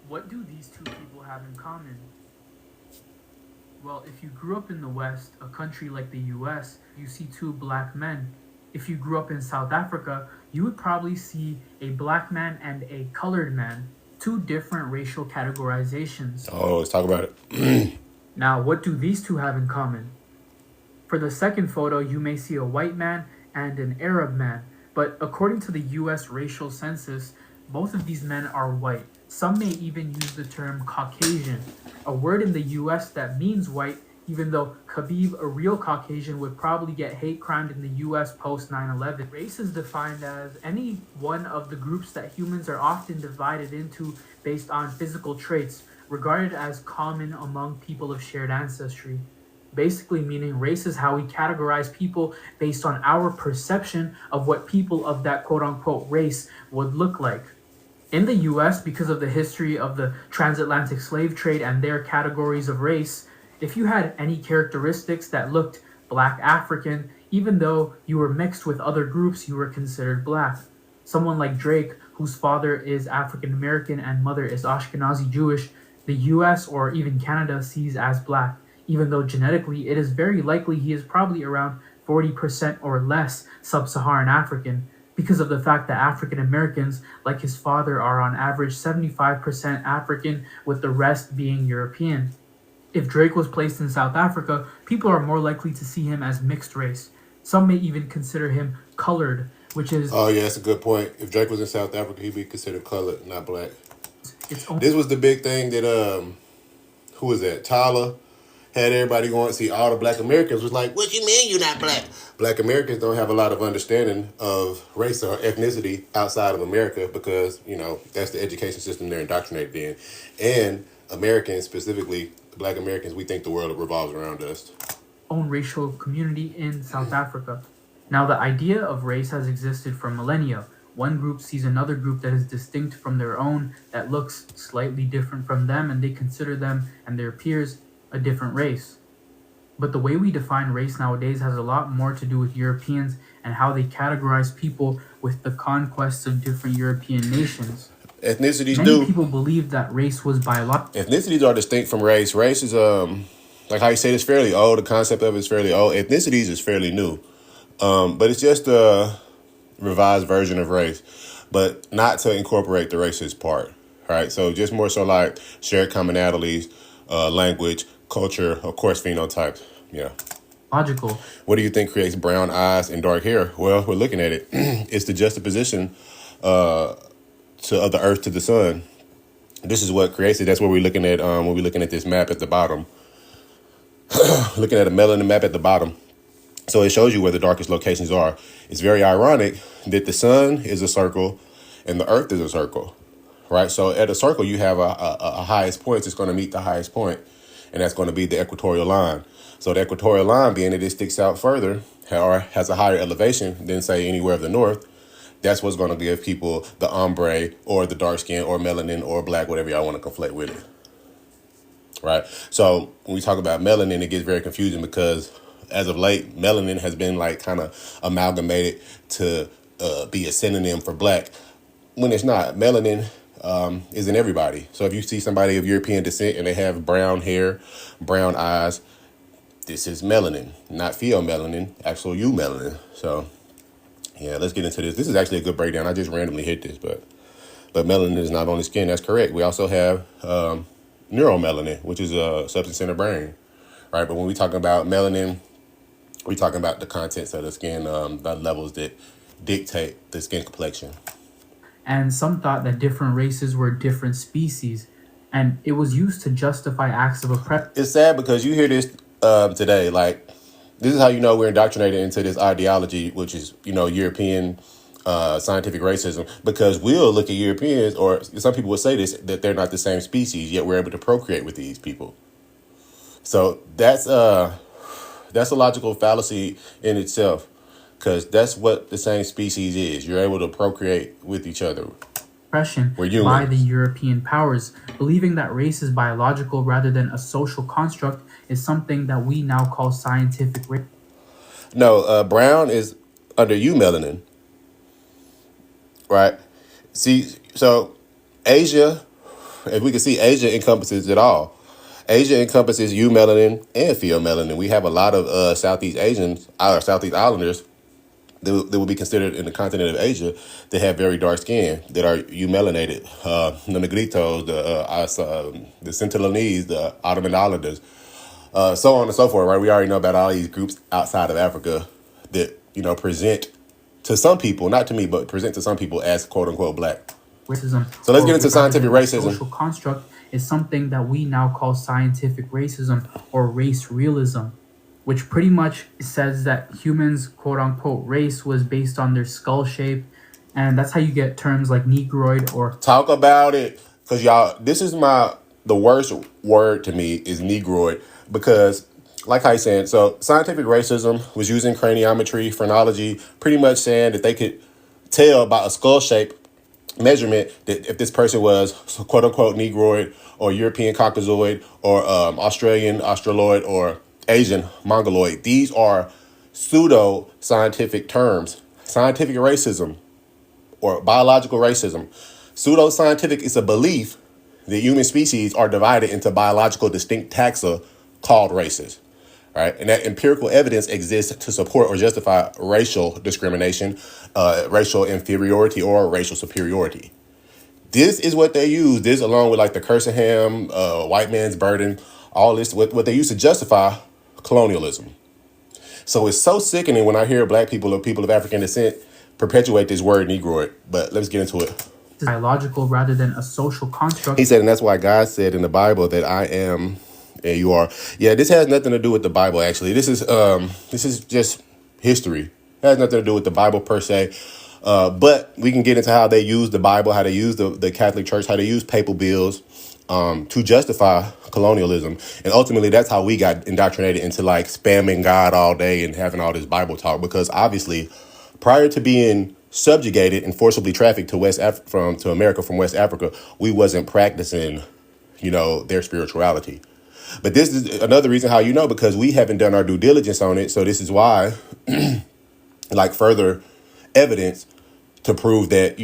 What do these two people have in common? Well, if you grew up in the West, a country like the US, you see two black men. If you grew up in South Africa, you would probably see a black man and a colored man, two different racial categorizations. Oh, let's talk about it. Now, what do these two have in common? For the second photo, you may see a white man and an Arab man, but according to the US racial census, both of these men are white. Some may even use the term Caucasian, a word in the US that means white, even though Khabib, a real Caucasian, would probably get hate crimed in the US post 9/11. Race is defined as any one of the groups that humans are often divided into based on physical traits, regarded as common among people of shared ancestry. Basically meaning race is how we categorize people based on our perception of what people of that quote-unquote race would look like. In the US, because of the history of the transatlantic slave trade and their categories of race, if you had any characteristics that looked black African, even though you were mixed with other groups, you were considered black. Someone like Drake, whose father is African American and mother is Ashkenazi Jewish, the US or even Canada sees as black, even though genetically it is very likely he is probably around 40% or less sub-Saharan African, because of the fact that African Americans, like his father, are on average 75% African, with the rest being European. If Drake was placed in South Africa, people are more likely to see him as mixed race. Some may even consider him colored, which is... Oh, yeah, that's a good point. If Drake was in South Africa, he'd be considered colored, not black. It's This was the big thing that, who was that? Tyler had everybody going to see all the black Americans was like, what you mean you're not black? Black Americans don't have a lot of understanding of race or ethnicity outside of America because, you know, that's the education system they're indoctrinated in. And Americans, specifically black Americans, we think the world revolves around us. Own racial community in South Africa. Now, the idea of race has existed for millennia. One group sees another group that is distinct from their own, that looks slightly different from them, and they consider them and their peers a different race. But the way we define race nowadays has a lot more to do with Europeans and how they categorize people with the conquests of different European nations. Ethnicities Many people believe that race was biological. Ethnicities are distinct from race. Race is, like how you say, it's fairly old. The concept of it is fairly old. Ethnicities is fairly new. But it's just a revised version of race, but not to incorporate the racist part, right? So just more so like shared commonalities, language, culture, of course, phenotypes. Yeah. Logical. What do you think creates brown eyes and dark hair? Well, we're looking at it. It's the juxtaposition of the earth to the sun. This is what creates it. That's what we're looking at when we're looking at this map at the bottom. Looking at a melanin map at the bottom. So it shows you where the darkest locations are. It's very ironic that the sun is a circle and the earth is a circle, right? So at a circle, you have a highest point. It's going to meet the highest point, and that's going to be the equatorial line. So the equatorial line, being that it sticks out further or has a higher elevation than, say, anywhere of the north, that's what's going to give people the ombre or the dark skin or melanin or black, whatever y'all want to conflate with it, right? So when we talk about melanin, it gets very confusing because as of late, melanin has been like kind of amalgamated to be a synonym for black when it's not. Melanin is in everybody. So if you see somebody of European descent and they have brown hair, brown eyes, this is melanin, not pheomelanin, actual eumelanin. So yeah, let's get into this. This is actually a good breakdown. I just randomly hit this, but melanin is not on the skin. That's correct. We also have neuromelanin, which is a substance in the brain, right? But when we talk about melanin, we're talking about the contents of the skin, the levels that dictate the skin complexion. And some thought that different races were different species, and it was used to justify acts of oppression. It's sad because you hear this today, like, this is how you know we're indoctrinated into this ideology, which is, you know, European scientific racism, because we'll look at Europeans, or some people will say this, that they're not the same species, yet we're able to procreate with these people. So that's a logical fallacy in itself, because that's what the same species is. You're able to procreate with each other. We're humans. By the European powers, believing that race is biological rather than a social construct is something that we now call scientific race. No, brown is under eumelanin, right? See, so Asia, as we can see, Asia encompasses it all. Asia encompasses eumelanin and pheomelanin. We have a lot of Southeast Asians, or Southeast Islanders, that would be considered in the continent of Asia that have very dark skin, that are eumelanated. The Negritos, the Sentinelese, the Ottoman Islanders, so on and so forth, right? We already know about all these groups outside of Africa that, present to some people, not to me, but present to some people as quote unquote black. Racism. So let's get into scientific racism. Social construct is something that we now call scientific racism or race realism, which pretty much says that humans, quote unquote, race was based on their skull shape. And that's how you get terms like negroid or... Talk about it. Because y'all, this is the worst word to me is negroid. Because, like I said, so scientific racism was using craniometry, phrenology, pretty much saying that they could tell by a skull shape measurement that if this person was quote unquote negroid or European Caucasoid or Australian Australoid or Asian Mongoloid. These are pseudo scientific terms. Scientific racism or biological racism. Pseudo scientific is a belief that human species are divided into biological distinct taxa called races. Right? And that empirical evidence exists to support or justify racial discrimination, racial inferiority, or racial superiority. This is what they use. This, along with like the Kersham, white man's burden, all this, what they use to justify colonialism. So it's so sickening when I hear black people or people of African descent perpetuate this word negroid. But let's get into it. Biological rather than a social construct. He said, and that's why God said in the Bible that I am. Yeah, you are. Yeah, this has nothing to do with the Bible, actually. This is just history. It has nothing to do with the Bible per se. But we can get into how they use the Bible, how they use the Catholic Church, how they use papal bills to justify colonialism. And ultimately, that's how we got indoctrinated into like spamming God all day and having all this Bible talk. Because obviously, prior to being subjugated and forcibly trafficked to America from West Africa, we wasn't practicing, their spirituality. But this is another reason how because we haven't done our due diligence on it. So this is why, like further evidence to prove that,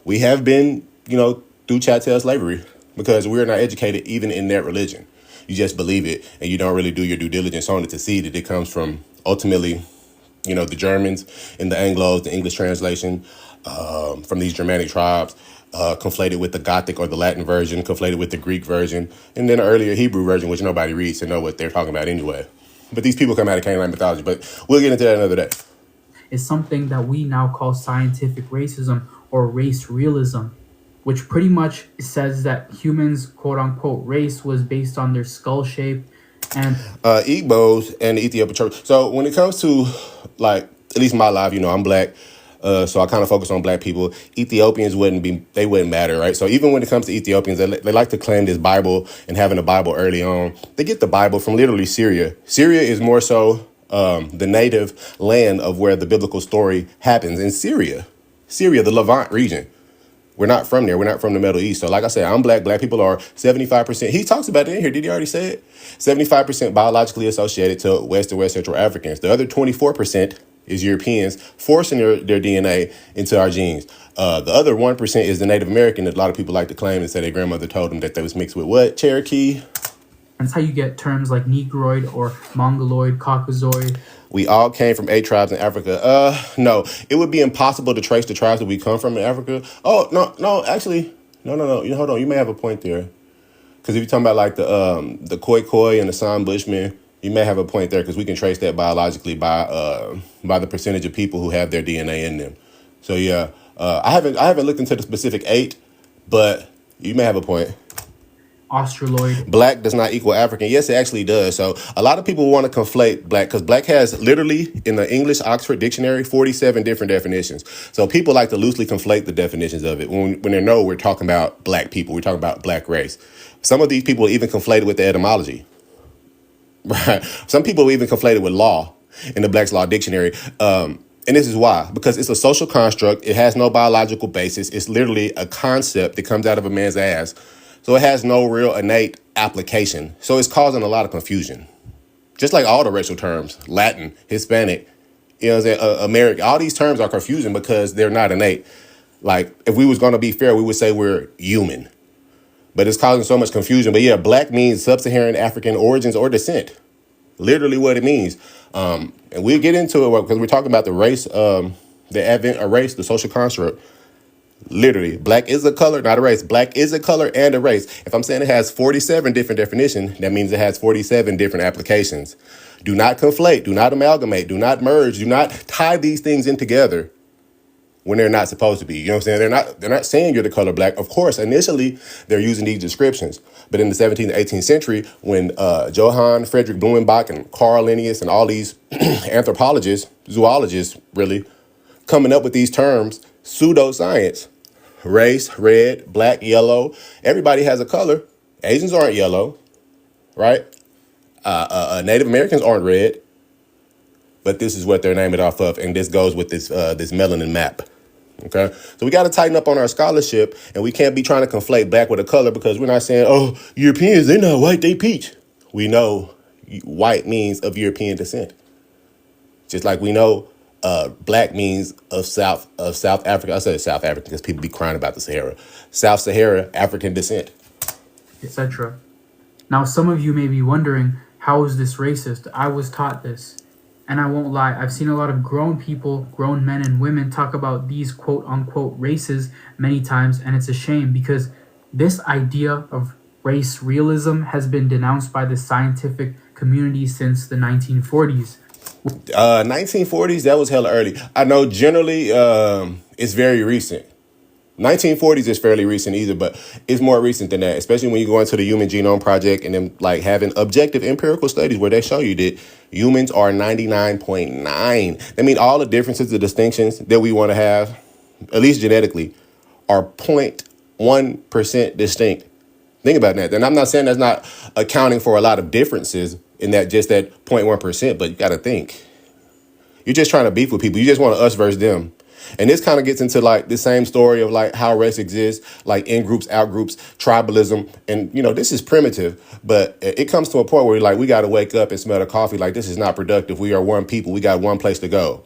we have been, through chattel slavery because we're not educated even in that religion. You just believe it and you don't really do your due diligence on it to see that it comes from ultimately, the Germans and the Anglos, the English translation from these Germanic tribes. Conflated with the Gothic or the Latin version, conflated with the Greek version, and then the earlier Hebrew version, which nobody reads to know what they're talking about anyway. But these people come out of Canaanite mythology, but we'll get into that another day. Is something that we now call scientific racism or race realism, which pretty much says that humans, quote unquote, race was based on their skull shape and... Igbos and the Ethiopian church. So when it comes to, like, at least my life, I'm black. So I kind of focus on black people. Ethiopians wouldn't matter, right? So even when it comes to Ethiopians, they like to claim this Bible and having a Bible early on. They get the Bible from literally Syria. Syria is more so the native land of where the biblical story happens in Syria, the Levant region. We're not from there. We're not from the Middle East. So like I said, I'm black. Black people are 75%. He talks about it in here. Did he already say it? 75% biologically associated to West and West Central Africans. The other 24% is Europeans forcing their DNA into our genes. The other 1% is the Native American that a lot of people like to claim and say their grandmother told them that they was mixed with what? Cherokee? That's how you get terms like negroid or Mongoloid, Caucasoid. We all came from 8 tribes in Africa. No, it would be impossible to trace the tribes that we come from in Africa. Oh, no, actually, no. Hold on, you may have a point there. Because if you're talking about like the Khoi and the San Bushmen, you may have a point there because we can trace that biologically by the percentage of people who have their DNA in them. So yeah, I haven't looked into the specific 8, but you may have a point. Australoid. Black does not equal African. Yes, it actually does. So a lot of people want to conflate black because black has literally in the English Oxford Dictionary 47 different definitions. So people like to loosely conflate the definitions of it when they know we're talking about black people. We're talking about black race. Some of these people even conflated with the etymology. Right. Some people even conflated with law in the Black's Law Dictionary. And this is why, because it's a social construct. It has no biological basis. It's literally a concept that comes out of a man's ass. So it has no real innate application. So it's causing a lot of confusion. Just like all the racial terms, Latin, Hispanic, American, all these terms are confusing because they're not innate. Like, if we was going to be fair, we would say we're human. But it's causing so much confusion. But yeah, black means sub-Saharan African origins or descent. Literally what it means. And we'll get into it because we're talking about the race, the advent of race, the social construct. Literally, black is a color, not a race. Black is a color and a race. If I'm saying it has 47 different definitions, that means it has 47 different applications. Do not conflate, do not amalgamate, do not merge, do not tie these things in together when they're not supposed to be. You know what I'm saying? They're not saying you're the color black. Of course, initially, they're using these descriptions. But in the 17th and 18th century, when Johann Friedrich Blumenbach and Carl Linnaeus and all these anthropologists, zoologists, really, coming up with these terms, pseudoscience, race, red, black, yellow, everybody has a color. Asians aren't yellow, right? Native Americans aren't red, but this is what they're naming it off of. And this goes with this melanin map. Okay, so we got to tighten up on our scholarship, and we can't be trying to conflate black with a color because we're not saying, oh, Europeans, they're not white, they peach. We know white means of European descent. Just like we know black means of South Africa. I said South Africa because people be crying about the Sahara. South Sahara, African descent. etc. Now, some of you may be wondering, how is this racist? I was taught this. And I won't lie, I've seen a lot of grown people, grown men and women talk about these quote-unquote races many times, and it's a shame because this idea of race realism has been denounced by the scientific community since the 1940s. 1940s, that was hella early. I know generally it's very recent. 1940s is fairly recent either, but it's more recent than that, especially when you go into the Human Genome Project and then like having objective empirical studies where they show you that humans are 99.9. That means all the differences, the distinctions that we want to have, at least genetically, are 0.1% distinct. Think about that. And I'm not saying that's not accounting for a lot of differences in that just that 0.1%, but you got to think. You're just trying to beef with people. You just want us versus them. And this kind of gets into like the same story of like how race exists, like in groups, out groups, tribalism. And, you know, this is primitive, but it comes to a point where like we got to wake up and smell the coffee. Like, this is not productive. We are one people. We got one place to go.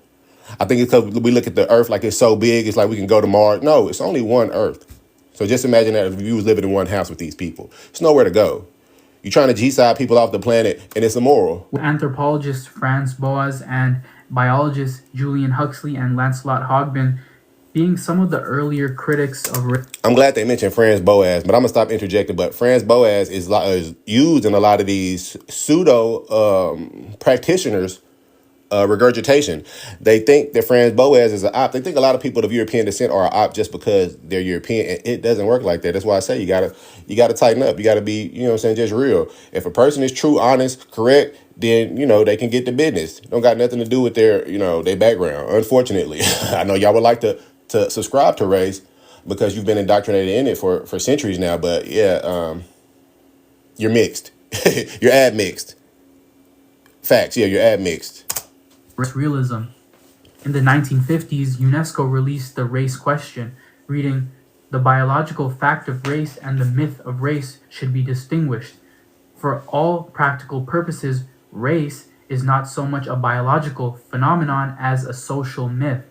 I think it's because we look at the earth like it's so big. It's like we can go to Mars. No, it's only one earth. So just imagine that if you was living in one house with these people, it's nowhere to go. You're trying to G-side people off the planet, and it's immoral. Anthropologist Franz Boas and biologist Julian Huxley and Lancelot Hogben being some of the earlier critics of race. I'm glad they mentioned Franz Boas, but I'm going to stop interjecting. But Franz Boas is used in a lot of these pseudo practitioners' regurgitation. They think that Franz Boas is an op. They think a lot of people of European descent are an op just because they're European. And it doesn't work like that. That's why I say you gotta tighten up. You gotta be, you know what I'm saying, just real. If a person is true, honest, correct, then, you know, they can get the business. Don't got nothing to do with their, you know, their background. Unfortunately, I know y'all would like to subscribe to race because you've been indoctrinated in it for centuries now. But yeah, you're mixed. You're admixed. Facts. Yeah, you're admixed. Race realism. In the 1950s, UNESCO released the race question, reading, "The biological fact of race and the myth of race should be distinguished. For all practical purposes, race is not so much a biological phenomenon as a social myth.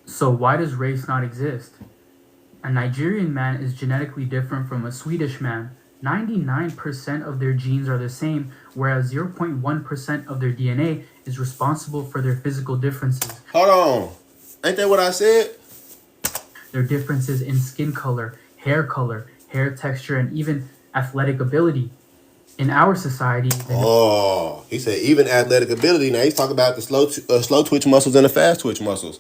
So why does race not exist? A Nigerian man is genetically different from a Swedish man. 99% of their genes are the same, whereas 0.1% of their DNA is responsible for their physical differences." Hold on. Ain't that what I said? Their differences in skin color, hair texture, and even athletic ability. In our society... Oh, he said even athletic ability. Now he's talking about the slow twitch muscles and the fast twitch muscles.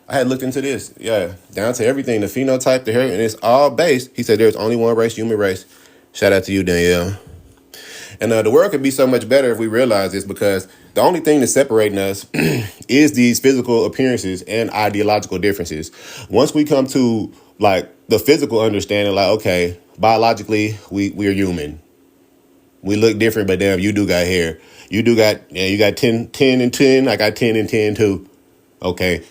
I had looked into this. Yeah, down to everything, the phenotype, the hair, and it's all based. He said there's only one race, human race. Shout out to you, Danielle. And the world could be so much better if we realize this, because the only thing that's separating us is these physical appearances and ideological differences. Once we come to like the physical understanding, like, okay, biologically, we are human. We look different, but damn, you do got hair. You got 10 and 10. I got 10 and 10 too. Okay.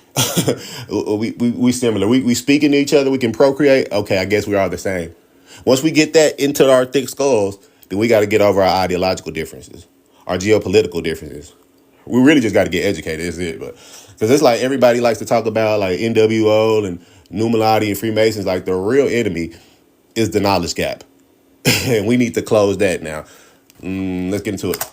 we similar. We speaking to each other. We can procreate. Okay, I guess we're all the same. Once we get that into our thick skulls, then we got to get over our ideological differences, our geopolitical differences. We really just got to get educated, is it? But because it's like everybody likes to talk about like NWO and Illuminati and Freemasons, like the real enemy is the knowledge gap. And we need to close that now. Let's get into it.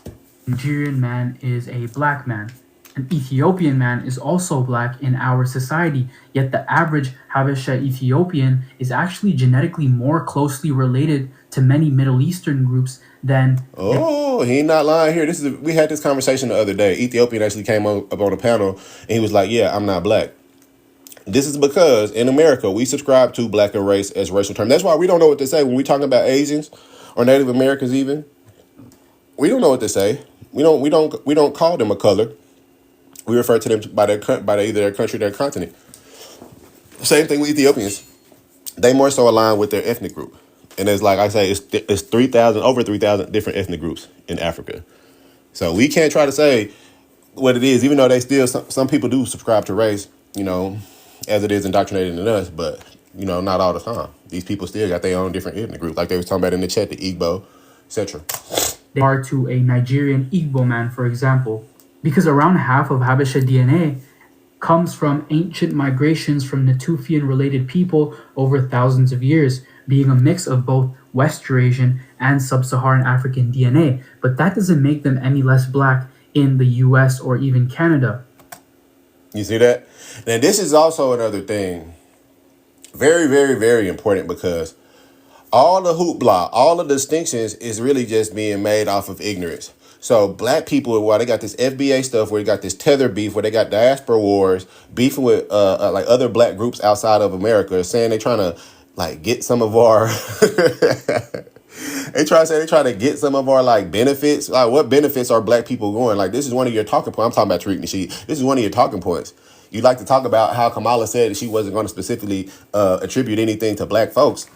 Nigerian man is a black man. An Ethiopian man is also black in our society, yet the average Habesha Ethiopian is actually genetically more closely related to many Middle Eastern groups than... Oh, he ain't not lying here. We had this conversation the other day. Ethiopian actually came up on a panel, and he was like, yeah, I'm not black. This is because in America, we subscribe to black and race as racial term. That's why we don't know what to say when we talking about Asians or Native Americans even. We don't know what to say. We don't call them a color. We refer to them by either their country or their continent. Same thing with Ethiopians. They more so align with their ethnic group. And it's like I say, it's 3,000, over 3,000 different ethnic groups in Africa. So we can't try to say what it is, even though they still, some people do subscribe to race, as it is indoctrinated in us, but, not all the time. These people still got their own different ethnic groups, like they was talking about in the chat, the Igbo, etc. They are to a Nigerian Igbo man, for example, because around half of Habesha DNA comes from ancient migrations from Natufian-related people over thousands of years, being a mix of both West Eurasian and Sub-Saharan African DNA, but that doesn't make them any less black in the US or even Canada. You see that? Now, this is also another thing. Very, very, very important, because all the hoopla, all the distinctions is really just being made off of ignorance. So black people, while they got this FBA stuff, where they got this tether beef, where they got diaspora wars, beefing with like other black groups outside of America, saying they trying to like get some of our they try to get some of our like benefits. Like, what benefits are black people going? Like, this is one of your talking points. I'm talking about Tariq Nasheed. This is one of your talking points. You like to talk about how Kamala said that she wasn't going to specifically attribute anything to black folks.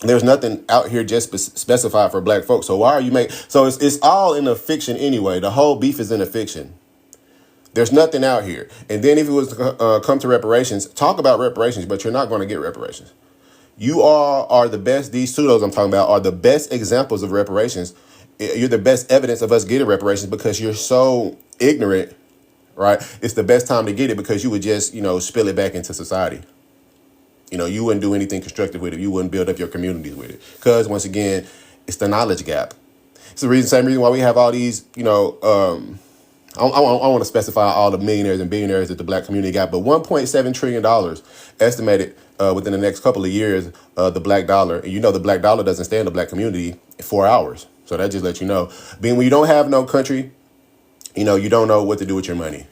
There's nothing out here just specified for black folks. So why are you so it's all in a fiction anyway. The whole beef is in a fiction. There's nothing out here. And then if it was to come to reparations, talk about reparations, but you're not going to get reparations. You are the best, these pseudos I'm talking about are the best examples of reparations. You're the best evidence of us getting reparations because you're so ignorant, right? It's the best time to get it because you would just, spill it back into society. You wouldn't do anything constructive with it. You wouldn't build up your communities with it. Because, once again, it's the knowledge gap. It's the same reason why we have all these, I want to specify all the millionaires and billionaires that the black community got, but $1.7 trillion estimated within the next couple of years, the black dollar. And the black dollar doesn't stay in the black community in 4 hours. So that just lets you know. Being when you don't have no country, you don't know what to do with your money.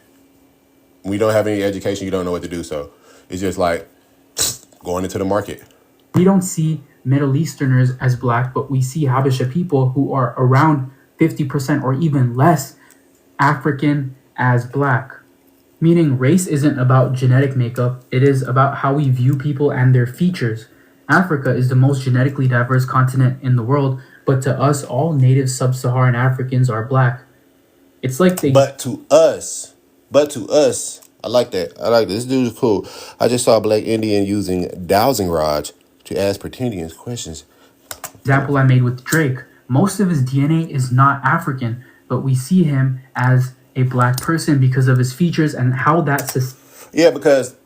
When you don't have any education, you don't know what to do. So it's just like going into the market. We don't see Middle Easterners as black, but we see Habesha people who are around 50% or even less African as black. Meaning race isn't about genetic makeup, it is about how we view people and their features. Africa is the most genetically diverse continent in the world, but to us, all native sub-Saharan Africans are black. It's like they... But to us, I like that. This dude is cool. I just saw a black Indian using dowsing rods to ask Pretendians questions. Example I made with Drake. Most of his DNA is not African, but we see him as a black person because of his features and how that's... Yeah, because...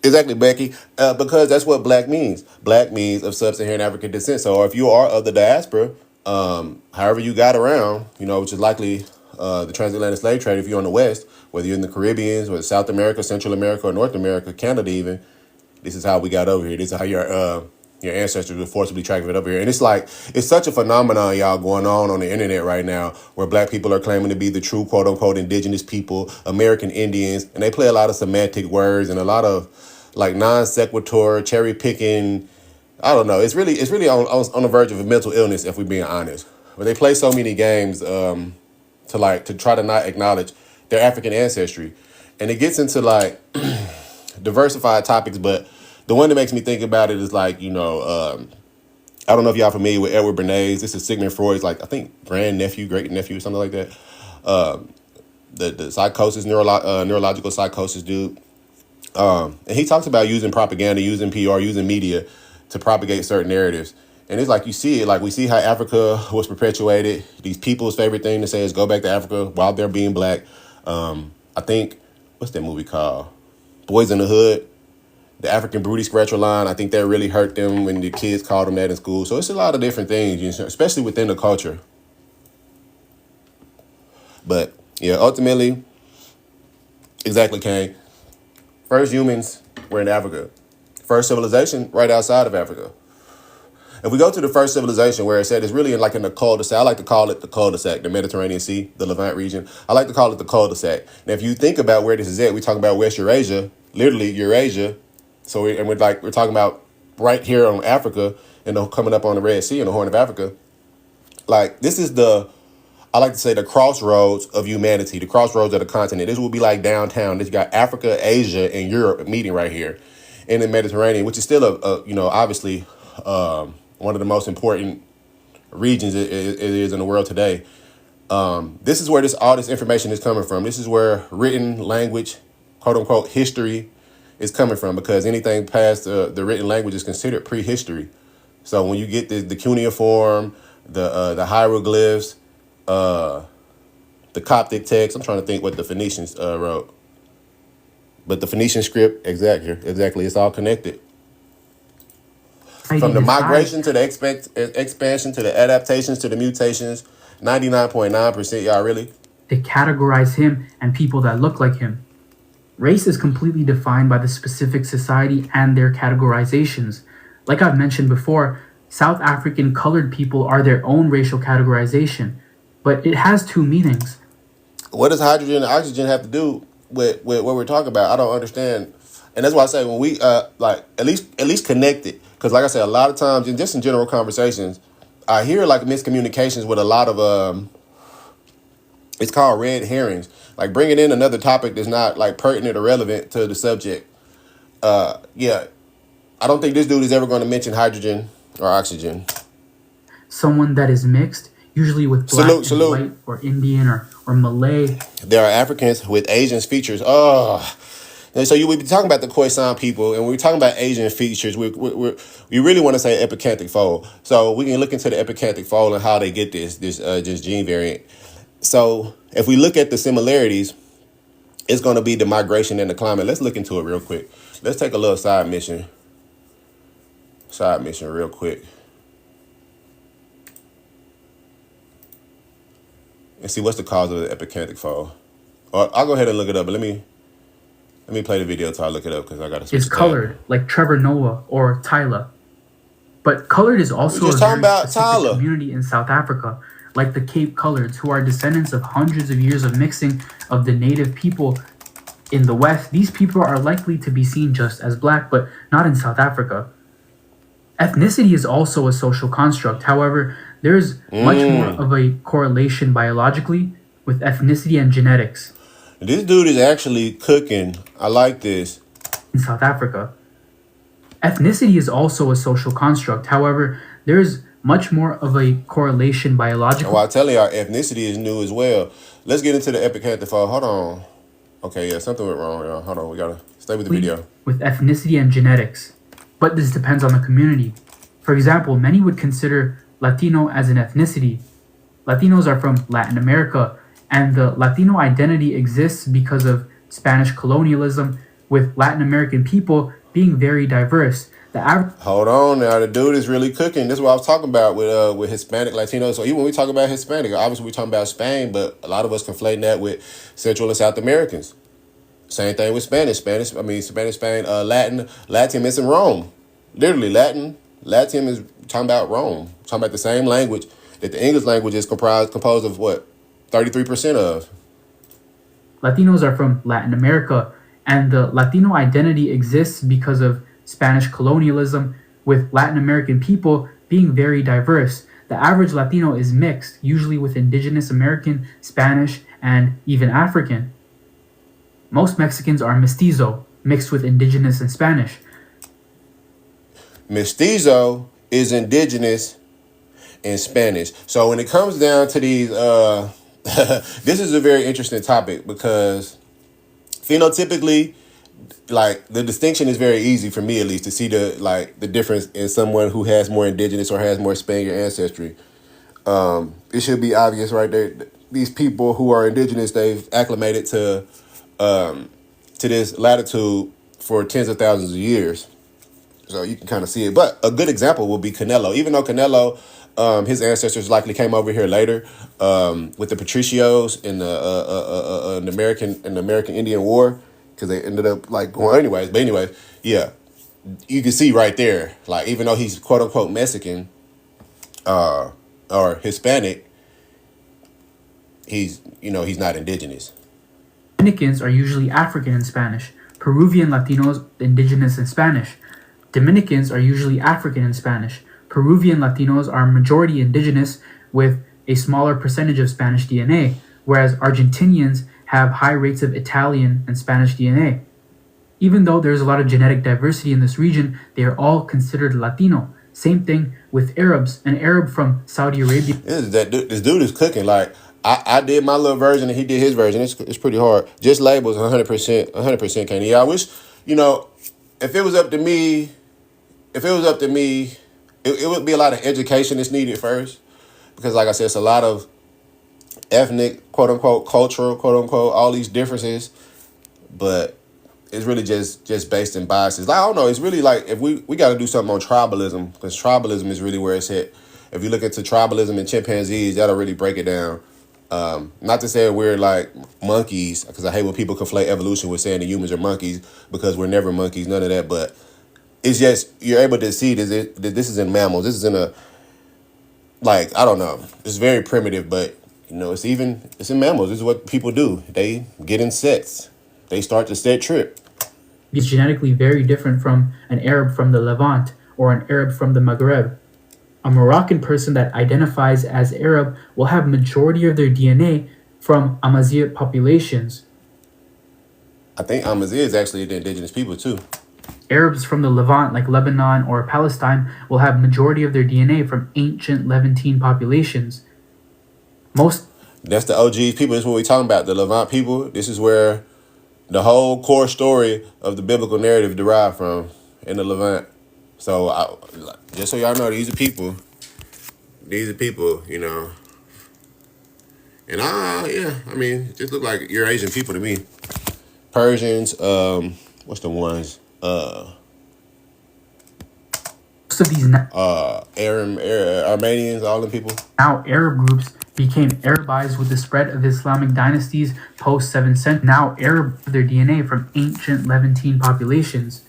Exactly, Becky. Because that's what black means. Black means of sub-Saharan African descent. So if you are of the diaspora, however you got around, which is likely the transatlantic slave trade, if you're on the West, whether you're in the Caribbean, or South America, Central America, or North America, Canada even, this is how we got over here. This is how your ancestors were forcibly tracked over here. And it's like, it's such a phenomenon, y'all, going on the internet right now, where black people are claiming to be the true, quote unquote, indigenous people, American Indians, and they play a lot of semantic words and a lot of like non sequitur, cherry picking. I don't know. It's really on the verge of a mental illness, if we're being honest. But they play so many games to try to not acknowledge their African ancestry. And it gets into like diversified topics, but the one that makes me think about it is like, I don't know if y'all familiar with Edward Bernays. This is Sigmund Freud's, like, I think grandnephew, great nephew, something like that. The psychosis, neurological psychosis dude. And he talks about using propaganda, using PR, using media to propagate certain narratives. And it's like you see it, like we see how Africa was perpetuated. These people's favorite thing to say is go back to Africa while they're being black. I think, what's that movie called? Boys in the Hood. the African booty scratcher line. I think that really hurt them when the kids called them that in school. So it's a lot of different things, you know, especially within the culture. But yeah, ultimately, exactly, Kane. First humans were in Africa. First civilization right outside of Africa. If we go to the first civilization where it said it's really like in the cul-de-sac, I like to call it the cul-de-sac, the Mediterranean Sea, the Levant region. I like to call it the cul-de-sac. Now, if you think about where this is at, we talk about West Eurasia, literally Eurasia. So we're talking about right here on Africa and coming up on the Red Sea in the Horn of Africa. Like, this is I like to say the crossroads of humanity, the crossroads of the continent. This would be like downtown. You got Africa, Asia, and Europe meeting right here in the Mediterranean, which is still obviously one of the most important regions it is in the world today. This is where all this information is coming from. This is where written language, quote unquote, history is coming from, because anything past the written language is considered prehistory. So when you get the cuneiform, the hieroglyphs, the Coptic text, I'm trying to think what the Phoenicians wrote. But the Phoenician script, exactly, it's all connected. From the migration to the expansion to the adaptations to the mutations, 99.9%, y'all really? They categorize him and people that look like him. Race is completely defined by the specific society and their categorizations. Like I've mentioned before, South African colored people are their own racial categorization, but it has two meanings. What does hydrogen and oxygen have to do with what we're talking about? I don't understand. And that's why I say when we at least connect it. Because like I said, a lot of times, just in general conversations, I hear like miscommunications with a lot of, it's called red herrings. Like bringing in another topic that's not like pertinent or relevant to the subject. Yeah, I don't think this dude is ever going to mention hydrogen or oxygen. Someone that is mixed, usually with black and white or Indian or Malay. There are Africans with Asian features. Oh. And so we be talking about the Khoisan people, and when we're talking about Asian features, we really want to say epicanthic fold. So we can look into the epicanthic fold and how they get this gene variant. So if we look at the similarities, it's going to be the migration and the climate. Let's look into it real quick. Let's take a little side mission real quick. And see what's the cause of the epicanthic fold. Or I'll go ahead and look it up, but let me play the video till I look it up, because I got to switch. Is colored, like Trevor Noah or Tyler. But colored is also a very specific community in South Africa, like the Cape Coloreds, who are descendants of hundreds of years of mixing of the native people in the West. These people are likely to be seen just as black, but not in South Africa. Ethnicity is also a social construct. However, there's much more of a correlation biologically with ethnicity and genetics. This dude is actually cooking. I like this. In South Africa. Ethnicity is also a social construct. However, there's much more of a correlation biologically. Well, I tell you, our ethnicity is new as well. Let's get into the epicanthic fold. Hold on. Okay, yeah, something went wrong, y'all. Hold on, we gotta stay with the video. With ethnicity and genetics. But this depends on the community. For example, many would consider Latino as an ethnicity. Latinos are from Latin America, and the Latino identity exists because of Spanish colonialism, with Latin American people being very diverse. Hold on now, the dude is really cooking. This is what I was talking about with Hispanic Latinos. So even when we talk about Hispanic, obviously we're talking about Spain, but a lot of us conflating that with Central and South Americans. Same thing with Spanish, Spain, Latin is in Rome. Literally, Latin is talking about Rome. Talking about the same language that the English language is composed of what? 33% of. Latinos are from Latin America, and the Latino identity exists because of Spanish colonialism, with Latin American people being very diverse. The average Latino is mixed, usually with indigenous American, Spanish, and even African. Most Mexicans are mestizo, mixed with indigenous and Spanish. Mestizo is indigenous and Spanish. So when it comes down to these, this is a very interesting topic, because phenotypically, like, the distinction is very easy for me, at least, to see the difference in someone who has more indigenous or has more Spaniard ancestry. It should be obvious right there. These people who are indigenous, they've acclimated to this latitude for tens of thousands of years. So you can kind of see it. But a good example will be Canelo. Even though Canelo, his ancestors likely came over here later with the Patricios in the American Indian War, because they ended up like going anyways. But anyways, yeah, you can see right there, like even though he's quote unquote Mexican or Hispanic, he's not indigenous. Dominicans are usually African in Spanish. Peruvian Latinos, indigenous in Spanish. Dominicans are usually African in Spanish. Peruvian Latinos are majority indigenous with a smaller percentage of Spanish DNA, whereas Argentinians have high rates of Italian and Spanish DNA. Even though there's a lot of genetic diversity in this region, they are all considered Latino. Same thing with Arabs. An Arab from Saudi Arabia. This dude is cooking. Like I did my little version and he did his version. It's pretty hard. Just labels 100% Kenny. I wish, if it was up to me, it would be a lot of education that's needed first. Because like I said, it's a lot of ethnic, quote unquote, cultural, quote unquote, all these differences. But it's really just based in biases. Like, I don't know. It's really like if we got to do something on tribalism, because tribalism is really where it's at. If you look into tribalism and chimpanzees, that'll really break it down. Not to say we're like monkeys, because I hate when people conflate evolution with saying the humans are monkeys, because we're never monkeys, none of that. But it's just, you're able to see that this is in mammals. This is in a, like, I don't know. It's very primitive, but, it's in mammals. This is what people do. They get in sets. They start the set trip. Is genetically very different from an Arab from the Levant or an Arab from the Maghreb. A Moroccan person that identifies as Arab will have majority of their DNA from Amazigh populations. I think Amazigh is actually the indigenous people too. Arabs from the Levant, like Lebanon or Palestine, will have majority of their DNA from ancient Levantine populations. That's the OGs people. This is what we're talking about. The Levant people. This is where the whole core story of the biblical narrative derived from, in the Levant. So, just so y'all know, these are people. These are people, And just look like Eurasian people to me. Persians, what's the ones? Most of these Armenians, all them people. Now Arab groups became Arabized with the spread of Islamic dynasties post 7th century. Now Arab their DNA from ancient Levantine populations.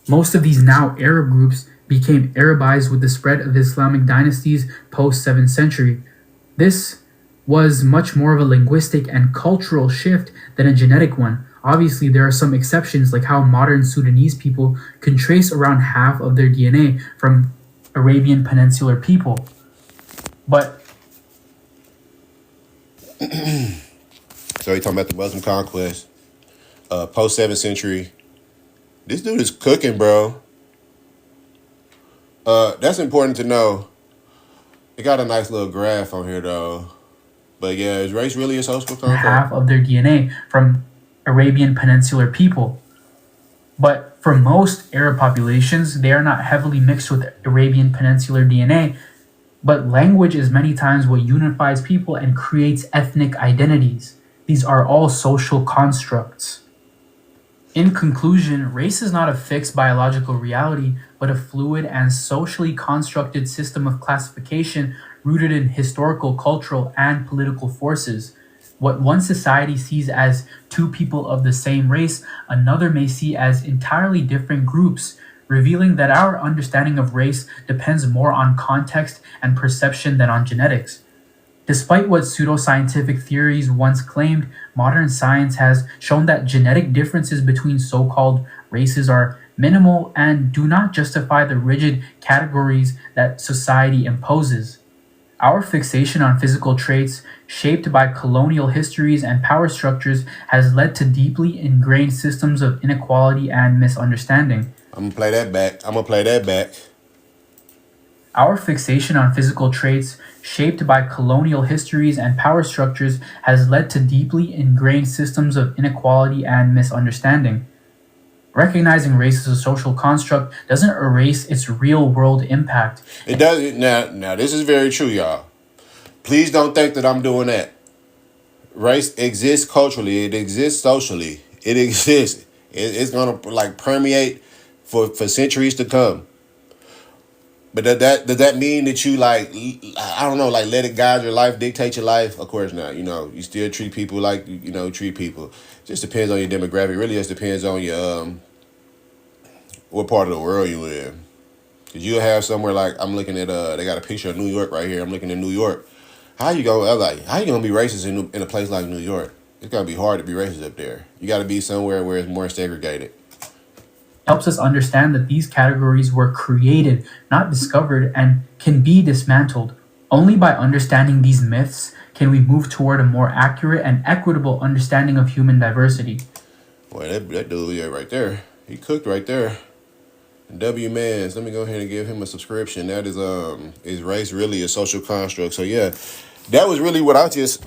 Most of these now Arab groups became Arabized with the spread of Islamic dynasties post 7th century. This was much more of a linguistic and cultural shift than a genetic one. Obviously, there are some exceptions, like how modern Sudanese people can trace around half of their DNA from Arabian Peninsular people. But so you're talking about the Muslim conquest, post 7th century. This dude is cooking, bro. That's important to know. It got a nice little graph on here, though. But yeah, is race really a social conquest? Half of their DNA from Arabian Peninsular people. But for most Arab populations, they are not heavily mixed with Arabian Peninsular DNA. But language is many times what unifies people and creates ethnic identities. These are all social constructs. In conclusion, race is not a fixed biological reality, but a fluid and socially constructed system of classification rooted in historical, cultural, and political forces. What one society sees as two people of the same race, another may see as entirely different groups, revealing that our understanding of race depends more on context and perception than on genetics. Despite what pseudoscientific theories once claimed, modern science has shown that genetic differences between so-called races are minimal and do not justify the rigid categories that society imposes. Our fixation on physical traits, shaped by colonial histories and power structures, has led to deeply ingrained systems of inequality and misunderstanding. I'm gonna play that back. Our fixation on physical traits, shaped by colonial histories and power structures, has led to deeply ingrained systems of inequality and misunderstanding. Recognizing race as a social construct doesn't erase its real-world impact. It does. Now, this is very true, y'all. Please don't think that I'm doing that. Race exists culturally. It exists socially. It exists. It's gonna like permeate for centuries to come. But does that mean that you like, I don't know, like let it guide your life, dictate your life? Of course not. You know, you still treat people like treat people. Just depends on your demographic. Really, just depends on your what part of the world you live. Cause you'll have somewhere like I'm looking at they got a picture of New York right here. I'm looking at New York. How you gonna be racist in a place like New York? It's gonna be hard to be racist up there. You got to be somewhere where it's more segregated. Helps us understand that these categories were created, not discovered, and can be dismantled. Only by understanding these myths can we move toward a more accurate and equitable understanding of human diversity. Boy, that dude right there, he cooked right there. W Mans, let me go ahead and give him a subscription. That is race really a social construct? So yeah, that was really what I just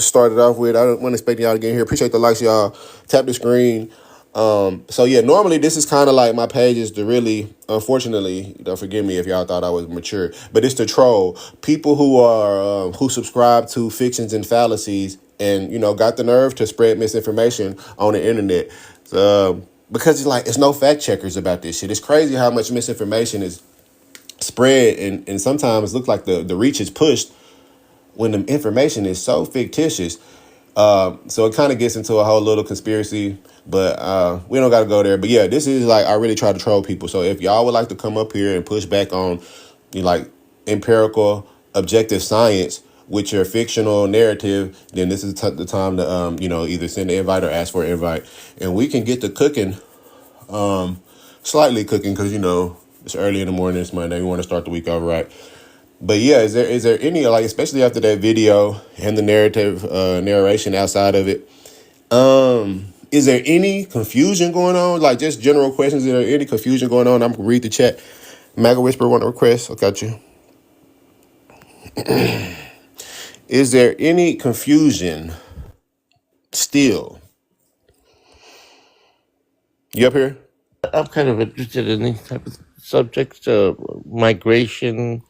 started off with. I wasn't expecting y'all to get here. Appreciate the likes, y'all. Tap the screen. So yeah, normally this is kind of like my pages to really, unfortunately, don't forgive me if y'all thought I was mature, but it's to troll people who are who subscribe to fictions and fallacies, and got the nerve to spread misinformation on the internet. Because it's no fact checkers about this shit. It's crazy how much misinformation is spread, and sometimes looks like the reach is pushed when the information is so fictitious. So it kind of gets into a whole little conspiracy, but we don't got to go there. But yeah, this is like, I really try to troll people. So if y'all would like to come up here and push back on empirical, objective science with your fictional narrative, then this is the time to either send an invite or ask for an invite, and we can get to cooking, slightly cooking, because it's early in the morning. It's Monday. We want to start the week off right. But yeah, is there any, especially after that video and the narration outside of it, is there any confusion going on? Like, just general questions. Is there any confusion going on? I'm gonna read the chat. Maga Whisper want a request. I got you. Is there any confusion still? You up here? I'm kind of interested in these type of subjects, migration.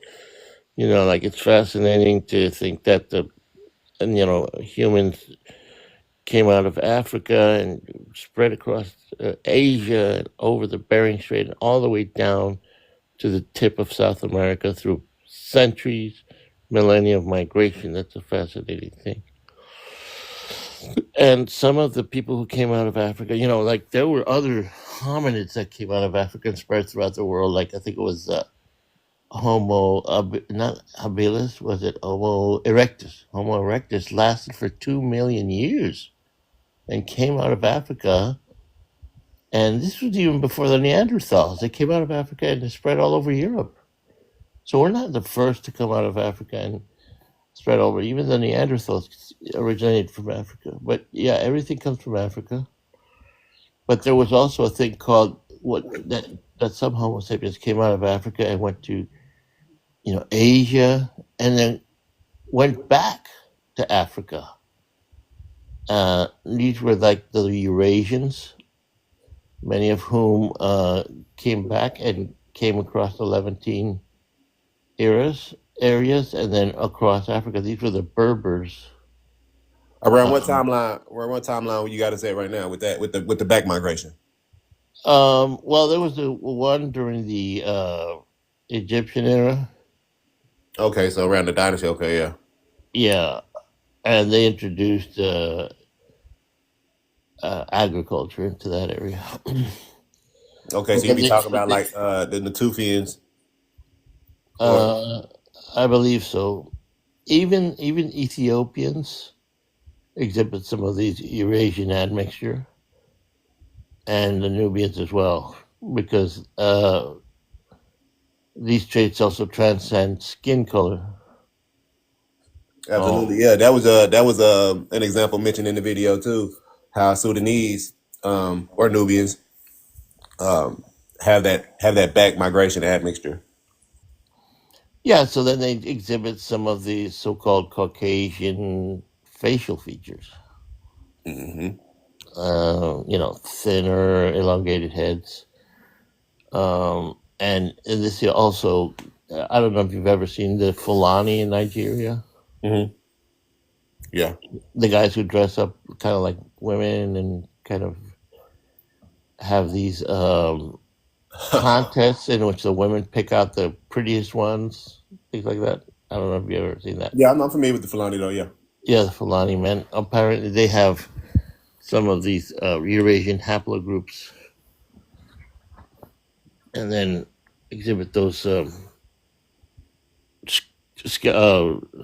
It's fascinating to think that humans came out of Africa and spread across Asia and over the Bering Strait and all the way down to the tip of South America through centuries, millennia of migration. That's a fascinating thing. And some of the people who came out of Africa, there were other hominids that came out of Africa and spread throughout the world. Like, I think it was not habilis, was it Homo erectus? Homo erectus lasted for 2 million years and came out of Africa. And this was even before the Neanderthals. They came out of Africa and they spread all over Europe. So we're not the first to come out of Africa and spread over. Even the Neanderthals originated from Africa. But yeah, everything comes from Africa. But there was also a thing called that some Homo sapiens came out of Africa and went to Asia, and then went back to Africa. These were like the Eurasians, many of whom came back and came across the Levantine areas, and then across Africa. These were the Berbers. Around what timeline? What timeline you got to say right now with that, with the back migration? Well, there was the one during the Egyptian era. Okay, so around the dynasty. Okay, yeah. Yeah, and they introduced agriculture into that area. Okay, so you be talking about like the Natufians. I believe so. Even Ethiopians exhibit some of these Eurasian admixture, and the Nubians as well, because these traits also transcend skin color. Absolutely, yeah. That was an example mentioned in the video too. How Sudanese or Nubians have that back migration admixture. Yeah, so then they exhibit some of the so-called Caucasian facial features. Mm-hmm. Thinner, elongated heads. And this also, I don't know if you've ever seen the Fulani in Nigeria. Mm-hmm. Yeah. The guys who dress up kind of like women and kind of have these contests in which the women pick out the prettiest ones, things like that. I don't know if you ever seen that. Yeah, I'm familiar with the Fulani though. Yeah. Yeah, the Fulani men. Apparently, they have some of these Eurasian haplogroups, and then exhibit those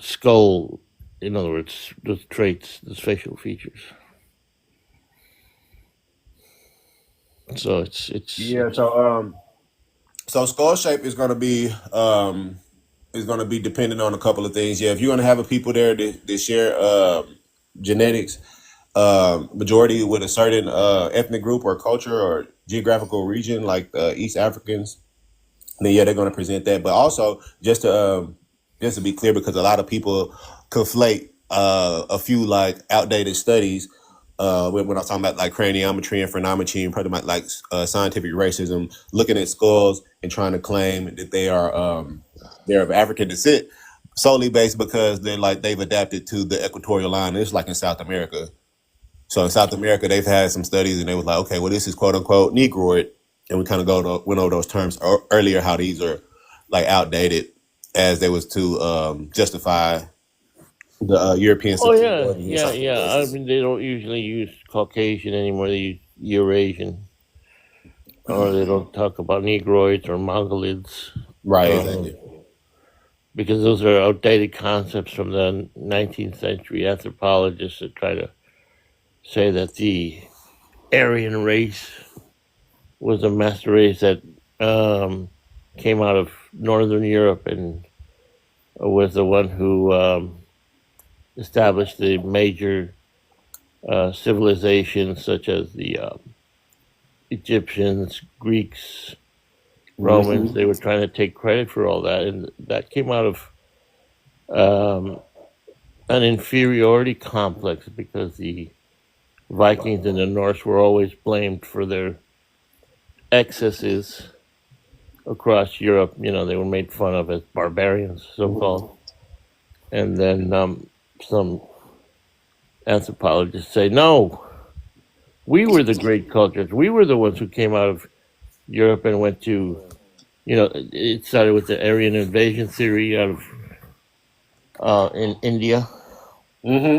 skull. In other words, those traits, those facial features. So it's Yeah. So skull shape is gonna be dependent on a couple of things. Yeah, if you're gonna have a people there that share genetics, majority with a certain ethnic group or culture or geographical region, like East Africans, then yeah, they're going to present that. But also, just to be clear, because a lot of people conflate a few like outdated studies when I'm talking about like craniometry and phrenology and pretty much like scientific racism, looking at skulls and trying to claim that they're of African descent solely based because they've adapted to the equatorial line. It's like in South America. So in South America, they've had some studies, and they was like, okay, well, this is quote unquote negroid, and we kind of went over those terms earlier, how these are like outdated, as they was to justify the European oh yeah, superiority in yeah, some yeah. I cases. mean, they don't usually use Caucasian anymore. They use Eurasian, or they don't talk about negroids or Mongolids, Right, um, exactly. because those are outdated concepts from the 19th century anthropologists that try to say that the Aryan race was a master race that came out of Northern Europe and was the one who established the major civilizations such as the Egyptians, Greeks, Romans. Hmm. They were trying to take credit for all that, and that came out of um, an inferiority complex because the Vikings and the Norse were always blamed for their excesses across Europe. You know, they were made fun of as barbarians, so called. And then some anthropologists say, no, we were the great cultures. We were the ones who came out of Europe and went to, it started with the Aryan invasion theory out of in India, Hmm.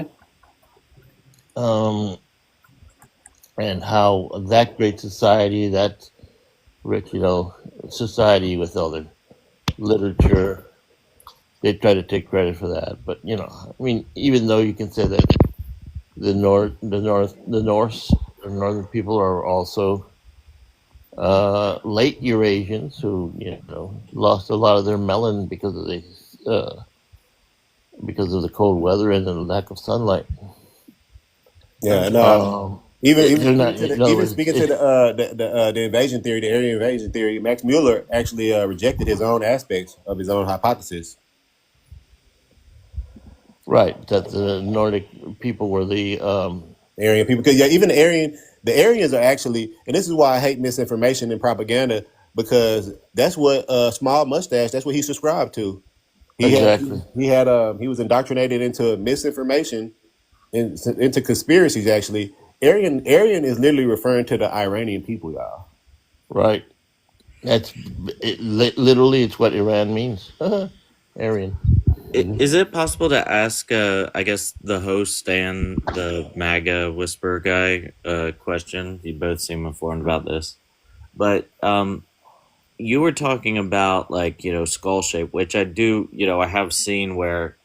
um, and how that great society, that rich, society with all their literature, they try to take credit for that. But I mean, even though you can say that the Norse, the northern people are also late Eurasians who lost a lot of their melon because of the cold weather and the lack of sunlight. Yeah, and They're not. In other even words, speaking to the invasion theory, the Aryan invasion theory, Max Mueller actually rejected his own aspects of his own hypothesis. right, that the Nordic people were the Aryan people, because yeah, even the Aryans are actually, and this is why I hate misinformation and propaganda, because that's what Small Mustache, that's what he subscribed to. exactly He was indoctrinated into misinformation and into conspiracies. Actually, Aryan is literally referring to the Iranian people, y'all. right. That's literally it's what Iran means. Aryan. Is it possible to ask, I guess, the host and the MAGA whisper guy a question? You both seem informed about this. But you were talking about, like, skull shape, which I have seen where,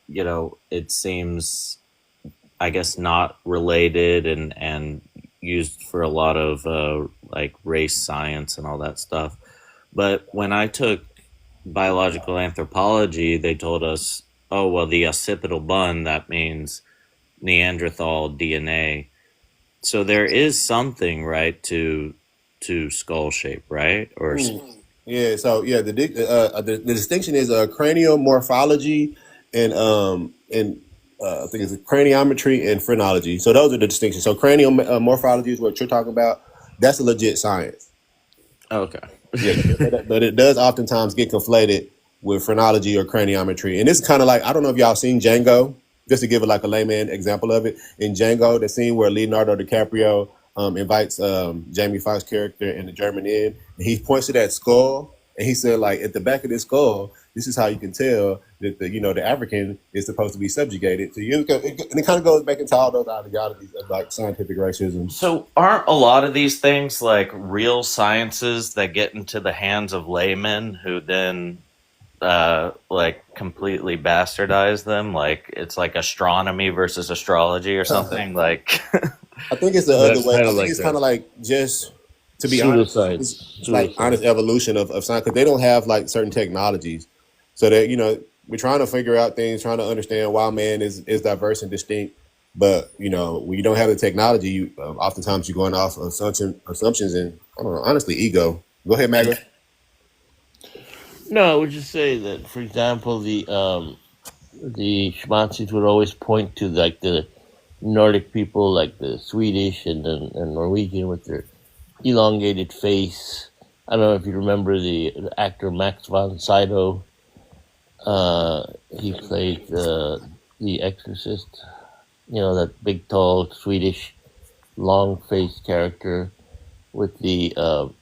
it seems, I guess, not related and used for a lot of, like, race science and all that stuff. But when I took biological anthropology, they told us, oh, well, the occipital bun, that means Neanderthal DNA. So there is something, right, to skull shape, right? Or Yeah, so yeah, the distinction is cranial morphology and I think it's craniometry and phrenology. So those are the distinctions. So cranial morphology is what you're talking about. That's a legit science. okay. Yeah, but it does oftentimes get conflated with phrenology or craniometry. And it's kind of like, I don't know if y'all seen Django, just to give it like a layman example of it. In Django, the scene where Leonardo DiCaprio invites Jamie Foxx character and the German in, and he points to that skull, and he said, like, at the back of this skull, this is how you can tell that the African is supposed to be subjugated to you. And it kind of goes back into all those ideologies of like scientific racism. So aren't a lot of these things like real sciences that get into the hands of laymen who then like completely bastardize them? Like it's like astronomy versus astrology or something. Like I think it's the other That's way. I kind of think like it's that. kind of like, just to be honest, it's like Pseudoscience. honest evolution of science, because they don't have like certain technologies. So that, we're trying to figure out things, trying to understand why man is diverse and distinct. But when you don't have the technology, you oftentimes you're going off assumptions, and I don't know, honestly, ego. Go ahead, Magda. No, I would just say that, for example, the Schmatzis would always point to like the Nordic people, like the Swedish and Norwegian, with their elongated face. I don't know if you remember the actor Max von Sydow. He played the Exorcist. That big, tall Swedish, long-faced character with the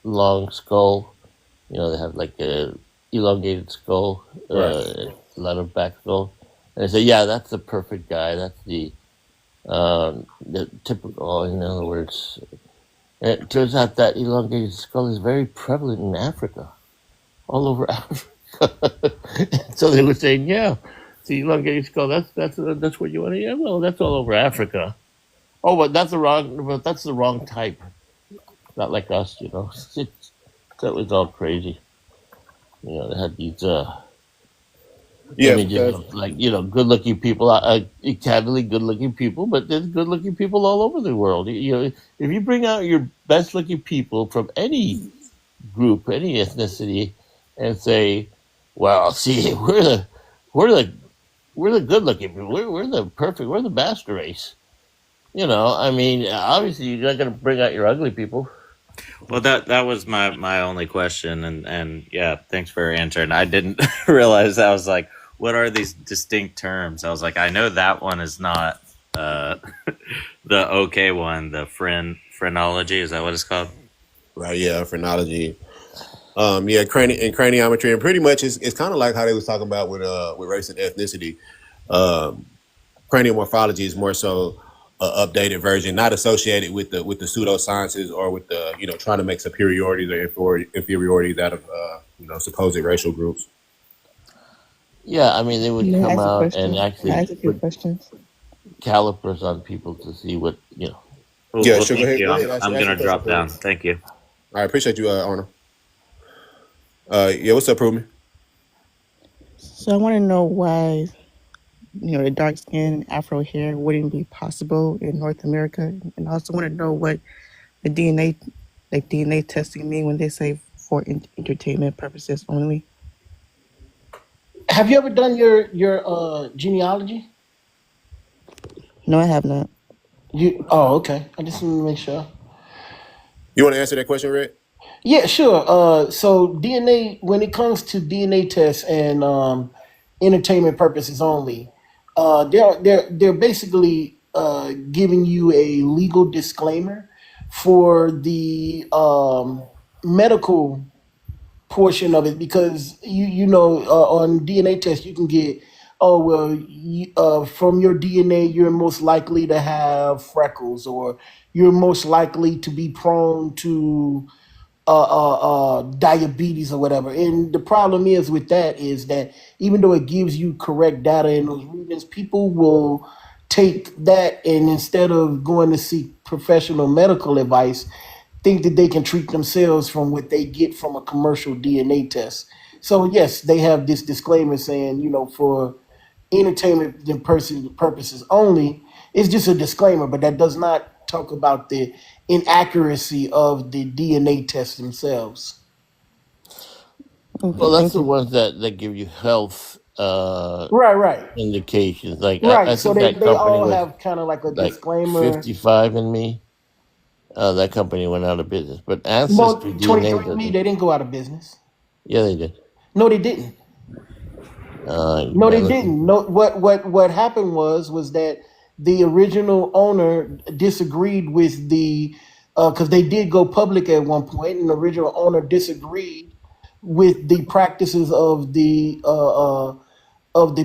long skull. They have like a elongated skull, a lot of back skull. And I say, yeah, that's the perfect guy. That's the typical, in other words. And it turns out that elongated skull is very prevalent in Africa, all over Africa. So they were saying, yeah, the elongated skull, that's what you want to hear. Well, that's all over Africa. Oh, but that's the wrong type. Not like us, that was all crazy. They had these images of like, good-looking people, candidly good-looking people, but there's good-looking people all over the world. If you bring out your best-looking people from any group, any ethnicity, and say, well, see, we're the good-looking people. We're the master race. Obviously you're not going to bring out your ugly people. well, that was my only question, and yeah, thanks for answering. I didn't realize. I was like, what are these distinct terms? I was like, I know that one is not the okay one, the phrenology. Is that what it's called? Right, yeah, phrenology. Craniometry, and pretty much it's kind of like how they was talking about with race and ethnicity. Craniomorphology is more so an updated version, not associated with the pseudosciences or with the trying to make superiorities or inferiorities out of supposed racial groups. Yeah, I mean, they would May I come ask a out question? and Can I actually ask a few put questions? calipers on people to see what. Well, Yeah, well, sure. Go thank ahead. you. Go ahead. I'm Ask gonna your drop question, down. please. Thank you. I appreciate you, Arnold. Yeah, what's up, Prumi? So I want to know why, the dark skin and Afro hair wouldn't be possible in North America, and I also want to know what the DNA testing mean when they say for entertainment purposes only. Have you ever done your genealogy? No, I have not. Okay. I just want to make sure. You want to answer that question, Red? Yeah, sure. So DNA, when it comes to DNA tests and entertainment purposes only, they're basically giving you a legal disclaimer for the medical portion of it, because on DNA tests you can get, from your DNA you're most likely to have freckles, or you're most likely to be prone to diabetes or whatever. And the problem is with that is that even though it gives you correct data in those readings, people will take that, and instead of going to seek professional medical advice, think that they can treat themselves from what they get from a commercial DNA test. So yes, they have this disclaimer saying, for entertainment and purposes only. It's just a disclaimer, but that does not talk about the inaccuracy of the DNA tests themselves. Okay, Well, that's thank the you. ones that give you health Right. indications. Like I So think they, that they company all was have kind of like a like disclaimer. 55 and Me. That company went out of business, but Well, Ancestry DNA 23andMe, doesn't. they didn't go out of business. Yeah, they did. No, they didn't. No, they didn't. No, what happened was that the original owner disagreed with the because they did go public at one point, and the original owner disagreed with the practices of the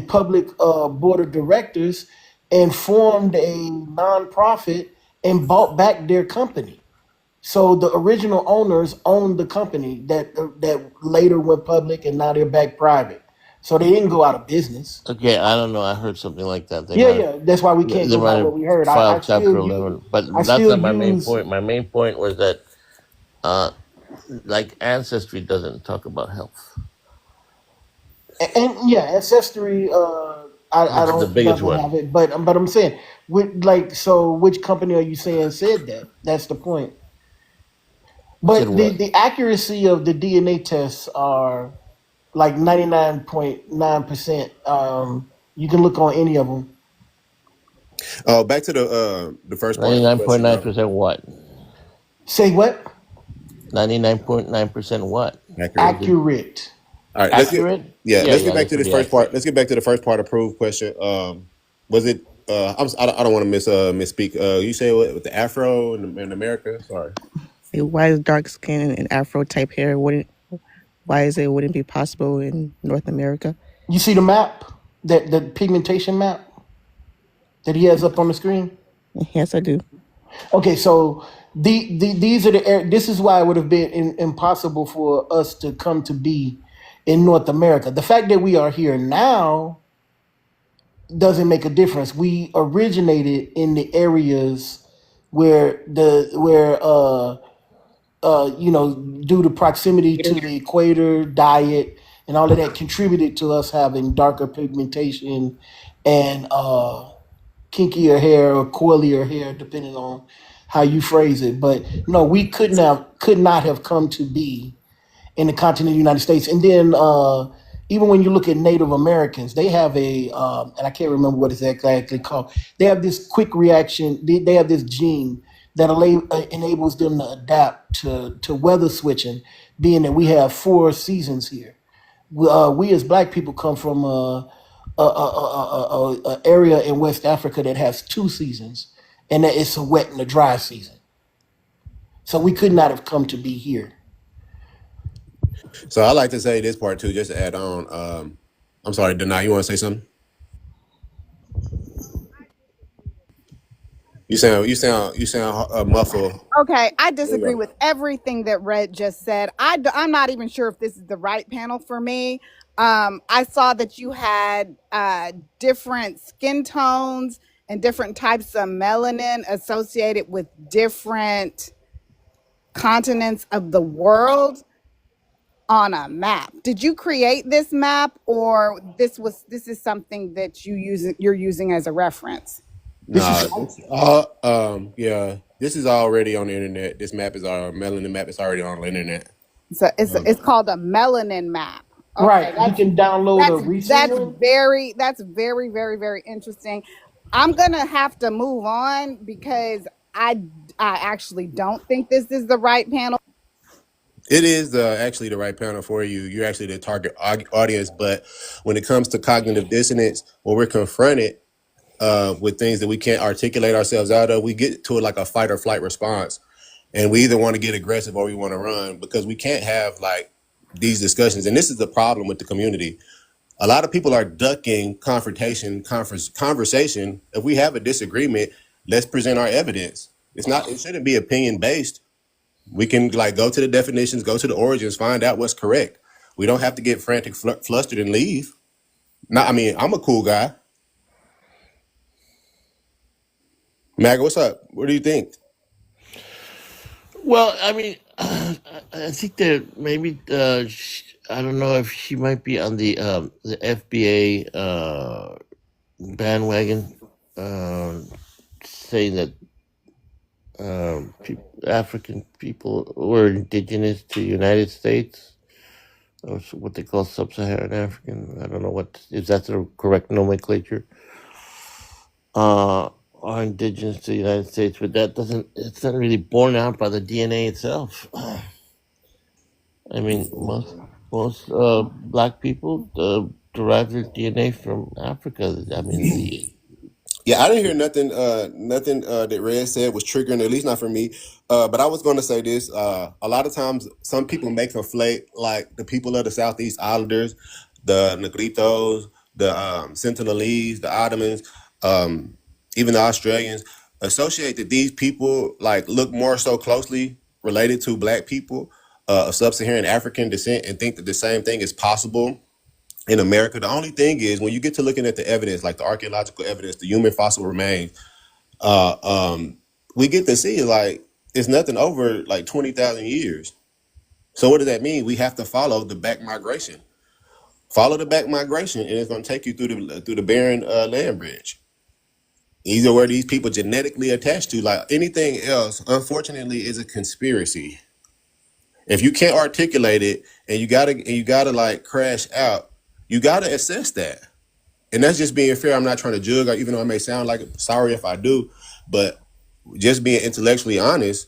public board of directors and formed a nonprofit and bought back their company. So the original owners owned the company that later went public, and now they're back private. So they didn't go out of business. Okay, I don't know. I heard something like that. Yeah, yeah. That's why we can't They go by might what have we heard. I filed Chapter still 11, use but I that's still not my main use point. My main point was that, uh, like, Ancestry doesn't talk about health. and yeah, ancestry. I This is the don't biggest doesn't one. have it, but I'm saying, which company are you saying said that? That's the point. Said But the what? the accuracy of the DNA tests are like 99.9%. You can look on any of them. Oh, back to the first part of the question though. 99.9% what? Say what? 99.9% what? Accurate. Accurate. All right, Accurate? Yeah, let's get yeah, back that's to this pretty first part. accurate. Let's get back to the first part approved question. Was it? I don't want to misspeak. You say what with the Afro in America? Sorry. Why is dark skin and Afro type hair wouldn't be possible in North America? You see the map, that the pigmentation map that he has up on the screen. Yes, I do. Okay, so these are this is why it would have been impossible for us to come to be in North America. The fact that we are here now doesn't make a difference. We originated in the areas where due to proximity to the equator, diet, and all of that contributed to us having darker pigmentation and kinkier hair or coilier hair, depending on how you phrase it. But no, we could not have come to be in the continent of the United States. And then even when you look at Native Americans, they have and I can't remember what it's exactly called. They have this quick reaction. They have this gene that enables them to adapt to weather switching, being that we have 4 seasons here. We as Black people come from a area in West Africa that has 2 seasons, and that it's a wet and a dry season. So we could not have come to be here. So I like to say this part too, just to add on. I'm sorry, Denai, you want to say something? You sound muffled. Okay, I There you disagree go. with everything that Red just said. I'm not even sure if this is the right panel for me. I saw that you had different skin tones and different types of melanin associated with different continents of the world on a map. Did you create this map, or this is something that you're using as a reference? This is Yeah. This is already on the internet. This map is our melanin map is already on the internet. So Um, it's called a melanin map. right. Okay, You can download a recent one. that's very, very, very interesting. I'm gonna have to move on because I actually don't think this is the right panel. It is actually the right panel for you. You're actually the target audience. But when it comes to cognitive dissonance, when we're confronted with things that we can't articulate ourselves out of, we get to it like a fight or flight response. And we either want to get aggressive or we want to run, because we can't have like these discussions. And this is the problem with the community. A lot of people are ducking conversation. If we have a disagreement, let's present our evidence. It shouldn't be opinion based. We can like go to the definitions, go to the origins, find out what's correct. We don't have to get frantic, flustered, and leave. I mean, I'm a cool guy. Maga, what's up? What do you think? Well, I mean, I think that maybe I don't know if she might be on the FBA bandwagon, saying that African people were indigenous to the United States, or what they call sub-Saharan African. I don't know if that's the correct nomenclature. Are indigenous to the United States, but it's not really borne out by the DNA itself. I mean, most Black people derive their DNA from Africa. I mean, Yeah, I didn't hear nothing that Red said was triggering, at least not for me. But I was going to say this: a lot of times, some people make conflate like the people of the Southeast Islanders, the Negritos, the Sentinelese, the Ottomans, even the Australians, associate that these people like look more so closely related to Black people of sub-Saharan African descent, and think that the same thing is possible in America. The only thing is when you get to looking at the evidence, like the archaeological evidence, the human fossil remains, uh, um, we get to see like it's nothing over like 20,000 years. So what does that mean? We have to follow the back migration. Follow the back migration, and it's going to take you through the barren land bridge. These are where these people genetically attached to. Like anything else, unfortunately, is a conspiracy. If you can't articulate it, and you gotta like crash out, you gotta assess that. And that's just being fair. I'm not trying to judge, or even though it may sound like it, sorry if I do, but just being intellectually honest,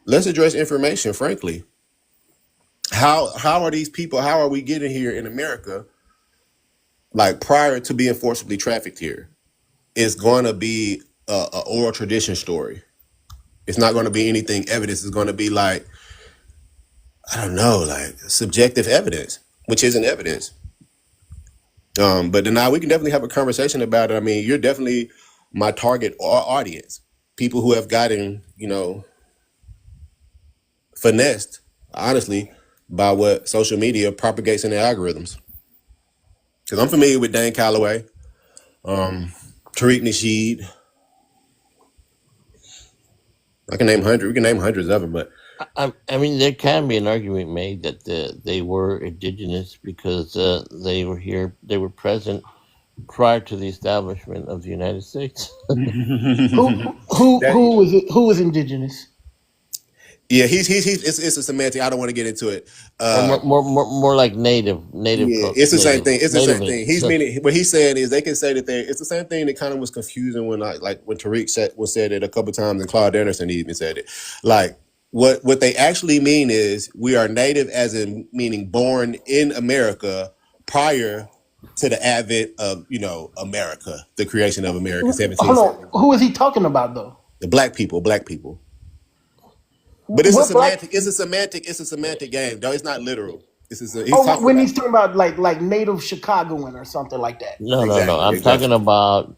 let's address information, frankly. How are these people, how are we getting here in America, like prior to being forcibly trafficked here? It's going to be a oral tradition story. It's not going to be anything evidence. It's going to be like, I don't know, like subjective evidence, which isn't evidence. But then now we can definitely have a conversation about it. I mean, you're definitely my target audience. People who have gotten, finessed, honestly, by what social media propagates in their algorithms. Because I'm familiar with Dane Calloway, Tariq Nasheed. I can name hundreds. We can name hundreds of them, but I mean, there can be an argument made that they were indigenous because they were here, they were present prior to the establishment of the United States. that, Who was indigenous? yeah, he's it's a semantic. I don't want to get into it. Or more like native. Yeah, it's the same thing. It's the same natively. thing. He's meaning what he's saying is they can say that it's the same thing that kind of was confusing when when Tariq said it a couple times, and Claude Anderson even said it. Like what they actually mean is we are native, as in meaning born in America prior to the advent of America, the creation of America, 1770. Hold on. Who is he talking about though? The black people. But it's What black? It's a semantic game. No, it's not literal. He's Oh, talking when about. he's talking about like native Chicagoan or something like that. No. I'm Exactly. talking about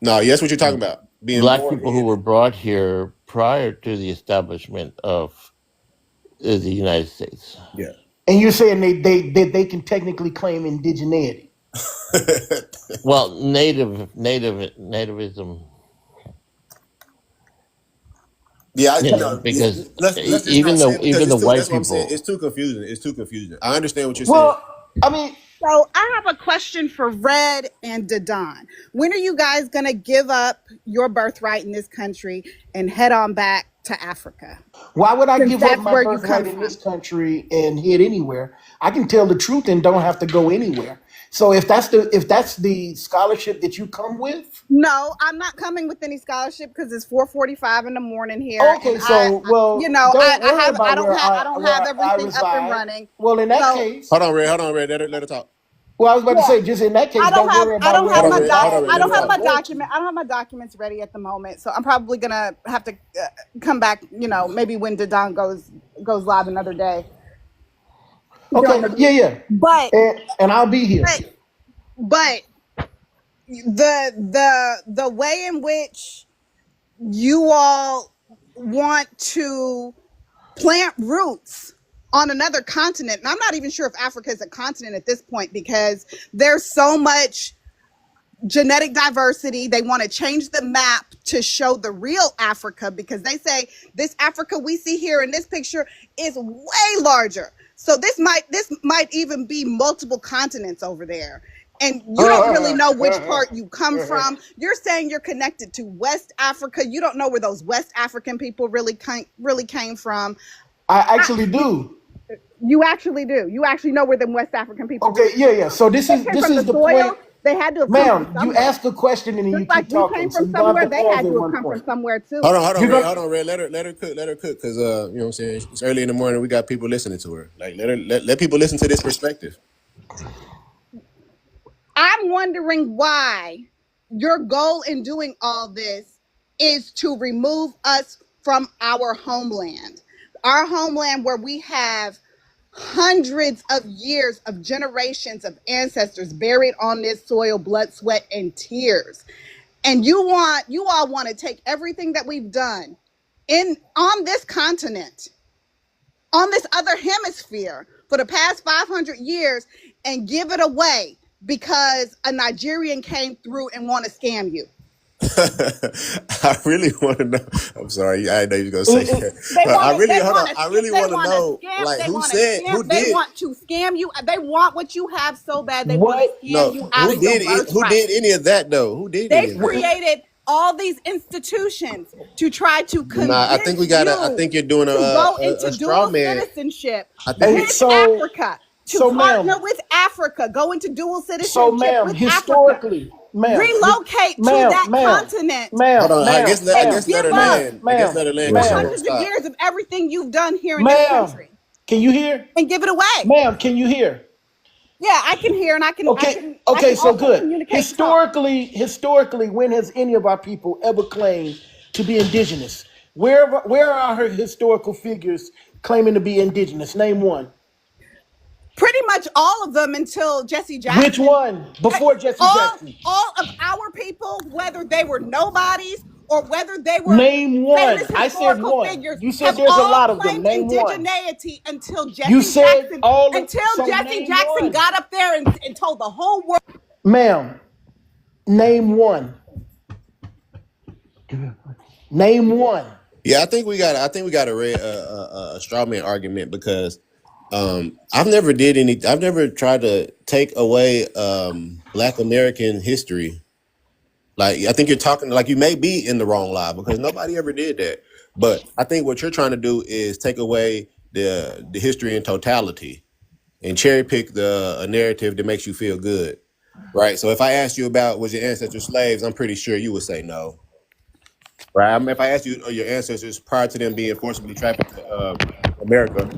No, yes, what you're talking about. Being black born people who were brought here prior to the establishment of the United States. Yeah. And you're saying they can technically claim indigeneity. Well, nativism. Yeah, Because let's just even not say it because the white that's what I'm saying. people. It's too confusing. I understand what you're Well, I mean, So I have a question for Red and Dadon. When are you guys going to give up your birthright in this country and head on back to Africa? why would I Since give up that's my where you birthright come in from. this country and head anywhere? I can tell the truth and don't have to go anywhere. So if that's the scholarship that you come with, No, I'm not coming with any scholarship because it's 4:45 in the morning here. okay. And So well, I don't worry have about I don't where have I don't have where I everything up and reside. running. Well, in that So case, Hold on, Red. Let her talk. well, I was about to yeah, say, just in that case, I don't don't have worry I about don't where have I my Red. Hold on, Red. I Let don't her have my talk. document I don't have my documents ready at the moment. So I'm probably gonna have to come back. Maybe when Dadon goes live another day. Okay, yeah. But And I'll be here. but the way in which you all want to plant roots on another continent, and I'm not even sure if Africa is a continent at this point because there's so much genetic diversity. They want to change the map to show the real Africa because they say this Africa we see here in this picture is way larger. So this might even be multiple continents over there. And you don't really know which part you come from. You're saying you're connected to West Africa. You don't know where those West African people really came from. I actually do. You actually do. You actually know where the West African people. Okay, yeah. So this is the the soil. point. They had to have Ma'am, come from you somewhere. asked a question and then you Just like keep we talking. came So from you're gonna somewhere, have to they pause had at to have one come from point. somewhere too. Hold on, You're Red. gonna Let her cook, because you know what I'm saying. It's early in the morning. We got people listening to her. Like let people listen to this perspective. I'm wondering why your goal in doing all this is to remove us from our homeland where we have hundreds of years of generations of ancestors buried on this soil, blood, sweat, and tears. And you all want to take everything that we've done on this continent, on this other hemisphere for the past 500 years and give it away because a Nigerian came through and want to scam you. I really want to know. I'm sorry, I know you were gonna say that. I really want to know, like, who want to scam you. They want what you have so bad. They What? want to scam you out of your birthright. Who did any of that though? Who did? They've created all these institutions to try to convince I think we gotta. I think you're doing go into straw dual man. citizenship With Africa. Partner with Africa, go into dual citizenship. So, ma'am, with historically, Africa. ma'am, relocate to that continent. Hold on, I guess let her land. Hundreds of years of everything you've done here in this country. Can you hear? And give it away. Ma'am, can you hear? Yeah, I can hear and I can. Okay, so good. Historically, when has any of our people ever claimed to be indigenous? Where are her historical figures claiming to be indigenous? Name one. Pretty much all of them until Jesse Jackson. Which one? Before Jesse Jackson? All of our people, whether they were nobodies or whether they were name one. I said one. Figures, you said there's a lot of them. Name indigeneity one. Until Jesse Jackson. Jesse Jackson one. got up there and told the whole world. Ma'am, name one. Name one. Yeah, I think we got a straw man argument because I've never tried to take away Black American history. Like, I think you're talking like you may be in the wrong lie because nobody ever did that. But I think what you're trying to do is take away the history in totality and cherry pick a narrative that makes you feel good, right? So if I asked you about was your ancestors slaves, I'm pretty sure you would say no. Right. I mean, if I asked you, are your ancestors prior to them being forcibly trafficked to America,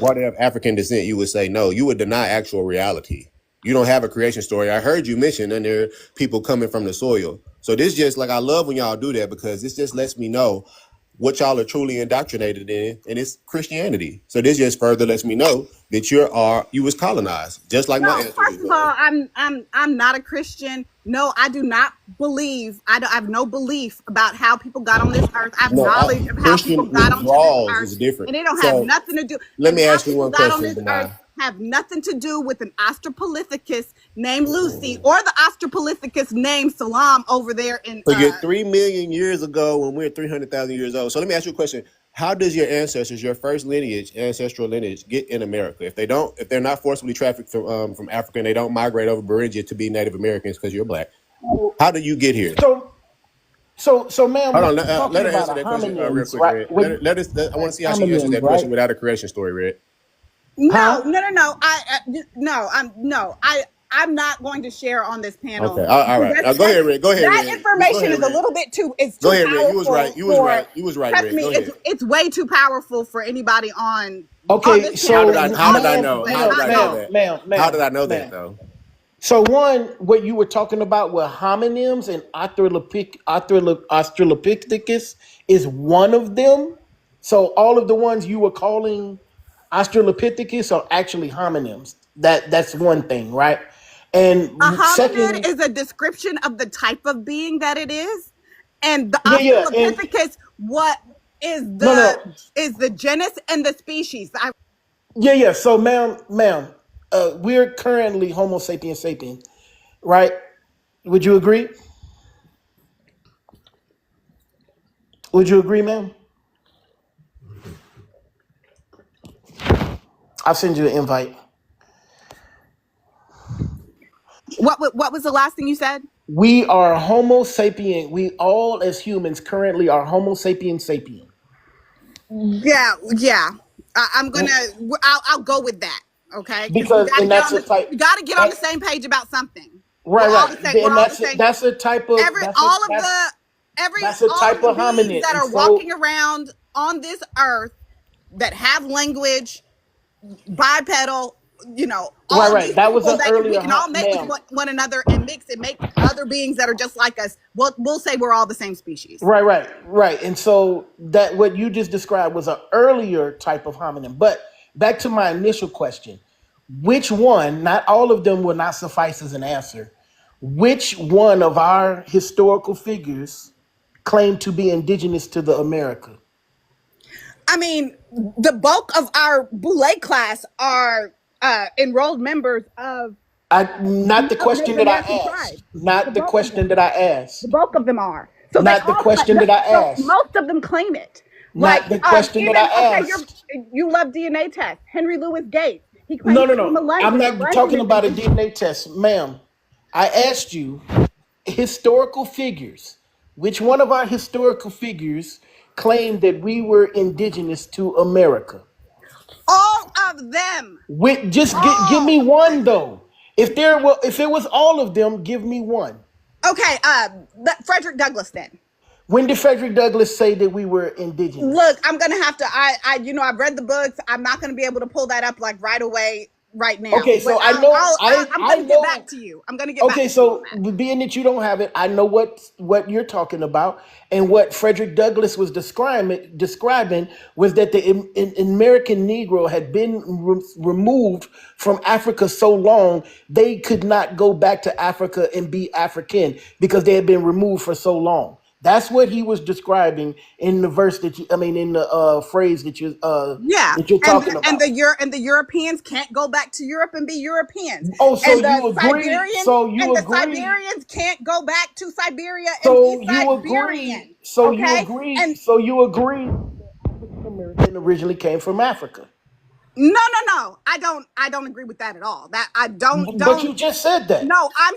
were they of African descent? You would say no. You would deny actual reality. You don't have a creation story. I heard you mention and there are people coming from the soil. So this just like I love when y'all do that because this just lets me know what y'all are truly indoctrinated in, and it's Christianity. So this just further lets me know that you was colonized, just like my ancestors. First of all, I'm not a Christian. No, I do not believe. I have no belief about how people got on this earth. I have knowledge of how people got on this earth, is different. And they don't have nothing to do. Let me ask you one question. Have nothing to do with an Australopithecus named Lucy or the Australopithecus named Salam over there in. So you're 3 million years ago when we're 300,000 years old. So let me ask you a question. How does your ancestors, your first lineage, ancestral lineage, get in America? If they're not forcibly trafficked from Africa and they don't migrate over Beringia to be Native Americans because you're Black, how do you get here? So, ma'am, hold on. Let her answer that question real quick, right? I want to see how she answers that question without a creation story, Red. No. I'm not going to share on this panel. Okay, all right. Go ahead, Red. Go ahead. That information is a little bit too. Go ahead, Red. You was right. Trust me, it's way too powerful for anybody on. Okay, so how did I know? How did I know that though? So one, what you were talking about with homonyms and Australopithecus is one of them. So all of the ones you were calling Australopithecus are actually homonyms. That's one thing, right? And a hominid is a description of the type of being that it is, and the Australopithecus is the genus and the species. So, ma'am, we're currently Homo sapiens sapien, right? Would you agree? Would you agree, ma'am? I'll send you an invite. What was the last thing you said? We are Homo sapien. We all as humans currently are Homo sapiens sapien. Yeah. I'll go with that. Okay. Because you got to get on the same page about something. Right. That's a type of hominid that are walking around on this earth that have language, bipedal, all Right. these That was people an that we earlier, can all mate with ma'am. one another and mix and make other beings that are just like us. We'll say we're all the same species. Right. And so that what you just described was an earlier type of hominin. But back to my initial question, which one, not all of them will not suffice as an answer. Which one of our historical figures claim to be indigenous to the America? I mean, the bulk of our Boule class are enrolled members of Not the question Native that I American asked. tribes. The Not the bulk of question them. that I The asked. bulk of them are. So they Not the all question that I so asked. most of them claim it. Like Not the question that even I okay, asked. you love DNA tests. Henry Louis Gates. He No, claims no, to be no. I'm not London talking is about a indigenous. DNA test, ma'am. I asked you historical figures. Which one of our historical figures claimed that we were indigenous to America? All of them. Give me All. one though. If it was all of them, give me one. Okay, Frederick Douglass then. When did Frederick Douglass say that we were indigenous? Look, I'm gonna have to. I've read the books. I'm not gonna be able to pull that up like right away, right now. Okay, But so I know I'm I gonna get know. back to you. I'm gonna get back Okay, to you on so that. being that you don't have it, I know what you're talking about, and what Frederick Douglass was describing was that the American Negro had been removed from Africa so long they could not go back to Africa and be African because they had been removed for so long. That's what he was describing in the verse in the phrase Yeah, that you're and talking and about. the Europeans can't go back to Europe and be Europeans, Oh, so and you agree? The Siberians can't go back to Siberia and be So you agree? Siberian. Okay, and So you agree? African American originally came from Africa, no, I don't agree with that at all. That I but you don't. just said that. No, I'm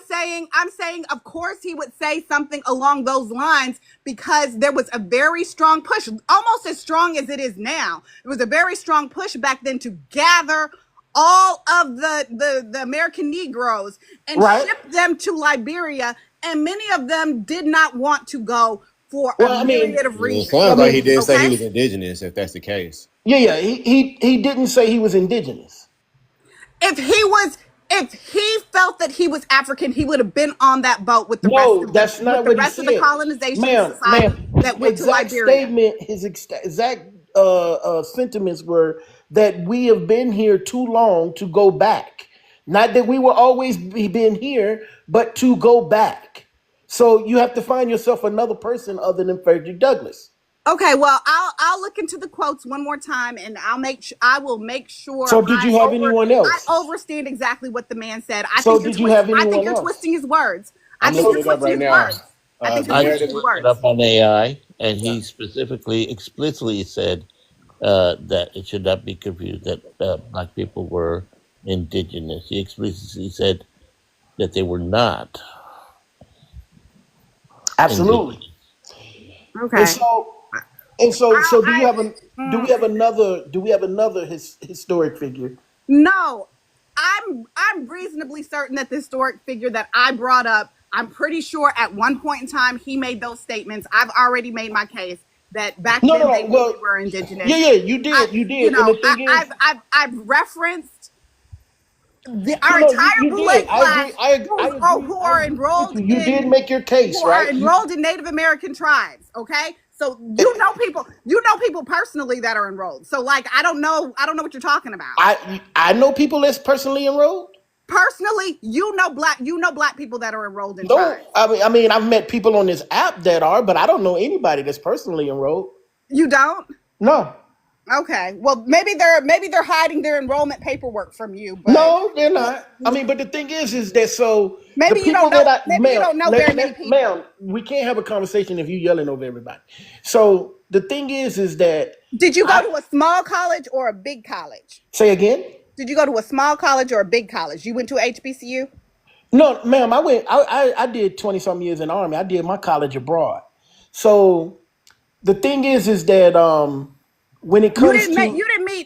saying, of course, he would say something along those lines because there was a very strong push, almost as strong as it is now. There was a very strong push back then to gather all of the American Negroes and Right. ship them to Liberia, and many of them did not want to go for a Well, I mean, myriad of It reasons. sounds like he didn't say he Okay. was indigenous, if that's the case. yeah. He didn't say he was indigenous. If he felt that he was African, he would have been on that boat with the No, that's not what he rest of the said, colonization ma'am. society His that went to exact Liberia. statement, his exact sentiments were that we have been here too long to go back. Not that we will always be been here, but to go back. So you have to find yourself another person other than Frederick Douglass. Okay, well, I'll look into the quotes one more time, and I will make sure So did you have anyone I else? overstand exactly what the man said. So did you have I think anyone you're else? twisting his words. I I'm think looking you're it up twisting right his now. words. I think The you're I twisting just his narrative. looked it words. up on AI, and he explicitly said that it should not be confused that black people were indigenous. He explicitly said that they were not Absolutely. indigenous. And Okay. so do you have an do we have another historic figure? No, I'm reasonably certain that the historic figure that I brought up, I'm pretty sure at one point in time he made those statements. I've already made my case that back No, then no, they no. knew we Well, were indigenous. yeah, you did, And the thing is, I've referenced our no, entire you Boule did. I agree. class Who are with you. You did make your case, right? enrolled in Native American tribes. Okay, so you know people personally that are enrolled. So like I don't know what you're talking about. I know people that's personally enrolled. Personally, you know black people that are enrolled in No, tribes. I mean I've met people on this app that are, but I don't know anybody that's personally enrolled. You don't? No, Okay. Well, maybe they're hiding their enrollment paperwork from you, but no, they're not. I mean, but the thing is that so maybe the you people don't know. that I, Maybe you ma'am, don't know very many people. ma'am, we can't have a conversation if you yelling over everybody. So the thing is that Did you go to a small college or a big college? say again. Did you go to a small college or a big college? You went to HBCU? No, ma'am, I did 20 some years in the Army. I did my college abroad. So the thing is that when it comes to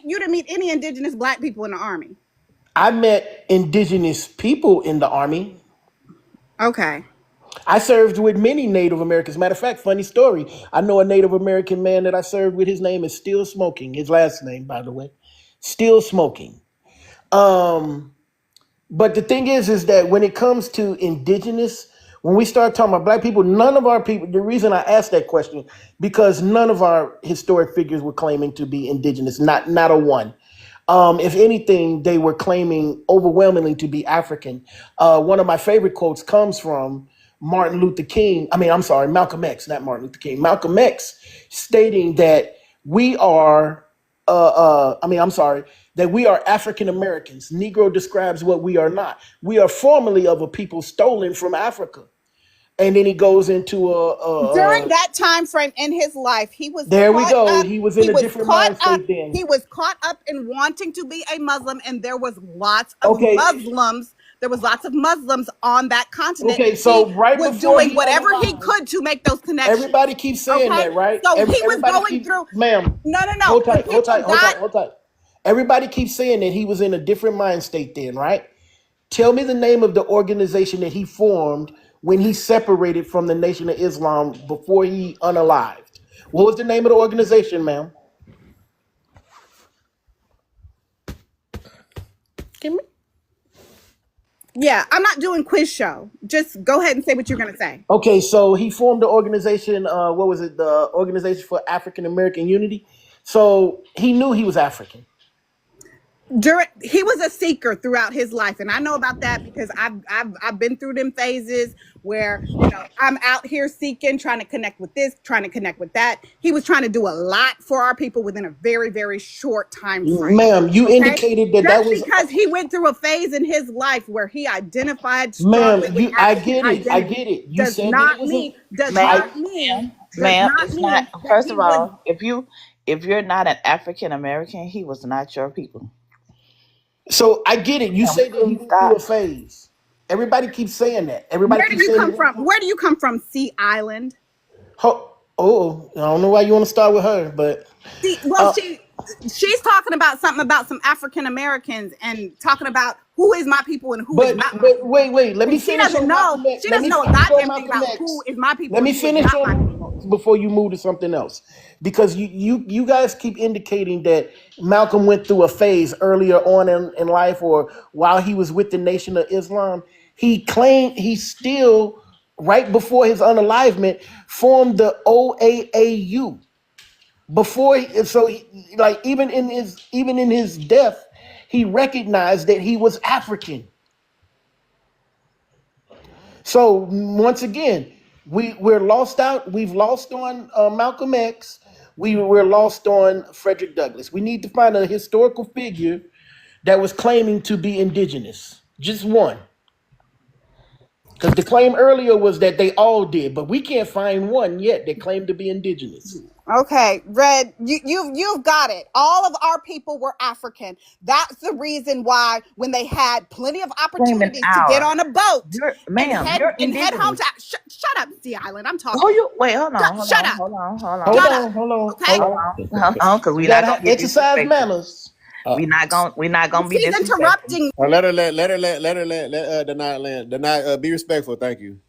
You didn't meet any indigenous black people in the Army. I met indigenous people in the Army. Okay. I served with many Native Americans. Matter of fact, funny story. I know a Native American man that I served with. His name is Still Smoking. His last name, by the way, Still Smoking. But the thing is that when it comes to indigenous, when we start talking about black people, none of our people, the reason I asked that question, because none of our historic figures were claiming to be indigenous, not a one. If anything, they were claiming overwhelmingly to be African. One of my favorite quotes comes from Martin Luther King. I'm sorry, Malcolm X, not Martin Luther King. Malcolm X stating that we are, I'm sorry, that we are African Americans. Negro describes what we are not. We are formerly of a people stolen from Africa. And then he goes into During that time frame in his life, he was there we caught go. up. He was He in a was different caught mind up. state then. He was caught up in wanting to be a Muslim, and there was lots of Okay. Muslims. There was lots of Muslims on that continent. Okay, so right was before doing he whatever he unalived, could to make those connections. everybody keeps saying Okay? that, right? So he was Everybody going keeps, through. ma'am. No. Hold When tight, hold people tight, hold died, tight, hold tight. Everybody keeps saying that he was in a different mind state then, right? Tell me the name of the organization that he formed when he separated from the Nation of Islam before he unalived. What was the name of the organization, ma'am? Give me. yeah, I'm not doing quiz show. Just go ahead and say what you're gonna say. Okay, so he formed the organization, what was it? The Organization for African American Unity. So he knew he was African. He was a seeker throughout his life, and I know about that because I've been through them phases where I'm out here seeking, trying to connect with this, trying to connect with that. He was trying to do a lot for our people within a very, very short time frame. Ma'am, you indicated that Just was because he went through a phase in his life where he identified ma'am. strongly with I African get it. I identity get it. You does said that not it was mean Ma'am, that it's not. First he of was. all, if you're not an African American, he was not your people. so I get it. You Can we say that he please went through a stop? phase. Everybody keeps saying that. Everybody Where do keeps you saying come he went from? through. Where do you come from, Sea Island? Oh, I don't know why you want to start with her, but She's talking about something about some African Americans and talking about who is my people and who is not my people. wait. Let me And she finish doesn't on know. Malcolm X. She Let doesn't me know a finish on goddamn thing Malcolm about who X. is my people Let and me who is finish not my people. on before you move to something else, because you guys keep indicating that Malcolm went through a phase earlier on in life, or while he was with the Nation of Islam. He claimed he still, right before his unalivement, formed the OAAU. Like even in his death, he recognized that he was African. So once again, we're lost out. We've lost on Malcolm X. We're lost on Frederick Douglass. We need to find a historical figure that was claiming to be indigenous. Just one. Because the claim earlier was that they all did, but we can't find one yet that claimed to be indigenous. Okay, Red, you've got it. All of our people were African. That's the reason why when they had plenty of Claiming opportunities to get our. on a boat and Ma'am, you're head home indigenous. to shut up, Sea Island. I'm Who talking. you? Wait, hold on, hold Shut on, up. hold on, hold Hold on, Shut up. on, hold on, Okay. hold hold on. on, hold on, because You we're not gotta gonna be exercise disrespectful. manners. We're not gonna be She's disrespectful. interrupting. Let her deny land. Deny. Be respectful. Thank you.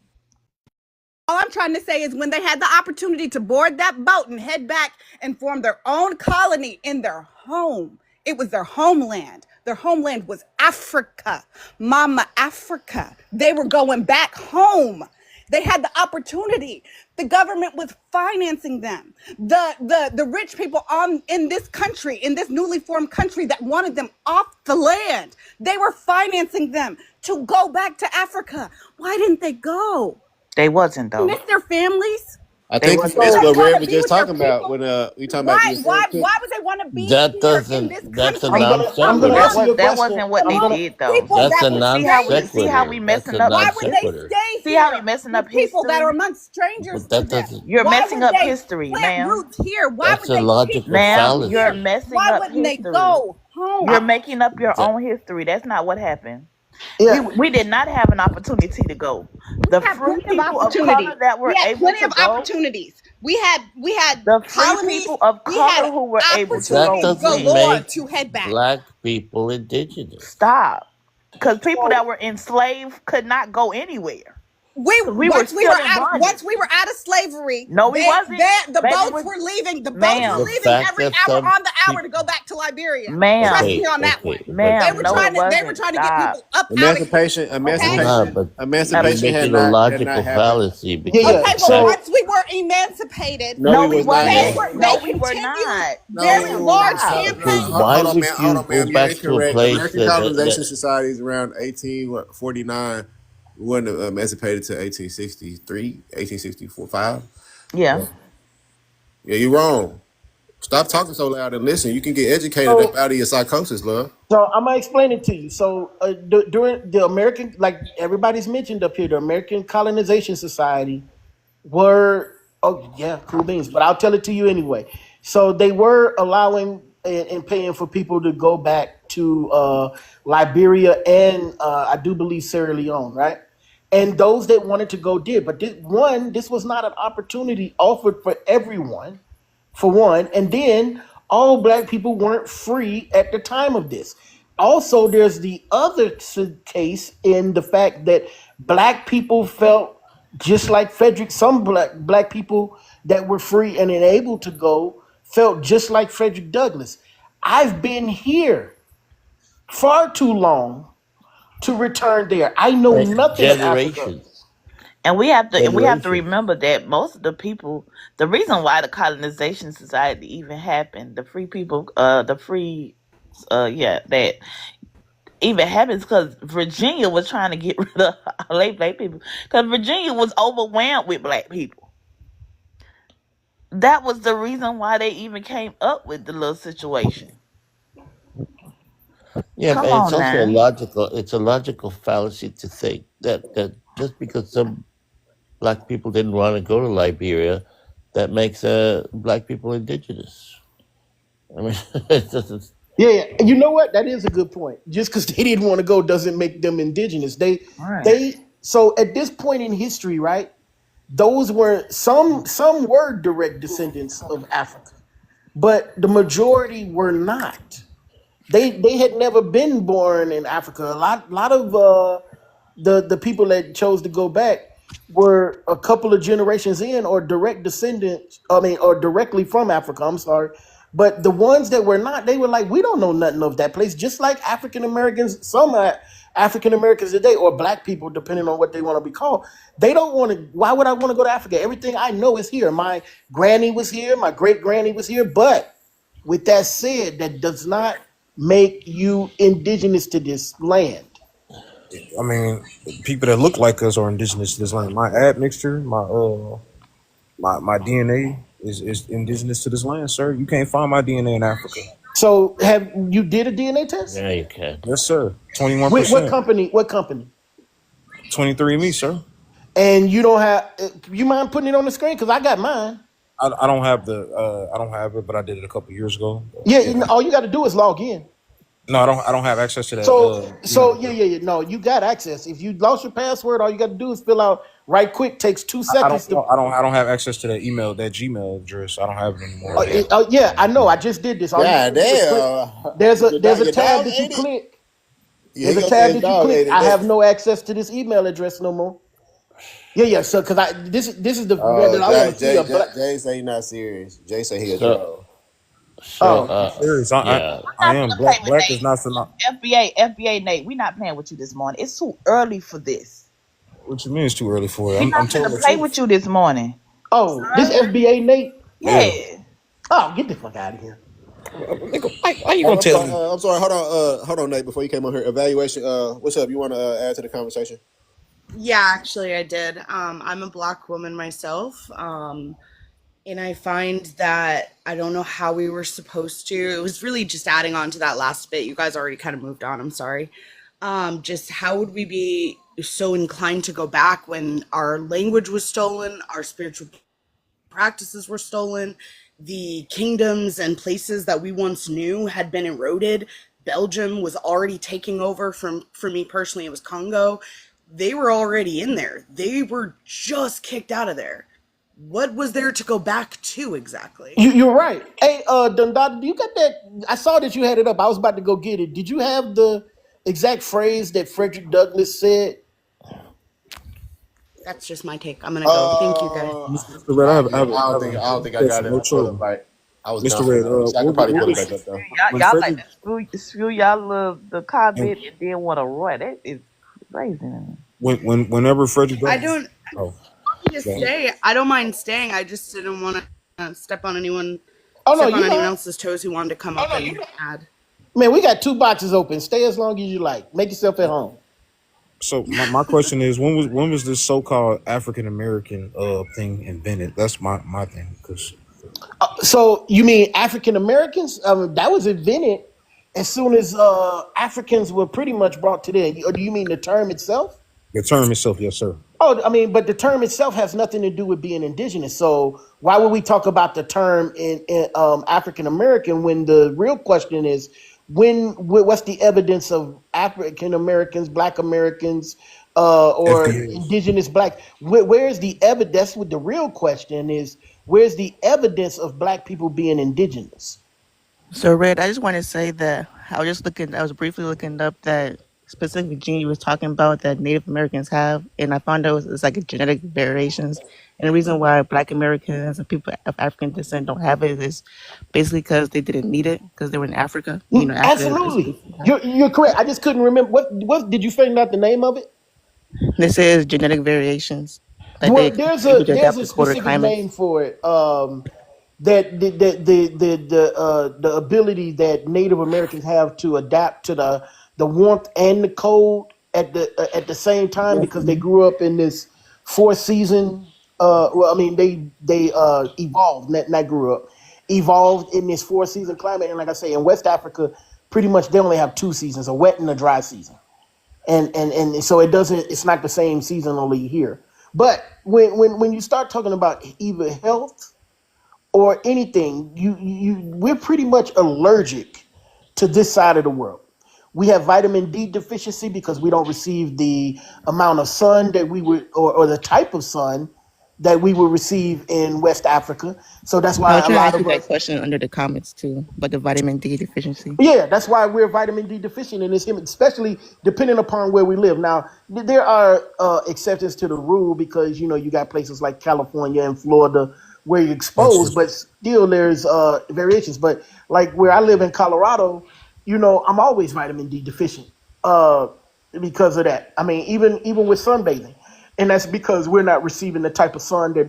All I'm trying to say is when they had the opportunity to board that boat and head back and form their own colony in their home, it was their homeland. Their homeland was Africa, Mama Africa. They were going back home. They had the opportunity. The government was financing them. The rich people in this country, in this newly formed country that wanted them off the land, they were financing them to go back to Africa. Why didn't they go? They wasn't though. Miss their families? I They think wasn't. it's They what want Red to was be just with their talking about people. when we talking about the historic. Why would they want to be That here in doesn't. this That's a country non I'm gonna sequitur. answer your That question. wasn't what they did though. people That's that a were non See how strangers? we sequitur. That's messing a up non Why would they sequitur. stay See how here we messing with up people that are history? amongst strangers But to that them? doesn't. You're Why messing would up they history, plant ma'am. roots here? Why That's would a they logical people Ma'am, come you're fallacy. here? messing Why up wouldn't they history. go home? You're making up your That, own history. That's not what happened. Yeah. We did not have an opportunity to go. We The had free plenty of people of opportunities. color that We were had able plenty to of go, opportunities. We had the free colonies. people of We had color who were able to that go opportunities doesn't went. galore make to head back. black people indigenous. Stop. Because people So that were enslaved could not go anywhere. We were still in bondage. once we were out of slavery. No, we wasn't. The Baby, boats were leaving. The boats Ma'am. were The leaving fact every that hour some on the hour to people, go back to Liberia. Ma'am. Trust okay, me on that okay, one. but Ma'am, no, it They were wasn't. trying to get Stop. people up out of Emancipation, here. nah, emancipation, but Not a, you're emancipation making a had not logical happened. fallacy Yeah, because yeah. Okay, but So once we were emancipated, No, no, we we was not. they wasn't. were No, they we were continued not. very No, large Stop. okay, campaigns. why hold on, would ma'am. Hold you on, go ma'am. You're back to a incorrect. place American colonization society is around 1849. We weren't emancipated to 1863, 1864, 5. Yeah. Yeah, you're wrong. Stop talking so loud and listen. You can get educated so up out of your psychosis, love. So I'm gonna explain it to you. So during the American, like everybody's mentioned up here, the American Colonization Society were, oh yeah, cool beans. But I'll tell it to you anyway. So they were allowing and paying for people to go back to Liberia and I do believe Sierra Leone, right? And those that wanted to go did. But this was not an opportunity offered for everyone, for one, and then all black people weren't free at the time of this. Also, there's the other case in the fact that black people felt just like Frederick. Some black people that were free and enabled to go felt just like Frederick Douglass. I've been here far too long to return there. I know nothing of Africa. generations, And we have to generations. remember that most of the people, the reason why the colonization society even happened, that even happens because Virginia was trying to get rid of all they black people because Virginia was overwhelmed with black people. That was the reason why they even came up with the little situation. Yeah, Come but it's on also now. it's a logical fallacy to think that just because some black people didn't want to go to Liberia, that makes black people indigenous. I mean, it doesn't. Yeah, you know what? That is a good point. Just because they didn't want to go doesn't make them indigenous. Right. So at this point in history, right? Those were some were direct descendants of Africa, but the majority were not. They had never been born in Africa. A lot of the people that chose to go back were a couple of generations in or direct descendants. I mean, or directly from Africa. I'm sorry, but the ones that were not, they were like, we don't know nothing of that place. Just like African Americans, some African Americans today, or black people, depending on what they want to be called, they don't want to. Why would I want to go to Africa? Everything I know is here. My granny was here. My great granny was here. But with that said, that does not make you indigenous to this land. I mean, people that look like us are indigenous to this land. My admixture, my DNA is indigenous to this land, sir. You can't find my DNA in Africa. So have you did a DNA test? Yeah, you can. Yes, sir. With what 21%. company? What company? 23andMe, sir. And you don't have? You mind putting it on the screen? Because I got mine. I don't have the I don't have it, but I did it a couple years ago. Yeah, Yeah. all you got to do is log in. No, I don't have access to that. So yeah. No, you got access. If you lost your password, all you got to do is fill out right quick. Takes 2 seconds. I don't have access to that email, that Gmail address. I don't have it anymore. Yeah, I know. I just did this. All you God do is click. damn. There's a Your tab dog that you ate it? click. Yeah, There's a he tab gonna say that his you dog click. ate it. I have no access to this email address no more. Yeah. So because this is the one that I want to see. Jay say he not serious. Jay say he a So, troll. Serious. yeah. I I'm am not black. gonna play with Black is Nate. not so. FBA, Nate. We're not playing with you this morning. It's too early for this. What you mean it's too early for it? We're I'm not telling gonna the play truth. with you this morning. Oh, this FBA Nate. Yeah. Oh, get the fuck out of here. Nigga, why you gonna tell me? I'm sorry. Hold on, Nate. Before you came on here, evaluation. What's up? You want to add to the conversation? Yeah, actually, I did. I'm a Black woman myself. And I find that I don't know how we were supposed to. It was really just adding on to that last bit. You guys already kind of moved on. I'm sorry. Just how would we be so inclined to go back when our language was stolen, our spiritual practices were stolen, the kingdoms and places that we once knew had been eroded. Belgium was already taking over for me personally, it was Congo. They were already in there. They were just kicked out of there. What was there to go back to exactly? You're right. Hey, Dundada, you got that? I saw that you had it up. I was about to go get it. Did you have the exact phrase that Frederick Douglass said? That's just my take. I'm gonna go. Thank you, guys. Mr. Red, I don't think I got question. it No for the trouble. fight. I was Mr. bouncing Red, out. I could probably what pull it was back up though. Y'all, when y'all like Frederick to spew y'all love the and comment and then want to run. That is crazy. whenever Frederick I Douglass? don't Oh, just go ahead. stay. I don't mind staying. I just didn't want to step on anyone else's toes who wanted to come up and add. Man, we got 2 boxes open. Stay as long as you like. Make yourself at home. So my question is, when was this so-called African American thing invented? That's my thing. Because So you mean African Americans? That was invented as soon as Africans were pretty much brought to there. Or do you mean the term itself? the term itself, yes, sir. Oh, I mean, but the term itself has nothing to do with being indigenous. So why would we talk about the term in African American when the real question is what's the evidence of African Americans, Black Americans, or FBAs. indigenous Black? Where's the evidence? That's what the real question is. Where's the evidence of Black people being indigenous? So, Red, I just want to say that I was briefly looking up that specific gene you was talking about that Native Americans have, and I found out it's like a genetic variations. And the reason why Black Americans and people of African descent don't have it is basically because they didn't need it because they were in Africa. You know, Africa is Absolutely, you're correct. I just couldn't remember what did you find out the name of it? This is genetic variations. Like Well, they there's able a to there's adapt a to colder specific climates. name for it. That the ability that Native Americans have to adapt to the warmth and the cold at the same time because they grew up in this 4 season. Well, I mean they evolved, not grew up, evolved in this 4 season climate. And like I say, in West Africa, pretty much they only have 2 seasons: a wet and a dry season. And so it's not the same seasonally here. But when you start talking about either health or anything, we're pretty much allergic to this side of the world. We have vitamin D deficiency because we don't receive the amount of sun that we would, or the type of sun that we would receive in West Africa. So that's I why was a trying to lot ask you of that us, question under the comments too, about the vitamin D deficiency. yeah, that's why we're vitamin D deficient in this, especially depending upon where we live. Now, there are exceptions to the rule because you got places like California and Florida where you're exposed, Texas. but still there's variations. But like where I live in Colorado, I'm always vitamin D deficient because of that. I mean, even with sunbathing. And that's because we're not receiving the type of sun that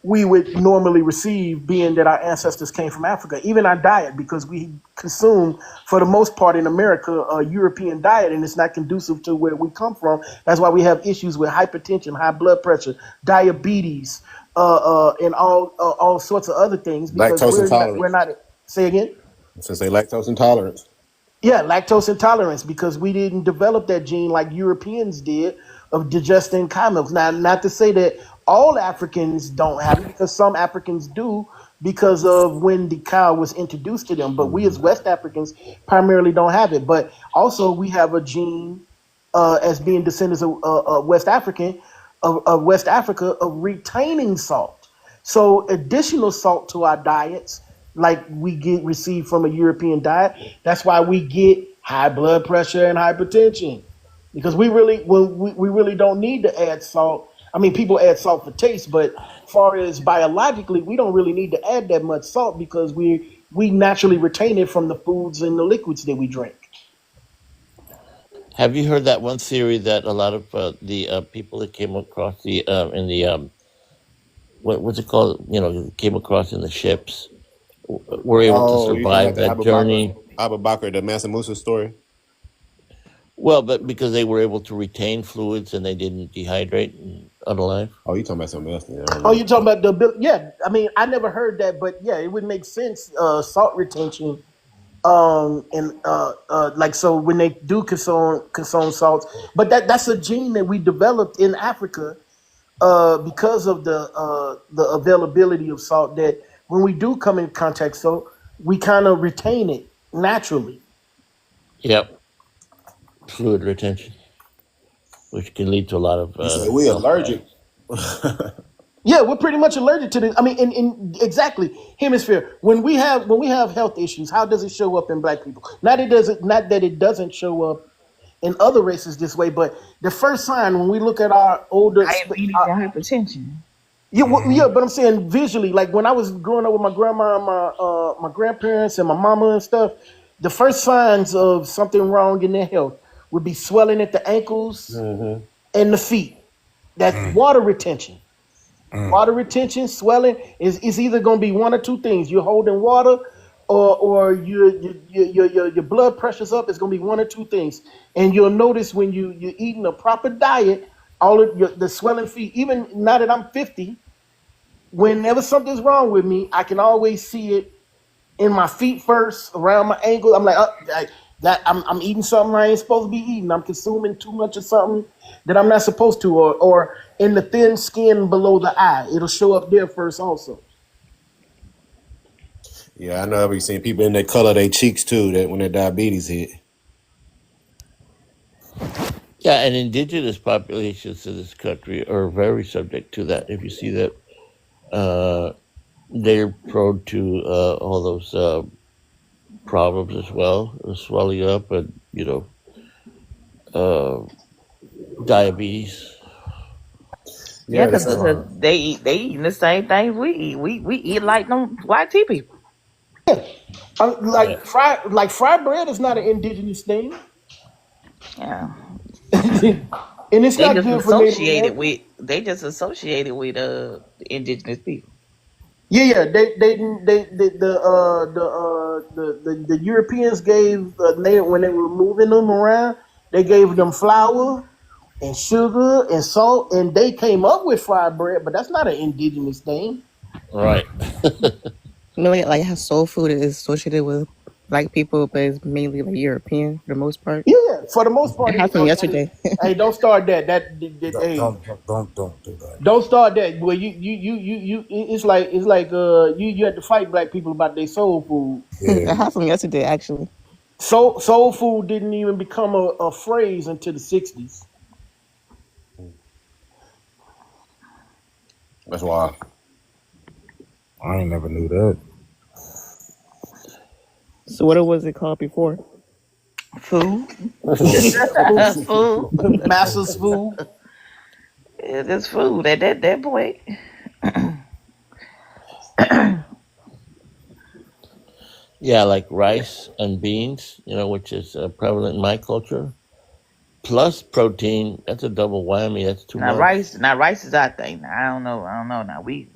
we would normally receive, being that our ancestors came from Africa. Even our diet, because we consume, for the most part in America, a European diet, and it's not conducive to where we come from. That's why we have issues with hypertension, high blood pressure, diabetes, and all sorts of other things because Lactose we're intolerance. not. Say again. Since they lactose intolerance. Yeah, lactose intolerance because we didn't develop that gene like Europeans did of digesting cow milk. Now, not to say that all Africans don't have it, because some Africans do because of when the cow was introduced to them. But we as West Africans primarily don't have it. But also we have a gene as being descendants of West West Africa of retaining salt. So additional salt to our diets, like we receive from a European diet. That's why we get high blood pressure and hypertension, because we really don't need to add salt. I mean, people add salt for taste, but far as biologically, we don't really need to add that much salt because we naturally retain it from the foods and the liquids that we drink. Have you heard that one theory that a lot of the people that came across the in the what's it called? Came across in the ships were able to Oh, you talking about survive the that journey. Abu Bakr, the Mansa Musa story? Well, but because they were able to retain fluids and they didn't dehydrate and unalive. Oh, you talking about something else? Yeah, Oh, you're talking about yeah. I mean, I never heard that, but yeah, it would make sense. Salt retention, and like so when they do consume salts, but that's a gene that we developed in Africa because of the availability of salt. That when we do come in contact, so we kind of retain it naturally. Yep, fluid retention, which can lead to a lot of You say we health allergic. Yeah, we're pretty much allergic to this. I mean, in exactly hemisphere. When we have health issues, how does it show up in Black people? Not that it doesn't show up in other races this way. But the first sign when we look at our older, Diabetes and hypertension. yeah, yeah, but I'm saying visually, like when I was growing up with my grandma and my grandparents and my mama and stuff, the first signs of something wrong in their health would be swelling at the ankles and the feet. That's water retention. Water retention, swelling is either going to be one or two things. You're holding water, or your blood pressure's up. It's going to be one or two things. And you'll notice when you're eating a proper diet, all of the swelling feet. Even now that I'm 50, whenever something's wrong with me, I can always see it in my feet first, around my ankle. I'm like, I'm eating something I ain't supposed to be eating. I'm consuming too much of something that I'm not supposed to, or in the thin skin below the eye. It'll show up there first also. Yeah, I know. I've seen people in that color their cheeks too. That when their diabetes hit. Yeah, and indigenous populations in this country are very subject to that. If you see that, they're prone to all those problems as well, swelling up, and diabetes. Yeah, Yeah, because they eating the same things we eat. We eat like them white tea people. Like fried bread is not an indigenous thing, Yeah, and it's they not just good for Native associated Americans. with the indigenous people. Yeah, the Europeans gave native when they were moving them around. They gave them flour and sugar and salt, and they came up with fried bread. But that's not an indigenous thing. Right. Like how soul food is associated with black people, but it's mainly like European for the most part. Yeah, for the most part. It happened yesterday. Hey, don't start that. Hey, Don't do that. don't start that. Well, you. It's like you had to fight black people about their soul food. It Yeah. happened yesterday, actually. Soul food didn't even become a phrase until the 60s. that's why. I ain't never knew that. So what was it called before? Food, food. Masses food. Yeah, it's food at that point. Yeah, like rice and beans, which is prevalent in my culture. Plus protein, that's a double whammy. That's too Now much. rice is our thing. Now, I don't know. Now we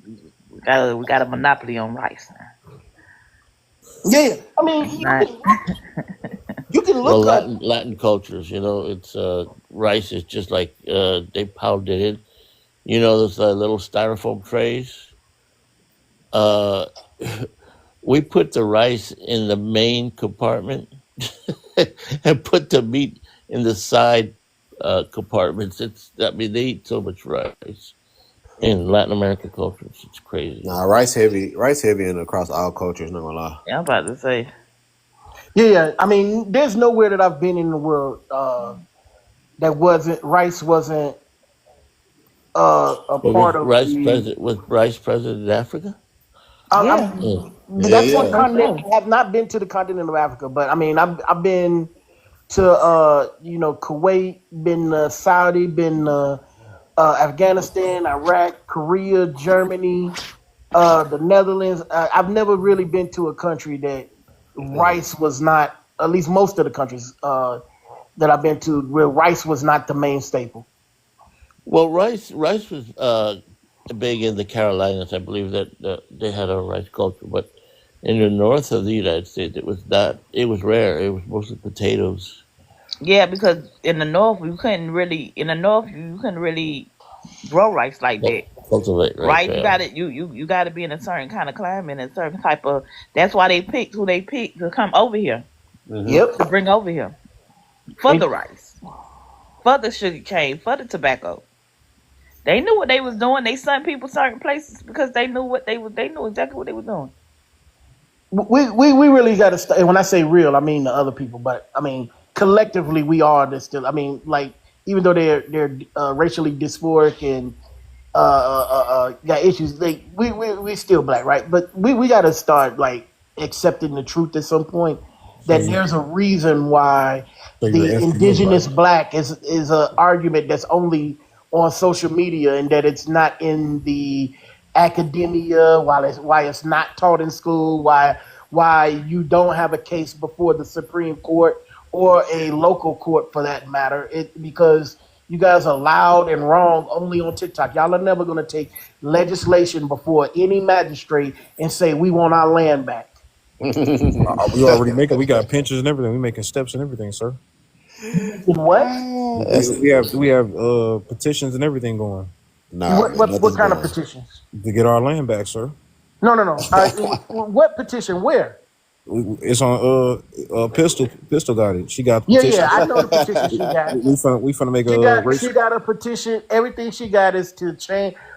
got a monopoly on rice now. Yeah, I mean you can Well, look up. Latin cultures, it's rice is just like they pounded it. Those little styrofoam trays. Uh, we put the rice in the main compartment and put the meat in the side compartments. They eat so much rice in Latin American cultures. It's crazy. Nah, rice heavy and across all cultures. Not gonna lie. Yeah, I'm about to say. Yeah, I mean, there's nowhere that I've been in the world that rice wasn't a But part of the. was rice present in Africa? Yeah. That's one Yeah. continent. I have not been to the continent of Africa, but I mean, I've been to Kuwait, been Saudi, been Afghanistan, Iraq, Korea, Germany, the Netherlands. I've never really been to a country that rice was not. At least most of the countries that I've been to, where rice was not the main staple. Well, rice was big in the Carolinas. I believe that they had a rice culture, but in the north of the United States, it was not. It was rare. It was mostly potatoes. Yeah, because in the north you couldn't really grow rice like that. Cultivate Right? rice. You gotta be in a certain kind of climate and a certain type of. That's why they picked who they picked to come over here, Yep. to bring over here for the rice, for the sugar cane, for the tobacco. They knew what they was doing. They sent people certain places because they knew what they knew exactly what they were doing. We really got to stay. When I say real, I mean the other people, but I mean collectively we are this still. I mean, like even though they're racially dysphoric and got issues, we still black, right? But we got to start like accepting the truth at some point. that there's a reason why So you're the Eskimo black. indigenous black is an argument that's only on social media and that it's not in the academia, why it's not taught in school, why you don't have a case before the Supreme Court or a local court for that matter. It because you guys are loud and wrong only on TikTok. Y'all are never going to take legislation before any magistrate and say we want our land back. We already making. We got pinches and everything. We making steps and everything, sir. What? We have petitions and everything going Nah, man, What kind of going. petitions? to get our land back, sir. No. What petition? Where? It's on Pistol got it. She got the Yeah, petition. I know the petition she got. We finna make She got a petition. Everything she got is to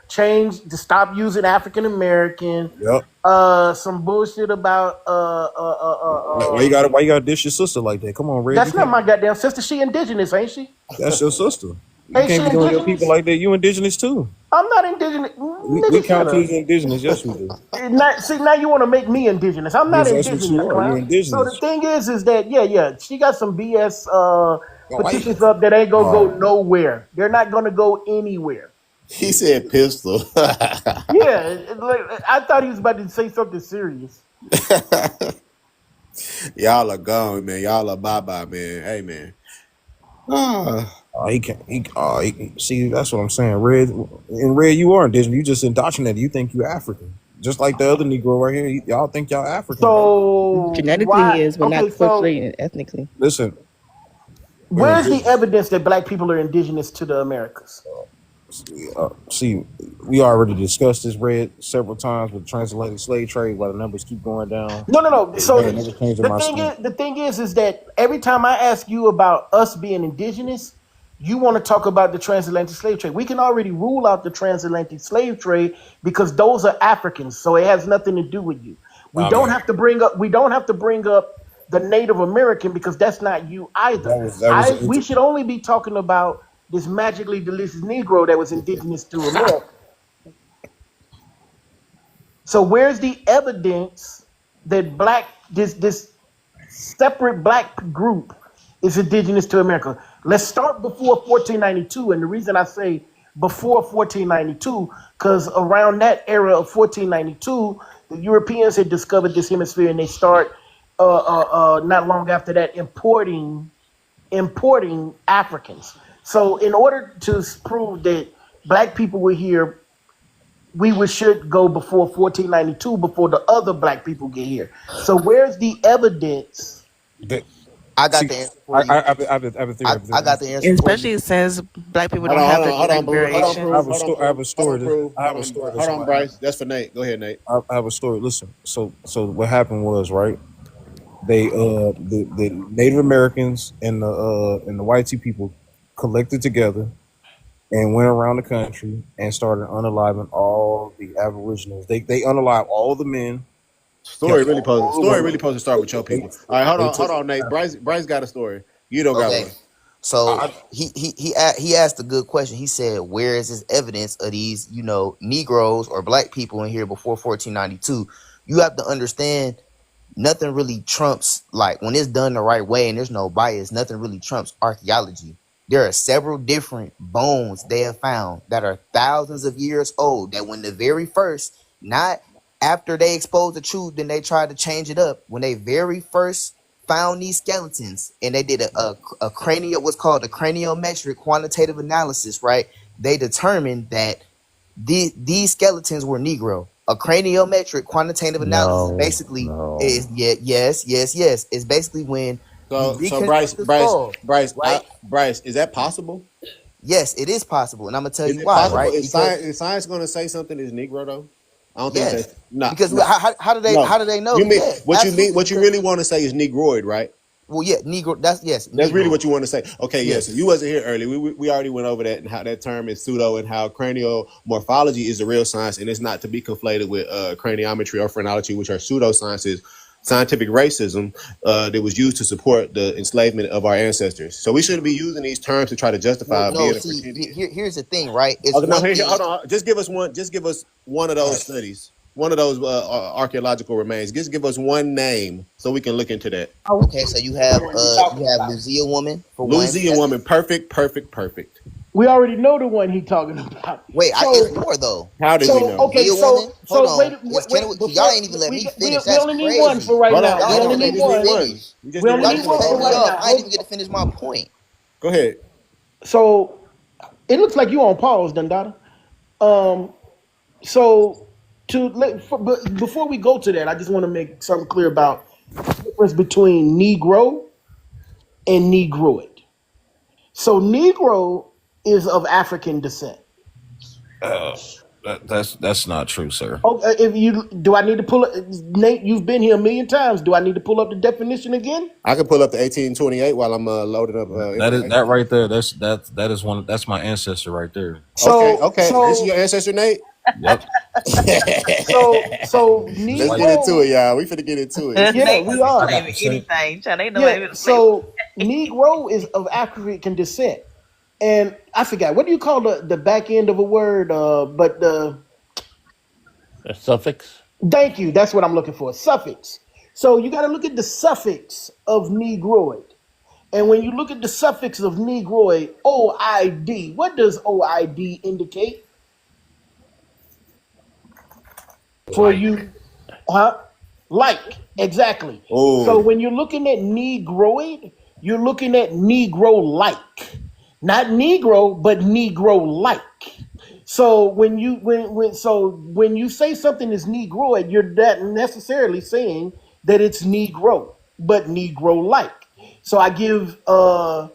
change to stop using African American. Yep. Some bullshit about Why you gotta dish your sister like that? Come on, Red. That's not my goddamn sister. She indigenous, ain't she? That's your sister. You Ain't can't she be doing your indigenous? people like that. You indigenous too. I'm not indigenous. We count you as indigenous. Yes, we do. Now you want to make me indigenous. I'm not Yes, that's what indigenous, you are. clown. You're indigenous. So the thing is that yeah, she got some BS why petitions up that ain't gonna go nowhere. They're not gonna go anywhere. He said pistol. Yeah, I thought he was about to say something serious. Y'all are gone, man. Y'all are bye-bye, man. Hey, man. He can't. See, that's what I'm saying. Red, in Red, you are indigenous. You just indoctrinated. You think you African, just like the other Negro right here. Y'all think y'all African. So Genetically he is, but not culturally and ethnically. Listen, where's the evidence that black people are indigenous to the Americas? see, we already discussed this, Red, several times with transatlantic slave trade, while the numbers keep going down. No. So They never changed my skin. the thing is that every time I ask you about us being indigenous, you want to talk about the transatlantic slave trade. We can already rule out the transatlantic slave trade because those are Africans, so it has nothing to do with you. We don't have to bring up the Native American because that's not you either. We should only be talking about this magically delicious Negro that was indigenous to America. So where's the evidence that this separate black group is indigenous to America? Let's start before 1492. And the reason I say before 1492, because around that era of 1492, the Europeans had discovered this hemisphere and they start not long after that importing Africans. So in order to prove that black people were here, we should go before 1492, before the other black people get here. So where's the evidence? I got the answer for you. I have a theory. I got the answer. Especially since black people don't have the genetic variation. I have a story. Hold on, Bryce. That's for Nate. Go ahead, Nate. I have a story. Listen. So what happened was, right? They the Native Americans and the white people collected together and went around the country and started unaliving all the Aboriginals. They unalived all the men. Story really supposed to start with your people. All right, hold on, Nate. Bryce got a story. You don't got one. So he asked a good question. He said, "Where is this evidence of these, Negroes or black people in here before 1492?" You have to understand, nothing really trumps, like, when it's done the right way and there's no bias, nothing really trumps archaeology. There are several different bones they have found that are thousands of years old, that when the very first, not after they exposed the truth, then they tried to change it up. When they very first found these skeletons and they did a cranial, what's called a craniometric quantitative analysis, right? They determined that these skeletons were Negro. A craniometric quantitative analysis is yes. It's basically when So Bryce, right? Bryce, is that possible? Yes, it is possible, and I'm gonna tell you why. Possible? Right? Is science going to say something is Negro though? I don't think that's not. Because how do they know? You mean what you really want to say is negroid, right? Well, yeah, Negro. That's That's really what you want to say. Okay, yes. So you wasn't here earlier. We already went over that and how that term is pseudo and how cranial morphology is the real science and it's not to be conflated with craniometry or phrenology, which are pseudosciences, scientific racism that was used to support the enslavement of our ancestors. So we shouldn't be using these terms to try to justify being a Pretendian. Here's the thing, right? Hold on. Just give us one of those studies. archaeological remains. Just give us one name so we can look into that. Okay, so you have Talking about. Luzia woman for one. Luzia woman, perfect. We already know the one he talking about. Wait, So, it's more though. How did we know? okay, Luzia woman. Hold on. wait, Y'all ain't even let me finish. we That's only need crazy. one for right Hold on, now. We Y'all only don't need let me one. finish. You just We did only Y'all need just one cut for me right off. now. I didn't even get to finish my point. Go ahead. So it looks like you on pause, Dundada. So but before we go to that, I just want to make something clear about the difference between Negro and Negroid. So Negro is of African descent. That's not true, sir. Okay, do I need to pull up, Nate? You've been here a million times. Do I need to pull up the definition again? I can pull up the 1828 while I'm loading up That is information. that right there. That is one. That's my ancestor right there. Okay. This is So your ancestor, Nate. Yep. so Let's get into Negro, it, y'all. We finna get into it. yeah, They we just are. claiming anything. Child, they know Yeah, ain't gonna play. so Negro is of African descent, and I forgot what do you call the back end of a word? But the A suffix. thank you. That's what I'm looking for. Suffix. So you got to look at the suffix of Negroid, and when you look at the suffix of Negroid, OID. What does OID indicate for you? Huh? Like, exactly. Oh, So when you're looking at Negroid, you're looking at Negro-like. Not Negro, but Negro-like. So when you say something is Negroid, you're not necessarily saying that it's Negro, but Negro-like. So I give the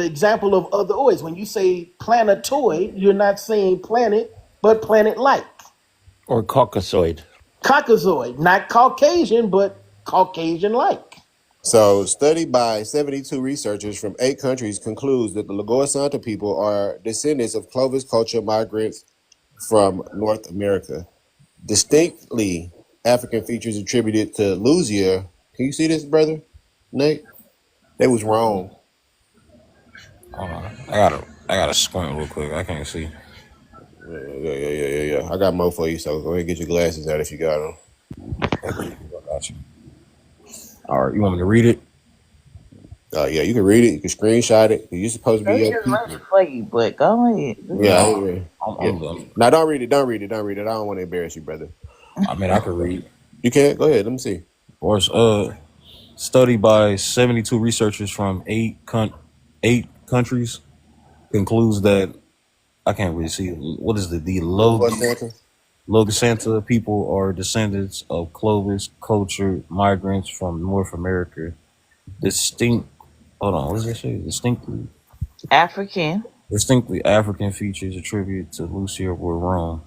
example of other oids. When you say planetoid, you're not saying planet, but planet-like. Or Caucasoid. Caucasoid, not Caucasian, but Caucasian-like. so study by 72 researchers from 8 countries concludes that the Lagoa Santa people are descendants of Clovis culture migrants from North America. Distinctly African features attributed to Luzia. Can you see this, brother? Nate? They was wrong. Hold on. I gotta squint real quick. I can't see. Yeah. I got more for you, so go ahead and get your glasses out if you got them. I got you. All right. You want me to read it? Yeah, you can read it. You can screenshot it. You're supposed to be They your just read people. it for you, but go ahead. Yeah. I'm Now don't read it. Don't read it. I don't want to embarrass you, brother. I mean, I can read. You can? Go ahead. Let me see. Or study by 72 researchers from 8 countries concludes that I can't really see what is the Logan Santa people are descendants of Clovis culture migrants from North America. Hold on, what does it say? Distinctly African features attributed to Lucia were wrong.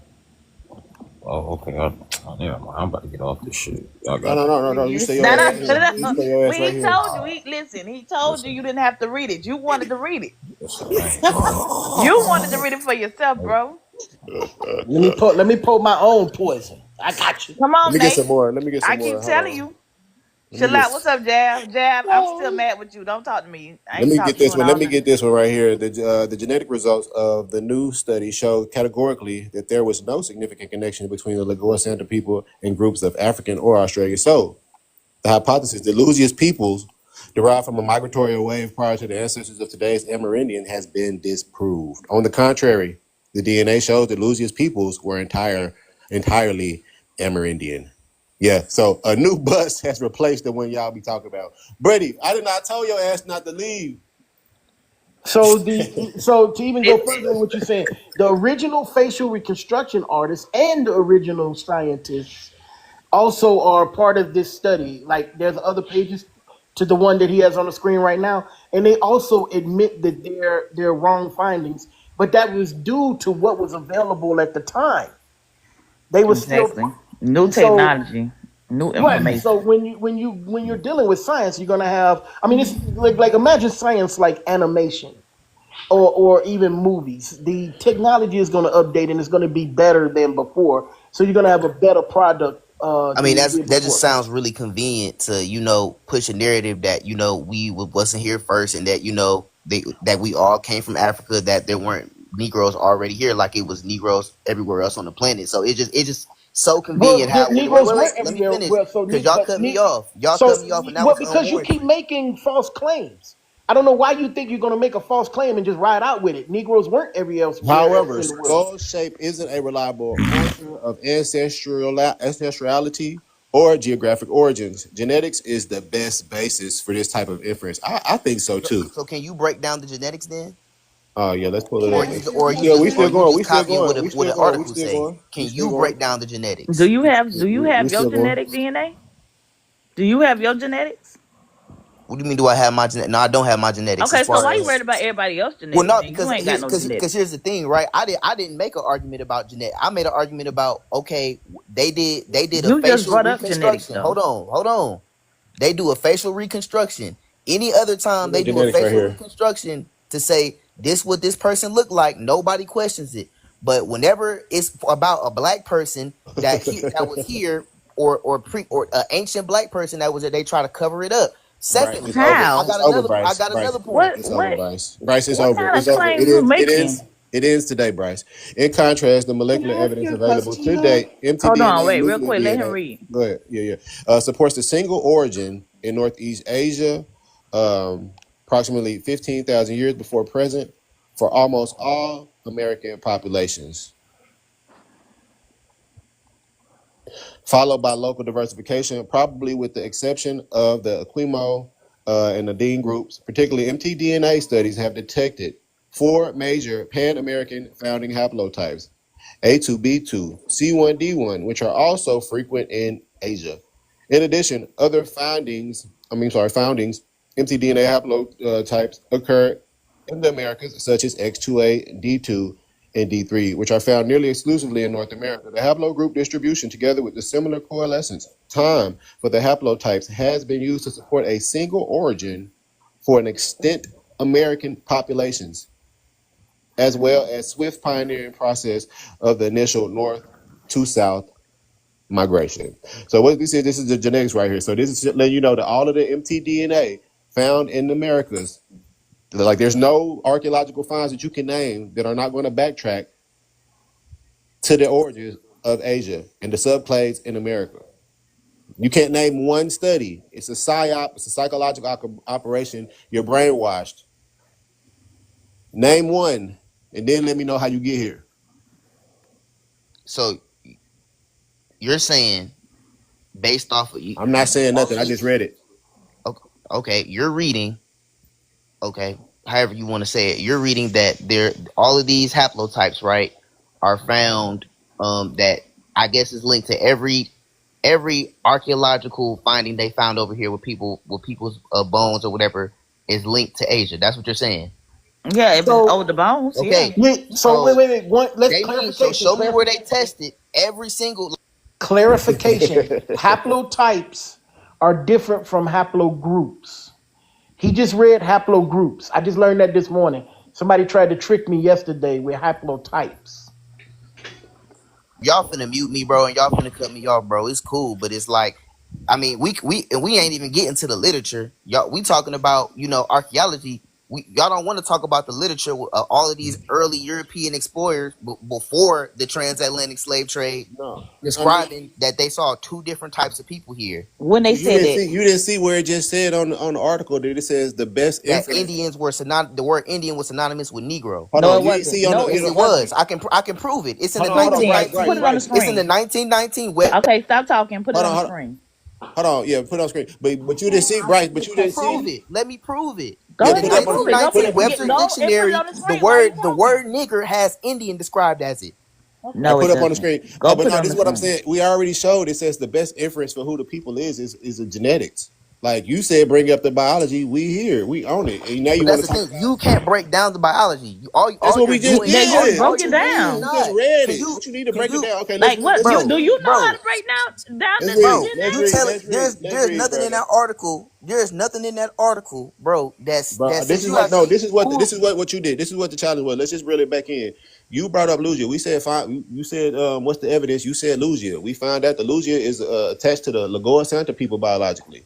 Oh, okay. I'm about to get off this shit. Y'all got it. No. You stay your ass right here. You stay your Well, ass right he here. told you. He told you didn't have to read it. You wanted to read it. Listen, man. You wanted to read it for yourself, bro. Let me pour my own poison. I got you. Come Let on, me get Nate. some more. Let me get some I more. keep Hold telling on. you. Let me get, Shalak, what's up, Jab? Jab, I'm still mad with you. Don't talk to me. I let ain't me talked get to you this in one. all Let me night. get this one right here. The genetic results of the new study showed categorically that there was no significant connection between the Lagoa Santa people and groups of African or Australian. So the hypothesis that Luzia's peoples derived from a migratory wave prior to the ancestors of today's Amerindian has been disproved. On the contrary, the DNA shows that Luzia's peoples were entirely Amerindian. Yeah, so a new bus has replaced the one y'all be talking about. Brady, I did not tell your ass not to leave. So to even go further in what you're saying, the original facial reconstruction artists and the original scientists also are part of this study. Like there's other pages to the one that he has on the screen right now, and they also admit that they're wrong findings, but that was due to what was available at the time. They were still Exactly. New so technology, new right. information. So when you're dealing with science, you're gonna have. I mean, it's like imagine science like animation or even movies. The technology is going to update and it's going to be better than before. So you're going to have a better product I than mean, you did that just before. sounds really convenient to push a narrative that we wasn't here first, and that that we all came from Africa, that there weren't Negroes already here, like it was Negroes everywhere else on the planet. So it just so Well, convenient the how Negroes wait, weren't let me everywhere. finish. Well, Because y'all cut me off. Y'all cut me off and that well, was because you keep unwarranted. making false claims. I don't know why you think you're going to make a false claim and just ride out with it. Negroes weren't everywhere else However, in the world. skull shape isn't a reliable pointer of ancestrality or geographic origins. Genetics is the best basis for this type of inference. I think so too. So can you break down the genetics then? Oh yeah, let's pull Can it I Or up. you ask you a or you Yeah, we just question? or still you going. just We still copying going. We what still an going. We article still say. going. We Can still you going. break down the genetics? Do you have We your still going. genetic DNA? Do you have your genetics? What do you mean? Do I have my genetic? No, I don't have my genetics. As Okay, so far why you as worried about everybody else's well, genetics? no, Then you because ain't got no genetics. here's the thing, right? I didn't make an argument about genetic. I made an argument about okay, they did a You just facial brought up genetics reconstruction. though. Hold on. They do a facial reconstruction. Any other We time they got do a genetics right facial here. reconstruction to say this what this person looked like, nobody questions it. But whenever it's about a black person that was here or an ancient black person that was there, they try to cover it up. Bryce, Secondly, it's over. I How? It's got over, another I Bryce. got Bryce, another point. What it's over, what Bryce. Bryce, it's what over. kind It's of over. claim you It making? ends. It ends today, Bryce. In contrast, the Can molecular I ask evidence you a available question to though? date, Hold on, mtDNA, wait, real nuclear quick, let him DNA. read. Go ahead. Yeah. Supports the single origin in Northeast Asia, approximately 15,000 years before present, for almost all American populations, followed by local diversification, probably with the exception of the Esquimau and the Dean groups. Particularly, mtDNA studies have detected four major Pan-American founding haplotypes: A2B2, C1D1, which are also frequent in Asia. In addition, other foundings, mtDNA haplotypes occur in the Americas, such as X2A, D2, and D3, which are found nearly exclusively in North America. The haplogroup distribution, together with the similar coalescence time for the haplotypes, has been used to support a single origin for an extent American populations, as well as swift pioneering process of the initial north to south migration. So what this is the genetics right here. So this is letting you know that all of the mtDNA found in the Americas, like there's no archaeological finds that you can name that are not going to backtrack to the origins of Asia and the subclades in America. You can't name one study. It's a psyop. It's a psychological operation. You're brainwashed. Name one, and then let me know how you get here. So you're saying based off of you, I'm not saying all nothing. of I just these, read it. okay, you're reading, okay, however you want to say it, you're reading that there all of these haplotypes, right, are found that I guess is linked to every archaeological finding they found over here with people's bones or whatever is linked to Asia. That's what you're saying. Yeah, if it's over So, the bones, yeah. Okay, yeah, so so wait. One, let's they mean so clarification. show me where they tested every single. Clarification. Haplotypes are different from haplogroups. He just read haplogroups. I just learned that this morning. Somebody tried to trick me yesterday with haplotypes. Y'all finna mute me, bro, and y'all finna cut me off, bro. It's cool, but it's like, I mean, we ain't even getting to the literature. Y'all, we talking about archaeology. Y'all don't want to talk about the literature with all of these early European explorers before the transatlantic slave trade, No, I mean describing that they saw two different types of people here. When they you said didn't that, see where it just said on the article that it says the best That inference. Indians were the word Indian was synonymous with Negro. Hold no, on, it you didn't wasn't. see on No, the Yes, it it article. was. I can prove it. It's in the Hold prove on, it then. Bryce, Put it on the 1919. It's in the screen. 1919 web. Okay, stop talking. Put it hold on on, the hold on. screen. Hold on, yeah, put it on screen. But you didn't see Bryce. But you Can didn't prove see. it. Let me prove it. Go Yeah, In ahead the put and it up get on the prove it. Go put 1919 it. put Webster go and put it Dictionary, on the the screen while you word talking. nigger has Indian described as it. I No, it put up on the doesn't. screen. No, Go but put it no, on this the is what I'm screen. saying. We already showed it says the best inference for who the people is a genetics. Like you said, bring up the biology. We here, we own it. And now But you want that's to the talk thing. about. You can't break down the biology. That's All what you're we just doing, They just did. all broke you're it doing is We down. just not. read Can it. you What you need to can break it you down? Okay, Like what? let's You read do it. you know how bro? to break down Let's the read. Let's You genetics? read. tell it Let's read. Let's there's read, nothing in brother. that article. There's nothing in that article, bro. That Bro, this says is you what have no. to This who is what you did. This is what the challenge was. Let's just reel it back in. You brought up Luzia. We said fine. You said what's the evidence? You said Luzia. We found out the Luzia is attached to the Lagoa Santa people biologically.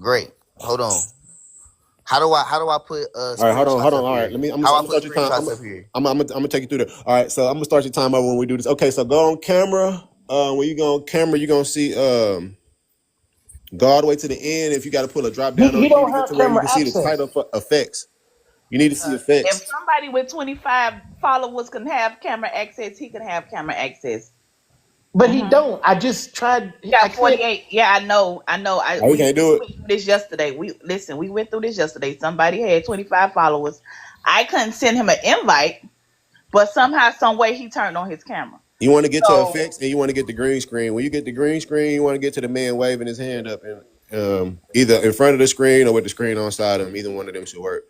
Great. Hold on. How do I put All right, hold screenshots on. up All right, here? let me. I'm How I gonna put start your time. screenshots up here? I'm gonna take you through there. All right, so I'm gonna start your time over when we do this. Okay, so go on camera. when you go on camera, you're gonna see go all the way to the end. If you got to pull a drop down on, He you need to don't get have to where you camera can see the access. title for effects. You need to see If effects. somebody with 25 followers can have camera access, he can have camera access. But he don't. I just tried. I Got can't. 48. Yeah, I know. Oh, you We can't do it. went through this yesterday. We went through this yesterday. Somebody had 25 followers. I couldn't send him an invite, but somehow, some way, he turned on his camera. You want to get to So effects and you want to get the green screen. When you get the green screen, you want to get to the man waving his hand up and either in front of the screen or with the screen on side of him. Either one of them should work.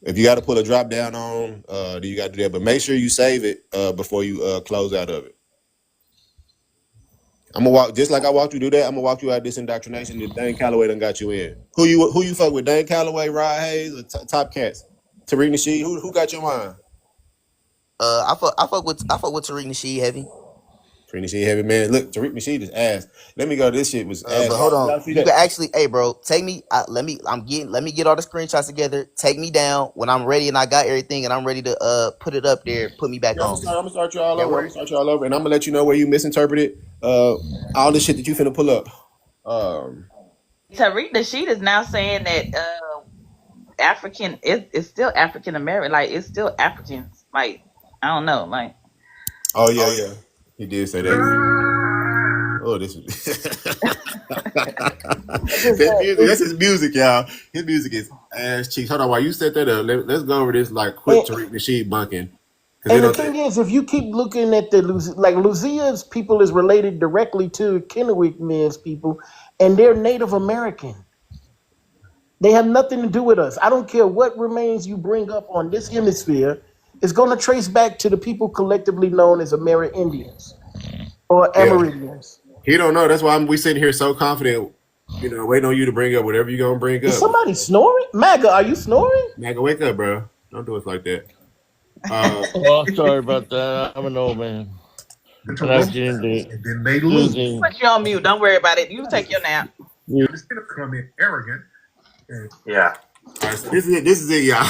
If you got to pull a drop down on, then you got to do that. But make sure you save it before you close out of it. I'm gonna walk just like I walked you through that. I'm gonna walk you out this indoctrination that Dane Calloway done got you in. Who you fuck with? Dane Calloway, Rod Hayes, or TopCatz? Tariq Nasheed? Who got your mind? I fuck with Tariq Nasheed heavy. Tariq Nasheed heavy man. Look, Tariq Nasheed is ass. Let me go. This shit was ass. But hold on, Y'all see you that? can actually, hey bro, take me. Let me get all the screenshots together. Take me down when I'm ready and I got everything and I'm ready to put it up there. Put me back Yeah, I'm on. gonna start you all That over. works. And I'm gonna let you know where you misinterpreted all the shit that you finna pull up. Tariq Nasheed is now saying that African is still African American. Like, it's still Africans. Like, I don't know. Like, Oh yeah. He did say that. Oh, this is that's his music, y'all. His music is ass cheeks. Hold on, while you set that up, let's go over this like quick Tariq Nasheed bunking. And the thing is, if you keep looking at the Luzia's people is related directly to Kennewick men's people, and they're Native American. They have nothing to do with us. I don't care what remains you bring up on this hemisphere. It's going to trace back to the people collectively known as Amerindians or Amerindians. He don't know. That's why we sitting here so confident, waiting on you to bring up whatever you're gonna bring up. Is somebody snoring? MAGA, are you snoring? MAGA, wake up, bro. Don't do us like that. Oh, sorry about that. I'm an old man. And I get into then they lose. put you on mute. Don't worry about it. You take your nap. You're just gonna come in arrogant. Yeah. All right, so this is it, y'all.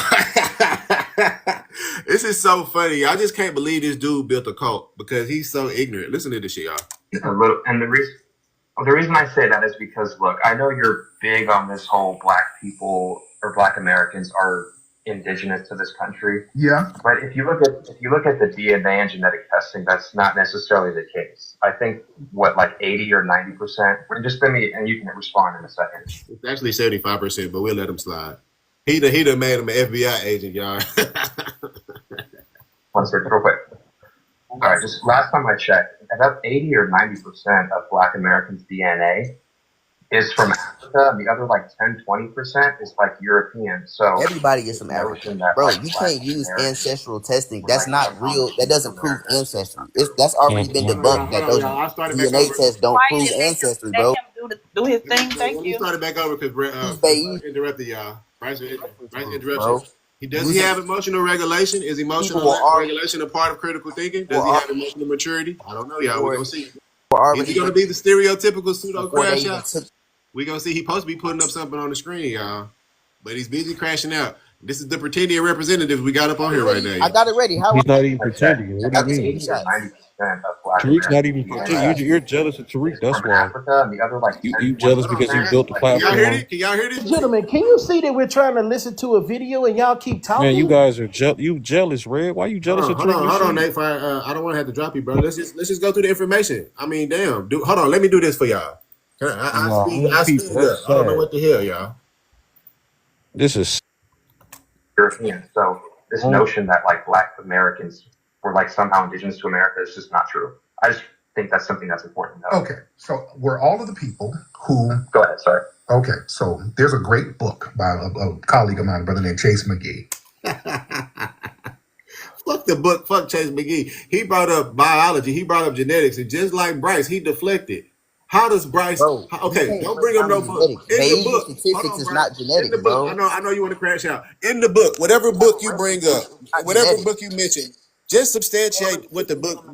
This is so funny. I just can't believe this dude built a cult because he's so ignorant. Listen to this shit, y'all. And the reason I say that is because, look, I know you're big on this whole black people or black Americans are indigenous to this country. Yeah. But if you look at the DNA and genetic testing, that's not necessarily the case. I think like 80 or 90%. Just let me, and you can respond in a second. It's actually 75%, but we'll let him slide. He done made him an FBI agent, y'all. One second, real quick. All right, just last time I checked, about 80 or 90% of Black Americans' DNA is from Africa, and the other like 10-20% is like European. So Everybody is from Africa, bro. You can't use ancestral testing. That's not real. That doesn't prove ancestry. That's already been debunked. That those DNA tests don't prove ancestry, bro. Do his thing. Thank Let you. me start it back over because Bryce interrupted y'all. Bryce interruption. Does he have emotional regulation? Is emotional regulation a part of critical thinking? Does he have emotional maturity? I don't know, y'all. We're going to see. Is he going to be the stereotypical pseudo crash out? We're going to see. He's supposed to be putting up something on the screen, y'all. But he's busy crashing out. This is the Pretendian representative we got up on here right now. I got it ready. He's not even pretending. What do you mean? 90% of Black Tariq's not even pretending. You're jealous of Tariq. That's why. Africa, and the other like You jealous because he built the platform. Can y'all hear this? Gentlemen, can you see that we're trying to listen to a video and y'all keep talking? Man, you guys are jealous, Red. Why you jealous of Tariq? Hold on, Nate. I don't want to have to drop you, bro. Let's just go through the information. I mean, damn. Hold on. Let me do this for y'all. I speed up. I don't know what the hell, y'all. This is European. So this notion that like Black Americans were like somehow indigenous to America is just not true. I just think that's something that's important to know. Okay, so we're all of the people who. Go ahead, sorry. Okay, so there's a great book by a colleague of mine, a brother named Chase McGee. Fuck the book. Fuck Chase McGee. He brought up biology. He brought up genetics, and just like Bryce, he deflected. How does Bryce? Don't bring up no book. In the book, statistics is not genetics, in the book, bro. I know you want to crash out. In the book, whatever book you bring up, whatever book you mention, just substantiate what the book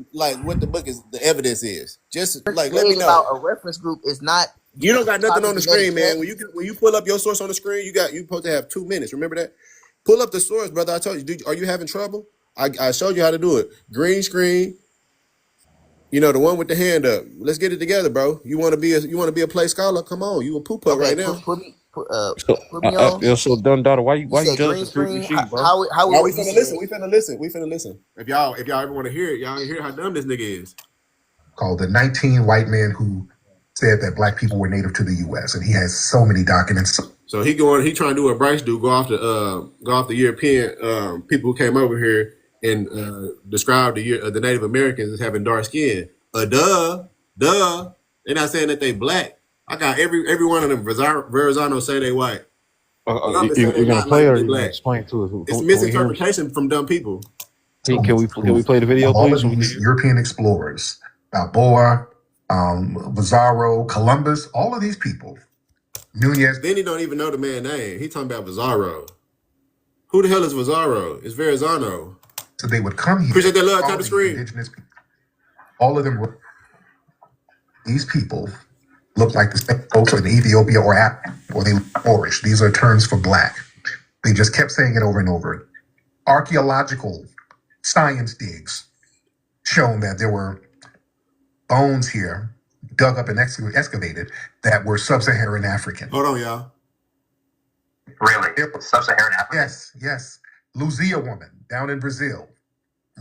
is. The evidence is just like let me know. About a reference group is not. You don't got nothing on the screen, man. When you pull up your source on the screen, you supposed to have 2 minutes. Remember that. Pull up the source, brother. I told you. Are you having trouble? I showed you how to do it. Green screen. You know, the one with the hand up. Let's get it together, bro. You want to be a play scholar? Come on, you a poop putt Okay, right now. So, put me on. so Dunn Daughter, why You you said jealous green of Freaky screen. Sheep, bro? How Y'all, we you finna said listen. We finna listen. We finna listen. If y'all ever want to hear it, y'all hear how dumb this nigga is. Called the 19 white men who said that black people were native to the U.S. and he has so many documents. So he trying to do what Bryce do, go off the European people who came over here and describe the Native Americans as having dark skin. Duh. They're not saying that they black. I got every one of them. Verrazano say they white. Columbus say they You're gonna not play like or they you gonna black. explain to us? It's Can we hear? misinterpretation from dumb people. Can we play the video, Of all please? of these European explorers, Balboa, Pizarro, Columbus, all of these people, Nunez. Then he don't even know the man's name. He talking about Pizarro. Who the hell is Pizarro? It's Verrazano. So they would come here. Appreciate that love. All Tap the these screen. indigenous people, all of them were these people look like the same folks in Ethiopia or Africa, or they look Moorish. These are terms for black. They just kept saying it over and over. Archaeological science digs shown that there were bones here dug up and excavated that were sub-Saharan African. Hold on, y'all. Really? Sub-Saharan Africa? Yes. Luzia woman down in Brazil,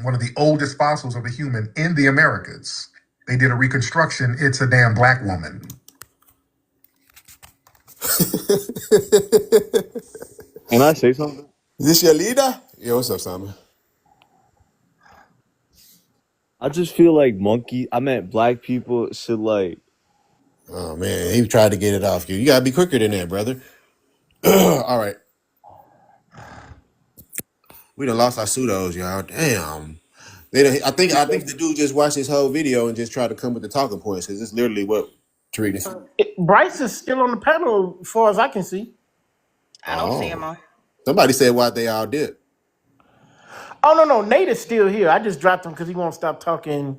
one of the oldest fossils of a human in the Americas. They did a reconstruction. It's a damn black woman. Can I say something? Is this your leader? Yeah, what's up, Simon? I just feel like black people should like. Oh man, he tried to get it off you. You gotta be quicker than that, brother. All right. We done lost our pseudos, y'all. Damn. I think the dude just watched this whole video and just tried to come with the talking points because it's literally what Tariq said. Bryce is still on the panel, as far as I can see. I don't see him on. Somebody said why they all did. Oh no, Nate is still here. I just dropped him because he won't stop talking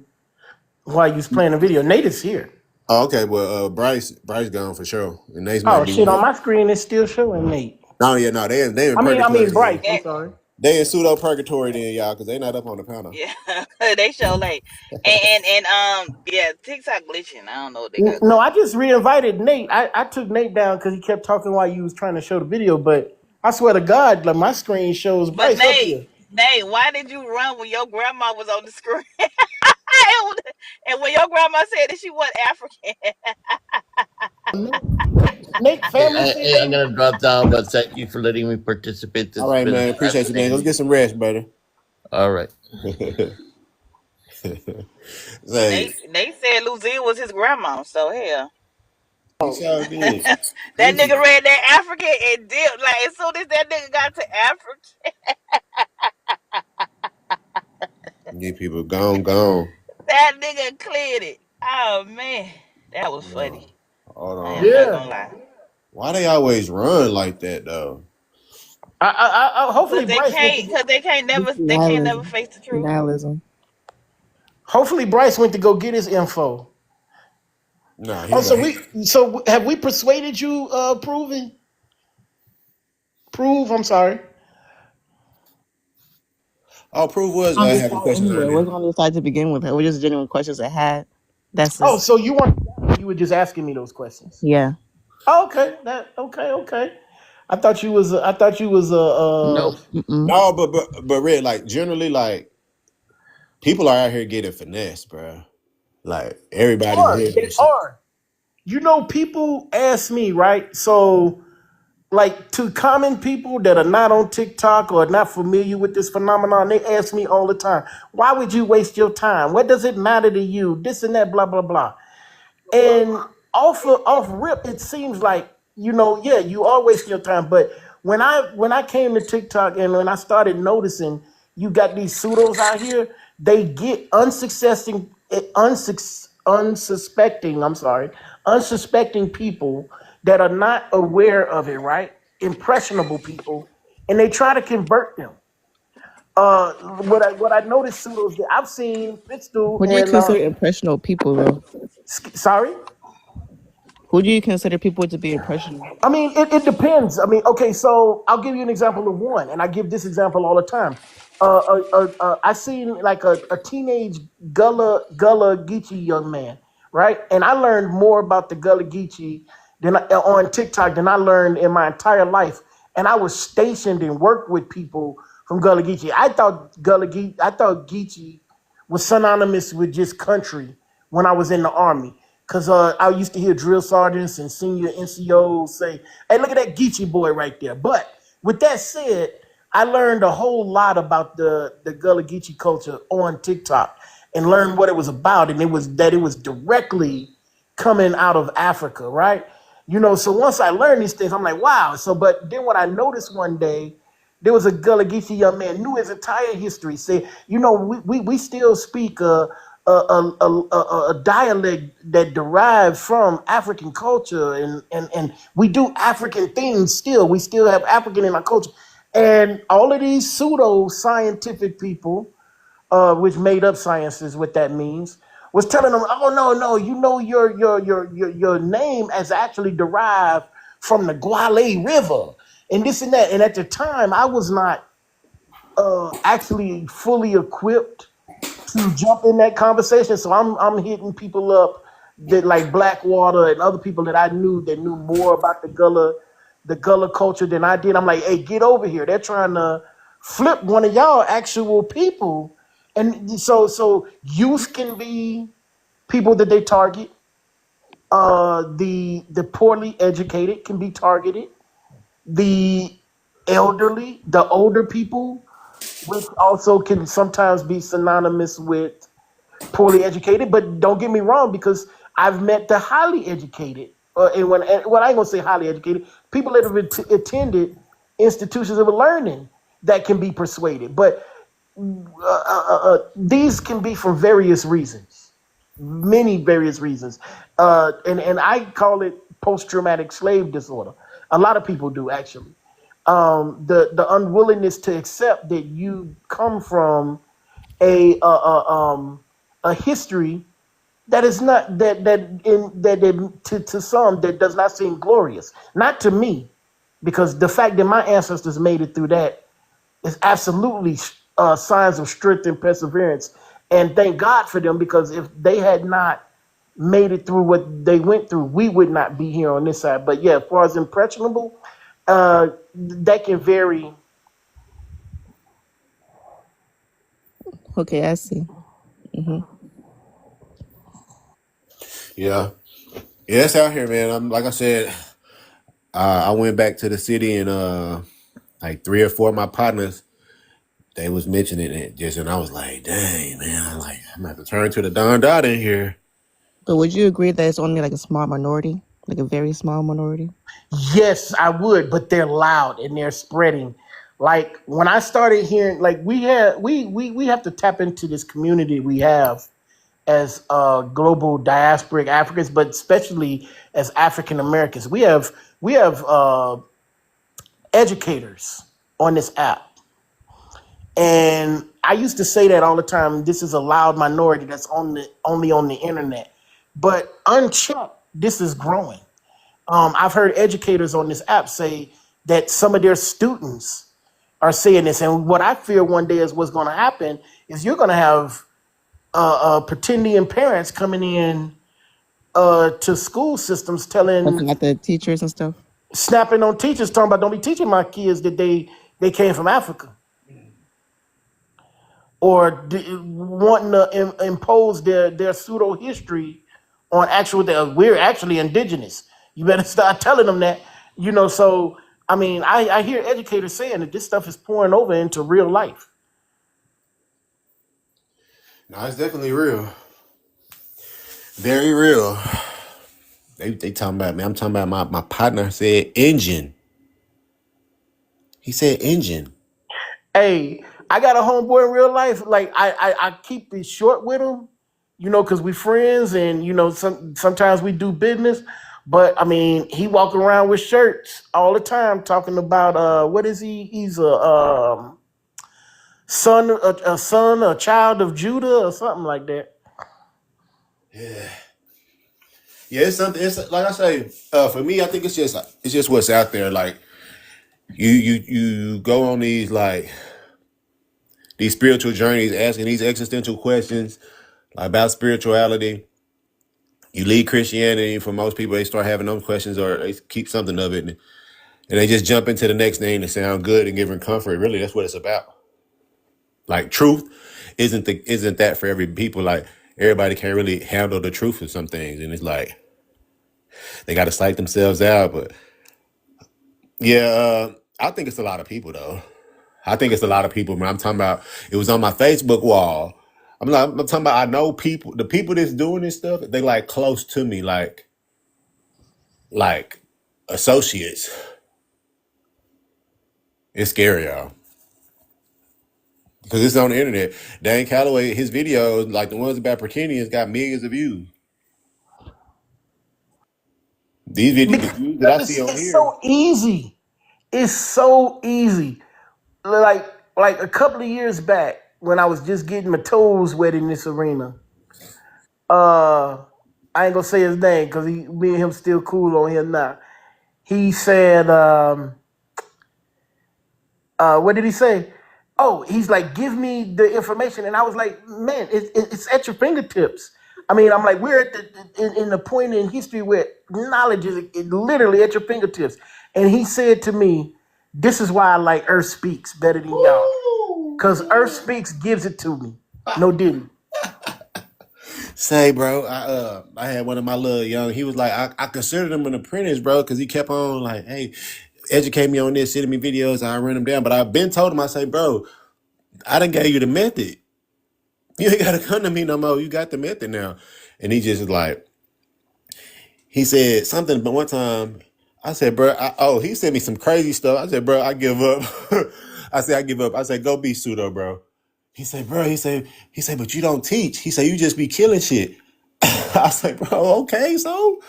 while you was playing the video. Nate is here. Oh, okay. Well, Bryce gone for sure. And Nate's Oh shit! On my screen, it's still showing Nate. No, yeah, no, they in purgatory. I mean Bryce. I'm sorry. They in pseudo purgatory then, y'all, because they not up on the panel. Yeah, they show late. And yeah, TikTok glitching. I don't know what they got. No, I just reinvited Nate. I took Nate down because he kept talking while you was trying to show the video. But I swear to God, like my screen shows Bryce up here. Nate, why did you run when your grandma was on the screen? And when your grandma said that she was African. Nate, family. I'm gonna drop down, but thank you for letting me participate. All right, man. Appreciate you, man. Let's get some rest, brother. All right. Nate said Luzia was his grandma, so hell. That nigga read that African and dipped. Like as soon as that nigga got to African. Get people gone. That nigga cleared it. Oh man, that was funny. Hold on. I am not gonna lie. Why they always run like that though? I hopefully they can't never face the truth. Nihilism. Hopefully Bryce went to go get his info. Nah. So have we persuaded you? Prove. I'm sorry. Oh, Prove was having questions. Anyway, we're going to decide to begin with. We're just genuine questions I had. That's it. Oh, so you were just asking me those questions? Yeah. Oh, okay. Okay. I thought you was. No. No, but Red, like generally, like people are out here getting finessed, bro. Like everybody. They are. You know, people ask me, right? So, like, to common people that are not on TikTok or not familiar with this phenomenon, they ask me all the time, why would you waste your time? What does it matter to you? This and that, blah, blah, blah. And off rip, it seems like, yeah, you are wasting your time. But when I came to TikTok and when I started noticing you got these pseudos out here, they get unsuspecting people that are not aware of it, right? Impressionable people, and they try to convert them. What I noticed pseudos that I've seen Pitstool. What do you consider impressionable people, though? Sorry? Who do you consider people to be impressionable? I mean, it depends. I mean, okay, so I'll give you an example of one, and I give this example all the time. I seen like a teenage Gullah Geechee young man, right? And I learned more about the Gullah Geechee on TikTok than I learned in my entire life. And I was stationed and worked with people from Gullah Geechee. I thought Geechee was synonymous with just country when I was in the army. Cause I used to hear drill sergeants and senior NCOs say, "Hey, look at that Geechee boy right there." But with that said, I learned a whole lot about the Gullah Geechee culture on TikTok and learned what it was about, and it was directly coming out of Africa, right? So once I learned these things, I'm like, wow. So, but then what I noticed one day, there was a Gullah Geechee young man, knew his entire history. Say, we still speak a dialect that derives from African culture, and we do African things still. We still have African in our culture. And all of these pseudo scientific people, which made up science is what that means, was telling them, "Oh no, your name is actually derived from the Guale River, and this and that." And at the time, I was not actually fully equipped to jump in that conversation. So I'm hitting people up that like Blackwater and other people that I knew that knew more about the Gullah culture than I did. I'm like, "Hey, get over here. They're trying to flip one of y'all actual people." And so youth can be people that they target. The poorly educated can be targeted. The elderly, the older people, which also can sometimes be synonymous with poorly educated. But don't get me wrong, because I've met the highly educated, and I ain't gonna say highly educated people that have attended institutions of learning that can be persuaded. But these can be for various reasons, many various reasons, and I call it post-traumatic slave disorder. A lot of people do actually. The unwillingness to accept that you come from a history that is not to some that does not seem glorious. Not to me, because the fact that my ancestors made it through that is absolutely signs of strength and perseverance. And thank God for them, because if they had not made it through what they went through, we would not be here on this side. But yeah, as far as impressionable, that can vary. Okay, I see. Yeah. Yeah, it's out here, man. Like I said, I went back to the city and like 3 or 4 of my partners, they was mentioning it just, and I was like, dang, man, I'm gonna have to turn to the Don Dot in here. But would you agree that it's only like a small minority, like a very small minority? Yes, I would, but they're loud and they're spreading. Like when I started hearing, like we have to tap into this community we have as global diasporic Africans, but especially as African Americans. We have educators on this app. And I used to say that all the time. This is a loud minority that's only on the internet. But unchecked, this is growing. I've heard educators on this app say that some of their students are saying this. And what I fear one day is what's going to happen is you're going to have pretendian parents coming in to school systems Looking at the teachers and stuff. snapping on teachers, talking about, "Don't be teaching my kids that they came from Africa," or wanting to impose their pseudo history on we're actually indigenous. You better start telling them that. So I mean, I hear educators saying that this stuff is pouring over into real life. No, it's definitely real. Very real. They talking about me. I'm talking about my partner said engine. He said engine. Hey, I got a homeboy in real life. Like I keep it short with him, because we friends, and sometimes we do business. But I mean, he walking around with shirts all the time talking about what is he? He's a a child of Judah or something like that. Yeah. Yeah, it's something. It's like I say. For me, I think it's just what's out there. Like you go on these like these spiritual journeys, asking these existential questions about spirituality. You leave Christianity, for most people, they start having those questions or they keep something of it. And they just jump into the next thing to sound good and giving comfort. Really, that's what it's about. Like truth isn't that for every people. Like everybody can't really handle the truth of some things. And it's like they got to psych themselves out. But yeah, I think it's a lot of people though. I think it's a lot of people. When I'm talking about, it was on my Facebook wall. I'm talking about, I know people, the people that's doing this stuff, they like close to me, like associates. It's scary, y'all. Because it's on the internet. Dane Calloway, his videos, like the ones about Pretendians, got millions of views. These videos, the views that I see on It's here. so easy. It's so easy. Like a couple of years back when I was just getting my toes wet in this arena. I ain't gonna say his name because me and him still cool on here now. He said, what did he say? Oh, he's like, give me the information. And I was like, man, it's at your fingertips. I mean, I'm like, we're at in the point in history where knowledge is literally at your fingertips. And he said to me, this is why I like Earth Speaks better than y'all. Because Earth Speaks gives it to me. No didn't. Say, bro, I had one of my little young, he was like, I considered him an apprentice, bro, because he kept on like, hey, educate me on this, sending me videos, I run them down. But I've been told him, I say, bro, I done gave you the method. You ain't gotta come to me no more. You got the method now. And he just like, he said something, but one time I said, bro, he sent me some crazy stuff. I said, bro, I give up. I said, I give up. I said, go be pseudo, bro. He said, bro, he said, but you don't teach. He said, you just be killing shit. I said, bro, okay, so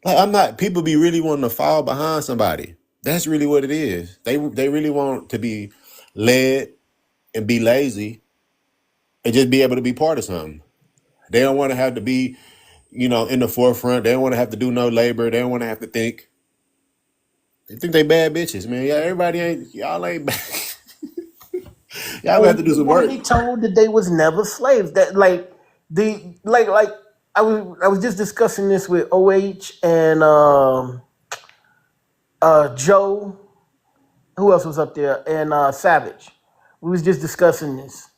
like I'm not, people be really wanting to fall behind somebody. That's really what it is. They really want to be led and be lazy and just be able to be part of something. They don't want to have to be, in the forefront. They don't want to have to do no labor. They don't want to have to think. They think they bad bitches, man. Yeah, y'all ain't bad. Y'all have to do some work. They told that they was never slaves. That I was just discussing this with OH and Joe. Who else was up there? And Savage. We was just discussing this.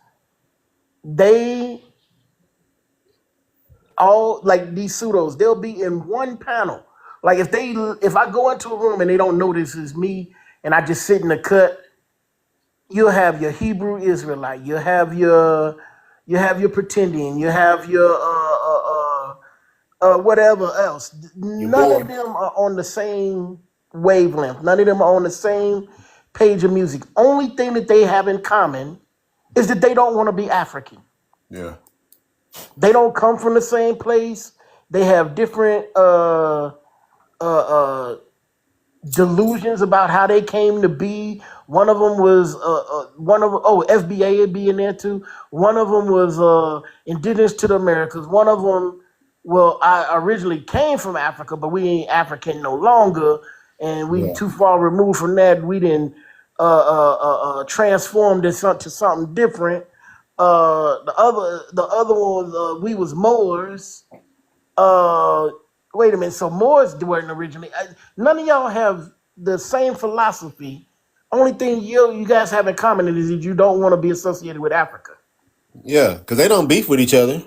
They all like these pseudos. They'll be in one panel. Like if I go into a room and they don't know this is me, and I just sit in the cut, you'll have your Hebrew Israelite, you have your Pretendian, you have your whatever else. None of them are on the same wavelength. None of them are on the same page of music. Only thing that they have in common is that they don't want to be African. Yeah. They don't come from the same place. They have different delusions about how they came to be. One of them was FBA would be in there too. One of them was indigenous to the Americas. One of them, I originally came from Africa, but we ain't African no longer, and we too far removed from that. We didn't transformed to something different. The other one, we was Moors. Wait a minute. So Moors weren't originally. None of y'all have the same philosophy. Only thing you guys have in common is that you don't want to be associated with Africa. Yeah, because they don't beef with each other.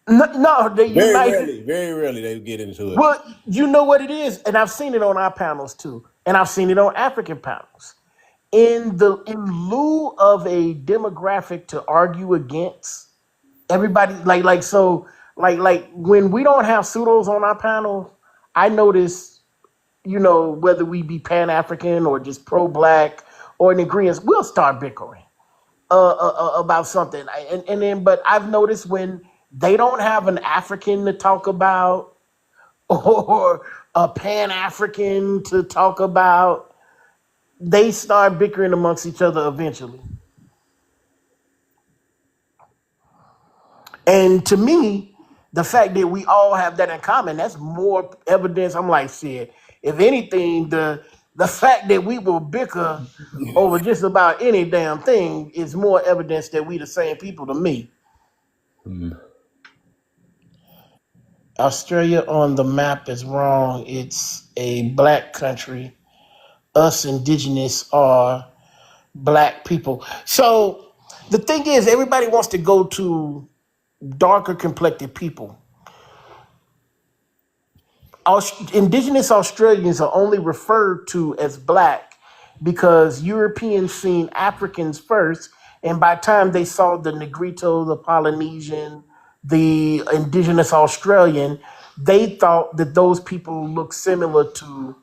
No, they unite. Very rarely they get into it. Well, you know what it is, and I've seen it on our panels too, and I've seen it on African panels. In lieu of a demographic to argue against, everybody like when we don't have pseudos on our panel, I notice, whether we be Pan-African or just pro-black or in agreement, we'll start bickering about something. But I've noticed when they don't have an African to talk about or a Pan-African to talk about, they start bickering amongst each other eventually. And to me, the fact that we all have that in common, that's more evidence. I'm like, shit, if anything, the The fact that we will bicker over just about any damn thing is more evidence that we the same people to me. Australia on the map is wrong. It's a black country. Us indigenous are black people. So the thing is, everybody wants to go to darker complected people. Indigenous Australians are only referred to as black because Europeans seen Africans first, and by the time they saw the Negrito, the Polynesian, the indigenous Australian, they thought that those people looked similar to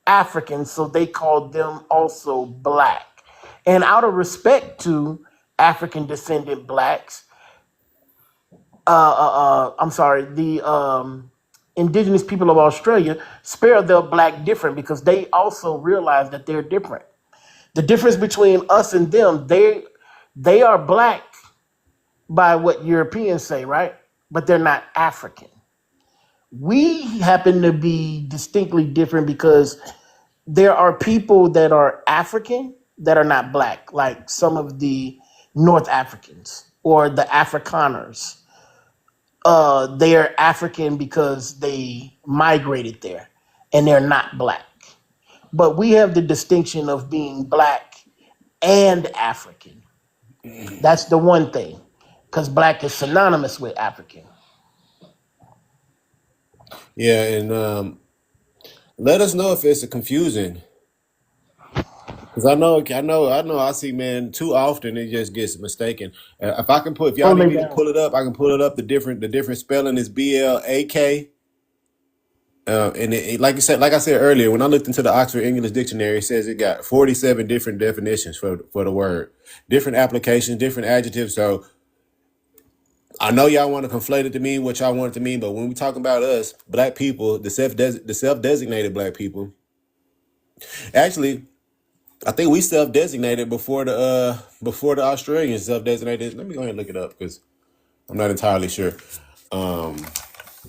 Africans, so they called them also black. And out of respect to African descendant blacks, I'm sorry, the indigenous people of Australia spell their black different because they also realize that they're different. The difference between us and them, they are black by what Europeans say, right? But they're not African. We happen to be distinctly different because there are people that are African that are not black, like some of the North Africans or the Afrikaners. They are African because they migrated there and they're not black. But we have the distinction of being black and African. That's the one thing, because black is synonymous with African. Yeah, and let us know if it's a confusing. Because I see, man, too often it just gets mistaken. If I can if y'all need me to pull it up, I can pull it up. The different spelling is BLAK. And like I said earlier, when I looked into the Oxford English Dictionary, it says it got 47 different definitions for the word, different applications, different adjectives. So I know y'all want to conflate it to mean what y'all want it to mean, but when we talking about us, black people, the self-designated black people, actually, I think we self-designated before the Australians self-designated. Let me go ahead and look it up because I'm not entirely sure.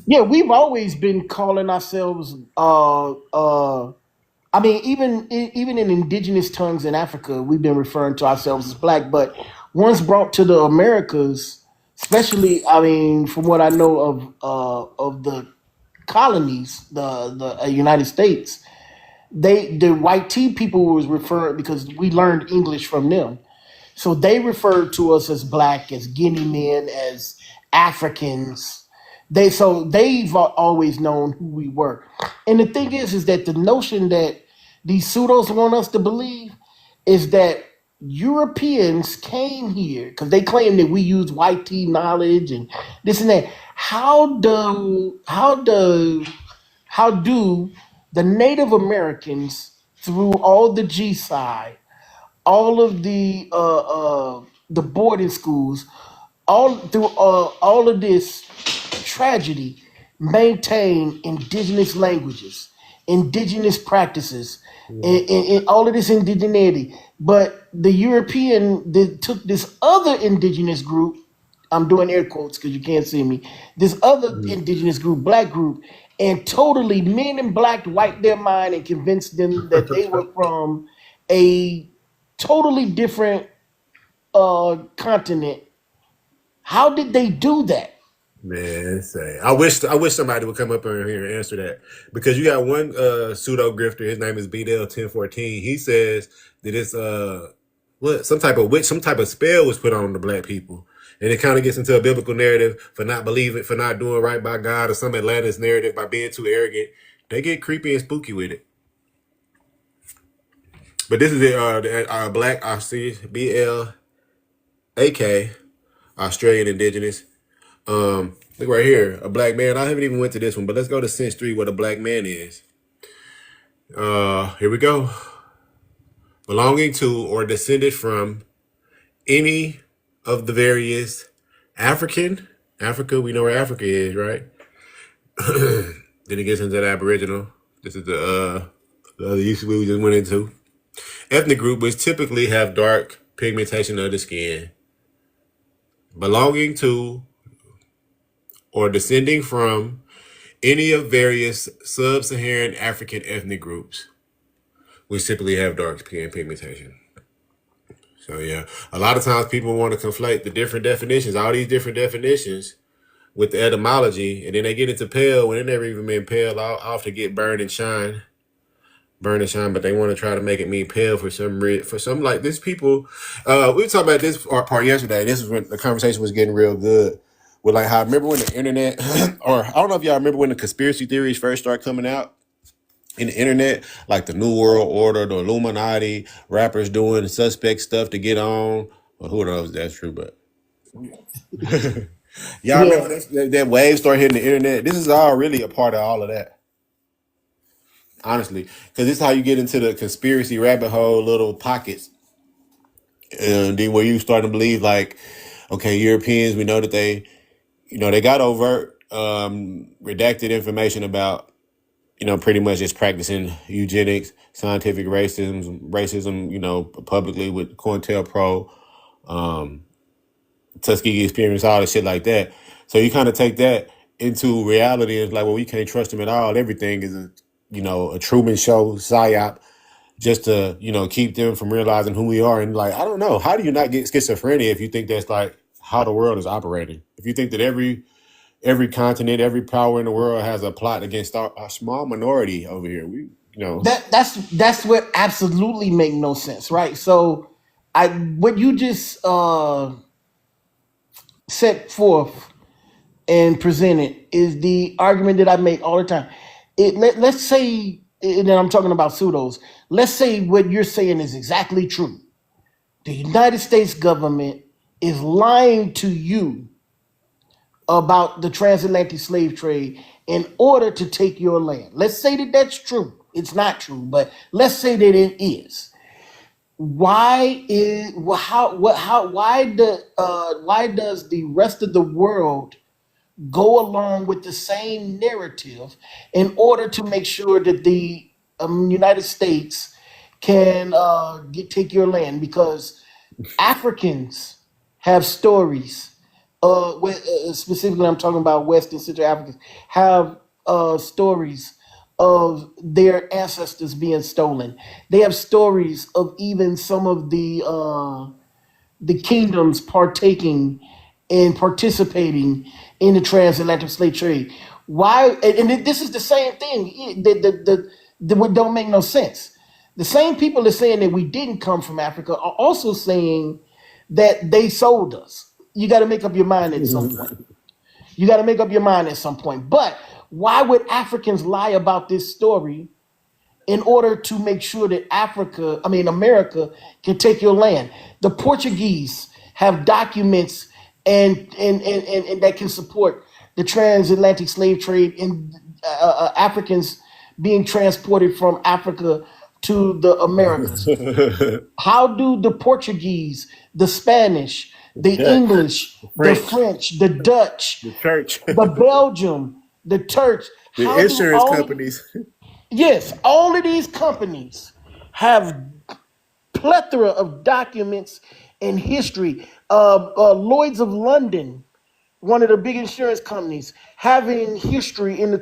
Yeah, we've always been calling ourselves. I mean, even in indigenous tongues in Africa, we've been referring to ourselves as black. But once brought to the Americas, especially, I mean, from what I know of the colonies, the United States, the white tea people was referred because we learned English from them. So they referred to us as black, as Guinea men, as Africans. They've always known who we were. And the thing is that the notion that these pseudos want us to believe is that Europeans came here because they claim that we use white tea knowledge and this and that. How do the Native Americans through all the G side, all of the boarding schools, all of this tragedy, maintain indigenous languages, indigenous practices, and all of this indigeneity? But the European took this other indigenous group. I'm doing air quotes because you can't see me. This other indigenous group, black group, and totally men in black wiped their mind and convinced them that they were from a totally different continent. How did they do that? Man, I wish somebody would come up in here and answer that, because you got one pseudo grifter. His name is BDL1014. He says that it's some type of spell was put on the black people, and it kind of gets into a biblical narrative for not believing, for not doing right by God, or some Atlantis narrative by being too arrogant. They get creepy and spooky with it. But this is the black BLAK Australian indigenous. Look right here, a black man. I haven't even went to this one, but let's go to Sense 3, what a black man is. Here we go. Belonging to or descended from any of the various Africa, we know where Africa is, right? Then it gets into the Aboriginal. This is the other use we just went into. Ethnic group, which typically have dark pigmentation of the skin. Belonging to or descending from any of various sub-Saharan African ethnic groups, We simply have dark skin pigmentation. So yeah, a lot of times people want to conflate the different definitions, all these different definitions, with the etymology, and then they get into pale when they never even been pale off to get burn and shine, but they want to try to make it mean pale for some like this people. We were talking about this part yesterday. This is when the conversation was getting real good. With like how I remember when the internet, or I don't know if y'all remember when the conspiracy theories first started coming out in the internet, like the New World Order, the Illuminati, rappers doing suspect stuff to get on. Well, who knows if that's true, but y'all Yeah, remember that wave started hitting the internet? This is all really a part of all of that, honestly, because this is how you get into the conspiracy rabbit hole little pockets, and then where you start to believe like, okay, Europeans, we know that they got overt, redacted information about, pretty much just practicing eugenics, scientific racism, publicly with COINTELPRO, Tuskegee experience, all the shit like that. So you kind of take that into reality, and it's like, well, we can't trust them at all. Everything is a Truman Show psyop just to, keep them from realizing who we are. And like, I don't know, how do you not get schizophrenia if you think that's like how the world is operating? If you think that every continent, every power in the world has a plot against a small minority over here. that's what absolutely make no sense, right? So, what you just set forth and presented is the argument that I make all the time. Let's say, and then I'm talking about pseudos. Let's say what you're saying is exactly true. The United States government is lying to you about the transatlantic slave trade in order to take your land. Let's say that that's true. It's not true, but let's say that it is. Why does the rest of the world go along with the same narrative in order to make sure that the United States can take your land? Because Africans have stories. Specifically, I'm talking about West and Central Africans have stories of their ancestors being stolen. They have stories of even some of the kingdoms participating in the transatlantic slave trade. Why? And this is the same thing that what don't make no sense. The same people that saying that we didn't come from Africa are also saying that they sold us. You got to make up your mind at some point. You got to make up your mind at some point. But why would Africans lie about this story in order to make sure that America can take your land? The Portuguese have documents and that can support the transatlantic slave trade and Africans being transported from Africa to the Americas. How do the Portuguese, the Spanish, the English, the French, the Dutch, the church, the Belgium, the Turks, the insurance companies. Yes, all of these companies have plethora of documents and history. Lloyd's of London, one of the big insurance companies, having history in the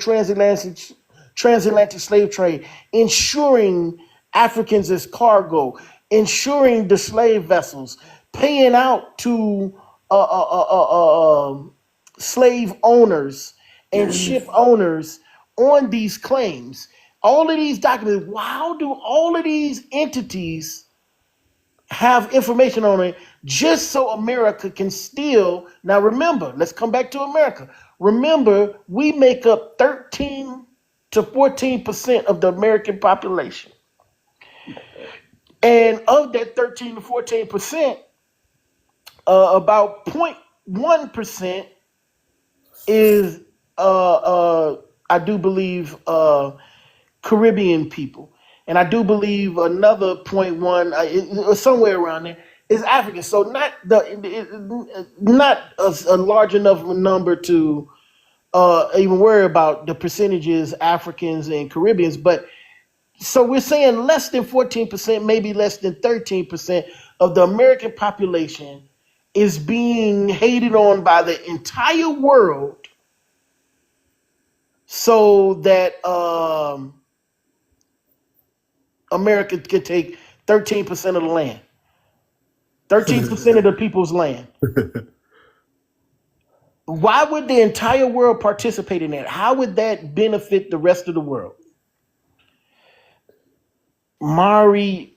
transatlantic slave trade, insuring Africans as cargo, insuring the slave vessels, paying out to slave owners and ship owners on these claims. All of these documents, how do all of these entities have information on it just so America can steal? Now remember, let's come back to America. Remember, we make up 13 to 14% of the American population. And of that 13 to 14%, about 0.1% is, I do believe, Caribbean people. And I do believe another 0.1, somewhere around there, is African. So not a large enough number to even worry about the percentages Africans and Caribbeans. But so we're saying less than 14%, maybe less than 13% of the American population is being hated on by the entire world so that America could take 13% of the land, 13% of the people's land. Why would the entire world participate in that? How would that benefit the rest of the world? Mari,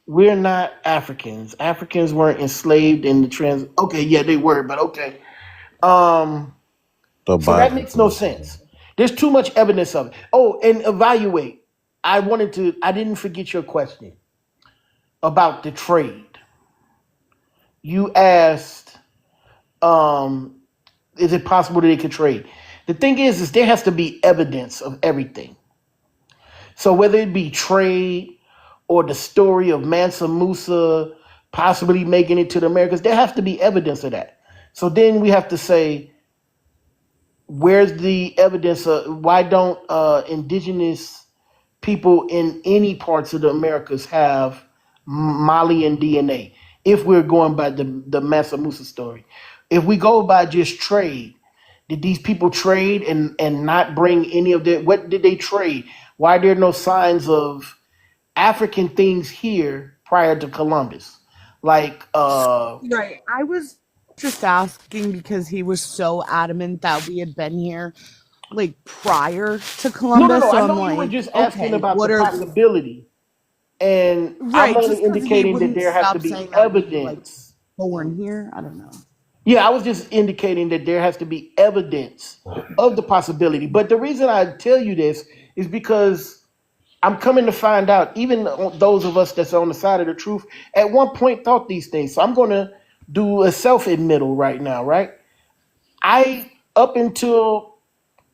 we're not Africans. Africans weren't enslaved in the trans. Okay, yeah, they were, but okay. The So that Bible. makes no sense. There's too much evidence of it. Oh, and evaluate. I didn't forget your question about the trade. You asked, is it possible that they could trade? The thing is there has to be evidence of everything. So whether it be trade or the story of Mansa Musa possibly making it to the Americas, there has to be evidence of that. So then we have to say, where's the evidence of why don't indigenous people in any parts of the Americas have Malian DNA? If we're going by the Mansa Musa story, if we go by just trade, did these people trade and not bring any of their? What did they trade? Why are there no signs of African things here prior to Columbus? Like, Right. I was just asking because he was so adamant that we had been here like prior to Columbus. no. So I I'm know you were like, just asking okay, about the what are possibility, and I'm right? only Just because he indicating that wouldn't there has to stop be saying that we were like evidence. born here. I don't know. Yeah, I was just indicating that there has to be evidence of the possibility. But the reason I tell you this is because I'm coming to find out, even those of us that's on the side of the truth, at one point thought these things. So I'm going to do a self-admittal right now, right? I, up until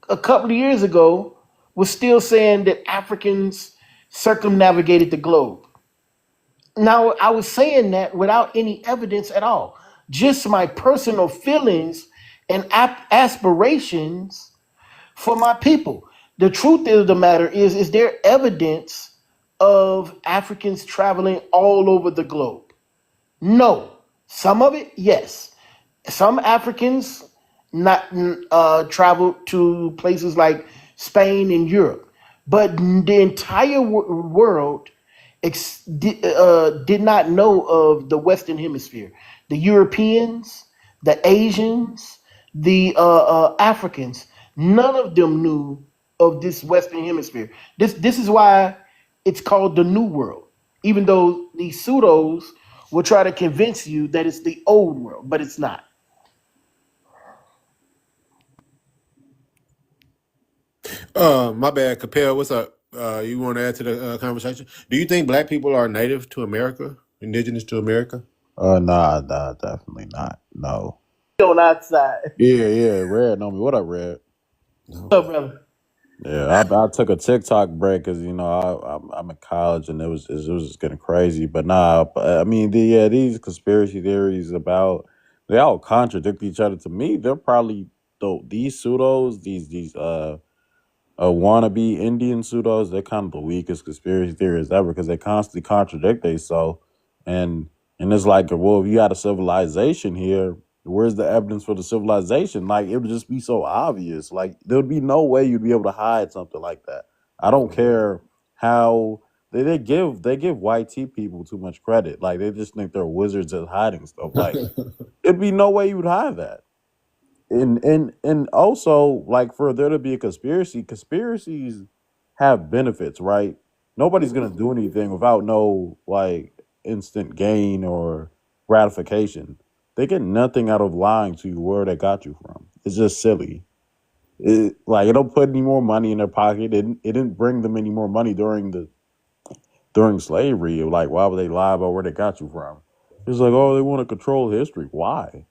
a couple of years ago, was still saying that Africans circumnavigated the globe. Now, I was saying that without any evidence at all, just my personal feelings and aspirations for my people. The truth of the matter is there evidence of Africans traveling all over the globe? No. Some of it, yes. Some Africans not traveled to places like Spain and Europe, but the entire world did not know of the Western Hemisphere. The Europeans, the Asians, the Africans, none of them knew of this Western Hemisphere. This is why it's called the New World, even though these pseudos will try to convince you that it's the old world, but it's not. My bad, Capel. What's up? You want to add to the conversation? Do you think black people are native to America, indigenous to America? Nah, definitely not. No. On outside. Yeah, Red know me. What up, Red? What's up, brother? Yeah, I took a TikTok break because I'm in college and it was just getting crazy. But nah, I mean these conspiracy theories about they all contradict each other. To me, they're probably these pseudos, these wannabe Indian pseudos. They're kind of the weakest conspiracy theories ever because they constantly contradict themselves. And it's like, well, if you had a civilization here, where's the evidence for the civilization? Like, it would just be so obvious. Like, there would be no way you'd be able to hide something like that. I don't care how they give white tea people too much credit. Like, they just think they're wizards at hiding stuff. Like, it'd be no way you would hide that. And also, like, for there to be a conspiracies have benefits, right? Nobody's gonna do anything without no like instant gain or gratification. They get nothing out of lying to you where they got you from. It's just silly. It don't put any more money in their pocket. It didn't bring them any more money during slavery. Like, why would they lie about where they got you from? It's like, oh, they want to control history. Why?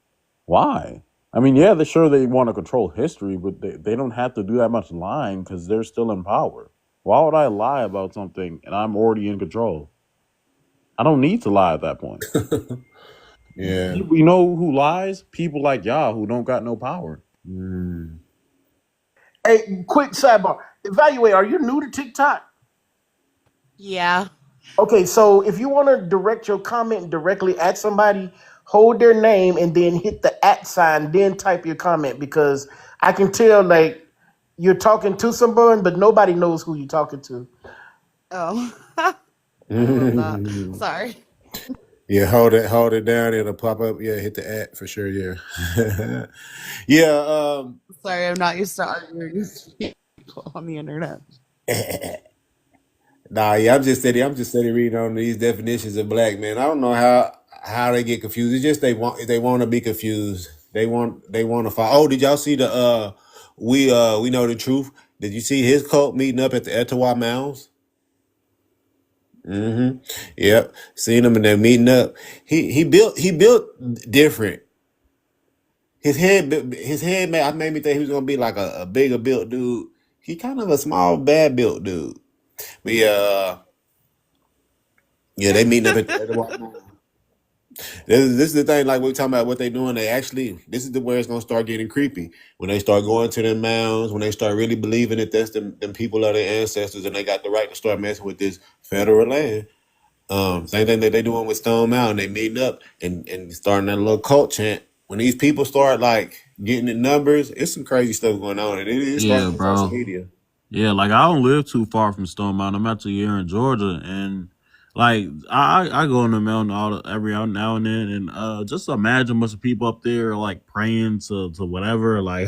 Why? I mean, yeah, they're sure they want to control history, but they don't have to do that much lying because they're still in power. Why would I lie about something and I'm already in control? I don't need to lie at that point. Yeah. You know who lies? People like y'all who don't got no power. Hey, quick sidebar. Evaluate, are you new to TikTok? Yeah. Okay, so if you want to direct your comment directly at somebody, hold their name and then hit the @ sign, then type your comment because I can tell like you're talking to someone, but nobody knows who you're talking to. Oh. I love that. Sorry. Yeah, hold it down. It'll pop up. Yeah, hit the at for sure. Yeah, yeah. Sorry, I'm not used to arguing with people on the internet. Nah, yeah. I'm just steady reading on these definitions of black, man. I don't know how they get confused. It's just they want to be confused. They want to fight. Oh, did y'all see the we know the truth? Did you see his cult meeting up at the Etowah Mounds? Mm-hmm. Yep. Seen him and they're meeting up. He built different. His head made me think he was gonna be like a bigger built dude. He kind of a small, bad built dude. But yeah, they meeting up at the Etowah Mounds. This is the thing, like we're talking about what they doing. This is where it's gonna start getting creepy. When they start going to them mounds, when they start really believing that that's them people are their ancestors and they got the right to start messing with this federal land. Same thing that they doing with Stone Mountain. They meeting up and starting that little cult chant. When these people start like getting in numbers, it's some crazy stuff going on, and it starts Yeah, on social bro. media. Yeah, like I don't live too far from Stone Mountain. I'm actually here in Georgia, and like I go in the mountain every now and then, and just imagine a bunch of people up there like praying to whatever. Like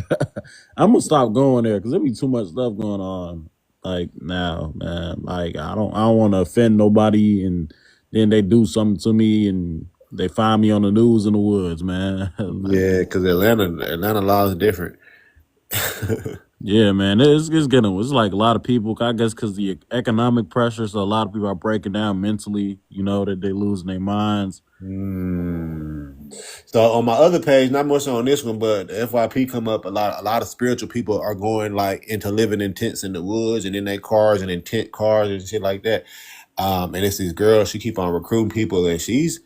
I'm gonna stop going there because there be too much stuff going on. Like now, man. Like I don't want to offend nobody, and then they do something to me, and they find me on the news in the woods, man. Like, Yeah, because Atlanta law is different. yeah, man, it's it's like a lot of people. I guess because the economic pressure, so a lot of people are breaking down mentally. You know that they losing their minds. So on my other page, not much on this one, but the FYP come up a lot. A lot of spiritual people are going like into living in tents in the woods and in their cars and in tent cars and shit like that. And it's this girl. She keep on recruiting people, and she's,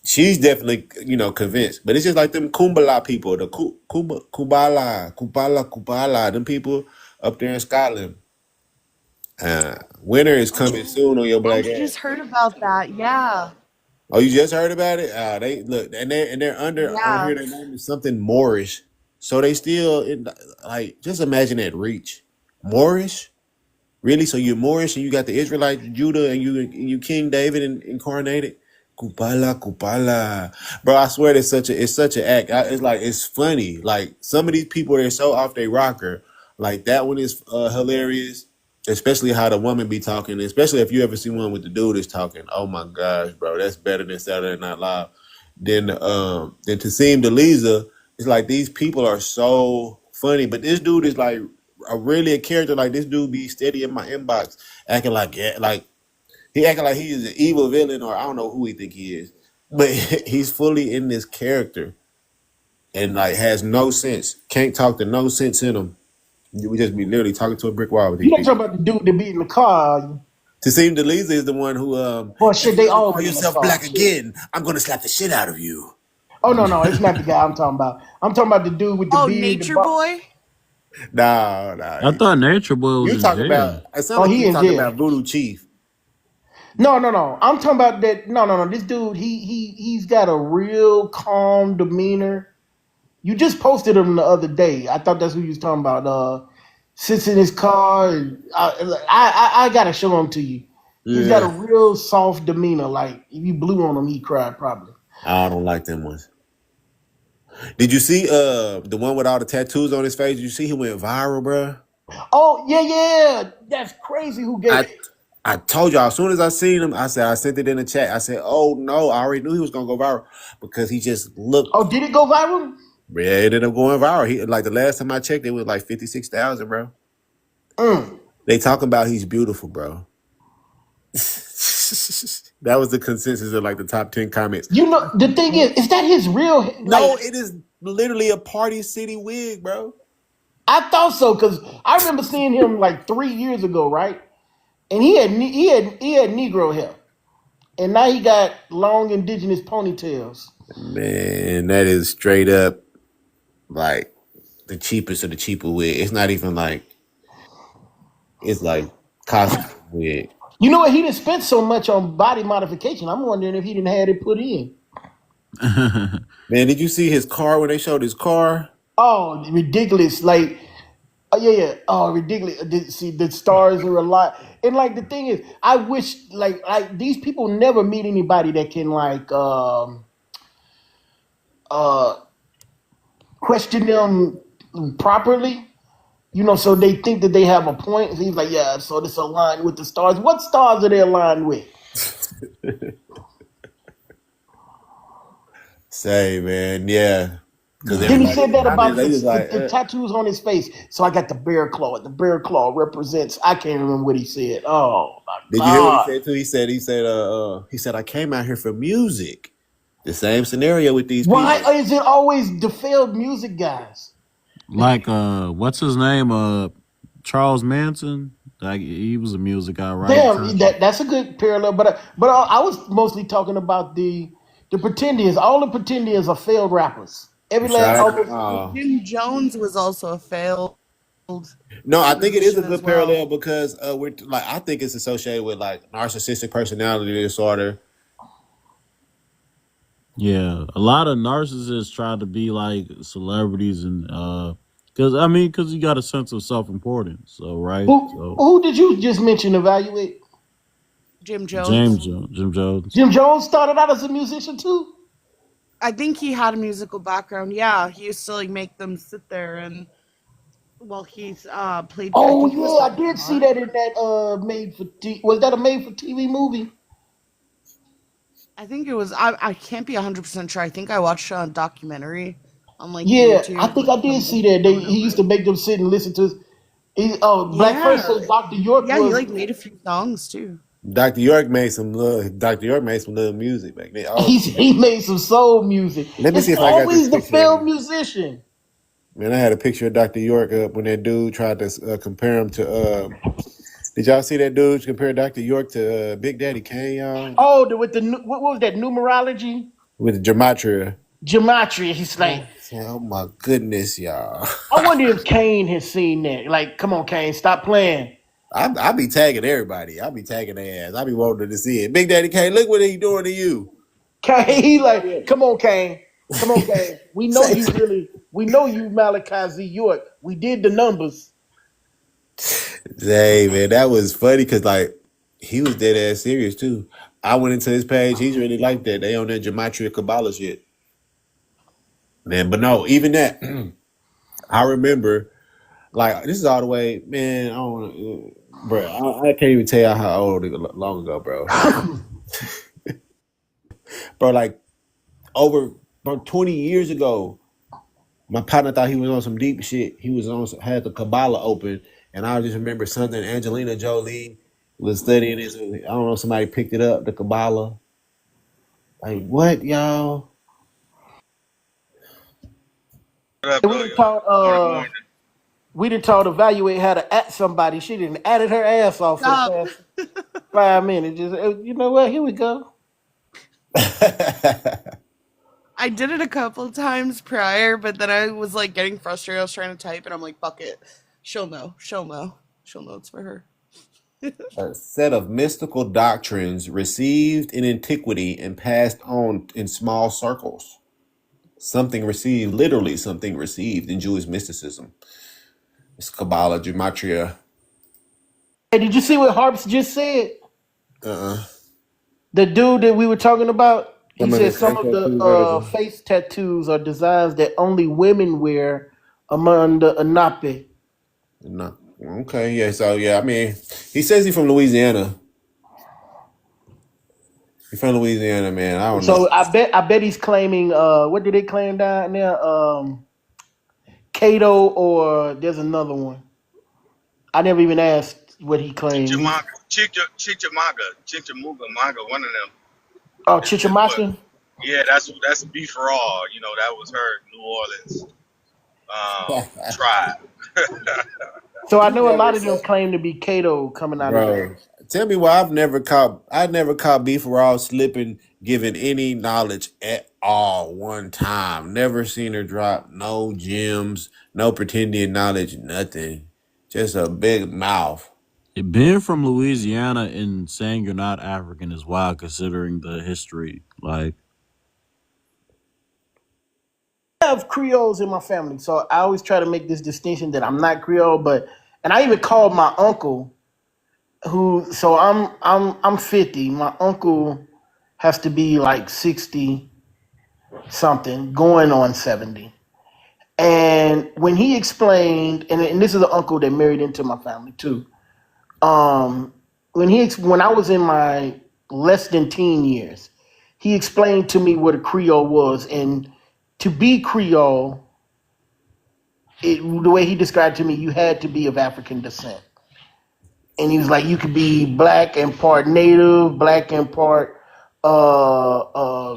she's definitely convinced. But it's just like them Kumbala people, the Kubala, them people up there in Scotland. Winter is coming soon on your I black ass. just heard about that. Yeah. Oh, you just heard about it? They look, and they're under on Yeah. here. Their name is something Moorish, so they still like. Just imagine that reach, Moorish. Really? So you're Moorish and you got the Israelite Judah and you King David incarnated. Kupala, bro. I swear it's such an act. It's funny. Like some of these people, they're so off their rocker. Like that one is hilarious. Especially how the woman be talking, especially if you ever see one with the dude is talking. Oh my gosh, bro, that's better than Saturday Night Live. Then Tassim Deliza, it's like these people are so funny, but this dude is like really a character. Like this dude be steady in my inbox, acting like he is an evil villain, or I don't know who he think he is, but he's fully in this character, and like has no sense. Can't talk to no sense in him. We just be literally talking to a brick wall with these You don't people. talk about the dude that be in the car. Tassim Deliza is the one who Boy, if shit, you they ever all call be in the yourself car. black Shit. again, I'm gonna slap the shit out of you. Oh no, it's not the guy I'm talking about. I'm talking about the dude with the Oh, beard. Nature Boy? Nah. I thought Nature Boy was You in talking jail. about? It sounds Oh, like he you in talking jail. about Voodoo Chief. No. I'm talking about that. No. This dude, he's got a real calm demeanor. You just posted him the other day. I thought that's who you was talking about. Sits in his car. And I gotta show him to you. He's got a Yeah, real soft demeanor. Like if you blew on him, he cried probably. I don't like them ones. Did you see the one with all the tattoos on his face? Did you see he went viral, bro? Oh yeah. That's crazy. Who gave? I told y'all as soon as I seen him, I sent it in the chat. I said, "Oh no, I already knew he was gonna go viral because he just looked." Oh, did it go viral? Yeah, it ended up going viral. He like the last time I checked, it was like 56,000, bro. They talking about he's beautiful, bro. That was the consensus of like the top 10 comments. You know, the thing is that his real? No, Like, it is literally a Party City wig, bro. I thought so because I remember seeing him like 3 years ago, right? And he had Negro hair, and now he got long indigenous ponytails. Man, that is straight up like the cheapest of the cheaper wig. It's not even like it's like costume wig. You know what? He didn't spend so much on body modification. I'm wondering if he didn't have it put in. Man, did you see his car when they showed his car? Oh, ridiculous! Like Oh yeah. Oh, ridiculous. See, the stars are a lot. And like the thing is, I wish like these people never meet anybody that can uh question them properly. So they think that they have a point. And he's like, yeah, so this aligned with the stars. What stars are they aligned with? Say, man, yeah. Because Then he everybody, said that I mean, about they just like, the tattoos on his face. So I got the bear claw. The bear claw represents. I can't remember what he said. Oh my did you hear what he god! said too? He said, I came out here for music. The same scenario with these Why people. is it always the failed music guys? Like what's his name? Charles Manson. Like he was a music guy, right? Damn, that's a good parallel. But I was mostly talking about the Pretendians. All the Pretendians are failed rappers. Every last Shaka. almost. Jim Jones was also a failed No, I think it is a musician as good well. parallel because we're like I think it's associated with like narcissistic personality disorder. Yeah, a lot of narcissists try to be like celebrities, and because you got a sense of self importance, so right. So Who did you just mention? Evaluate. Jim Jones. Jim Jones. Jim Jones started out as a musician too. I think he had a musical background. Yeah, he used to like make them sit there and he's played. I Oh think he was yeah, the I did see guitar. that in that made for was that a made for TV movie? I think it was. I can't be 100% sure. I think I watched it on a documentary on like Yeah, I YouTube, think like I did some see lady that. going He over used to it. make them sit and listen to. BlackFirst Yeah, said Dr. York yeah. He was like made a few songs too. Dr. York made some little music back then. Oh, he made some soul music. let me It's see if I got this always the picture. failed musician. Man, I had a picture of Dr. York up when that dude tried to compare him to. Did y'all see that dude compare Dr. York to Big Daddy Kane, y'all? Oh, with what was that numerology? With gematria. Gematria. He's like, Oh my goodness, y'all. I wonder if Kane has seen that. Like, come on, Kane, stop playing. I be tagging everybody. I be tagging their ass. I be wanting to see it. Big Daddy Kane, look what he doing to you. Kane, he like, come on, Kane. Come on, Kane. We know you Malachi Z. York. We did the numbers. Hey man, that was funny because like he was dead ass serious too. I went into his page. He's really like that. They on that gematria Kabbalah shit, man. But no, even that, I remember. Like this is all the way, man. I don't, bro. I can't even tell you how old long ago, bro. Bro, like over about 20 years ago, my partner thought he was on some deep shit. He was on had the Kabbalah open, and I just remember something. Angelina Jolie was studying this. I don't know. Somebody picked it up, the Kabbalah. Like what, y'all? What up, We though, didn't y'all? taught Good morning. we didn't taught evaluate how to at somebody. She didn't added her ass off for the Stop. past 5 minutes. Just you know what? Here we go. I did it a couple times prior, but then I was like getting frustrated. I was trying to type, and I'm like, "Fuck it, she'll know. She'll know. She'll know it's for her." A set of mystical doctrines received in antiquity and passed on in small circles. Literally something received in Jewish mysticism. It's Kabbalah, Gematria. Hey, did you see what Harps just said? Uh-uh. The dude that we were talking about, he Some of said the some face of the tattoo version. face tattoos are designs that only women wear among the Anape. No. Okay, yeah, so yeah, I mean, he says he's from Louisiana. He's from Louisiana, man. I don't know. So I bet he's claiming what did they claim down there? Cato or there's another one. I never even asked what he claimed. Chickamauga, Maga, one of them. Oh, But Chichimasha? yeah, that's Beef Raw. You know, that was her New Orleans tribe. So I You know a never lot of them said, claim to be Cato coming out of there. bro. Tell me why I never caught Beef Raw slipping, giving any knowledge at all one time. Never seen her drop no gems, no pretending knowledge, nothing. Just a big mouth. Being from Louisiana and saying you're not African is wild, considering the history. Like, have Creoles in my family, so I always try to make this distinction that I'm not Creole, and I even called my uncle, so I'm 50. My uncle has to be like 60 something, going on 70. And when he explained, and this is an uncle that married into my family too. When I was in my less than teen years, he explained to me what a Creole was, and to be Creole, the way he described it to me, you had to be of African descent. And he was like, you could be black and part native, black and part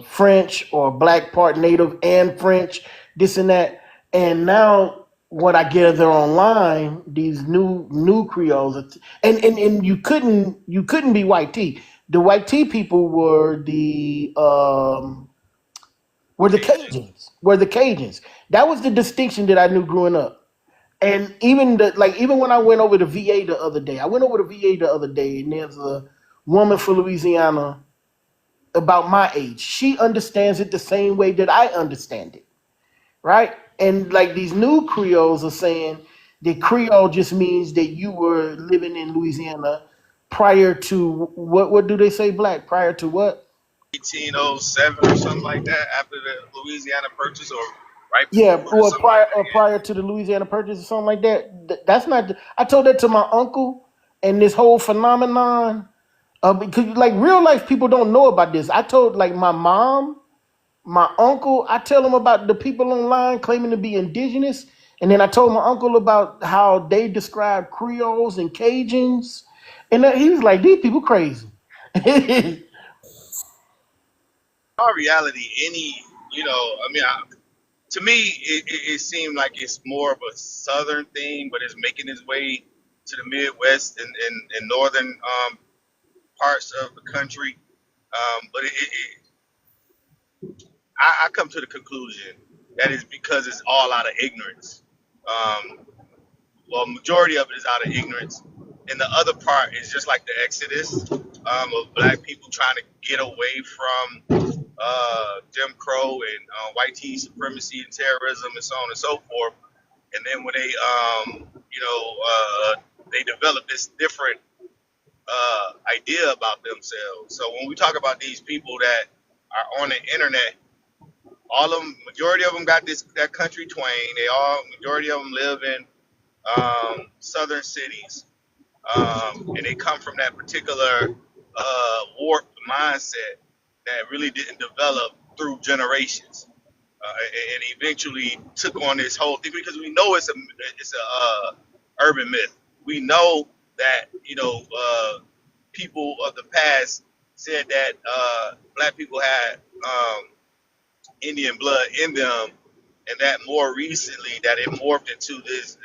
French, or black part native and French, this and that. And now what I gather online, these new Creoles, and you couldn't be white tea. The white tea people were the Cajuns. Were the Cajuns. That was the distinction that I knew growing up. And even when I went over to VA the other day, and there's a woman from Louisiana about my age. She understands it the same way that I understand it, right? And like these new Creoles are saying that Creole just means that you were living in Louisiana prior to what do they say, black? Prior to what? 1807 or something like that, after the Louisiana Purchase, or right Yeah, before, or or something like prior to the Louisiana Purchase or something like that. That's not. I told that to my uncle, and this whole phenomenon. Because like real life people don't know about this. I told like my mom, my uncle. I tell them about the people online claiming to be indigenous, and then I told my uncle about how they describe Creoles and Cajuns, and he was like, "These people crazy." our reality. To me, it seemed like it's more of a southern thing, but it's making its way to the Midwest and northern parts of the country. But I come to the conclusion that is because it's all out of ignorance. Well, majority of it is out of ignorance, and the other part is just like the exodus of black people trying to get away from Jim Crow and white supremacy and terrorism and so on and so forth. And then when they develop this different idea about themselves. So when we talk about these people that are on the internet, all of them, majority of them got that country twang. Majority of them live in southern cities, and they come from that particular warped mindset that really didn't develop through generations, and eventually took on this whole thing because we know it's a urban myth. We know that people of the past said that black people had Indian blood in them, and that more recently that it morphed into this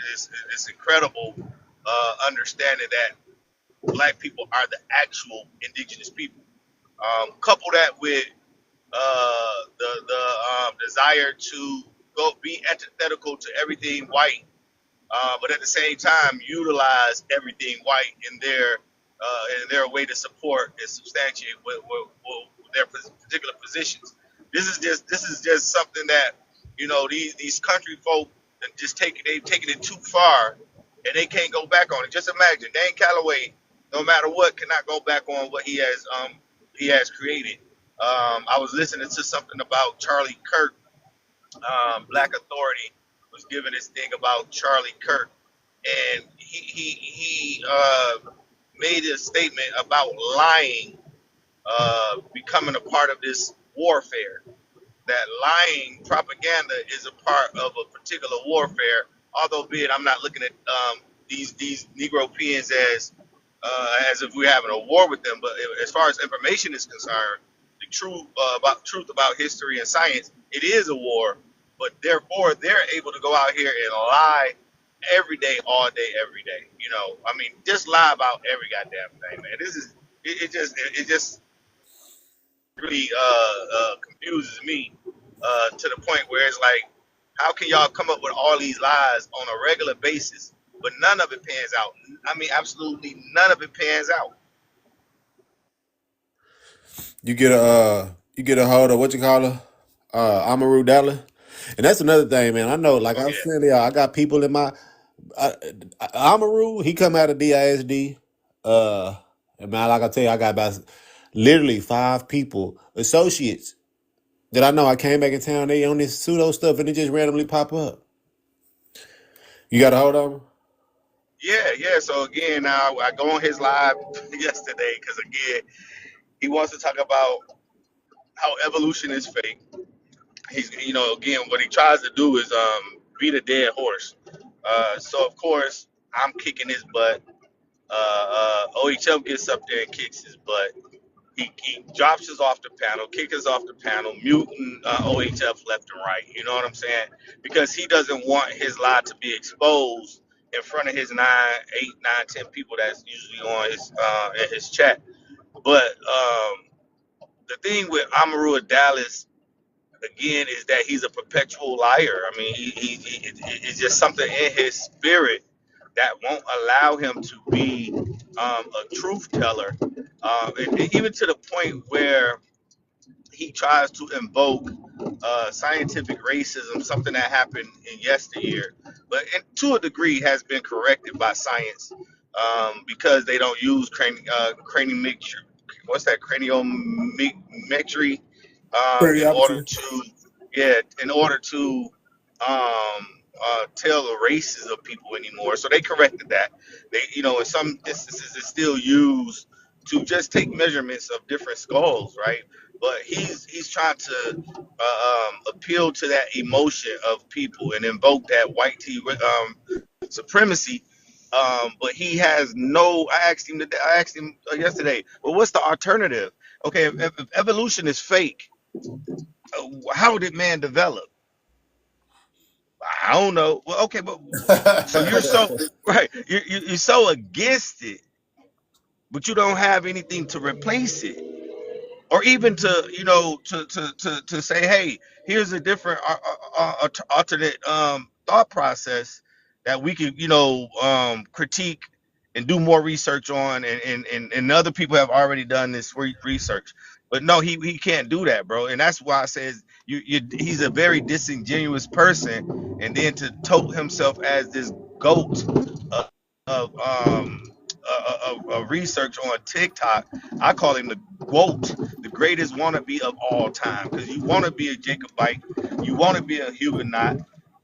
incredible understanding that black people are the actual indigenous people. Couple that with the desire to be antithetical to everything white, but at the same time utilize everything white in their way to support and substantiate with their particular positions. This is just something that these country folk they've taken it too far, and they can't go back on it. Just imagine Dane Calloway, no matter what, cannot go back on what he has created. I was listening to something about Charlie Kirk. Black Authority was giving this thing about Charlie Kirk, and he made a statement about lying becoming a part of this warfare. That lying propaganda is a part of a particular warfare. Although, be it, I'm not looking at these Negropeans as if we're having a war with them. But as far as information is concerned, the truth about history and science, it is a war. But therefore, they're able to go out here and lie every day, all day, every day. Just lie about every goddamn thing, man. It just really confuses me to the point where it's like, how can y'all come up with all these lies on a regular basis, but none of it pans out? Absolutely none of it pans out. You get a hold of what you call her, Amaru Dallin. And that's another thing, man. I know, like Oh I was yeah, saying, y'all, I got people in my Amaru. He come out of DISD. And man, like I tell you, I got about literally 5 people, associates that I know. I came back in town. They on this pseudo stuff, and it just randomly pop up. You got a hold of them? yeah. So again, now I go on his live yesterday because again, he wants to talk about how evolution is fake. He's, again, what he tries to do is beat a dead horse. So of course, I'm kicking his butt. OHM gets up there and kicks his butt. He drops us off the panel, kicks us off the panel, muting OHF left and right. You know what I'm saying? Because he doesn't want his lie to be exposed in front of his 10 people that's usually on his chat. But the thing with Amaru Dallas again is that he's a perpetual liar. I mean, it's just something in his spirit that won't allow him to be a truth teller, and even to the point where he tries to invoke scientific racism, something that happened in yesteryear, but to a degree has been corrected by science because they don't use craniometry. What's that? Craniometry in order Curiosity. to, tell the races of people anymore. So they corrected that. They, in some instances, it's still used to just take measurements of different skulls, right? But he's trying to appeal to that emotion of people and invoke that white supremacy. But he has no. I asked him yesterday. Well, what's the alternative? Okay, if evolution is fake, how did man develop? I don't know. Well, okay, but so you're so right. You're so against it, but you don't have anything to replace it, or even to to say, hey, here's a different alternate thought process that we could critique and do more research on, and other people have already done this research. But no, he can't do that, bro, and that's why I says he's a very disingenuous person, and then to tote himself as this goat of of, um, of research on TikTok. I call him the GWOAT, the greatest wannabe of all time, because you want to be a Jacobite, you want to be a Huguenot,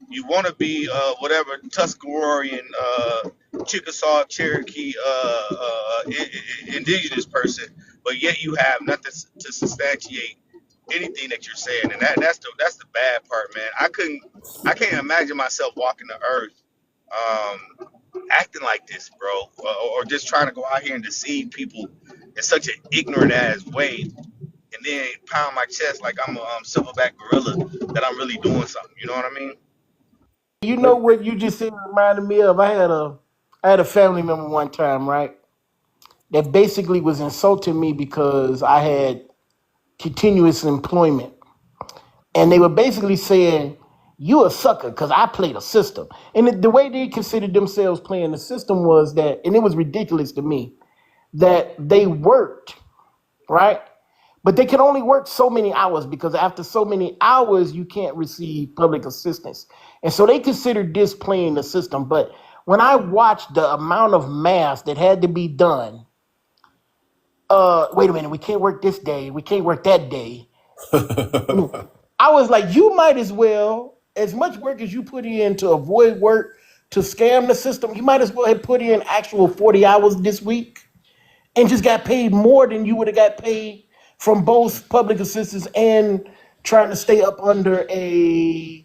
you want to be whatever Tuscarorean, Chickasaw, Cherokee, indigenous person, but yet you have nothing to substantiate anything that you're saying, and that's the bad part, man. I can't imagine myself walking the earth, acting like this, bro, or just trying to go out here and deceive people in such an ignorant ass way, and then pound my chest like I'm a silverback gorilla that I'm really doing something. You know what I mean? You know what you just said reminded me of? I had a family member one time, right? That basically was insulting me because I had continuous employment. And they were basically saying, you a sucker because I played a system. And the way they considered themselves playing the system was that, and it was ridiculous to me, that they worked, right? But they can only work so many hours because after so many hours, you can't receive public assistance. And so they considered this playing the system. But when I watched the amount of math that had to be done, wait a minute, we can't work this day, we can't work that day. I was like, you might as well, as much work as you put in to avoid work, to scam the system, you might as well have put in actual 40 hours this week and just got paid more than you would have got paid from both public assistance and trying to stay up under a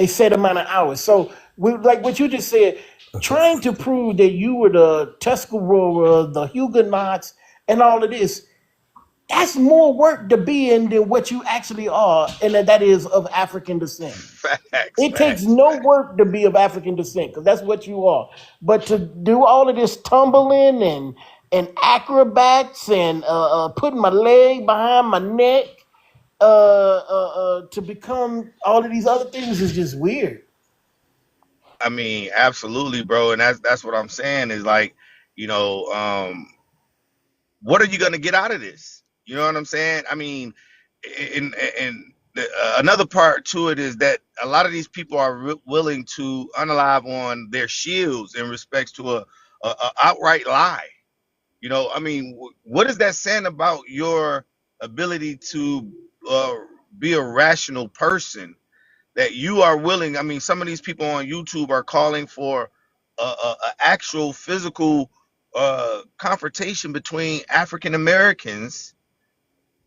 set amount of hours. So, like what you just said, trying to prove that you were the Tuscarora, the Huguenots, and all of this, that's more work to be in than what you actually are, and that is of African descent. Facts, It takes facts, no facts. work to be of African descent because that's what you are. But to do all of this tumbling and acrobats and putting my leg behind my neck to become all of these other things is just weird. I mean, absolutely, bro, and that's what I'm saying is like, you know, what are you gonna get out of this? You know what I'm saying? I mean, and another part to it is that a lot of these people are willing to unalive on their shields in respects to a outright lie. You know, I mean, what is that saying about your ability to uh, be a rational person, that you are willing? I mean, some of these people on YouTube are calling for a actual physical confrontation between African Americans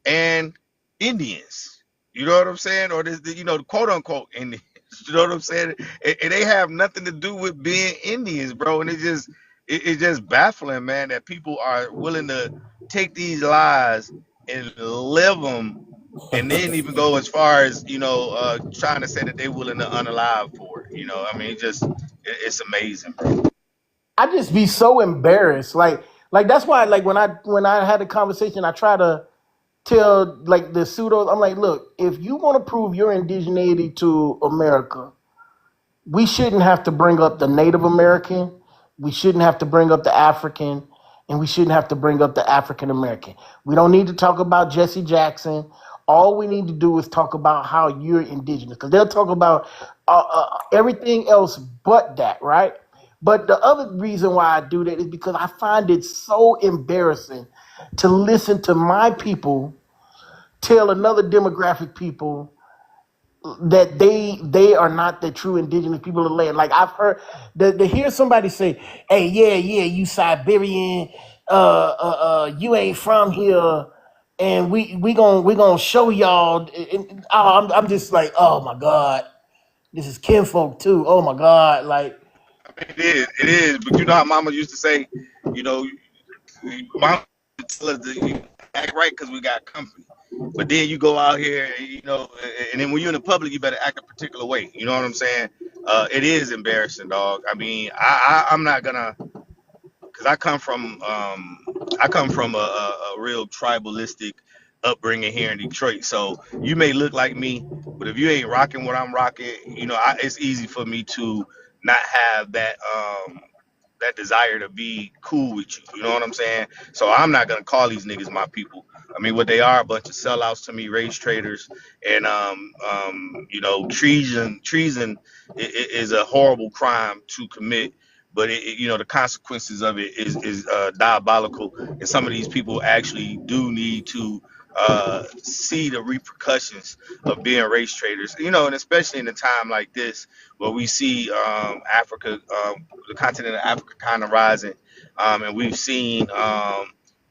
and Indians. You know what I'm saying? Or this, you know, the quote unquote Indians. You know what I'm saying? And they have nothing to do with being Indians, bro. And it's just baffling, man, that people are willing to take these lies and live them, and then even go as far as, you know, trying to say that they're willing to unalive for it. You know, I mean, it's amazing, bro. I just be so embarrassed. Like that's why, like when I had a conversation, I try to tell like the pseudos, I'm like, look, if you want to prove your indigeneity to America, we shouldn't have to bring up the Native American, we shouldn't have to bring up the African, and we shouldn't have to bring up the African American. We don't need to talk about Jesse Jackson. All we need to do is talk about how you're indigenous, because they'll talk about everything else but that, right? But the other reason why I do that is because I find it so embarrassing to listen to my people tell another demographic people that they are not the true indigenous people of the land. Like I've heard to hear somebody say, "Hey, yeah, you Siberian, you ain't from here, and we gonna show y'all." I'm just like, oh my god, this is kinfolk too. Oh my god, like It is. But you know how Mama used to say, you know, Mama tell us to act right because we got company. But then you go out here, you know, and then when you're in the public, you better act a particular way. You know what I'm saying? It is embarrassing, dog. I mean, I'm not gonna, because I come from a real tribalistic upbringing here in Detroit. So you may look like me, but if you ain't rocking what I'm rocking, you know, it's easy for me to not have that desire to be cool with you. You know what I'm saying? So I'm not gonna call these niggas my people. I mean, what they are, a bunch of sellouts to me, race traders, and you know, treason is a horrible crime to commit. But you know, the consequences of it is diabolical, and some of these people actually do need to see the repercussions of being race traders. You know, and especially in a time like this where we see Africa, the continent of Africa, kind of rising, and we've seen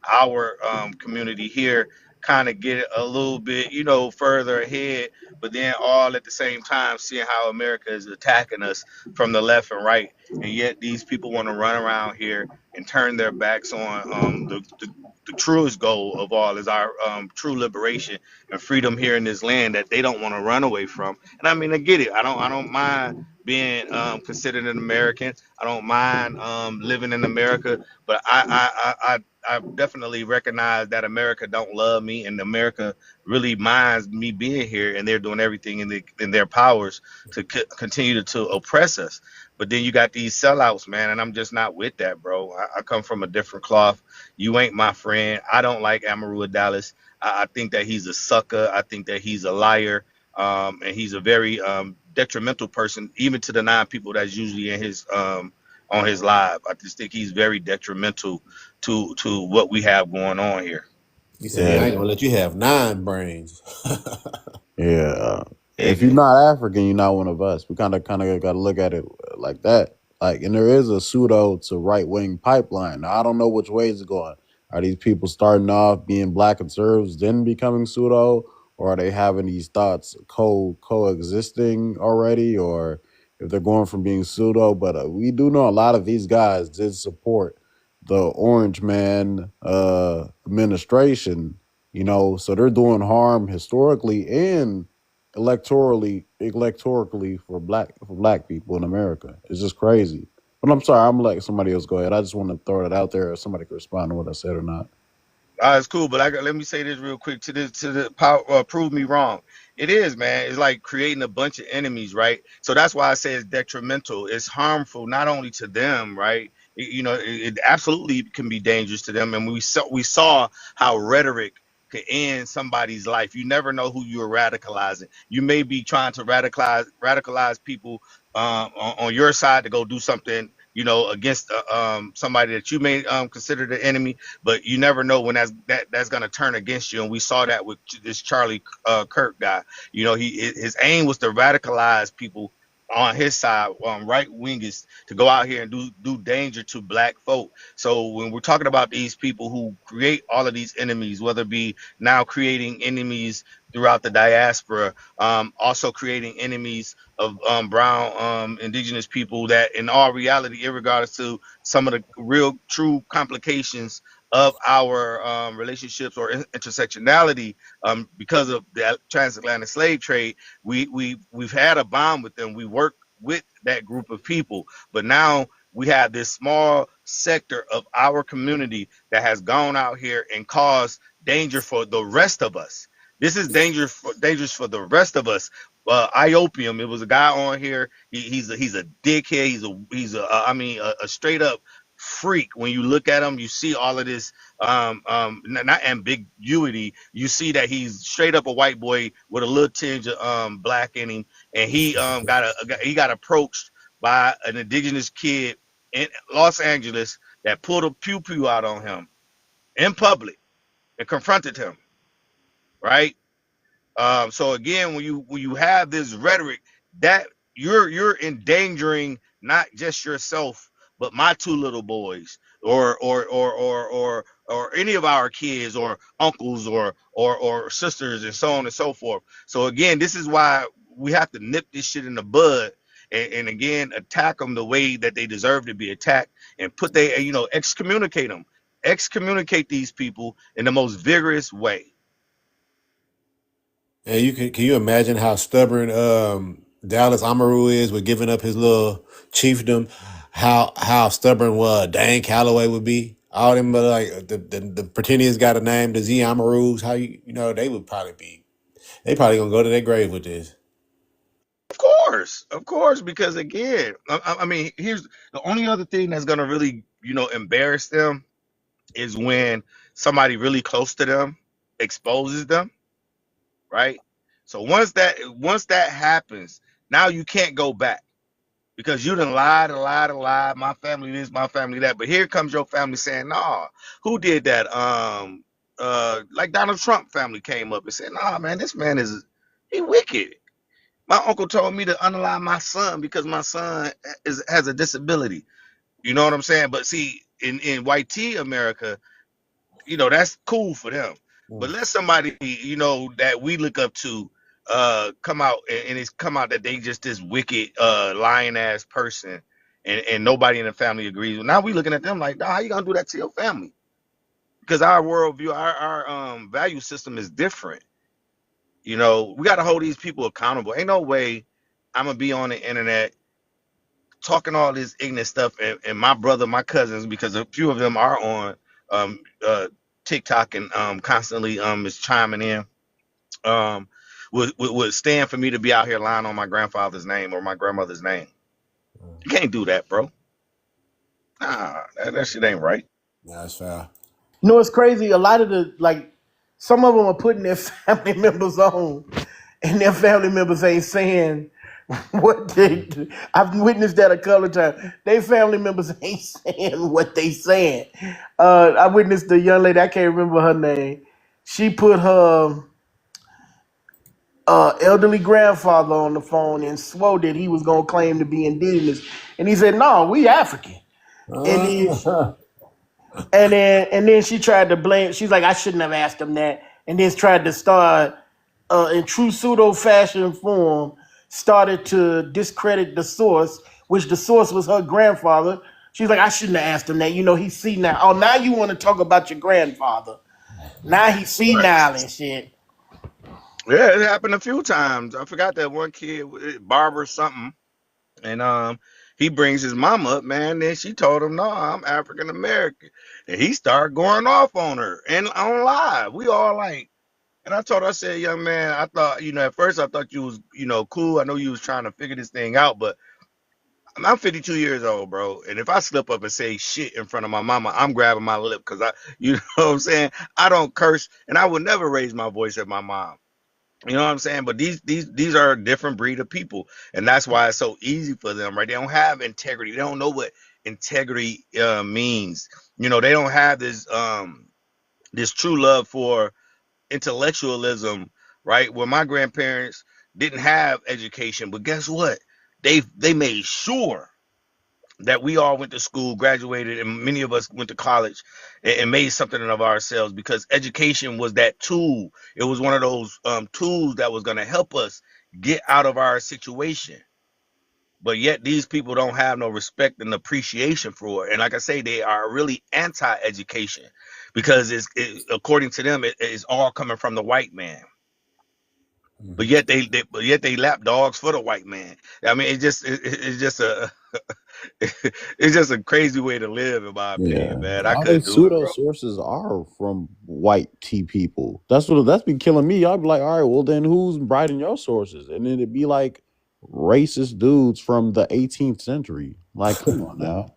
our community here kind of get a little bit, you know, further ahead, but then all at the same time seeing how America is attacking us from the left and right, and yet these people want to run around here and turn their backs on the truest goal of all is our true liberation and freedom here in this land that they don't want to run away from. And I mean, I get it. I don't mind being considered an American. I don't mind living in America, but I definitely recognize that America don't love me, and America really minds me being here, and they're doing everything in their powers to continue to oppress us. But then you got these sellouts, man, and I'm just not with that, bro. I come from a different cloth. You ain't my friend. I don't like Amaru Dallas. I think that he's a sucker. I think that he's a liar, and he's a very detrimental person, even to the 9 people that's usually in his on his live. I just think he's very detrimental to what we have going on here. He said, I ain't gonna let you have 9 brains. Yeah. If you're not African, you're not one of us. We kind of got to look at it like that. Like, and there is a pseudo to right wing pipeline. Now, I don't know which way it's going. Are these people starting off being black conservatives, then becoming pseudo, or are they having these thoughts coexisting already, or if they're going from being pseudo? But we do know a lot of these guys did support the Orange Man administration. You know, so they're doing harm historically and electorally for black people in America. It's just crazy. But I'm sorry, I'm letting somebody else go ahead. I just want to throw that out there if somebody can respond to what I said or not. It's cool, but let me say this real quick to the power, prove me wrong. It is, man. It's like creating a bunch of enemies, right? So that's why I say it's detrimental. It's harmful not only to them, right? You know, it absolutely can be dangerous to them, and we saw how rhetoric could end somebody's life. You never know who you're radicalizing. You may be trying to radicalize people on your side to go do something, against somebody that you may consider the enemy, but you never know when that's going to turn against you. And we saw that with this Charlie Kirk guy. His aim was to radicalize people on his side, right wingers, to go out here and do danger to black folk. So when we're talking about these people who create all of these enemies, whether it be now creating enemies throughout the diaspora, also creating enemies of brown indigenous people, that in all reality, irregardless to some of the real true complications of our relationships or intersectionality, because of the transatlantic slave trade, we've had a bond with them. We work with that group of people, but now we have this small sector of our community that has gone out here and caused danger for the rest of us. This is dangerous for the rest of us. Iopium, it was a guy on here. He's a dickhead. He's a straight up freak. When you look at him, you see all of this not ambiguity. You see that he's straight up a white boy with a little tinge of black in him, and he got approached by an indigenous kid in Los Angeles that pulled a pew pew out on him in public and confronted him, right? So again, when you have this rhetoric, that you're endangering not just yourself, but my two little boys, or any of our kids, or uncles, or sisters, and so on and so forth. So again, this is why we have to nip this shit in the bud, and again, attack them the way that they deserve to be attacked, and excommunicate these people in the most vigorous way. And can you imagine how stubborn Dallas Amaru is with giving up his little chiefdom? How stubborn Dane Calloway would be? All them like the Pretendians got a name, the Z Amarus. How they would they probably gonna go to their grave with this. Of course, because again, I mean, here's the only other thing that's gonna really, embarrass them is when somebody really close to them exposes them, right? So once that happens, now you can't go back, because you done lied and lied and lied. My family this, my family that. But here comes your family saying, "Nah, who did that?" Like Donald Trump family came up and said, "Nah, man, this man he wicked. My uncle told me to unalive my son because my son has a disability." You know what I'm saying? But see, in white tea America, that's cool for them. But let somebody, that we look up to, come out and it's come out that they just this wicked, lying ass person, and nobody in the family agrees. Now we looking at them like, how you gonna do that to your family? Because our worldview, our value system is different. We got to hold these people accountable. Ain't no way I'm gonna be on the internet talking all this ignorant stuff, and my brother, my cousins, because a few of them are on TikTok and constantly is chiming in, would stand for me to be out here lying on my grandfather's name or my grandmother's name. You can't do that, bro. Nah, that shit ain't right. Yeah, that's foul. It's crazy. A lot of some of them are putting their family members on, and their family members ain't saying what they. I've witnessed that a couple of times. Their family members ain't saying what they saying. I witnessed the young lady. I can't remember her name. She put her elderly grandfather on the phone and swore that he was gonna claim to be indigenous, and he said, "No, we African." And then she tried to blame. She's like, "I shouldn't have asked him that," and then tried to start in true pseudo fashion form, started to discredit the source, which the source was her grandfather. She's like, "I shouldn't have asked him that. He's senile. Oh, now you want to talk about your grandfather? Now he's senile and shit." Yeah, it happened a few times. I forgot that one kid, Barbara something, and he brings his mom up, man. Then she told him, "No, I'm African American," and he started going off on her and on live. We all like, and I told her, I said, "Young man, I thought, at first I thought you was, cool. I know you was trying to figure this thing out, but I'm 52 years old, bro. And if I slip up and say shit in front of my mama, I'm grabbing my lip because you know what I'm saying? I don't curse, and I would never raise my voice at my mom. You know what I'm saying? But these are a different breed of people, and that's why it's so easy for them, right? They don't have integrity. They don't know what integrity means. You know, they don't have this true love for intellectualism, right? Where my grandparents didn't have education, but guess what? They made sure that we all went to school, graduated, and many of us went to college and made something of ourselves because education was that tool. It was one of those tools that was going to help us get out of our situation. But yet these people don't have no respect and appreciation for it. And like I say, they are really anti-education because according to them, it's all coming from the white man. But yet they lap dogs for the white man. I mean, it's just a it's just a crazy way to live, in my Yeah, opinion, man. I all they couldn't do it, pseudo bro. sources are from white tea people. That's been killing me. I'd be like, all right, well then who's writing your sources? And then it'd be like racist dudes from the 18th century. Like, come on now.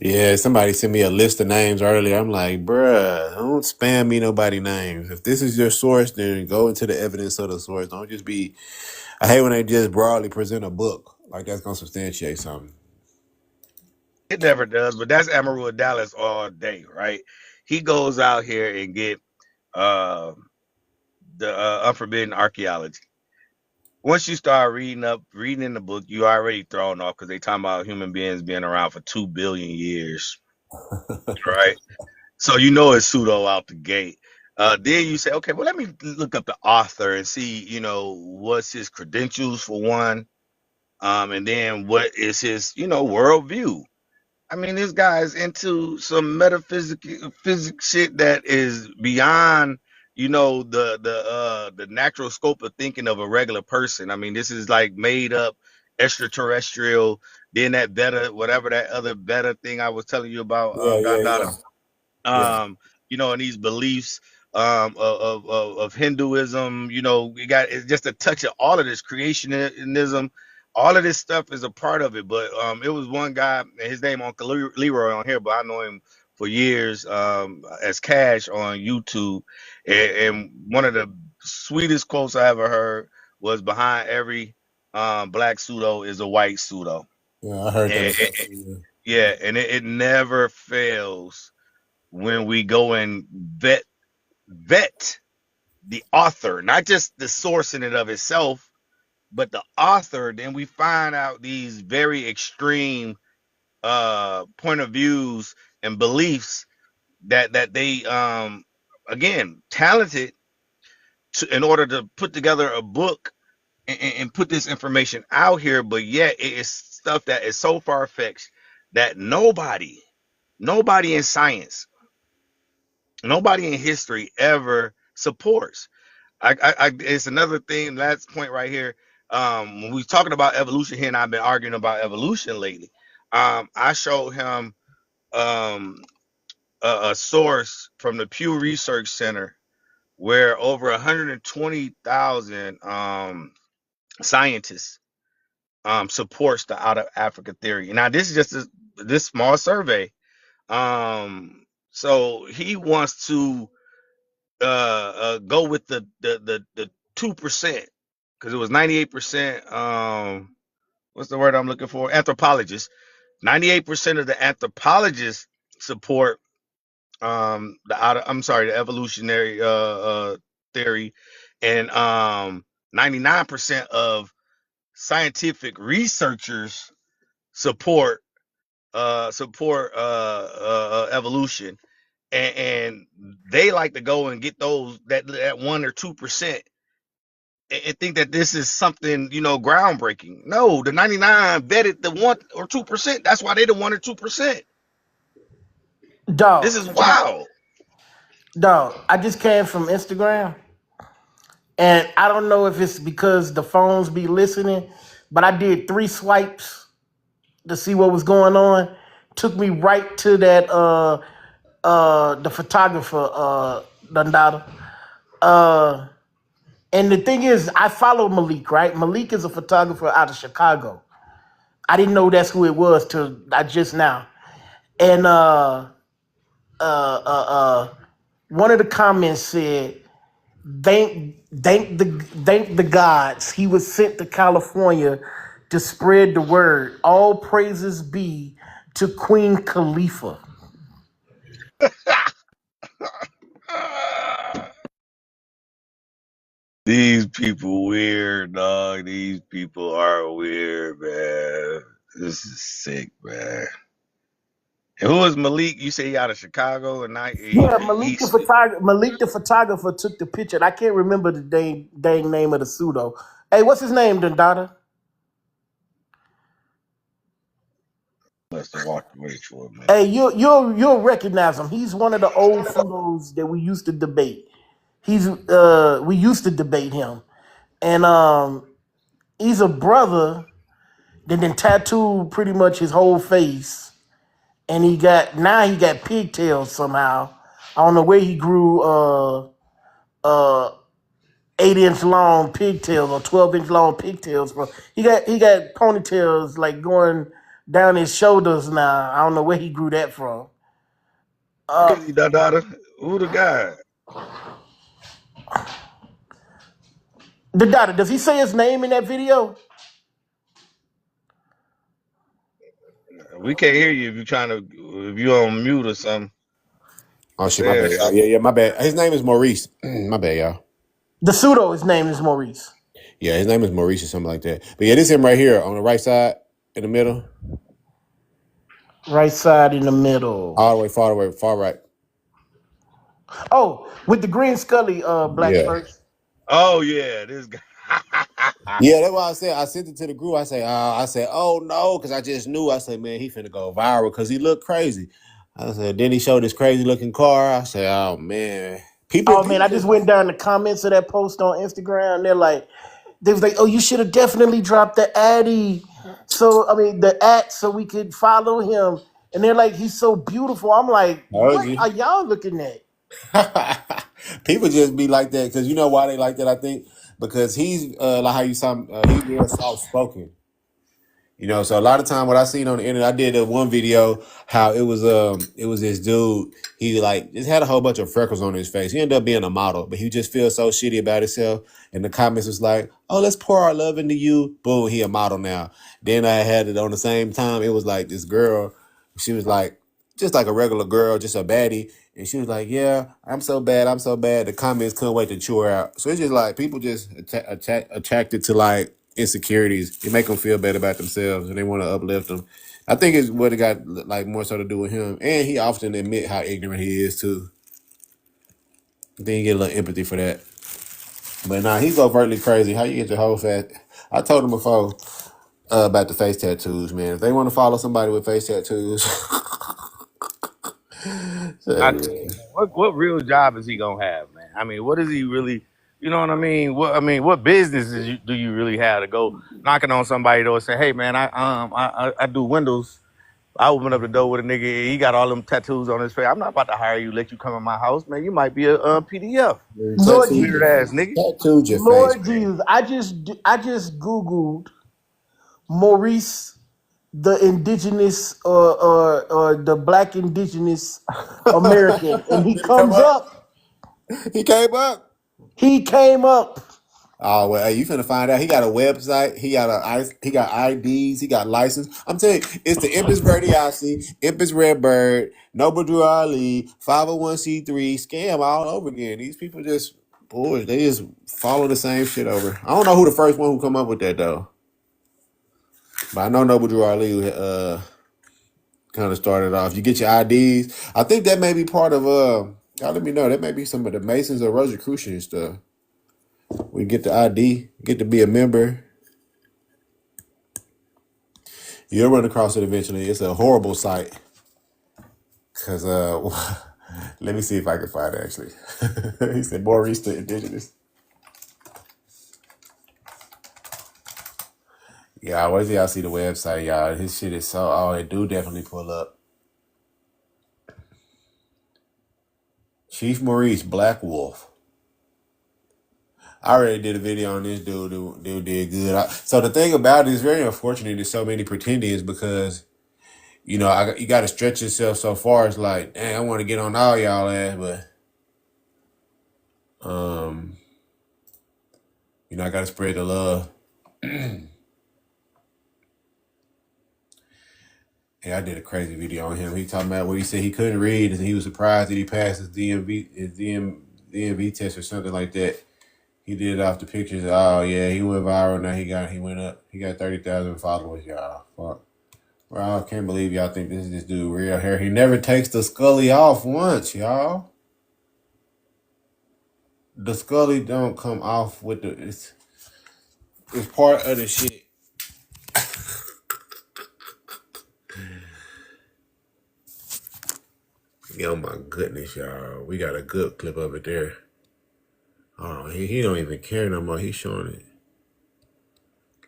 Yeah, somebody sent me a list of names earlier. I'm like, bruh, don't spam me nobody names. If this is your source, then go into the evidence of the source. Don't just be. I hate when they just broadly present a book like that's gonna substantiate something. It never does, but that's Amaru Dallas all day, right? He goes out here and get uh, the unforbidden archaeology. Once you start reading in the book, you already thrown off because they talking about human beings being around for 2 billion years, right? So you know it's pseudo out the gate. Then you say, okay, well, let me look up the author and see, you know, what's his credentials for one, and then what is his, you know, worldview. I mean, this guy is into some physics shit that is beyond, you know, the natural scope of thinking of a regular person. I mean, this is like made up extraterrestrial. Then that beta, whatever that other beta thing I was telling you about, Gandada. Yeah. You know, and these beliefs of Hinduism, you know, we got it's just a touch of all of this creationism. All of this stuff is a part of it. But it was one guy, his name Uncle Leroy on here, but I know him for years as Cash on YouTube. And one of the sweetest quotes I ever heard was behind every black pseudo is a white pseudo. Yeah, I heard that And, before too. yeah, and it never fails when we go and vet the author, not just the source in and of itself, but the author, then we find out these very extreme point of views and beliefs that they again talented in order to put together a book and put this information out here, but yet it is stuff that is so far-fetched that nobody in science, nobody in history ever supports. It's another thing. Last point right here. When we talking about evolution here, and I've been arguing about evolution lately. I showed him a source from the Pew Research Center where over 120,000 scientists supports the out of Africa theory. Now, this is just this small survey. So he wants to go with the 2% because it was 98%. What's the word I'm looking for? Anthropologists. 98% of the anthropologists support the evolutionary theory, and 99% of scientific researchers support evolution, and they like to go and get those that 1 or 2% and think that this is something, you know, groundbreaking. No, the 99 vetted the 1 or 2%. That's why they the 1 or 2%. This Dog, is wild. I just came from Instagram, and I don't know if it's because the phones be listening, but I did 3 swipes to see what was going on. Took me right to that the photographer Dandada. And the thing is, I follow Malik, right? Malik is a photographer out of Chicago. I didn't know that's who it was till I just now. And one of the comments said, thank the gods he was sent to California to spread the word. All praises be to Queen Khalifa. These people weird, dog. These people are weird, man. This is sick, man. And who is Malik? You say he out of Chicago, and Yeah, he's Malik the photographer took the picture. And I can't remember the dang name of the pseudo. Hey, what's his name, Dada? must have walked away for a minute. Hey, you'll recognize him. He's one of the old pseudos that we used to debate. We used to debate him, and he's a brother that then tattooed pretty much his whole face, and he got pigtails somehow. I don't know where he grew 8-inch long pigtails or 12-inch long pigtails from. He got ponytails like going down his shoulders now. I don't know where he grew that from. Crazy, Dada. Who the guy? The Dada, does he say his name in that video? We can't hear you if you're on mute or something. Oh shit, my There bad, it y'all. is. Yeah, my bad. His name is Maurice. My bad, y'all. The pseudo, his name is Maurice. Yeah, his name is Maurice or something like that. But yeah, this is him right here on the right side in the middle. Right side in the middle. All the way, far right. Oh, with the green Scully, Yeah. BlackFirst. Oh yeah, this guy. Yeah, that's why I said I sent it to the group. I said, oh no, because I just knew. I said, man, he finna go viral because he looked crazy. I said, then he showed this crazy looking car. I said, oh man, Oh man, people I just went down the comments of that post on Instagram. And they was like, oh, you should have definitely dropped the Addy. The at so we could follow him. And they're like, he's so beautiful. I'm like, told what you. are y'all looking at? People just be like that because you know why they like that. I think because he's like how you saw he's real soft spoken. You know, so a lot of time what I seen on the internet, I did one video how it was this dude, he like just had a whole bunch of freckles on his face. He ended up being a model, but he just feels so shitty about himself. And the comments was like, oh, let's pour our love into you. Boom, he a model now. Then I had it on the same time. It was like this girl, she was like just like a regular girl, just a baddie. And she was like, yeah, I'm so bad. I'm so bad. The comments couldn't wait to chew her out. So it's just like people just attracted to like insecurities. It make them feel better about themselves and they want to uplift them. I think it's what it got like more so to do with him. And he often admit how ignorant he is too. Then you get a little empathy for that. But nah, he's overtly crazy. How you get your whole fat? I told him before about the face tattoos, man. If they want to follow somebody with face tattoos, I so, tell yeah. you, man, what real job is he gonna have, man? I mean, what is he really? You know what I mean? What business do you really have to go knocking on somebody's door and say, "Hey, man, I do windows. I open up the door with a nigga. He got all them tattoos on his face. I'm not about to hire you, let you come in my house, man. You might be a PDF. Lord Weird Jesus. ass nigga. Tattooed your face, Lord man. Jesus. I just Googled Maurice the indigenous or the black indigenous American, and he Did he come comes up? up. He came up. He came up. Oh well, hey, you finna find out. He got a website. He got IDs. He got license. I'm telling you, it's the Impus Verdiasi, Impus Redbird, Noble Drew Ali, 501c3 scam all over again. These people just boys, they just follow the same shit over. I don't know who the first one who come up with that though, but I know Noble Drew Ali kind of started off. You get your IDs. I think that may be part of y'all let me know. That may be some of the Masons or Rosicrucian stuff. We get the ID, get to be a member. You'll run across it eventually. It's a horrible site. Cause let me see if I can find it actually. He said Maurice the Indigenous. Yeah, wait till y'all see the website, y'all. His shit is it do definitely pull up. Chief Maurice Black Wolf. I already did a video on this dude. Dude did good. So the thing about it is very unfortunate. There's so many Pretendians because you know you got to stretch yourself so far. It's like, dang, I want to get on all y'all ass, but you know I got to spread the love. Yeah, I did a crazy video on him. He talking about where he said he couldn't read and he was surprised that he passed his DMV test or something like that. He did it off the pictures. Oh yeah, he went viral. Now he went up. He got 30,000 followers, y'all. Fuck. Bro, I can't believe y'all think this dude real hair. He never takes the Scully off once, y'all. The Scully don't come off with the it's part of the shit. Oh my goodness, y'all. We got a good clip of it there. Oh, he don't even care no more. He's showing it.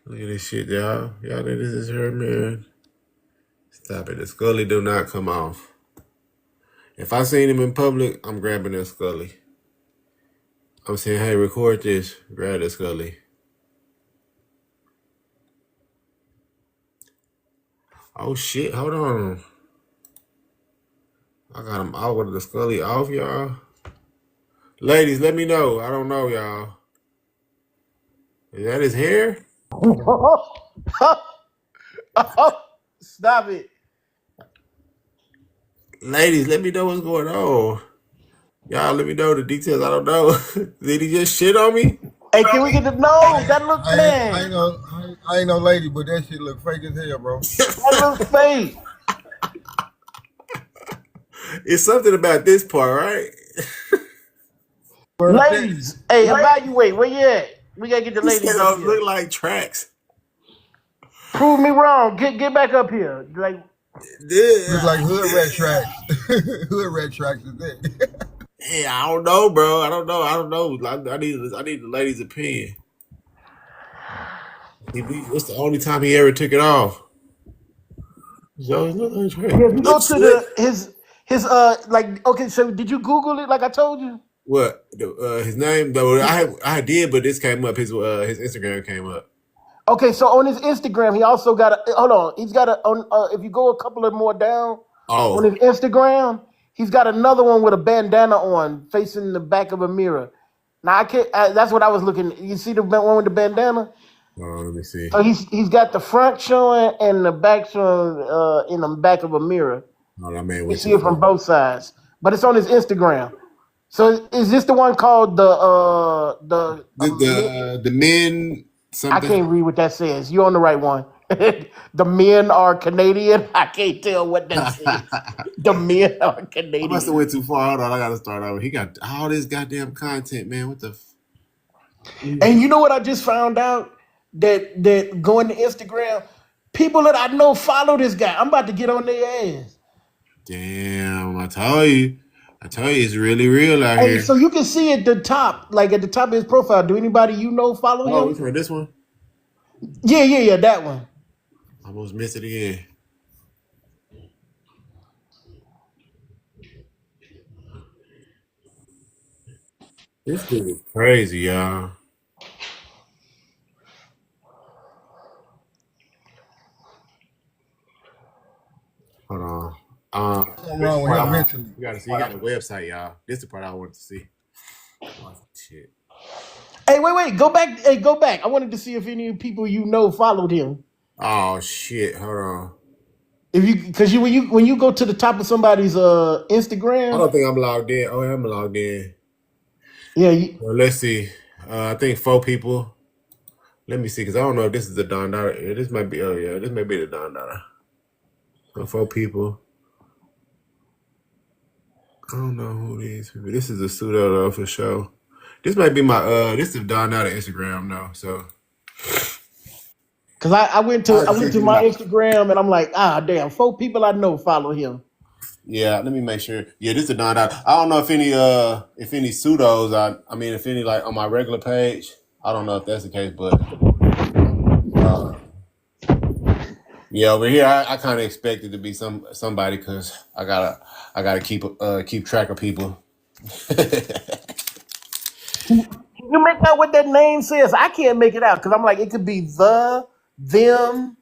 Look at this shit, y'all. Y'all think this is her, man? Stop it. The Scully do not come off. If I seen him in public, I'm grabbing that Scully. I'm saying, hey, record this. Grab that Scully. Oh, shit. Hold on. I got him out with the Scully off, y'all. Ladies, let me know. I don't know, y'all. Is that his hair? Stop it. Ladies, let me know what's going on. Y'all, let me know the details. I don't know. Did he just shit on me? Hey, can we get the nose? That looks man. I ain't no lady, but that shit look fake as hell, bro. That looks fake. It's something about this part, right? Ladies, hey, evaluate. Where you at? We gotta get the ladies It up don't here. look like tracks. Prove me wrong. Get back up here. Like, Look like hood rat tracks. Hood rat tracks is that. Hey, I don't know, bro. I don't know. I need the lady's opinion. It's the only time he ever took it off. So it's not like track. yeah, if you go to his like, okay, so did you Google it like I told you? What his name though? I did, but this came up. His Instagram came up. Okay, so on his Instagram, he also got a hold on. He's got a on. If you go a couple of more down on his Instagram, he's got another one with a bandana on, facing the back of a mirror. Now I can't. That's what I was looking. You see the one with the bandana? Oh, let me see. So he's got the front showing and the back showing in the back of a mirror. Oh, that man You see it from both sides, but it's on his Instagram. So is this the one called the men? Something? I can't read what that says. You're on the right one. The men are Canadian. I can't tell what that says. The men are Canadian. I must have went too far. Hold on, I gotta start over. He got all this goddamn content, man. What the? And you know what I just found out? That going to Instagram, people that I know follow this guy. I'm about to get on their ass. Damn, I told you, it's really real out here. So you can see at the top, like at the top of his profile, do anybody you know follow him? Oh, which one? This one? Yeah, that one. I almost missed it again. This dude is crazy, y'all. Hold on. What's wrong with him mentally? You gotta see. He got a website, y'all. This is the part I wanted to see. Shit. Hey, wait. Go back. Hey, go back. I wanted to see if any people you know followed him. Oh shit! Hold on. If you, because when you go to the top of somebody's Instagram, I don't think I'm logged in. Oh, I'm logged in. Yeah. Well, let's see. I think 4 people. Let me see, because I don't know if this is the Don Dada. This might be. Oh yeah, this may be the Don Dada. So 4 people. I don't know who these people. This is a pseudo though for sure. This might be my this is the Don Dada Instagram though. So. Because I went to my Instagram and I'm like, damn, 4 people I know follow him. Yeah, let me make sure. Yeah, this is Don Dada. I don't know if any pseudos. I mean if any like on my regular page. I don't know if that's the case, but yeah, over here I kind of expect it to be somebody because I gotta keep track of people. You make out what that name says? I can't make it out because I'm like, it could be the, them.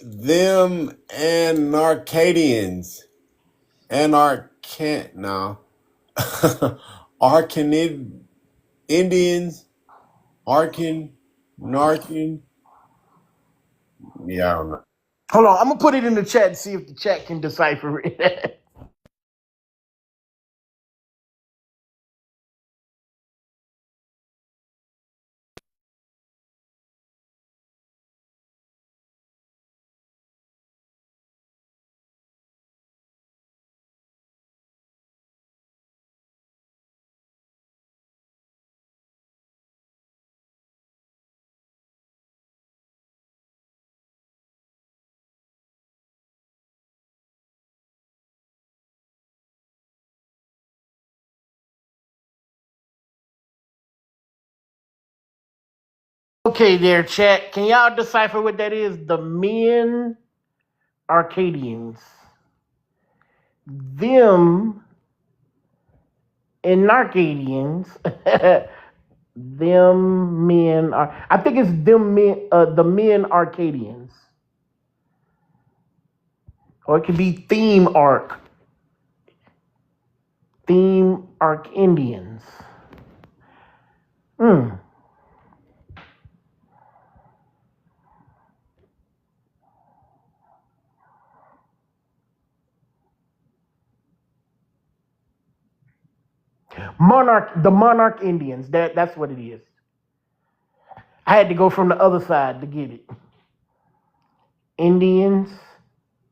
Them and Arcadians. No. Arcanid Indians. Arcan. Narcan. Yeah, I don't know. Hold on, I'm gonna put it in the chat and see if the chat can decipher it. Okay, there, chat. Can y'all decipher what that is? The men Arcadians. Them and Narcadians. Them men are. I think it's them men. The men Arcadians, or it could be theme arc. Theme arc Indians. The monarch Indians. That's what it is. I had to go from the other side to get it. Indians,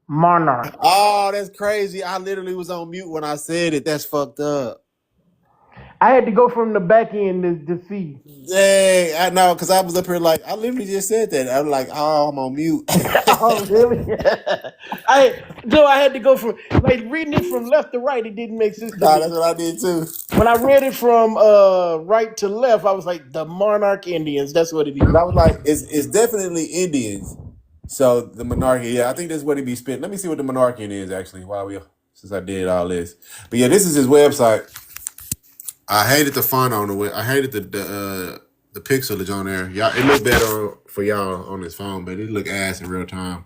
monarch. Oh, that's crazy. I literally was on mute when I said it. That's fucked up. I had to go from the back end to see. Dang, I know, because I was up here like, I literally just said that. I'm like, oh, I'm on mute. Oh, really? I had to go from, like, reading it from left to right, it didn't make sense to Nah, me. that's what I did too. When I read it from right to left, I was like, the monarch Indians. That's what it is. But I was like, it's definitely Indians. So the monarchy, yeah, I think that's what he be spent. Let me see what the monarchy is actually. Since I did all this, but yeah, this is his website. I hated the font on the way. I hated the pixelage on there. Y'all, it looked better for y'all on this phone, but it look ass in real time.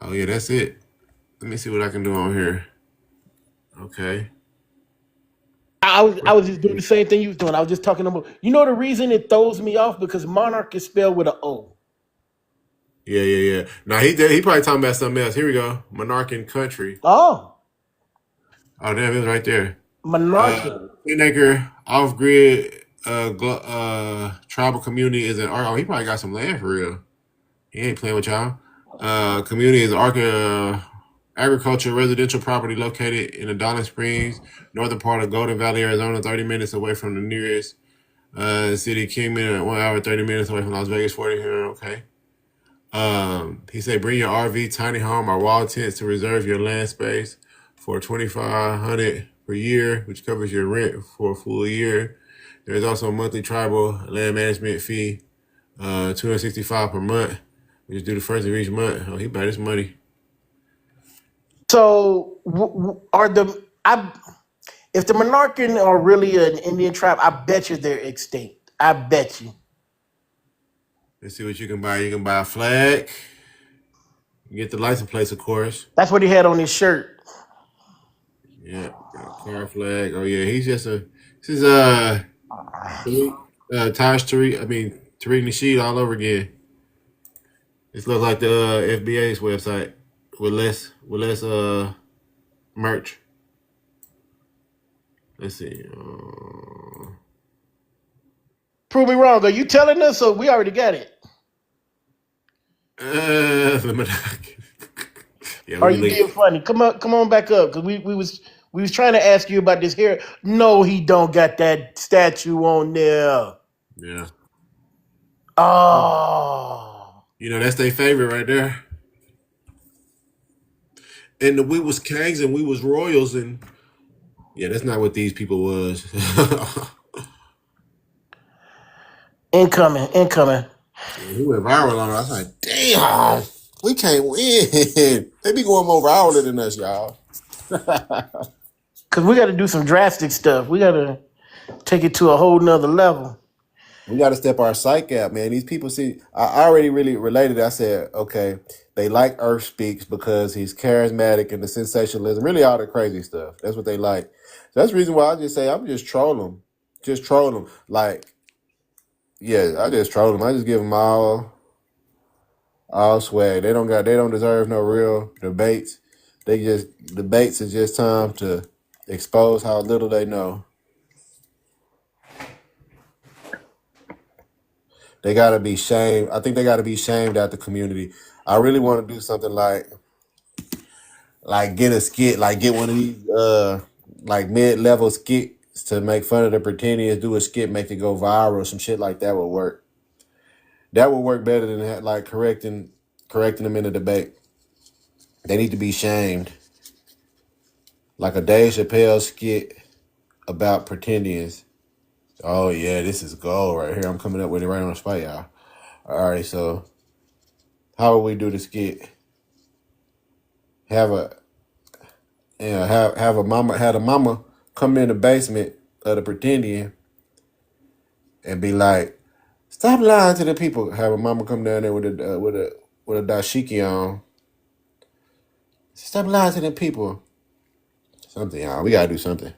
Oh yeah, that's it. Let me see what I can do on here. Okay. I was just doing the same thing you was doing. I was just talking about. You know the reason it throws me off because monarch is spelled with an O. Yeah. Now he probably talking about something else. Here we go. Monarchan country. Oh, damn, it was right there. monarchy. 10-acre off-grid tribal community is an. Oh, he probably got some land for real. He ain't playing with y'all. Community is agriculture residential property located in the Dollar Springs, northern part of Golden Valley, Arizona, 30 minutes away from the nearest city, Kingman, 1 hour, 30 minutes away from Las Vegas, 40 here. Okay. He said, bring your RV, tiny home, or wall tents to reserve your land space for $2,500 per year, which covers your rent for a full year. There is also a monthly tribal land management fee, $265 per month, which is due the first of each month. Oh, he bought his money. So if the monarchan are really an Indian tribe, I bet you they're extinct. I bet you. Let's see what you can buy. You can buy a flag. You get the license plates, of course. That's what he had on his shirt. Yeah, car flag. Oh yeah, he's just this is Taj Tariq. Tariq Nasheed all over again. This looks like the FBA's website with less merch. Let's see. Prove me wrong. Are you telling us, or we already got it? Yeah, Are you being funny? Come on back up, because we was trying to ask you about this here. No, he don't got that statue on there. Yeah. Oh. You know, that's their favorite right there. And we was kings and we was royals, and yeah, that's not what these people was. Incoming. He went viral on it. I was like, damn, we can't win. They be going more viral than us, y'all. Because we got to do some drastic stuff. We got to take it to a whole nother level. We got to step our psyche out, man. These people see. I already really related. I said, okay, they like Earth Speaks because he's charismatic and the sensationalism, really all the crazy stuff. That's what they like. So that's the reason why I just say I'm just troll them, Like, yeah, I just troll them. I just give them all swag. They don't deserve no real debates. Debates is just time to expose how little they know. They gotta be shamed. I think they gotta be shamed out the community. I really want to do something like get a skit, like get one of these like mid-level skits to make fun of the Pretendians, do a skit, make it go viral, some shit like that would work. That would work better than like correcting them in a debate. They need to be shamed. Like a Dave Chappelle skit about Pretendians. Oh yeah, this is gold right here. I'm coming up with it right on the spot, y'all. All right, so how would we do the skit? Have a mama come in the basement of the Pretendian and be like, "Stop lying to the people." Have a mama come down there with a dashiki on. Stop lying to the people. Something, y'all. We gotta do something.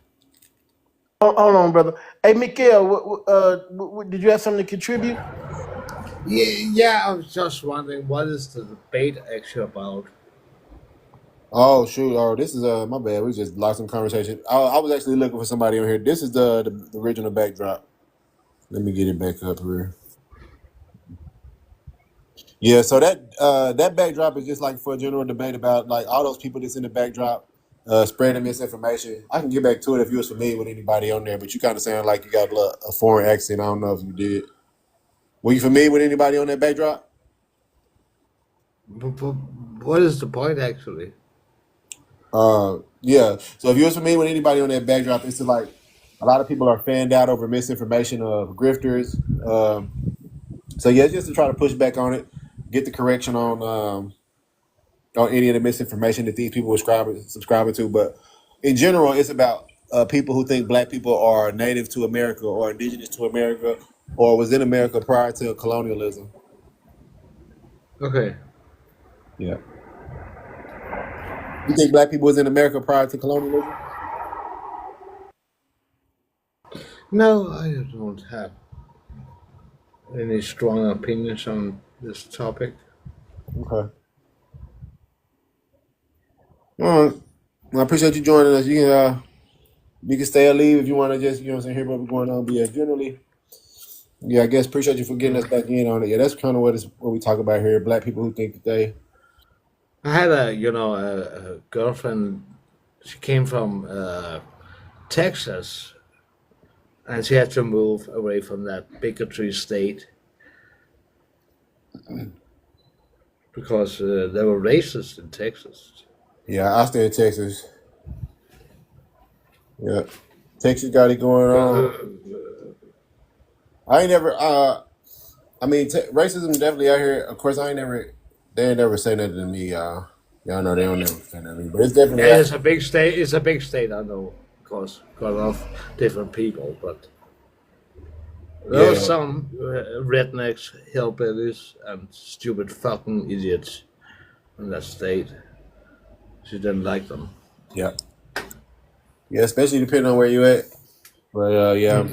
Hold on, brother. Hey, Mikael, did you have something to contribute? Yeah, I was just wondering, what is the debate actually about? Oh shoot! Oh, this is my bad. We just lost some conversation. I was actually looking for somebody on here. This is the original backdrop. Let me get it back up here. Yeah, so that backdrop is just like for a general debate about like all those people that's in the backdrop spreading misinformation. I can get back to it if you was familiar with anybody on there, but you kind of sound like you got a foreign accent. I don't know if you did. Were you familiar with anybody on that backdrop? What is the point actually? Yeah. So if you was familiar with anybody on that backdrop, it's like a lot of people are fanned out over misinformation of grifters. So yeah, just to try to push back on it, get the correction on any of the misinformation that these people were subscribing to. But in general, it's about people who think black people are native to America or indigenous to America or was in America prior to colonialism. Okay. Yeah. You think black people was in America prior to colonialism? No, I don't have any strong opinions on this topic. Okay. All right. Well, I appreciate you joining us. You can stay or leave if you want to just, hear what's going on. But yeah, generally, I guess appreciate you for getting us back in on it. Yeah, that's kind of what we talk about here. Black people who think that they. I had a girlfriend. She came from Texas, and she had to move away from that bigotry state because they were racist in Texas. Yeah, I stay in Texas. Yeah, Texas got it going on. I ain't never. I mean, racism definitely out here. Of course, they ain't never say nothing to me, y'all. Y'all know they don't never say nothing to me, but it's definitely. Yeah, it's a big state. It's a big state, I know, because of different people, but there are some rednecks, hillbillies, and stupid fucking idiots in that state. She didn't like them. Yeah. Yeah, especially depending on where you at. But yeah,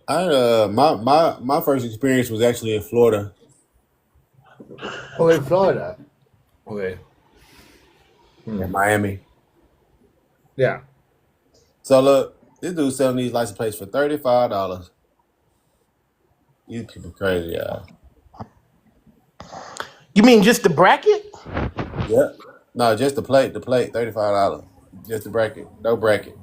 I my first experience was actually in Florida. Oh, in Florida. Okay. In Miami. Yeah. So look, this dude's selling these license plates for $35. You people crazy, y'all. You mean just the bracket? Yeah. No, just the plate, $35. Just the bracket. No bracket.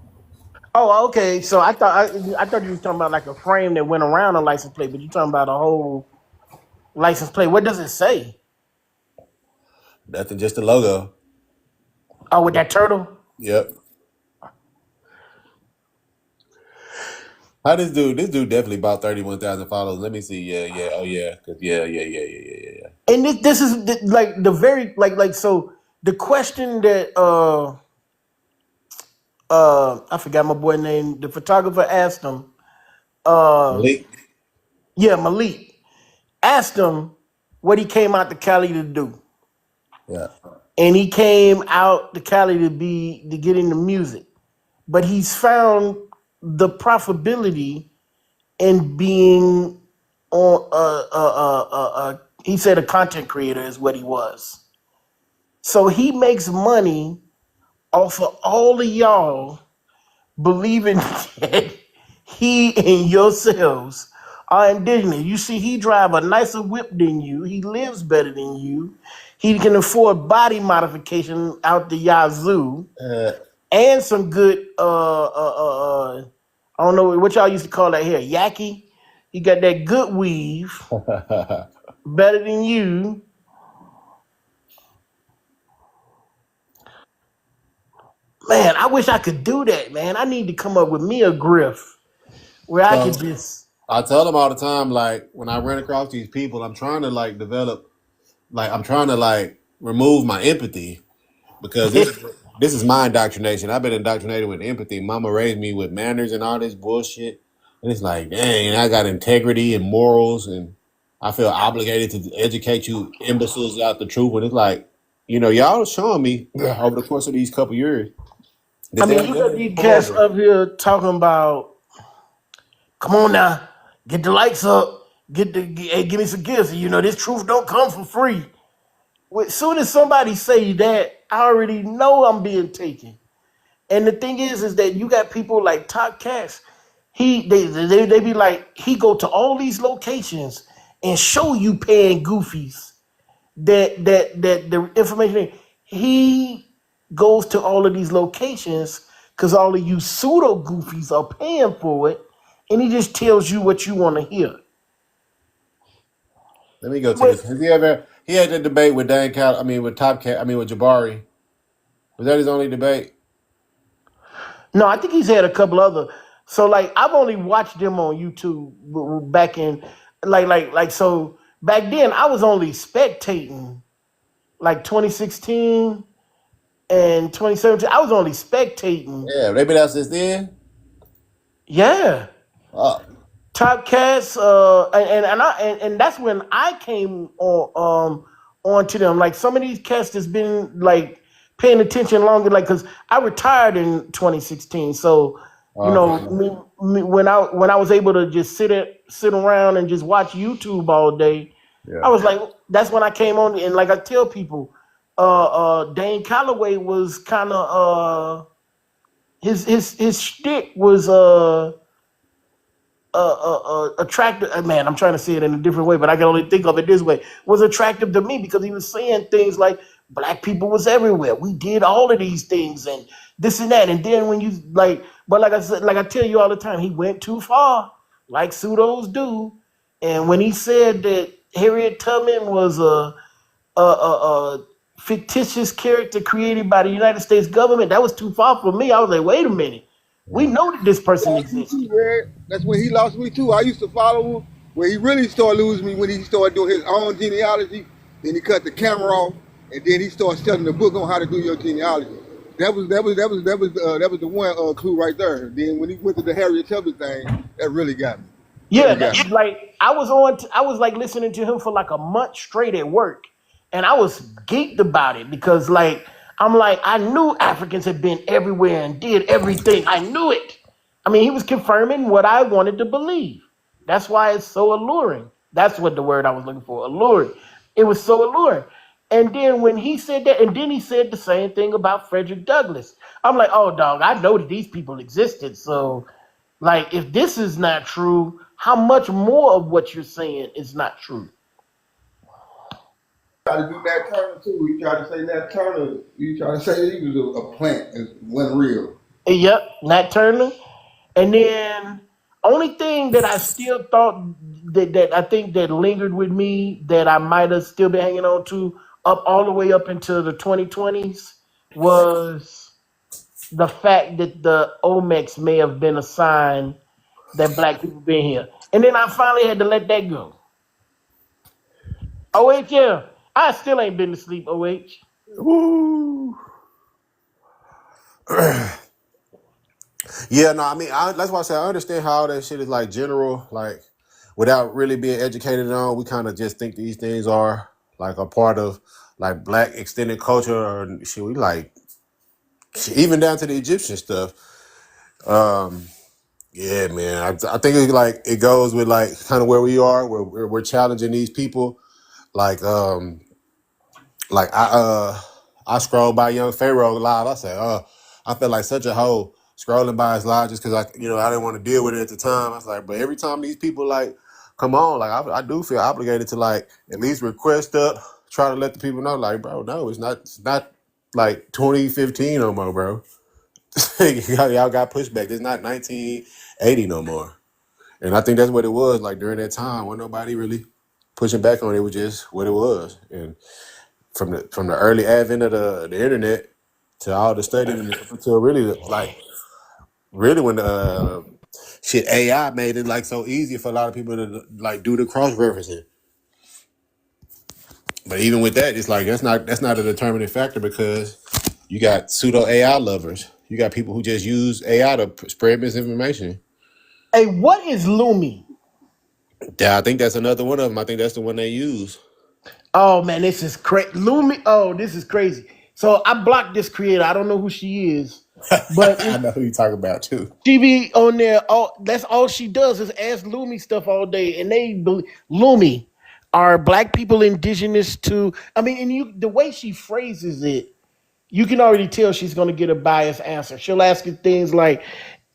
Oh, okay. So I thought you were talking about like a frame that went around a license plate, but you're talking about a whole license plate. What does it say? Nothing, just the logo. Oh, with that turtle? Yep. How this dude definitely bought 31,000 followers. Let me see. Yeah. Oh yeah. Yeah. And this is like the very so the question that I forgot my boy name. The photographer asked him Malik. Yeah, Malik, asked him what he came out to Cali to do. Yeah. And he came out to Cali to get into music. But he's found the profitability in being on he said a content creator is what he was. So he makes money off of all of y'all believing that he and yourselves are indigenous. You see, he drive a nicer whip than you. He lives better than you. He can afford body modification out the yazoo and some good I don't know what y'all used to call that hair, yaki. He got that good weave, better than you. Man, I wish I could do that, man. I need to come up with me a grift where I could So just. I tell them all the time, like when I run across these people, I'm trying to like develop, like I'm trying to like remove my empathy because this is my indoctrination. I've been indoctrinated with empathy. Mama raised me with manners and all this bullshit, and it's like, dang, I got integrity and morals, and I feel obligated to educate you imbeciles out the truth. But it's like, y'all showing me over the course of these couple years that I mean, you got these cats horrible. up here talking about, come on now, get the lights up, hey, give me some gifts. This truth don't come for free. As soon as somebody say that, I already know I'm being taken. And the thing is that you got people like TopCatz. They be like, he go to all these locations and show you paying goofies that the information he goes to all of these locations because all of you pseudo goofies are paying for it, and he just tells you what you want to hear. Let me go to this. He had the debate with Dane Calloway, with TopCatz, with Jabari. Was that his only debate? No, I think he's had a couple other. So like I've only watched them on YouTube back in so back then I was only spectating like 2016 and 2017. I was only spectating. Yeah, they been out since then. Yeah. Oh. TopCatz, and that's when I came on to them. Like some of these cats that's been like paying attention longer, like because I retired in 2016. So when I was able to just sit around and just watch YouTube all day, I was like, that's when I came on. And like I tell people, Dane Calloway was kind of his shtick was attractive. Man, I'm trying to say it in a different way, but I can only think of it this way. Was attractive to me because he was saying things like black people was everywhere. We did all of these things and this and that. And then when you but like I said, like I tell you all the time, he went too far, like pseudos do. And when he said that Harriet Tubman was a fictitious character created by the United States government, that was too far for me. I was like, wait a minute. We know that this person existed. That's when he lost me too. I used to follow him. Where he really started losing me when he started doing his own genealogy. Then he cut the camera off, and then he started selling the book on how to do your genealogy. That was the one clue right there. Then when he went to the Harriet Tubman thing, that really got me. Yeah, like I was like listening to him for like a month straight at work, and I was geeked about it because I knew Africans had been everywhere and did everything. I knew it. I mean, he was confirming what I wanted to believe. That's why it's so alluring. That's what the word I was looking for, alluring. It was so alluring. And then when he said that, and then he said the same thing about Frederick Douglass. I'm like, oh, dog, I know that these people existed. So, like, if this is not true, how much more of what you're saying is not true? Try to do Nat Turner too. He tried to say Nat Turner. He tried to say he was a plant and wasn't real. Yep, Nat Turner. And then only thing that I still thought that I think that lingered with me that I might have still been hanging on to up all the way up into the 2020s was the fact that the Olmecs may have been a sign that black people been here. And then I finally had to let that go. OH, yeah. I still ain't been to sleep, OH. Woo. Yeah, no, I mean, that's why I say I understand how all that shit is like general, like without really being educated on. We kind of just think these things are like a part of like black extended culture or shit. We like even down to the Egyptian stuff. Yeah, man, I think it like it goes with like kind of where we are, where we're challenging these people. Like, like I scrolled by Young Pharaoh live. I said, I felt like such a hoe scrolling by his live just because I didn't want to deal with it at the time. I was like, but every time these people like come on, like I do feel obligated to like at least request up, try to let the people know, like, bro, no, it's not like 2015 no more, bro. y'all got pushback. It's not 1980 no more. And I think that's what it was like during that time. Wasn't nobody really pushing back on it. It was just what it was. And from the early advent of the internet to all the studying to really like really when the shit AI made it like so easy for a lot of people to like do the cross referencing. But even with that, it's like that's not a determining factor because you got pseudo AI lovers. You got people who just use AI to spread misinformation. Hey, what is Lumi? Yeah, I think that's another one of them. I think that's the one they use. Oh man, this is crazy. Lumi. Oh, this is crazy. So I blocked this creator. I don't know who she is, but I know who you talking about too. she be on there. That's all she does is ask Lumi stuff all day, and Lumi are black people indigenous to. I mean, and the way she phrases it, you can already tell she's going to get a biased answer. She'll ask you things like,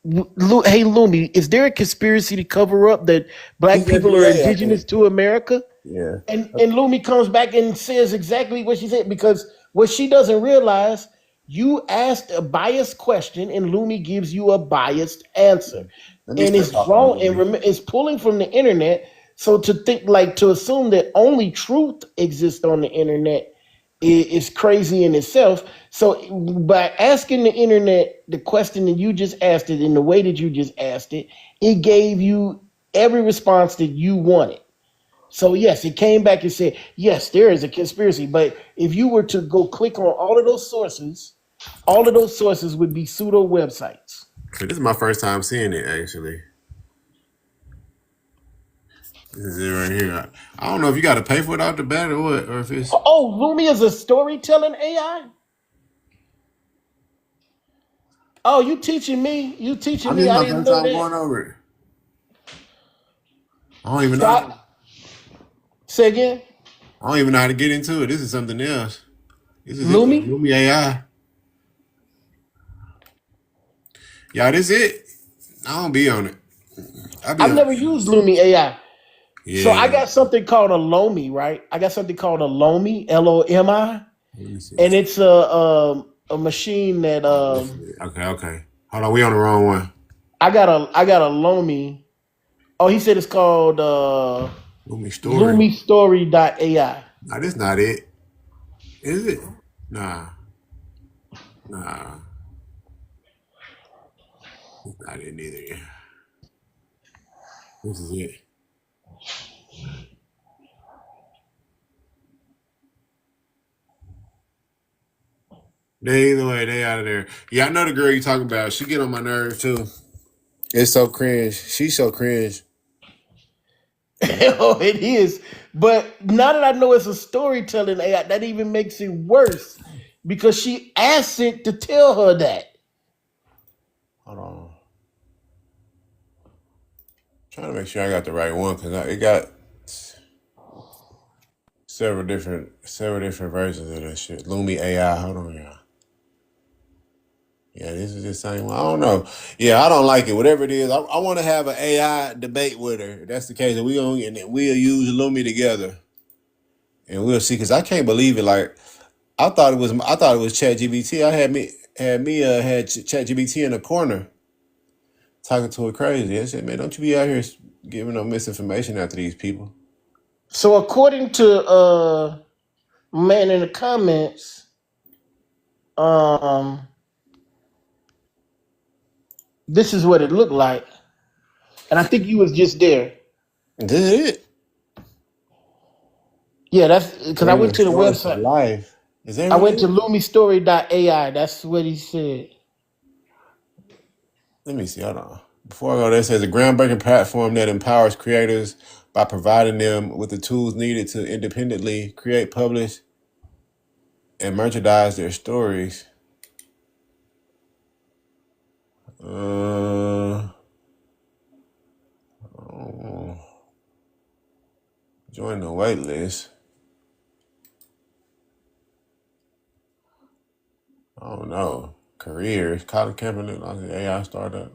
"Hey Lumi, is there a conspiracy to cover up that black people are FBA, indigenous to America?" Yeah. And Lumi comes back and says exactly what she said, because what she doesn't realize, you asked a biased question and Lumi gives you a biased answer. Let me And start it's talking to wrong Lumi. and it's pulling from the internet. So to assume that only truth exists on the internet is crazy in itself. So by asking the internet the question that you just asked it in the way that you just asked it, it gave you every response that you wanted. So yes, it came back and said, yes, there is a conspiracy. But if you were to go click on all of those sources would be pseudo websites. So this is my first time seeing it actually. This is it right here. I don't know if you got to pay for it off the bat or what, or if it's. Oh, Lumi is a storytelling AI? Oh, you teaching me? You teaching This me? is I my didn't first know time that. going over it. I don't even know. Say again? I don't even know how to get into it. This is something else. This is it. Lumi? Lumi AI. Yeah, this it. I don't be on it. I be I've on never it. used Lumi AI. So I Yeah. got something called a Lomi, right? I got something called a Lomi, Lomi, Let me see. and it's a machine that Okay. Hold on, we on the wrong one. I got a Lomi. Oh, he said it's called Lumi Story. LumiStory.ai. Nah, this not it. Is it? Nah. It's not it neither. This is it. Either way, they out of there. Yeah, I know the girl you talking about. She get on my nerves too. It's so cringe. She's so cringe. Oh, it is. But now that I know it's a storytelling AI, that even makes it worse because she asked it to tell her that. Hold on. Trying to make sure I got the right one because it got several different versions of that shit. Lumi AI. Hold on, y'all. Yeah, this is the same one. I don't know. Yeah, I don't like it. Whatever it is, I want to have an AI debate with her. If that's the case, and we'll use Lumi together, and we'll see. Because I can't believe it. Like I thought it was ChatGPT. I had ChatGPT in the corner talking to her crazy. I said, man, don't you be out here giving no misinformation out to these people. So according to man in the comments, this is what it looked like. And I think you was just there. This is it. Yeah, that's because I went to the website. Life. Is that I really went to LumiStory.ai. That's what he said. let me see. Hold on. Before I go, there says a groundbreaking platform that empowers creators by providing them with the tools needed to independently create, publish, and merchandise their stories. Join the wait list. I don't know. Careers, college camping, AI startup.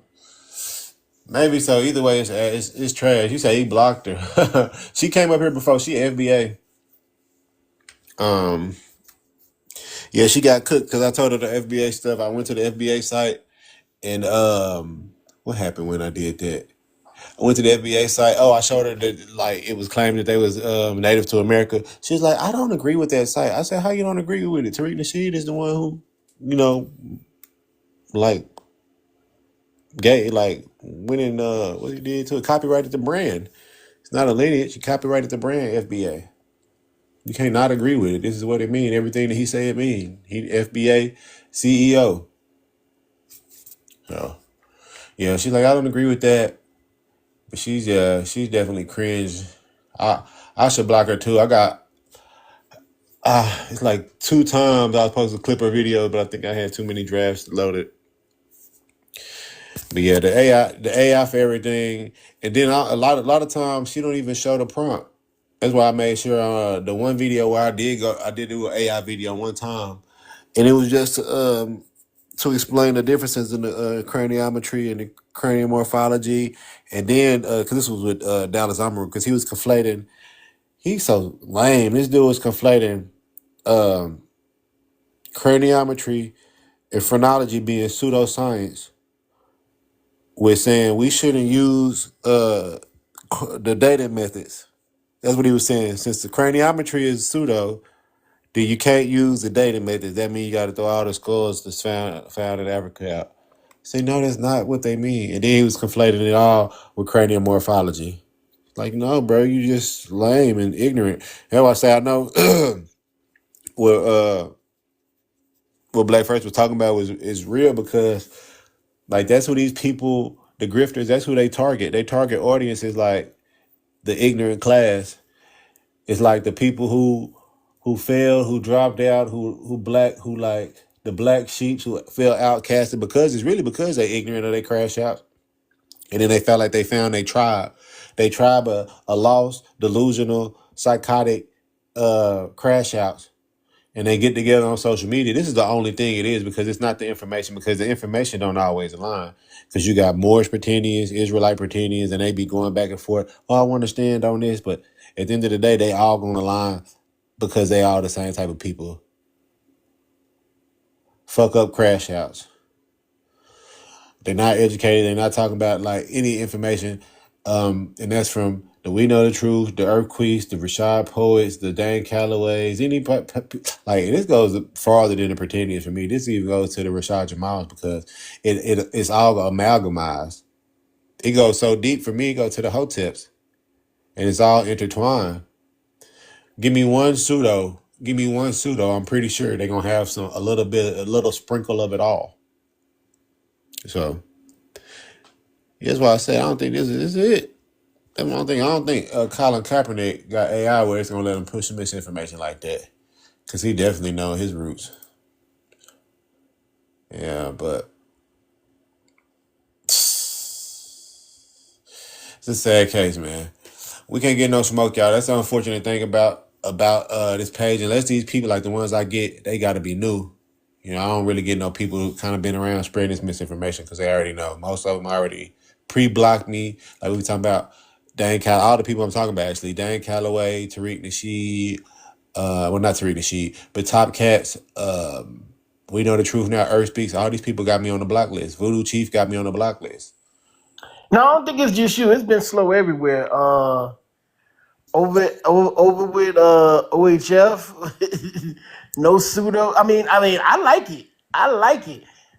Maybe so. Either way, it's trash. You say he blocked her. She came up here before. She FBA. Yeah, she got cooked because I told her the FBA stuff. I went to the FBA site and what happened when I did that? I went to the FBA site. Oh, I showed her that like it was claimed that they was native to America. She was like, I don't agree with that site. I said, how you don't agree with it? Tariq Nasheed is the one who, like gay, like went in what he did to it, copyrighted the brand. It's not a lineage. He copyrighted the brand, FBA. You can't not agree with it. This is what it means. Everything that he said it mean. He FBA CEO. So yeah, she's like, I don't agree with that. But she's definitely cringe. I should block her too. I got it's like 2 times I was supposed to clip her video, but I think I had too many drafts loaded. But yeah, the AI for everything, and then a lot of times she don't even show the prompt. That's why I made sure the one video where I did do an AI video one time, and it was just to explain the differences in the craniometry and the cranial morphology, and then because this was with Dallas Amaru, because he was conflating. He's so lame. This dude was conflating craniometry and phrenology being pseudoscience with saying we shouldn't use the data methods. That's what he was saying. Since the craniometry is pseudo, then you can't use the data methods. That means you got to throw all the skulls that's found in Africa out. Say, no, that's not what they mean. And then he was conflating it all with cranial morphology. Like, no, bro, you just lame and ignorant. That's why I say I know what BlackFirst was talking about is real, because like that's who these people, the grifters, that's who they target. They target audiences like the ignorant class. It's like the people who failed, who dropped out, who like the black sheep who feel outcasted because it's really because they ignorant or they crash out. And then they felt like they found their tribe. They tribe a lost, delusional, psychotic crash outs. And they get together on social media. This is the only thing it is, because it's not the information, because the information don't always align. Because you got Moorish Pretendians, Israelite Pretendians, and they be going back and forth. Oh, I want to stand on this. But at the end of the day, they all going to align because they all the same type of people. Fuck up crash outs. They're not educated. They're not talking about like any information. And that's from the We Know the Truth, the Earthquakes, the Rashad Poets, the Dane Callaways, like this goes farther than the Pretendians for me. This even goes to the Rashad Jamals, because it's all amalgamized. It goes so deep for me. It goes to the Hoteps, and it's all intertwined. Give me one pseudo. I'm pretty sure they're gonna have a little sprinkle of it all. So that's why I said I don't think this is it. That's one thing. I don't think Colin Kaepernick got AI where it's gonna let him push some misinformation like that, because he definitely know his roots. Yeah, but it's a sad case, man. We can't get no smoke, y'all. That's the unfortunate thing about this page. Unless these people like the ones I get, they got to be new. I don't really get no people who kind of been around spreading this misinformation, because they already know. Most of them already pre-blocked me. Like we were talking about Dane Calloway, all the people I'm talking about actually. Dane Calloway, Tariq Nasheed, well, not Tariq Nasheed, but TopCatz, We Know the Truth Now, Earth Speaks. All these people got me on the block list. Voodoo Chief got me on the block list. No, I don't think it's just you. It's been slow everywhere. Over with OHF, no pseudo. I mean, I like it.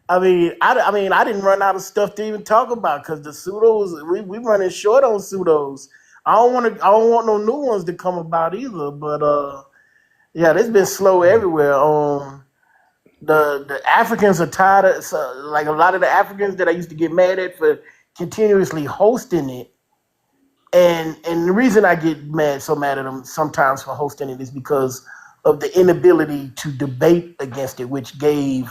I didn't run out of stuff to even talk about, because the pseudos we running short on pseudos. I don't want no new ones to come about either. But yeah, it's been slow everywhere. the Africans are tired of, so, like a lot of the Africans that I used to get mad at for continuously hosting it. And the reason I get so mad at them sometimes for hosting it is because of the inability to debate against it, which gave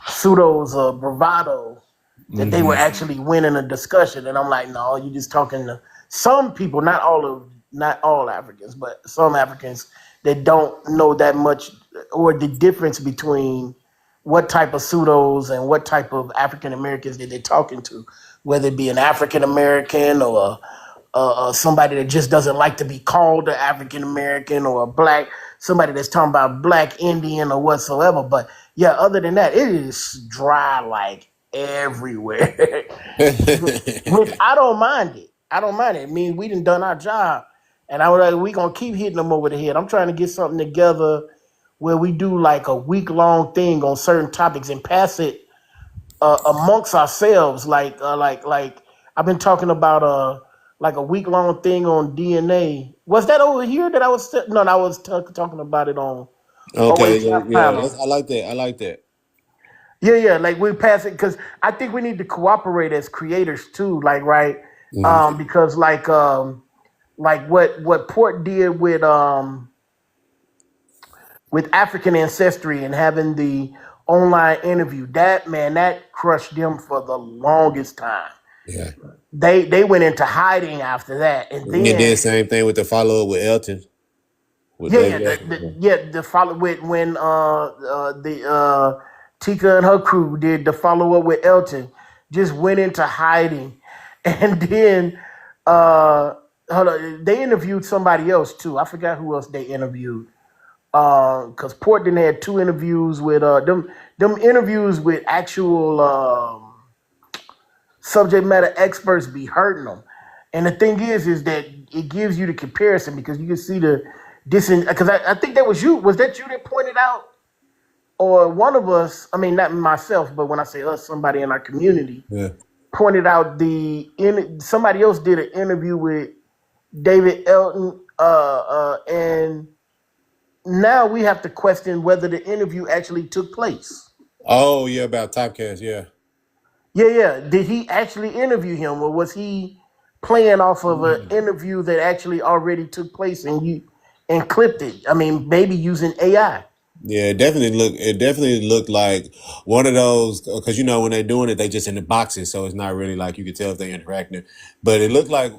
pseudos bravado that they were actually winning a discussion. And I'm like, no, you're just talking to some people, not all Africans, but some Africans that don't know that much or the difference between what type of pseudos and what type of African Americans that they're talking to, whether it be an African American or somebody that just doesn't like to be called an African American or a black, somebody that's talking about black Indian or whatsoever. But yeah, other than that, it is dry like everywhere. Which I don't mind it. I don't mind it. I mean, we done our job. And I was like, we gonna keep hitting them over the head. I'm trying to get something together where we do like a week-long thing on certain topics and pass it amongst ourselves. Like I've been talking about like a week-long thing on DNA. Was that over here that I was? No, I was talking about it on Okay, OHF yeah, panel. I like that. I like that. Yeah, like we pass it because I think we need to cooperate as creators too. Like, right? Because like what Port did with African ancestry and having the online interview, that crushed them for the longest time. Yeah. They went into hiding after that, and then did the same thing with the follow up with Elton. With the follow with when Tika and her crew did the follow up with Elton, just went into hiding, and then they interviewed somebody else too. I forgot who else they interviewed. Because Portland had 2 interviews with them interviews with actual subject matter experts be hurting them. And the thing is that it gives you the comparison because you can see because I think that was you. Was that you that pointed out? Or one of us, I mean, not myself, but when I say us, somebody in our community pointed out somebody else did an interview with David Elton and now we have to question whether the interview actually took place. Oh, yeah, about TopCatz, yeah. Yeah. Did he actually interview him, or was he playing off of an interview that actually already took place and clipped it? I mean, maybe using AI. Yeah, it definitely looked like one of those, because when they're doing it, they just in the boxes, so it's not really like you can tell if they're interacting. But it looked like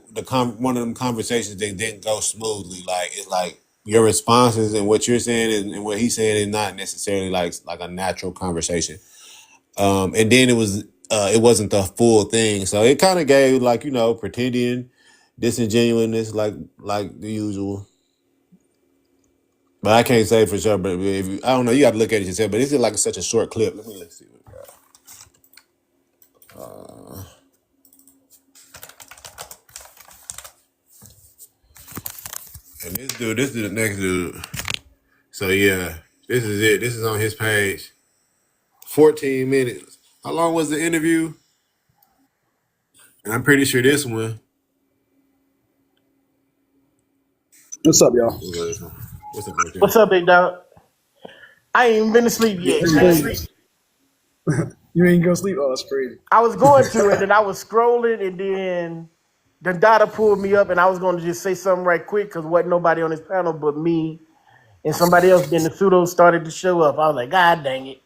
one of them conversations that didn't go smoothly. Like it's like your responses and what you're saying and what he's saying is not necessarily like a natural conversation. And then it wasn't the full thing, so it kind of gave like pretendian disingenuousness like the usual. But I can't say for sure. But I don't know, you got to look at it yourself. But this is like such a short clip. Let's see what we got. And this is the next dude. So yeah, this is it. This is on his page. 14 minutes. How long was the interview? And I'm pretty sure this one. What's up, y'all? What's up, big dog? I ain't even been to sleep yet. You ain't go sleep? Oh, that's crazy. I was going to it, and I was scrolling, and then the data pulled me up, and I was going to just say something right quick because wasn't nobody on this panel but me and somebody else. Then the pseudo started to show up. I was like, God dang it.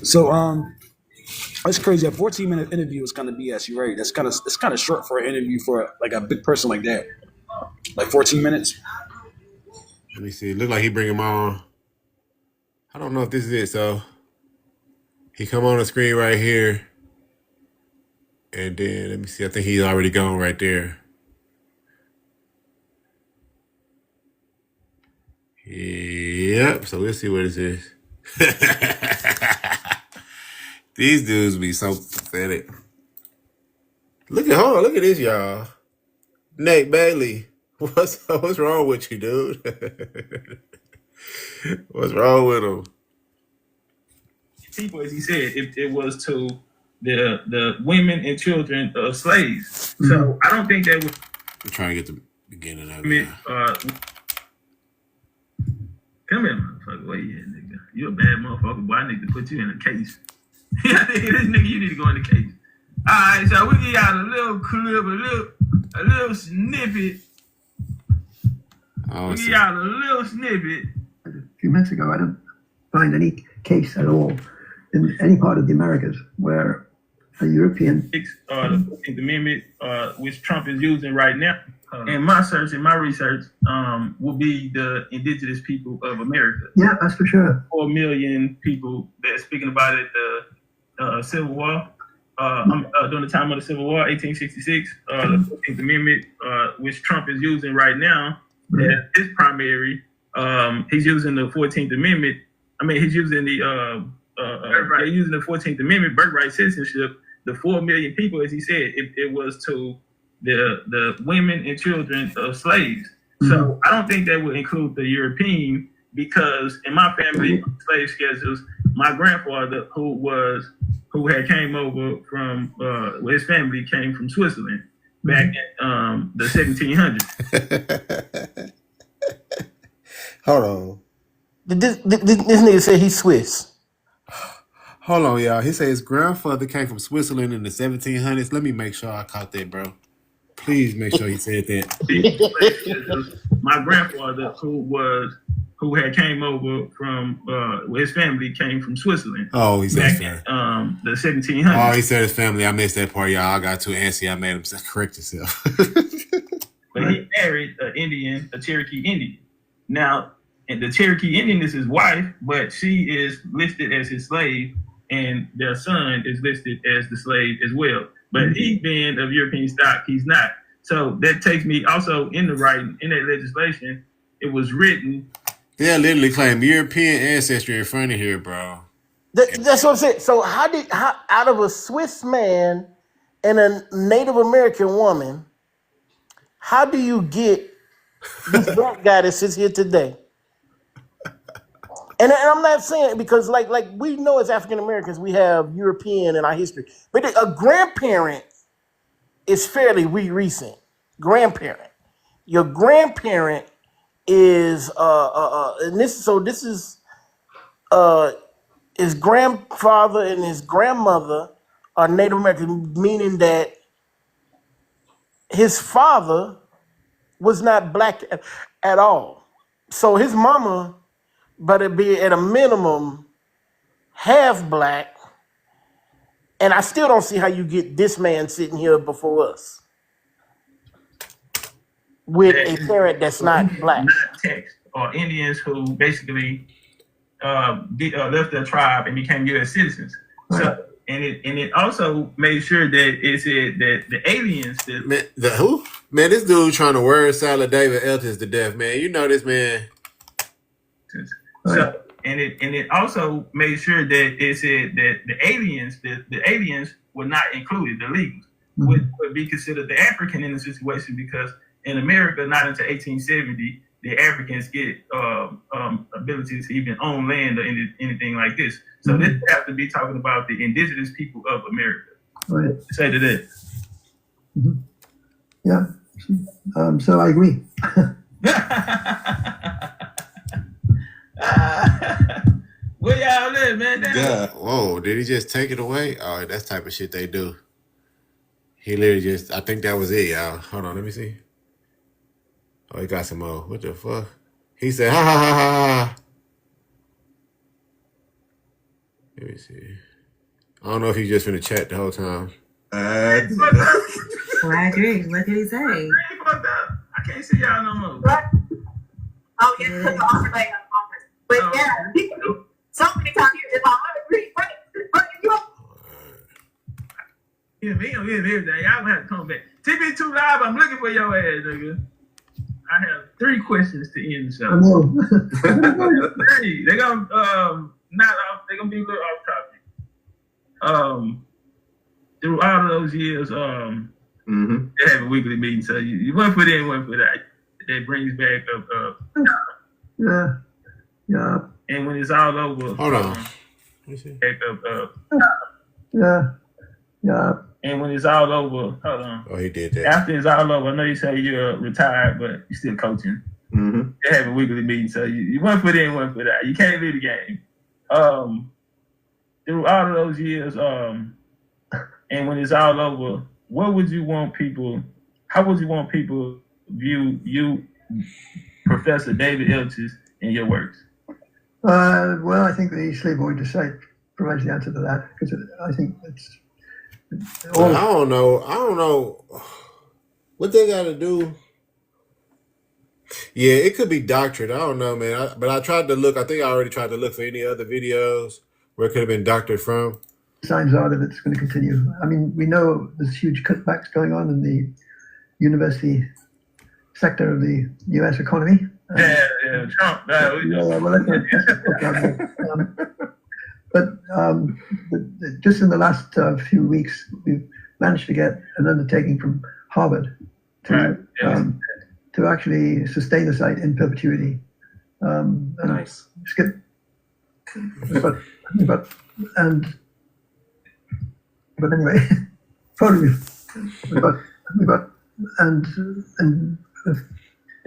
So that's crazy. A 14-minute interview is kind of BS. You're right. It's kind of short for an interview for like a big person like that. Like 14 minutes. Let me see. It look like he bring him on. I don't know if this is it. So he come on the screen right here, and then let me see. I think he's already gone right there. Yep. So let's see what this is. These dudes be so pathetic. Look at this, y'all. Nate Bailey, what's wrong with you, dude? What's wrong with him? People, as he said, it was to the women and children of slaves. Mm-hmm. So I don't think that was. I'm trying to get the beginning of it. Come here, motherfucker. Where you at, nigga? You a bad motherfucker, boy. I need to put you in a case. I think this nigga, you need to go in the case. All right, so we get out a little clip, a little snippet. We get out a little snippet. A few minutes ago, I don't find any case at all in any part of the Americas where a European... The 14th Amendment, which Trump is using right now, in my research, will be the indigenous people of America. Yeah, that's for sure. 4 million people that speaking about it, the Civil War, during the time of the Civil War, 1866, the 14th Amendment, which Trump is using right now, as his primary. He's using the 14th Amendment. I mean, he's using the they're using the 14th Amendment, birthright citizenship. The 4 million people, as he said, it was to the women and children of slaves. So I don't think that would include the European, because in my family slave schedules, my grandfather, who had came over from his family came from Switzerland back in the 1700s. Hold on. This nigga said he's Swiss. Hold on, y'all. He said his grandfather came from Switzerland in the 1700s. Let me make sure I caught that, bro. Please make sure he said that. My grandfather, who had came over from his family came from Switzerland. Oh, he said back in the 1700s. Oh, he said his family. I missed that part, y'all. I got too antsy. I made him correct himself. But he married an Indian, a Cherokee Indian. Now, and the Cherokee Indian is his wife, but she is listed as his slave, and their son is listed as the slave as well. But he being of European stock, he's not. So that takes me also in the writing, in that legislation, it was written. They literally claim European ancestry in front of here, bro. That's what I'm saying. So how out of a Swiss man and a Native American woman, how do you get this black guy that sits here today? And I'm not saying because like we know as African Americans we have European in our history, but a grandparent is fairly recent. Grandparent, your grandparent is and this is his grandfather and his grandmother are Native American, meaning that his father was not black at all. So his mama better be at a minimum half black, and I still don't see how you get this man sitting here before us with a parent that's not black. Not text or Indians who basically left their tribe and became U.S. citizens. So and it also made sure that it said that the aliens the who? Man, this dude trying to word salad David Elkins to death, man. You know this man. So and it also made sure that it said that the aliens were not included, the legals would be considered the African in the situation, because in America, not until 1870, the Africans get ability to even own land or anything like this. So this would have to be talking about the indigenous people of America. Right. Say to that. Yeah. So I agree. Where y'all live, man? Yeah. Whoa, did he just take it away? Oh, that's the type of shit they do. He literally I think that was it, y'all. Hold on, let me see. Oh, he got some more. What the fuck? He said, ha ha ha ha. Let me see. I don't know if he's just finna chat the whole time. I agree. What did he say? I can't see y'all no more. What? Oh, yeah, because the overlay on office. But yeah, so many times here, if I agree, but you me on everything. Y'all gonna have to come back. TB2 Live, I'm looking for your ass, nigga. I have 3 questions to end the show. They're gonna not off. They're gonna be a little off topic. Through all of those years, they have a weekly meeting. So you one for them, one for that. That brings back up. Yeah. And when it's all over, hold on. Back up. Yeah. And when it's all over, hold on. Oh, he did that. After it's all over, I know you say you're retired, but you're still coaching. They're having weekly meetings, so you one foot in, one foot out. You can't leave the game. Through all of those years, and when it's all over, what would you want people? How would you want people view you, Professor David Eltis, and your works? Well, I think the slave voyager site provides the answer to that, because I think it's all. I don't know what they got to do. Yeah, it could be doctored. I don't know, man. But I tried to look. I think I already tried to look for any other videos where it could have been doctored from. Signs are that it's going to continue. I mean, we know there's huge cutbacks going on in the university sector of the U.S. economy. Trump. But just in the last few weeks, we've managed to get an undertaking from Harvard to actually sustain the site in perpetuity. Nice. But anyway, probably. And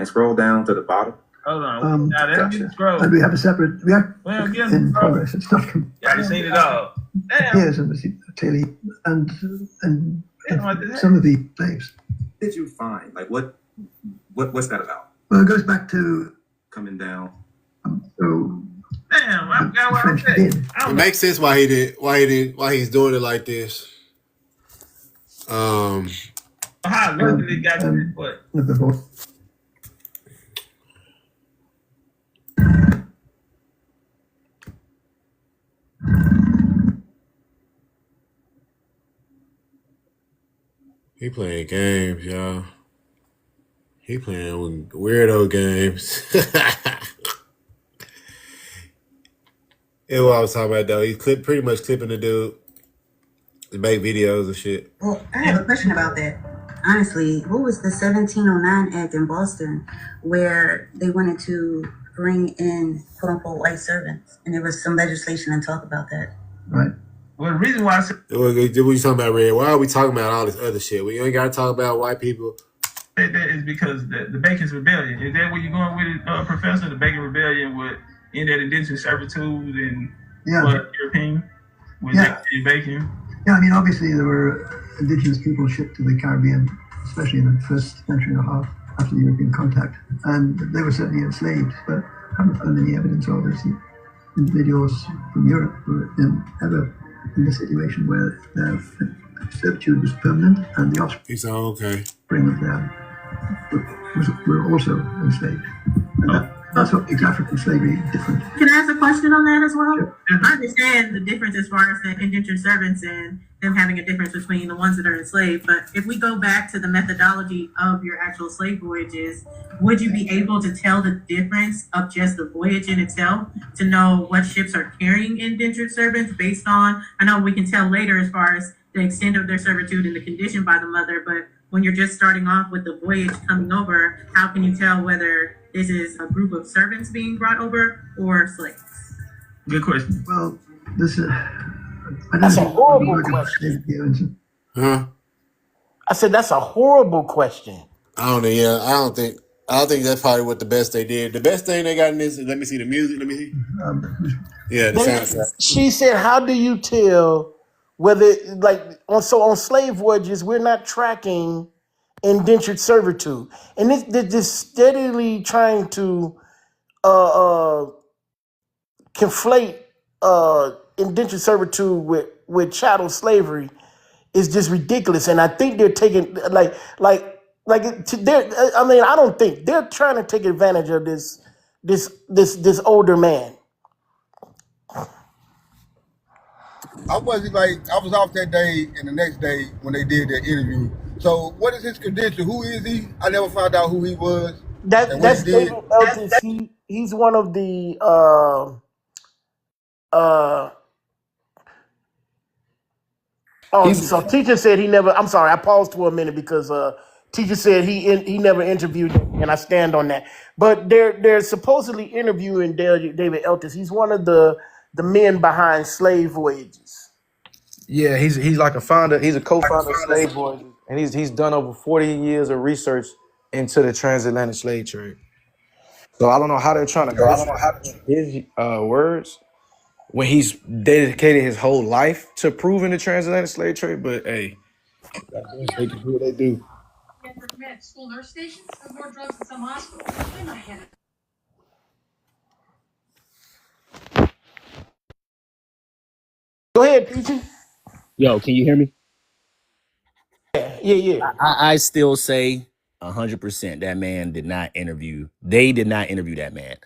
scroll down to the bottom. Hold on. Now let's get scroll. And we have a separate in progress. It's not. Yeah, I seen it all. Damn. Here's clearly and some of the slaves. What did you find? Like what's that about? Well, it goes back to coming down. So. Damn, I got what I said. It makes sense why he's doing it like this. How luckily got to this point. He playing games, y'all. He playing weirdo games. That's what I was talking about, though. He's pretty much clipping the dude to make videos and shit. Well, I have a question about that. Honestly, what was the 1709 Act in Boston where they wanted to bring in quote-unquote white servants? And there was some legislation and talk about that. Right. Well, the reason why I said... What are you talking about, Red? Why are we talking about all this other shit? We ain't got to talk about white people. That is because the Bacon's Rebellion. Is that where you're going with it, Professor? The Bacon Rebellion would end that indentured servitude and European? With Bacon? Yeah, I mean, obviously there were indigenous people shipped to the Caribbean, especially in the first century and a half after the European contact. And they were certainly enslaved, but I haven't found any evidence of this. Individuals from Europe were ever in a situation where their servitude was permanent and the offspring of them were also enslaved. And that's what makes African slavery different. Can I ask a question on that as well? Sure. I understand the difference as far as the indentured servants and them having a difference between the ones that are enslaved. But if we go back to the methodology of your actual slave voyages, would you be able to tell the difference of just the voyage in itself to know what ships are carrying indentured servants based on, I know we can tell later as far as the extent of their servitude and the condition by the mother, but when you're just starting off with the voyage coming over, how can you tell whether this is a group of servants being brought over or slaves? Good question. Well, that's a horrible question. Huh? I said that's a horrible question. I don't think that's probably what the best they did. The best thing they got in this, let me see the music. Let me see. The soundtrack. She said, how do you tell whether, on slave voyages, we're not tracking indentured servitude. And this steadily trying to conflate indentured servitude with chattel slavery is just ridiculous. And I think they're taking I don't think they're trying to take advantage of this older man. I was off that day and the next day when they did their interview. So what is his credential? Who is he? I never found out who he was. That's David Eltis. He's one of the so teacher said he never. I'm sorry, I paused for a minute because teacher said he never interviewed him, and I stand on that. But they're supposedly interviewing David Eltis. He's one of the men behind Slave Voyages. Yeah, he's like a founder. He's a co-founder of Slave Voyages, and he's done over 40 years of research into the transatlantic slave trade. So I don't know how they're trying to misrepresent his words when he's dedicated his whole life to proving the transatlantic slave trade. But hey, they can do what they do. Go ahead, Peachy. Yo, can you hear me? Yeah. I still say 100% that man did not interview. They did not interview that man.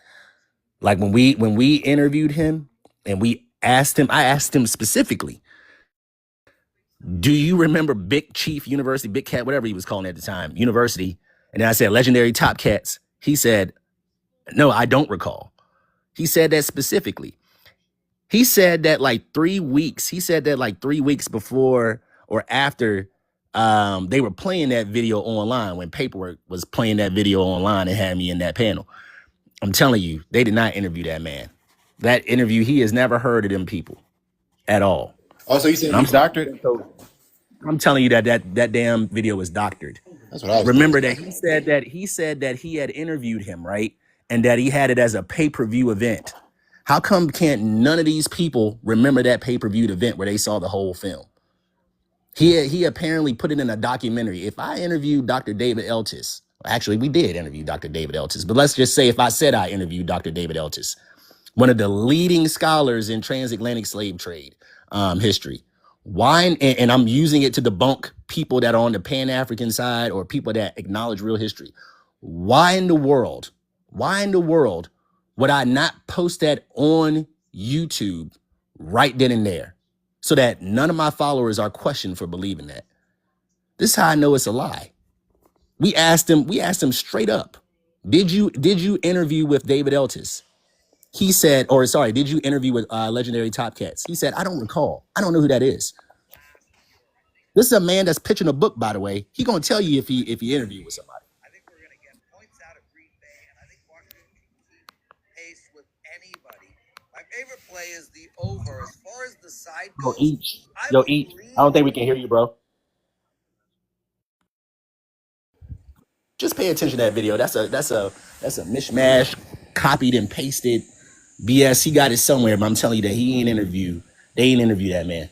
Like when we interviewed him and we asked him, I asked him specifically, do you remember Big Chief University, Big Cat, whatever he was calling it at the time, University? And then I said, legendary TopCatz. He said, no, I don't recall. He said that specifically. He said that like 3 weeks. He said that like 3 weeks before or after they were playing that video online, when Paperwork was playing that video online and had me in that panel. I'm telling you, they did not interview that man. That interview, he has never heard of them people at all. Also, you said he's doctored? I'm telling you that damn video was doctored. That's what I was Remember thinking. that he said that he had interviewed him, right? And that he had it as a pay-per-view event. How come can't none of these people remember that pay-per-view event where they saw the whole film? He apparently put it in a documentary. If I interviewed Dr. David Eltis, actually we did interview Dr. David Eltis, but let's just say if I said I interviewed Dr. David Eltis, one of the leading scholars in transatlantic slave trade history. Why, and I'm using it to debunk people that are on the Pan-African side or people that acknowledge real history. Why in the world would I not post that on YouTube right then and there so that none of my followers are questioned for believing that? This is how I know it's a lie. We asked him straight up, did you interview with David Eltis? He said, or sorry, did you interview with legendary TopCatz? He said, I don't recall. I don't know who that is. This is a man that's pitching a book, by the way. He gonna tell you if he interviewed with somebody. I think we're gonna get points out of Green Bay, and I think Washington can keep pace with anybody. My favorite play is the over. As far as the side goes, I don't think we can hear you, bro. Just pay attention to that video. That's a mishmash, copied and pasted BS. He got it somewhere, but I'm telling you that he ain't interview. They ain't interview that man.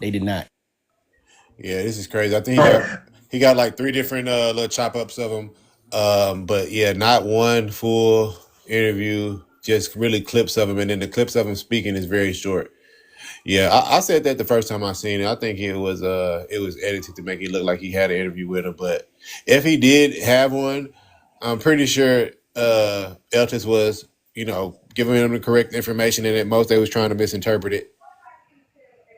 They did not. Yeah, this is crazy. I think he got like 3 different little chop ups of them. But yeah, not one full interview, just really clips of him. And then the clips of him speaking is very short. Yeah, I said that the first time I seen it. I think it was edited to make it look like he had an interview with him. But if he did have one, I'm pretty sure Eltis was, giving him the correct information, and at most they was trying to misinterpret it.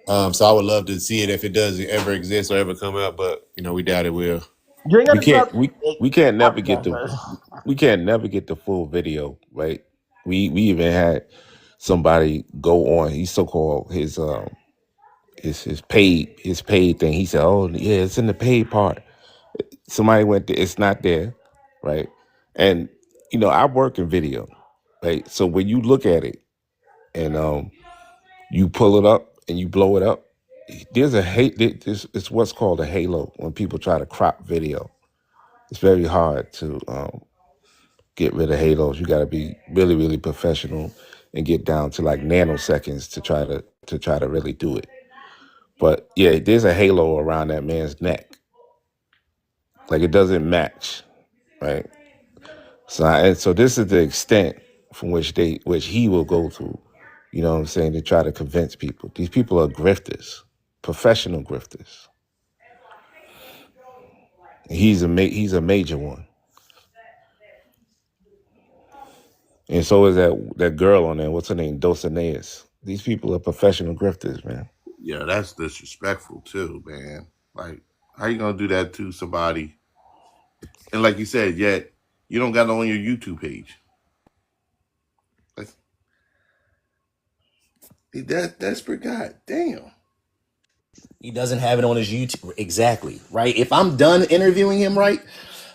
So I would love to see it if it does ever exist or ever come up, but we doubt it will. We can't never get the full video, right? We even had somebody go on his so-called his paid thing. He said, "Oh yeah, it's in the paid part." Somebody went there, it's not there, right? And I work in video, right? So when you look at it and you pull it up and you blow it up, there's it's what's called a halo when people try to crop video. It's very hard to get rid of halos. You got to be really, really professional and get down to like nanoseconds to try to really do it. But yeah, there's a halo around that man's neck. Like it doesn't match, right? So this is the extent from which he will go to, you know what I'm saying, to try to convince people. These people are grifters, professional grifters. He's a major one. And so is that girl on there. What's her name? Dulcineas. These people are professional grifters, man. Yeah, that's disrespectful too, man. Like, how you gonna do that to somebody? And like you said, yet you don't got it on your YouTube page. That's desperate. God damn. He doesn't have it on his YouTube. Exactly, right? If I'm done interviewing him, right?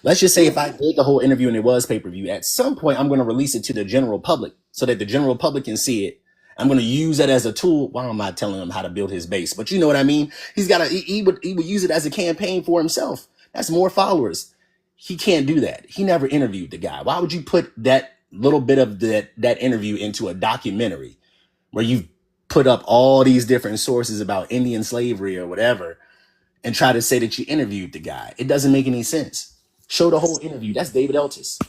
Let's just say if I did the whole interview and it was pay-per-view, at some point I'm going to release it to the general public so that the general public can see it. I'm going to use that as a tool. Why am I telling him how to build his base? But you know what I mean? He would use it as a campaign for himself. That's more followers. He can't do that. He never interviewed the guy. Why would you put that little bit of that interview into a documentary where you put up all these different sources about Indian slavery or whatever and try to say that you interviewed the guy? It doesn't make any sense. Show the whole interview. That's David Eltis.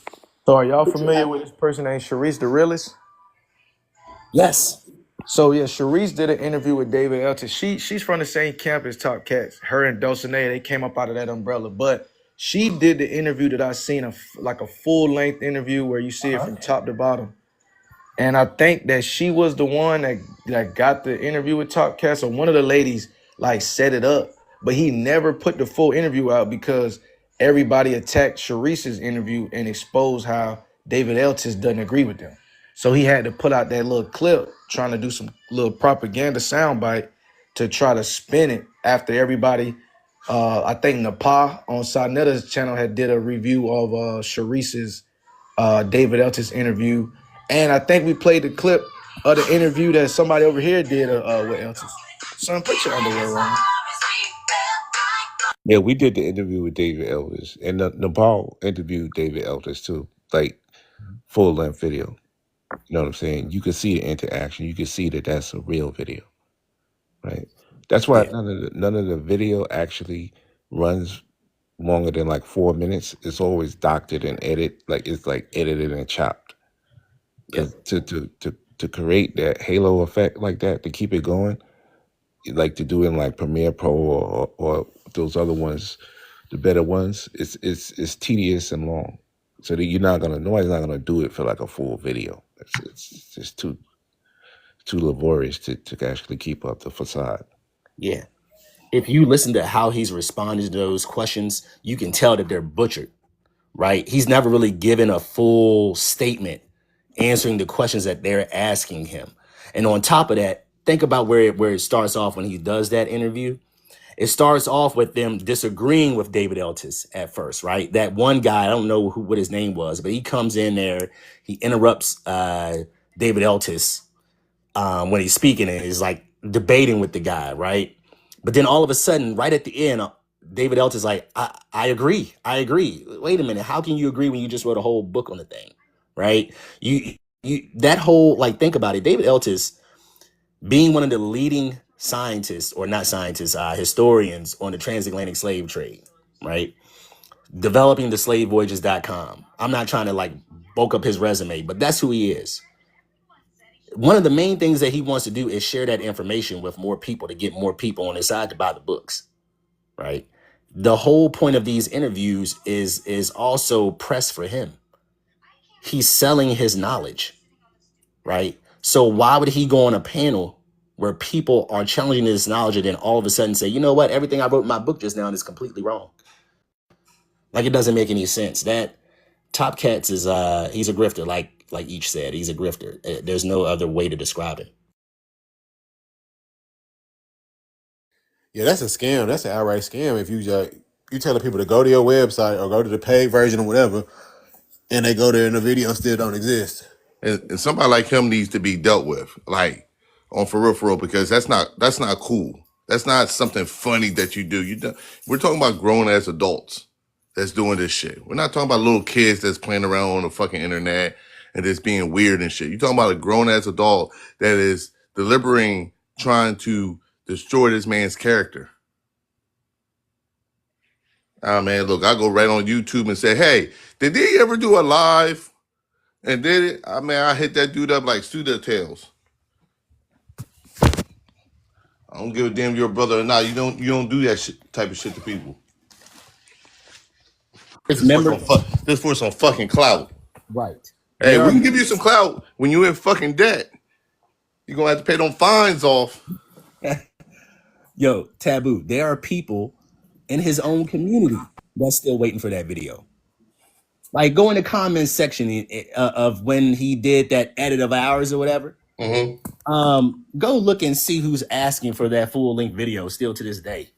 So are y'all familiar with this person named Sharice the Realist? Yes. So yeah, Sharice did an interview with David Elton. She's from the same camp as TopCatz. Her and Dulcinea, they came up out of that umbrella. But she did the interview that I seen, like a full length interview where you see it from top to bottom. And I think that she was the one that got the interview with TopCatz. So one of the ladies like set it up, but he never put the full interview out because everybody attacked Sharice's interview and exposed how David Eltis doesn't agree with them. So he had to put out that little clip trying to do some little propaganda soundbite to try to spin it after everybody. I think Napa on Sanetta's channel had did a review of Sharice's David Eltis interview. And I think we played the clip of the interview that somebody over here did with Eltis. Son, put your underwear on. Yeah, we did the interview with David Elvis, and Nepal interviewed David Elvis too, like full length video. You know what I'm saying? You can see the interaction. You can see that that's a real video, right? That's why none of the video actually runs longer than like 4 minutes. It's always doctored and edited, like it's like edited and chopped. Because to create that halo effect like that, to keep it going, like to do in like Premiere Pro or those other ones, the better ones, it's tedious and long. So that nobody's not gonna do it for like a full video. It's just too laborious to actually keep up the facade. Yeah. If you listen to how he's responded to those questions, you can tell that they're butchered, right? He's never really given a full statement answering the questions that they're asking him. And on top of that, think about where it starts off when he does that interview. It starts off with them disagreeing with David Eltis at first, right? That one guy, I don't know what his name was, but he comes in there, he interrupts David Eltis when he's speaking and he's like debating with the guy, right? But then all of a sudden, right at the end, David Eltis is like, I agree. Wait a minute, how can you agree when you just wrote a whole book on the thing, right? You that whole, like, think about it. David Eltis being one of the leading scientists, or not scientists, historians on the transatlantic slave trade, right? Developing the slavevoyages.com. I'm not trying to like bulk up his resume, but that's who he is. One of the main things that he wants to do is share that information with more people to get more people on his side to buy the books, right? The whole point of these interviews is also press for him. He's selling his knowledge, right? So why would he go on a panel where people are challenging his knowledge and then all of a sudden say, you know what, everything I wrote in my book just now is completely wrong? Like, it doesn't make any sense. That TopCatz is he's a grifter, like each said, he's a grifter. There's no other way to describe it. Yeah, that's a scam. That's an outright scam. If you telling people to go to your website or go to the paid version or whatever, and they go there and the video still don't exist. And somebody like him needs to be dealt with, like, on for real, because that's not cool. That's not something funny that you do. We're talking about grown ass adults that's doing this shit. We're not talking about little kids that's playing around on the fucking internet and just being weird and shit. You're talking about a grown ass adult that is deliberately trying to destroy this man's character. Ah, man, look, I go right on YouTube and say, hey, did they ever do a live? And did it? I mean, I hit that dude up like Studio Tales. I don't give a damn you're a brother or not. You don't do that shit, type of shit to people. Just for some fucking clout. Right. Hey, we can give you some clout when you're in fucking debt. You're gonna have to pay them fines off. Yo, Taboo, there are people in his own community that's still waiting for that video. Like, go in the comments section of when he did that edit of ours or whatever. Mm-hmm. Go look and see who's asking for that full length video still to this day.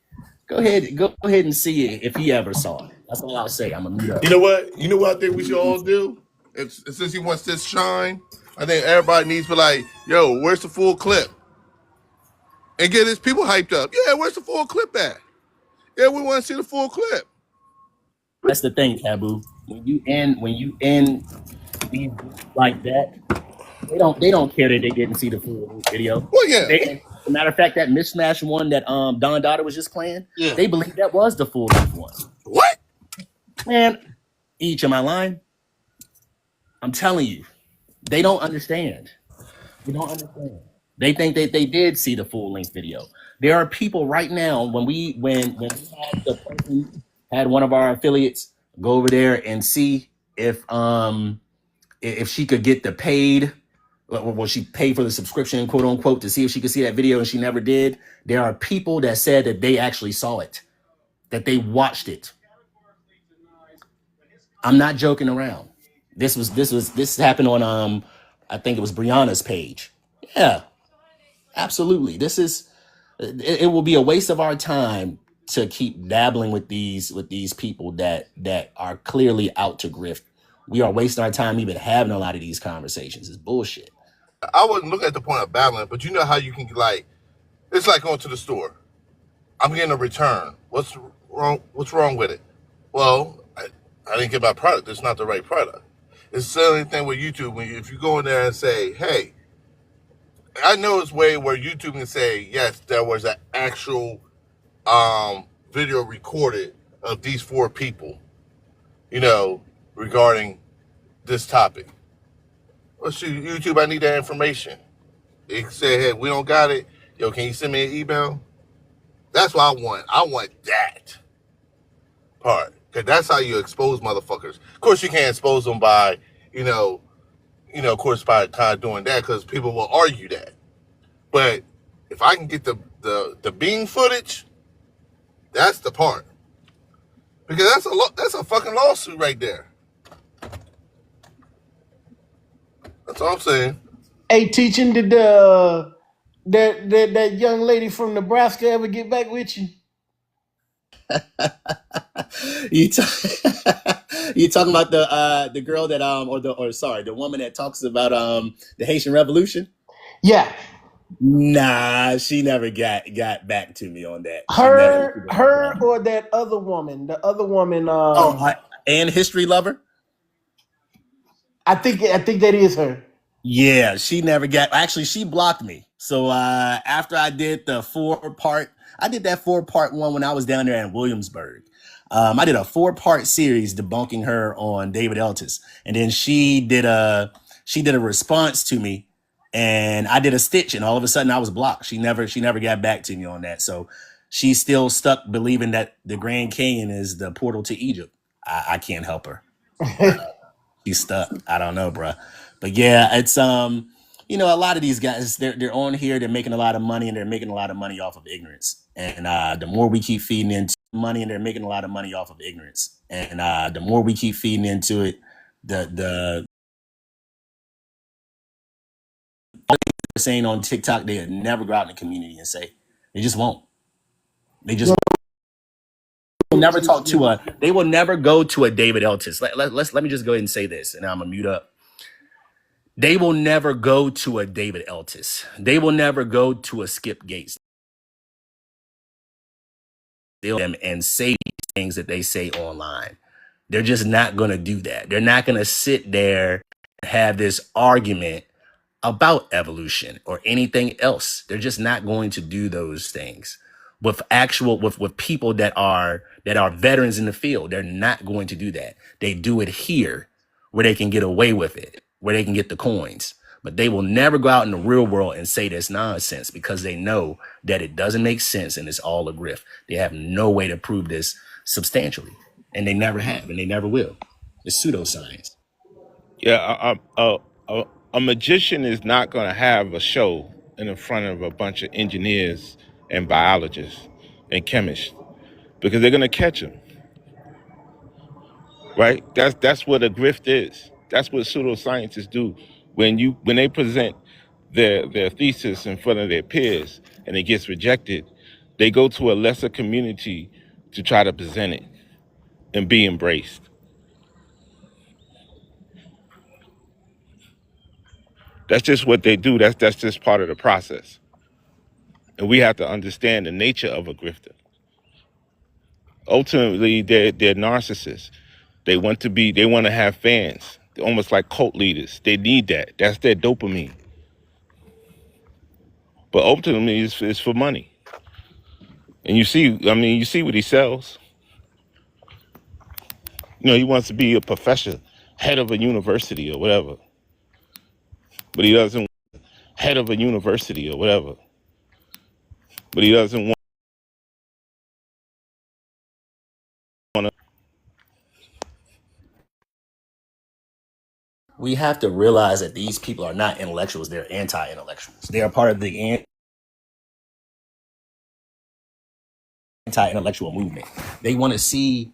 Go ahead and see it if he ever saw it. That's all I'll say. I'm gonna mute up. You know what? You know what I think we should all do? Since he wants this shine, I think everybody needs to be like, yo, where's the full clip? And get his people hyped up. Yeah, where's the full clip at? Yeah, we want to see the full clip. That's the thing, Taboo. When you end these groups like that, they don't care that they didn't see the full video. Well, yeah, They, as a matter of fact, that mismatch one that Don Dada was just playing, yeah. they believe that was the full length one. What? Man, each of my line, I'm telling you, they don't understand. They don't understand. They think that they did see the full length video. There are people right now when we had the person had one of our affiliates go over there and see if she could get the paid, well, she paid for the subscription, quote unquote, to see if she could see that video, and she never did. There are people that said that they actually saw it, that they watched it. I'm not joking around. This happened on I think it was Brianna's page. Yeah, absolutely. It will be a waste of our time to keep dabbling with these people that are clearly out to grift. We are wasting our time even having a lot of these conversations. It's bullshit. I wouldn't look at the point of battling, but you know how you can like, it's like going to the store. I'm getting a return. What's wrong? What's wrong with it? Well, I didn't get my product. It's not the right product. It's the same thing with YouTube. If you go in there and say, hey, I know it's way where YouTube can say, yes, there was an actual video recorded of these 4 people, regarding this topic. Well, shoot, YouTube, I need that information. They say, hey, we don't got it. Yo, can you send me an email? That's what I want. I want that part. Because that's how you expose motherfuckers. Of course, you can't expose them by, of course, by kind of doing that, because people will argue that. But if I can get the bean footage, that's the part. Because that's a fucking lawsuit right there. That's all I'm saying. Hey, teaching, did that young lady from Nebraska ever get back with you? you you talking about the girl that the woman that talks about the Haitian Revolution? Yeah. Nah, she never got back to me on that. Her or that other woman? The other woman. And history lover. I think that is her. Yeah, she never got. Actually, she blocked me. So after I did the 4-part, I did that 4-part one when I was down there in Williamsburg. I did a 4-part series debunking her on David Eltis, and then she did a response to me, and I did a stitch, and all of a sudden I was blocked. She never got back to me on that. So she's still stuck believing that the Grand Canyon is the portal to Egypt. I can't help her. She's stuck. I don't know, bruh. But yeah, it's a lot of these guys, they're on here, they're making a lot of money, and they're making a lot of money off of ignorance. And the more we keep feeding into money, and they're making a lot of money off of ignorance. And the more we keep feeding into it, the saying on TikTok, they'll never go out in the community and say. They just won't. They just will never talk to they will never go to a David Eltis. Let me just go ahead and say this, and I'm gonna mute up. They will never go to a David Eltis. They will never go to a Skip Gates and say these things that they say online. They're just not going to do that. They're not going to sit there and have this argument about evolution or anything else. They're just not going to do those things with people that are veterans in the field. They're not going to do that. They do it here where they can get away with it, where they can get the coins. But they will never go out in the real world and say this nonsense because they know that it doesn't make sense and it's all a grift. They have no way to prove this substantially, and they never have, and they never will. It's pseudoscience. Yeah, a magician is not going to have a show in front of a bunch of engineers and biologists and chemists because they're going to catch him, right? That's what a grift is. That's what pseudoscientists do. When they present their thesis in front of their peers and it gets rejected, they go to a lesser community to try to present it and be embraced. That's just what they do. That's just part of the process. And we have to understand the nature of a grifter. Ultimately, they're narcissists. They want to have fans, almost like cult leaders. They need that. That's their dopamine. But ultimately, it's for money. And you see what he sells. He wants to be a professor, head of a university or whatever. But he doesn't head of a university or whatever. But he doesn't want to. We have to realize that these people are not intellectuals; they're anti-intellectuals. They are part of the anti-intellectual movement. They want to see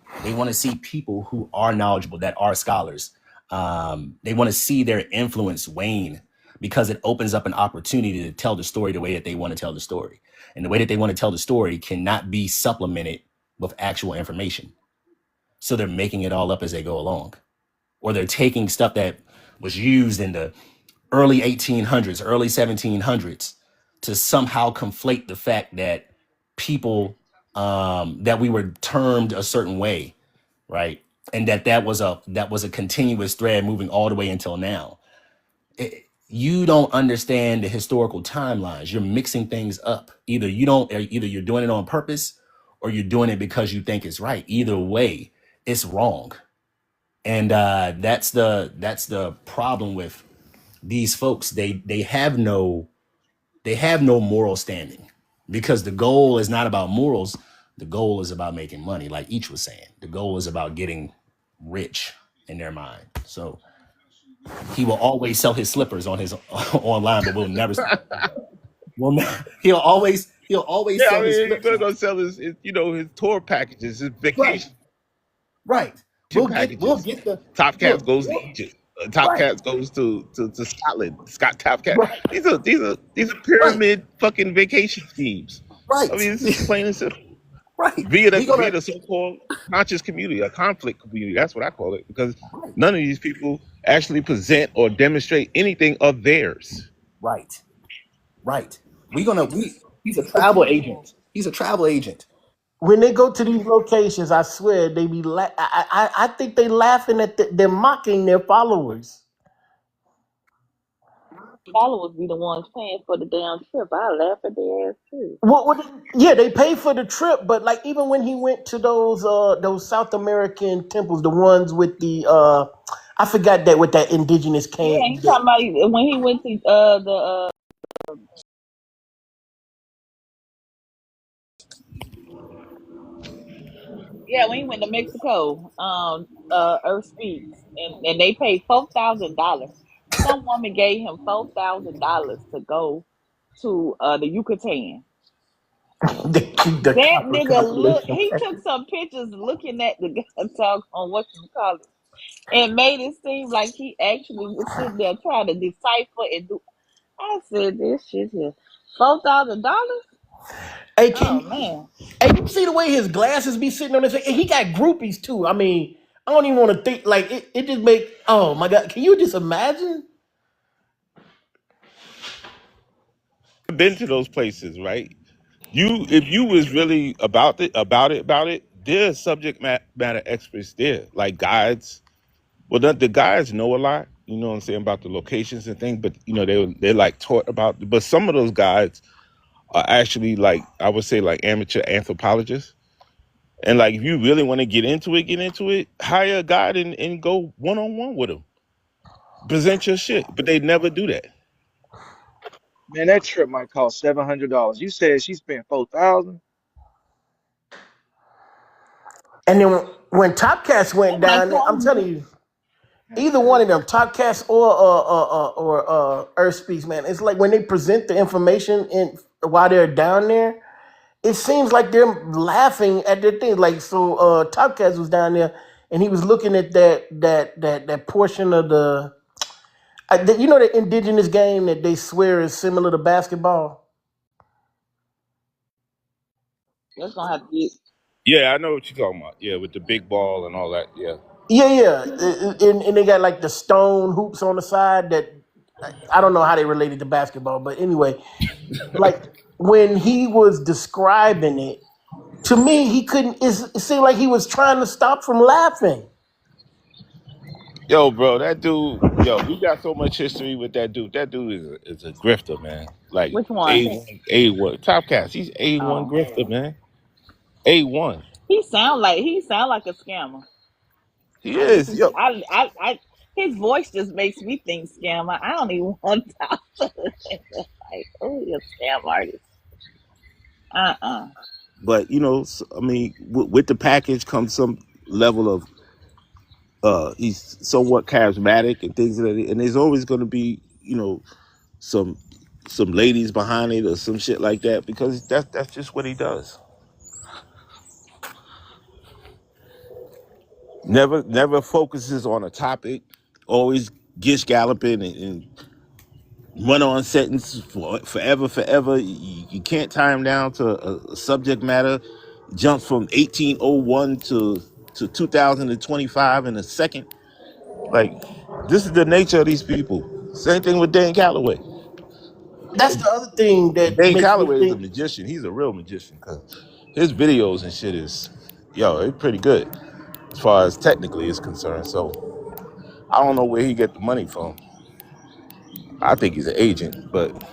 people who are knowledgeable, that are scholars. They want to see their influence wane because it opens up an opportunity to tell the story the way that they want to tell the story. And the way that they want to tell the story cannot be supplemented with actual information. So they're making it all up as they go along. Or they're taking stuff that was used in the early 1800s, early 1700s to somehow conflate the fact that people, that we were termed a certain way, right? And that was a continuous thread moving all the way until now. You don't understand the historical timelines. You're mixing things up. Either you're doing it on purpose or you're doing it because you think it's right. Either way, it's wrong. And that's the problem with these folks. They have no moral standing, because the goal is not about morals. The goal is about making money. Like each was saying, the goal is about getting rich in their mind. So he will always sell his slippers on his online, but we'll never. He'll always sell his He's slippers. gonna sell his tour packages, his vacation. Right. We'll get the TopCatz goes to Egypt. TopCatz goes to Scotland. TopCatz. Right. These are pyramid fucking vacation schemes. Right. I mean, this is plain and simple. Right. Via the so-called conscious community, a conflict community. That's what I call it, because none of these people actually present or demonstrate anything of theirs. Right. He's a travel agent. He's a travel agent. When they go to these locations, I swear they be. I think they laughing at. They're mocking their followers. Followers be the ones paying for the damn trip. I laugh at their ass too. Yeah, they pay for the trip, but like even when he went to those South American temples, the ones with the I forgot that with that indigenous Yeah, came. you talking about when he went to when he went to Mexico, Earth Speaks, and they paid $4,000. Some woman gave him $4,000 to go to the Yucatan. That nigga he took some pictures looking at the gun talk on whatchamacallit, and made it seem like he actually was sitting there trying to decipher and do. I said, this shit here, $4,000. Hey, Man. Hey, you see the way his glasses be sitting on his face? And he got groupies too. I mean, I don't even want to think like it just make, oh my God. Can you just imagine? I've been to those places, right? If you was really about it, there's subject matter experts there, like guides. Well, the guides know a lot, you know what I'm saying, about the locations and things, but they're like taught about. But some of those guides are actually, like, I would say, like amateur anthropologists. And like, if you really want to get into it, hire a guide and go one-on-one with them. Present your shit, but they never do that. Man, that trip might cost $700. You said she spent $4,000. And then when TopCatz went down there, I'm telling you, either one of them, TopCatz or Earth Speaks, man, it's like when they present the information while they're down there, it seems like they're laughing at their things. Like so, TopCatz was down there and he was looking at that portion of the the indigenous game that they swear is similar to basketball. That's gonna have to be. Yeah, I know what you're talking about. Yeah, with the big ball and all that. Yeah. Yeah. And they got like the stone hoops on the side that I don't know how they related to basketball, but anyway, like when he was describing it, To me, he couldn't. It seemed like he was trying to stop from laughing. Yo, bro, that dude. Yo, we got so much history with that dude. That dude is a grifter, man. Like Which one? A1 TopCatz. He's A1 Oh, grifter, man. A1. he sound like a scammer. He is. Yo, His voice just makes me think scammer. I don't even want to talk to him. Like, oh, you're a scam artist. but I mean, with the package comes some level of he's somewhat charismatic and things like that, and there's always going to be some ladies behind it or some shit like that because that's just what he does. Never focuses on a topic. Always gish galloping and run on sentence forever. You can't tie him down to a subject matter. Jumps from 1801 to 2025 in a second. Like, this is the nature of these people. Same thing with Dane Calloway. That's the other thing that Dane makes me Calloway is a think. magician. He's a real magician because his videos and shit it's pretty good as far as technically is concerned. So I don't know where he get the money from. I think he's an agent, but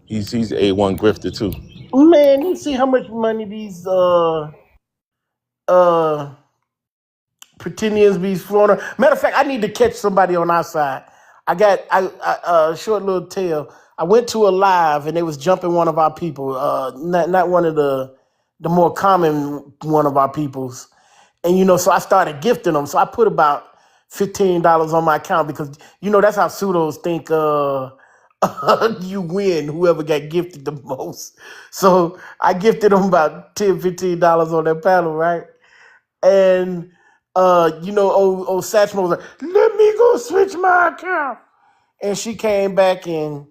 he's A1 grifter too. Man, you see how much money these Pretendians be flowing. Matter of fact, I need to catch somebody on our side. I got short little tale. I went to a live and they was jumping one of our people. Not one of the more common one of our peoples. And so I started gifting them. So I put about $15 on my account because that's how pseudos think you win, whoever got gifted the most. So I gifted them about $10, $15 on their panel, right? And old Satchmo was like, let me go switch my account. And she came back and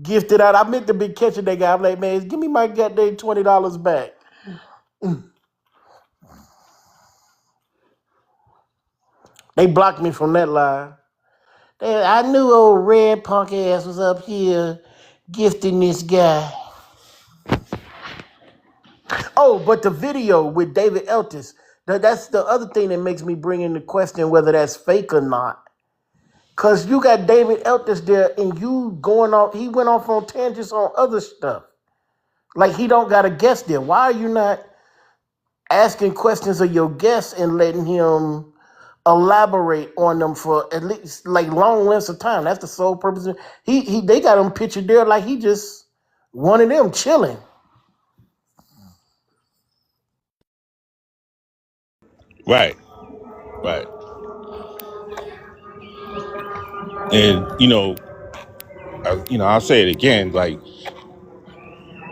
gifted out. I meant to be catching that guy. I'm like, man, give me my goddamn $20 back. They blocked me from that live. I knew old red punk ass was up here gifting this guy. Oh, but the video with David Eltis, that's the other thing that makes me bring into question whether that's fake or not. Because you got David Eltis there and you going off, he went off on tangents on other stuff. Like he don't got a guest there. Why are you not asking questions of your guests and letting him elaborate on them for at least like long lengths of time? That's the sole purpose. They got him pictured there like he just one of them chilling. Right. And I'll say it again. Like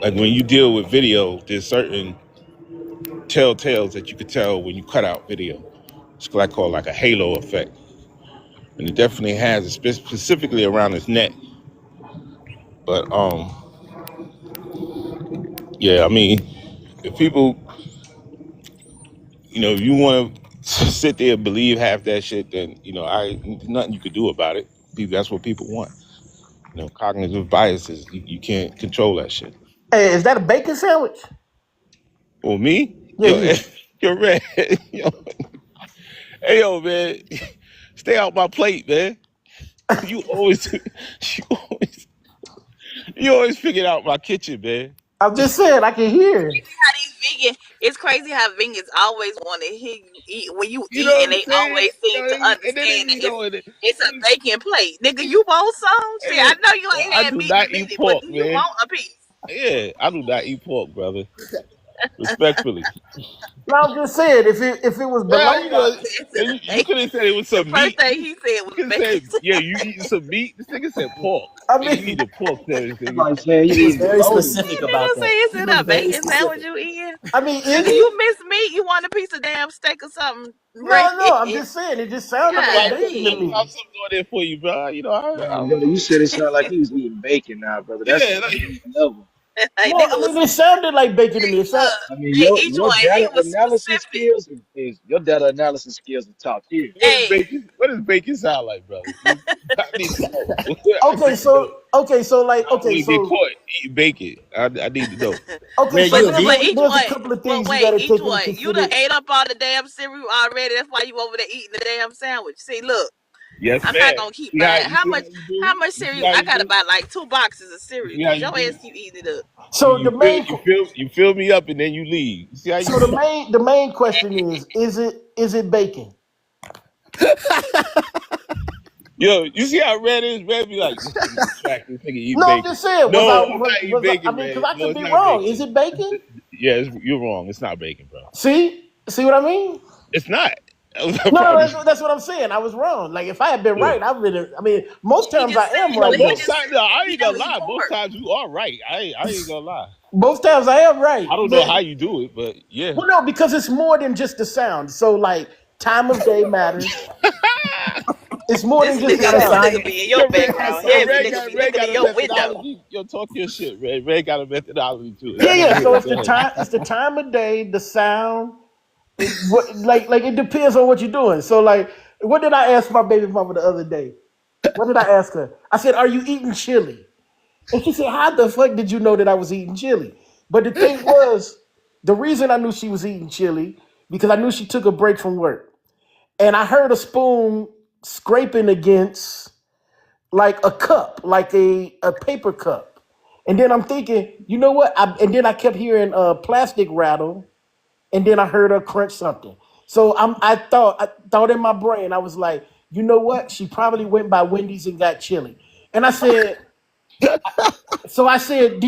when you deal with video, there's certain telltales that you could tell when you cut out video. It's like called like a halo effect, and it definitely has it specifically around his neck. But yeah, I mean, if people, if you want to sit there and believe half that shit, then nothing you could do about it. That's what people want. Cognitive biases, you can't control that shit. Hey, is that a bacon sandwich? Well, me? Yeah, You're red. Yo. Hey, yo, man, stay out my plate, man. You always figure out my kitchen, man. I'm just saying, I can hear. It's crazy how vegans always want to hear you eat when you You eat, know and what I'm they saying? always seem to And then understand that it's a bacon plate. Nigga, you want some? Shit, I know you ain't I had do meat in not a minute, eat but pork, do you man. want a piece? Yeah, I do not eat pork, brother. Respectfully. No, I'm just saying, if it was Well, bologna, you could have said it was some meat. First thing he said was You could have bacon. said, yeah, you eating some meat? This nigga said pork. I Nigga, you mean, need a pork sandwich, nigga. Like saying you He was eat very bologna. specific Nigga about say that. it's He in was a very bacon sandwich specific. you eating. I mean, is Nigga, it? you miss meat? You want a piece of damn steak or something? Red? No, I'm just saying, it just sounded like God bacon to I me. got something on there for you, bro. Man, brother, you said it sounded like he was eating bacon now, brother. That's Yeah, the like, next level. like No, nigga I was mean, it sounded like bacon to me. It sound, I mean, hey, each your one, he data was analysis specific. skills is your data analysis skills are top tier. what Hey, does bacon sound like, brother? I need to know. I okay, need to know. Okay, so like, How okay, we get so caught eating bacon? I need to know. okay, Man, so you a But vegan? but there's each there's a one, couple of but things you got wait, to each take into one, you done consideration. ate up all the damn cereal already. That's why you over there eating the damn sandwich. See, look, Yes, I'm not man. gonna keep See how buying. you see how you How do? much You see cereal? how I you gotta do? buy like 2 boxes of You cereal see how because you your do? ass keep eating it up. So the main You fill me up and then you leave. You see how you so do? the main question is it bacon? Yo, you see how Red is? Red be like, this nigga distracted. This nigga eat No, I'm bacon. just saying. No, I'm not eating I bacon, mean, because Red. I No, could it's be not wrong. Is bacon. it bacon? Yeah, you're wrong. It's not bacon, bro. See what I mean? It's not. I No, promise you. that's what I'm saying. I was wrong. Like if I had been Yeah. right, I really. I mean, most He times I just said am it. right, No, He but most just times, no, I he ain't just gonna lie. Most report. times you are right. I ain't gonna lie. most times I am right. I don't know But how you do it, but yeah. well, no, because it's more than just the sound. So like time of day matters. It's more than This just You the nigga, got a this sound. nigga science. be in Yo, your Red, background yo, heavy. Red Nigga got be looking in a your window. methodology. Yo, talk your shit, Red. Red got a methodology to it. Yeah, Let me yeah. hear So it. it's Go the ahead. time. It's the time of day, the sound. Like it depends on what you're doing. So like, what did I ask my baby mama the other day? What did I ask her? I said, "Are you eating chili?" And she said, "How the fuck did you know that I was eating chili?" But the thing was, the reason I knew she was eating chili because I knew she took a break from work, and I heard a spoon scraping against like a cup, like a paper cup. And then I'm thinking, you know what? And then I kept hearing a plastic rattle, and then I heard her crunch something. So I thought in my brain, I was like, you know what? She probably went by Wendy's and got chili. And I said, so I said,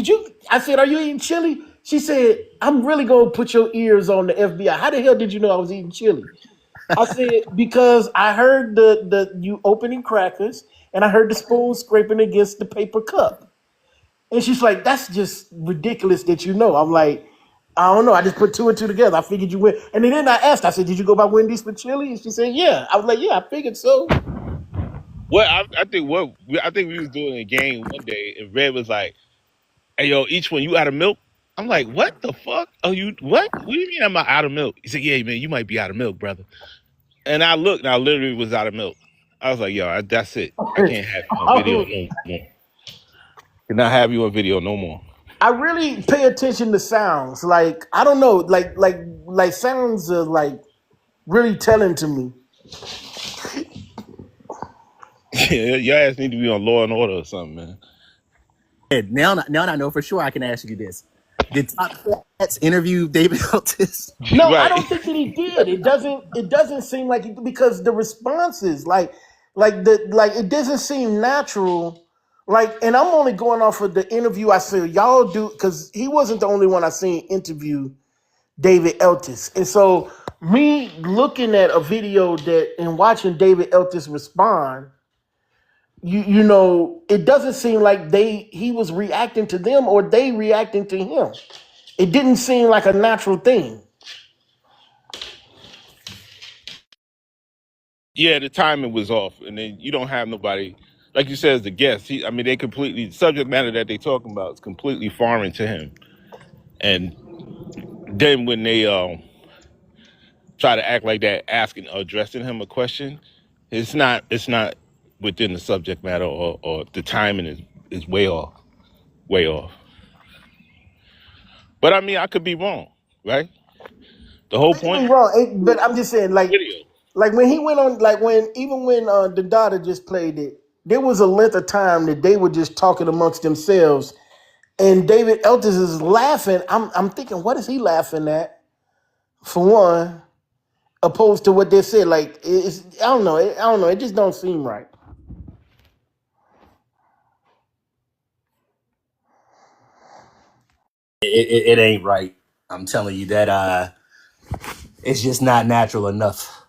I said, are you eating chili? She said, I'm really gonna put your ears on the FBI. How the hell did you know I was eating chili? I said, because I heard the you opening crackers and I heard the spoon scraping against the paper cup. And she's like, that's just ridiculous that you know. I'm like, I don't know. I just put two and two together. I figured you went. And then I asked, I said, did you go by Wendy's for chili? And she said, yeah. I was like, yeah, I figured so. Well, I think we was doing a game one day, and Red was like, "Hey, yo, each one you out of milk." I'm like, "What the fuck? Oh, you what? What do you mean I'm out of milk?" He said, "Yeah, man, you might be out of milk, brother." And I looked, and I literally was out of milk. I was like, "Yo, that's it. I can't have you on video no more. Cannot have you on video no more." I really pay attention to sounds. Like, I don't know, like sounds are like really telling to me. Yeah, your ass need to be on Law and Order or something, man. Now I know for sure I can ask you this. Did TopCatz interview David Eltis? No, I Right. don't think that he did. It doesn't seem like it because the responses, like it doesn't seem natural. Like, and I'm only going off of the interview I saw y'all do because he wasn't the only one I seen interview David Eltis. And so me looking at a video that and watching David Eltis respond, you know, it doesn't seem like he was reacting to them or they reacting to him. It didn't seem like a natural thing. Yeah, the timing was off, and then you don't have nobody like you said as the guest. I mean, they completely the subject matter that they talking about is completely foreign to him, and then when they try to act like that, asking or addressing him a question, it's not within the subject matter or the timing is way off, way off. But I mean, I could be wrong, right? The whole I could point be wrong, but I'm just saying, video. like when he went on, like when the daughter just played it, there was a length of time that they were just talking amongst themselves, and David Eltis is laughing. I'm thinking, what is he laughing at? For one, opposed to what they said, like it's I don't know, it just don't seem right. It ain't right. I'm telling you that it's just not natural enough.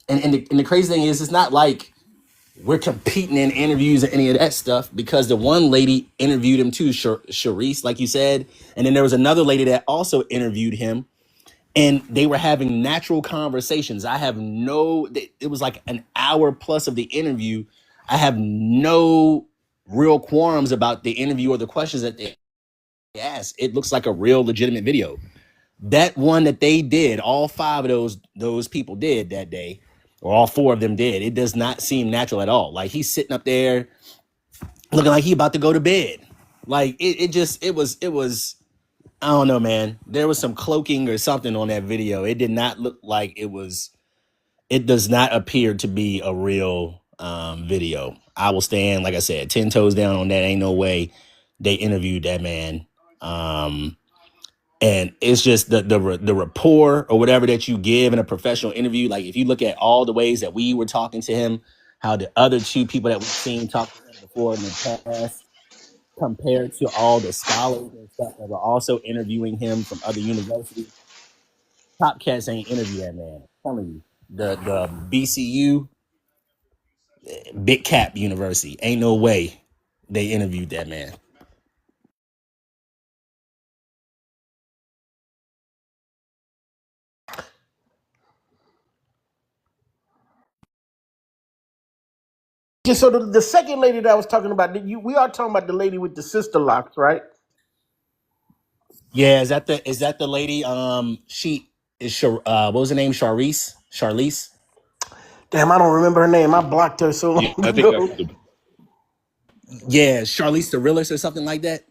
And the crazy thing is, it's not like we're competing in interviews and any of that stuff because the one lady interviewed him too, Sharice, like you said, and then there was another lady that also interviewed him, and they were having natural conversations. It was like an hour plus of the interview. I have no real qualms about the interview or the questions that they asked. It looks like a real legitimate video. That one that they did, all five of those people did that day, or all four of them did. It does not seem natural at all. Like he's sitting up there looking like he about to go to bed. Like it was I don't know, man. There was some cloaking or something on that video. It did not look like it does not appear to be a real video. I will stand, like I said, 10 toes down on that. Ain't no way they interviewed that man. And it's just the rapport or whatever that you give in a professional interview. Like if you look at all the ways that we were talking to him, how the other two people that we've seen talk to him before in the past, compared to all the scholars and stuff that were also interviewing him from other universities, TopCatz ain't interview that man. I'm telling you, the BCU, Big Cap University, ain't no way they interviewed that man. Yeah, so the second lady that I was talking about, we are talking about the lady with the sister locks, right? Yeah, is that the lady? She is. What was her name? Charlize. Damn, I don't remember her name. I blocked her so Yeah, long I think that's ago. the. Yeah, Charlize the Realist or something like that.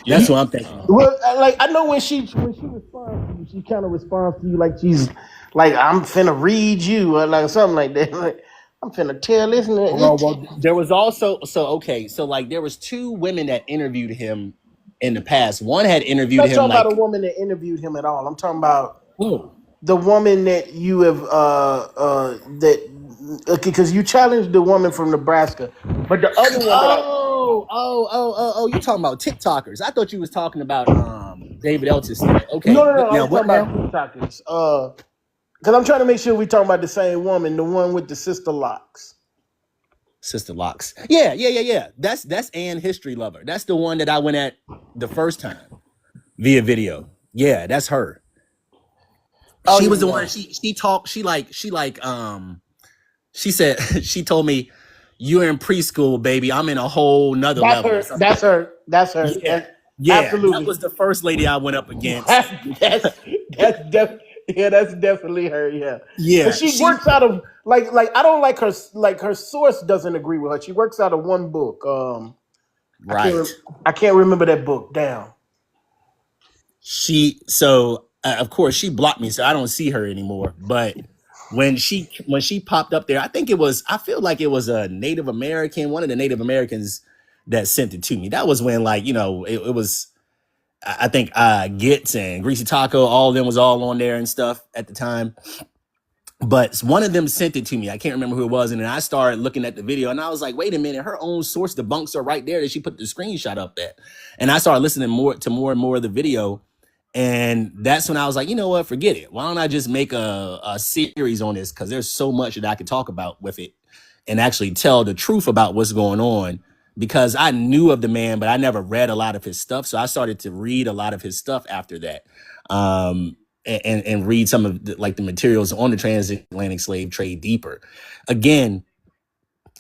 Yeah. That's what I'm thinking of. Well, like I know when she responds to you, she kind of responds to you like she's like, I'm finna read you or like something like that. Like, I'm finna tell this. Well, there was also so like there was two women that interviewed him in the past. One had I'm interviewed not him talking about a like, woman that interviewed him at all. I'm talking about whoa, the woman that you have that because you challenged the woman from Nebraska, but the other one that you talking about TikTokers? I thought you was talking about David Eltis stuff. no, Okay, I now was what talking about now? TikTokers. Because I'm trying to make sure we're talking about the same woman, the one with the sister locks. Sister Locks. Yeah. That's Ann History Lover. That's the one that I went at the first time via video. Yeah, that's her. Oh She yeah, was the yeah. one. She talked. She said she told me, "You're in preschool, baby. I'm in a whole nother That's level or her. something That's like that." her. That's her. Yeah, yeah. That Absolutely. was the first lady I went up against. That's definitely her. Yeah, because Yeah, she works out of like I don't like her. Like her source doesn't agree with her. She works out of one book. right. I can't remember that book. Damn. Of course she blocked me, so I don't see her anymore. But when she popped up there, I feel like it was a Native American, one of the Native Americans that sent it to me. That was when it was. I think Gits and Greasy Taco, all of them was all on there and stuff at the time. But one of them sent it to me. I can't remember who it was. And then I started looking at the video and I was like, wait a minute, her own source debunks are right there that she put the screenshot up at. And I started listening more and more of the video. And that's when I was like, you know what, forget it. Why don't I just make a series on this? Because there's so much that I could talk about with it and actually tell the truth about what's going on. Because I knew of the man, but I never read a lot of his stuff. So I started to read a lot of his stuff after that. And read some of the materials on the transatlantic slave trade deeper. Again,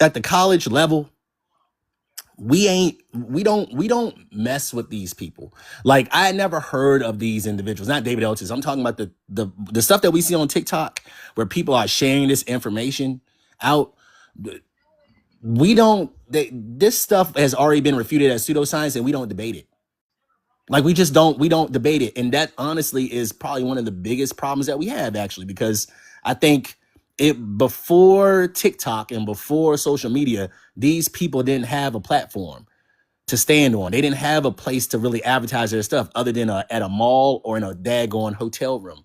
at the college level, we don't mess with these people. Like I had never heard of these individuals, not David Eltis. I'm talking about the stuff that we see on TikTok where people are sharing this information out. This stuff has already been refuted as pseudoscience and we don't debate it. Like we don't debate it. And that honestly is probably one of the biggest problems that we have actually, because I think before TikTok and before social media, these people didn't have a platform to stand on. They didn't have a place to really advertise their stuff other than at a mall or in a daggone hotel room,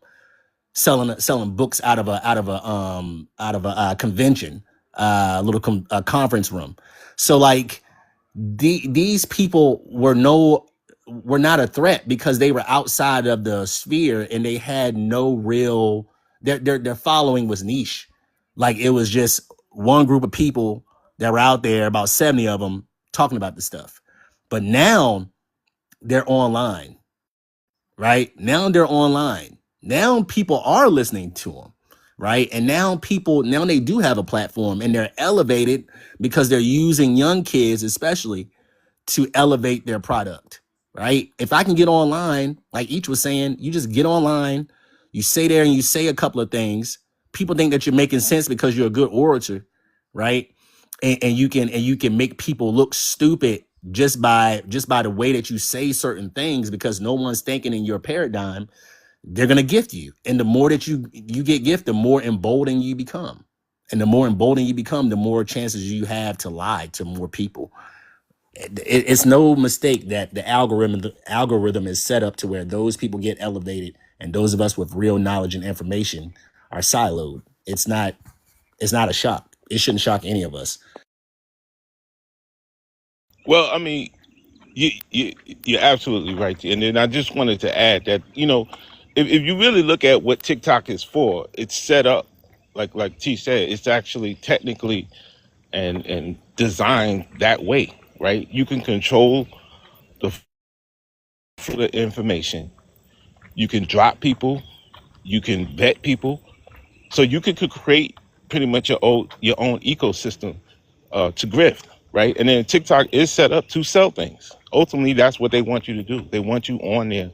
selling books out of a convention, a conference room. So like these people were not a threat because they were outside of the sphere and they had no real their following was niche. Like it was just one group of people that were out there, about 70 of them talking about the stuff. But now they're online, right? Now they're online. Now people are listening to them, right? And now they do have a platform and they're elevated because they're using young kids, especially, to elevate their product, right? If I can get online, like each was saying, you just get online, you say there and you say a couple of things. People think that you're making sense because you're a good orator, right? and you can make people look stupid just by the way that you say certain things, because no one's thinking in your paradigm. They're gonna gift you, and the more that you get gifted, the more emboldened you become, and the more emboldened you become, the more chances you have to lie to more people. It's no mistake that the algorithm is set up to where those people get elevated, and those of us with real knowledge and information are siloed. It's not a shock. It shouldn't shock any of us. Well, I mean, you're absolutely right. And then I just wanted to add that, if you really look at what TikTok is for, it's set up, like T said, it's actually technically and designed that way, right? You can control the information. You can drop people. You can vet people. So you could create pretty much your own ecosystem to grift, right? And then TikTok is set up to sell things. Ultimately, that's what they want you to do. They want you on there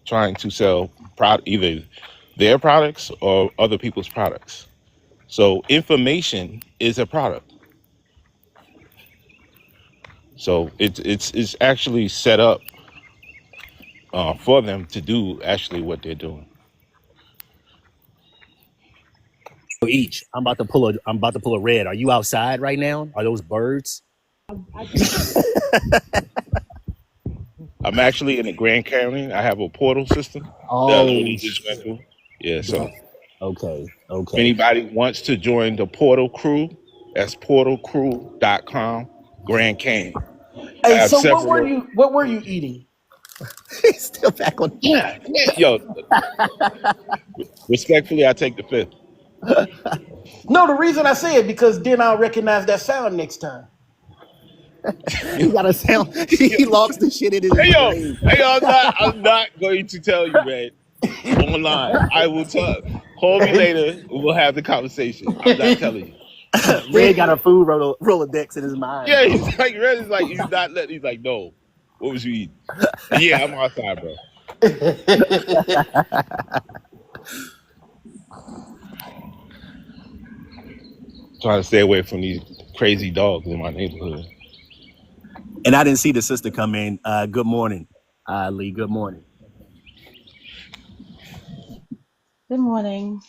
trying to sell either their products or other people's products. So information is a product. So it's actually set up for them to do actually what they're doing. Each, I'm about to pull a red. Are you outside right now? Are those birds? I'm actually in the Grand Canyon. I have a portal system that we just went through. Yeah, so okay. If anybody wants to join the Portal Crew, that's portalcrew.com, Grand Canyon. Hey, so what were you eating? He's still back on. Yeah. Yo, respectfully, I take the fifth. No, the reason I say it because then I'll recognize that sound next time. He got a sound. He locks the shit in his brain. I'm not going to tell you, man. Online, I will tell. Call me later. We'll have the conversation. I'm not telling you. Red got a food Rolodex in his mind. Yeah, he's like Red is like he's not letting. He's like, no. What was you eating? Yeah, I'm outside, bro. Trying to stay away from these crazy dogs in my neighborhood. And I didn't see the sister come in. Good morning, Lee. Good morning. Good morning.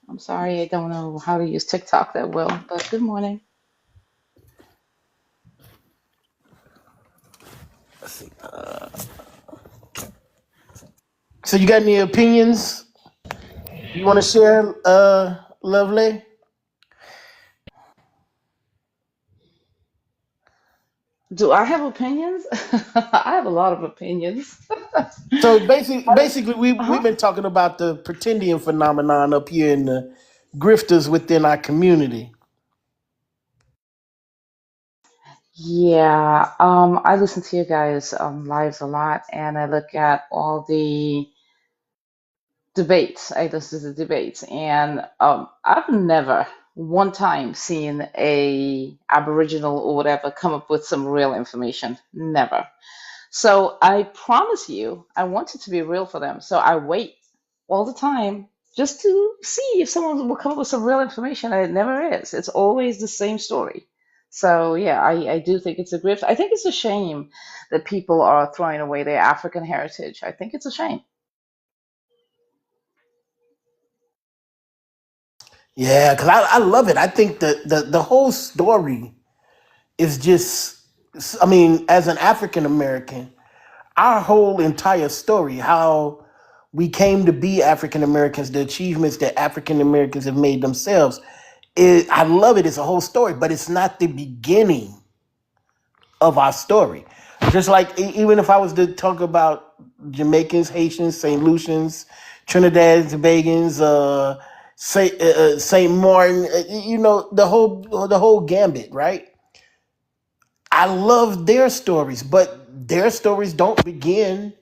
I'm sorry, I don't know how to use TikTok that well, but good morning. Let's see. So you got any opinions you want to share, Lovely? Do I have opinions? I have a lot of opinions. So basically, we've been talking about the Pretendian phenomenon up here in the grifters within our community. Yeah, I listen to you guys lives a lot, and I look at all the debates. I listen to the debates, and I've never one time seen a Aboriginal or whatever come up with some real information. Never. So I promise you, I want it to be real for them. So I wait all the time just to see if someone will come up with some real information, and it never is. It's always the same story. So yeah, I do think it's a grift. I think it's a shame that people are throwing away their African heritage. I think it's a shame. Yeah, because I love it. I think the whole story is just, I mean, as an African American, our whole entire story, how we came to be African Americans, the achievements that African Americans have made themselves, I love it. It's a whole story, but it's not the beginning of our story. Just like even if I was to talk about Jamaicans, Haitians, St. Lucians, Trinidad, Tobagans, Saint Martin, the whole gambit, right? I love their stories, but their stories don't begin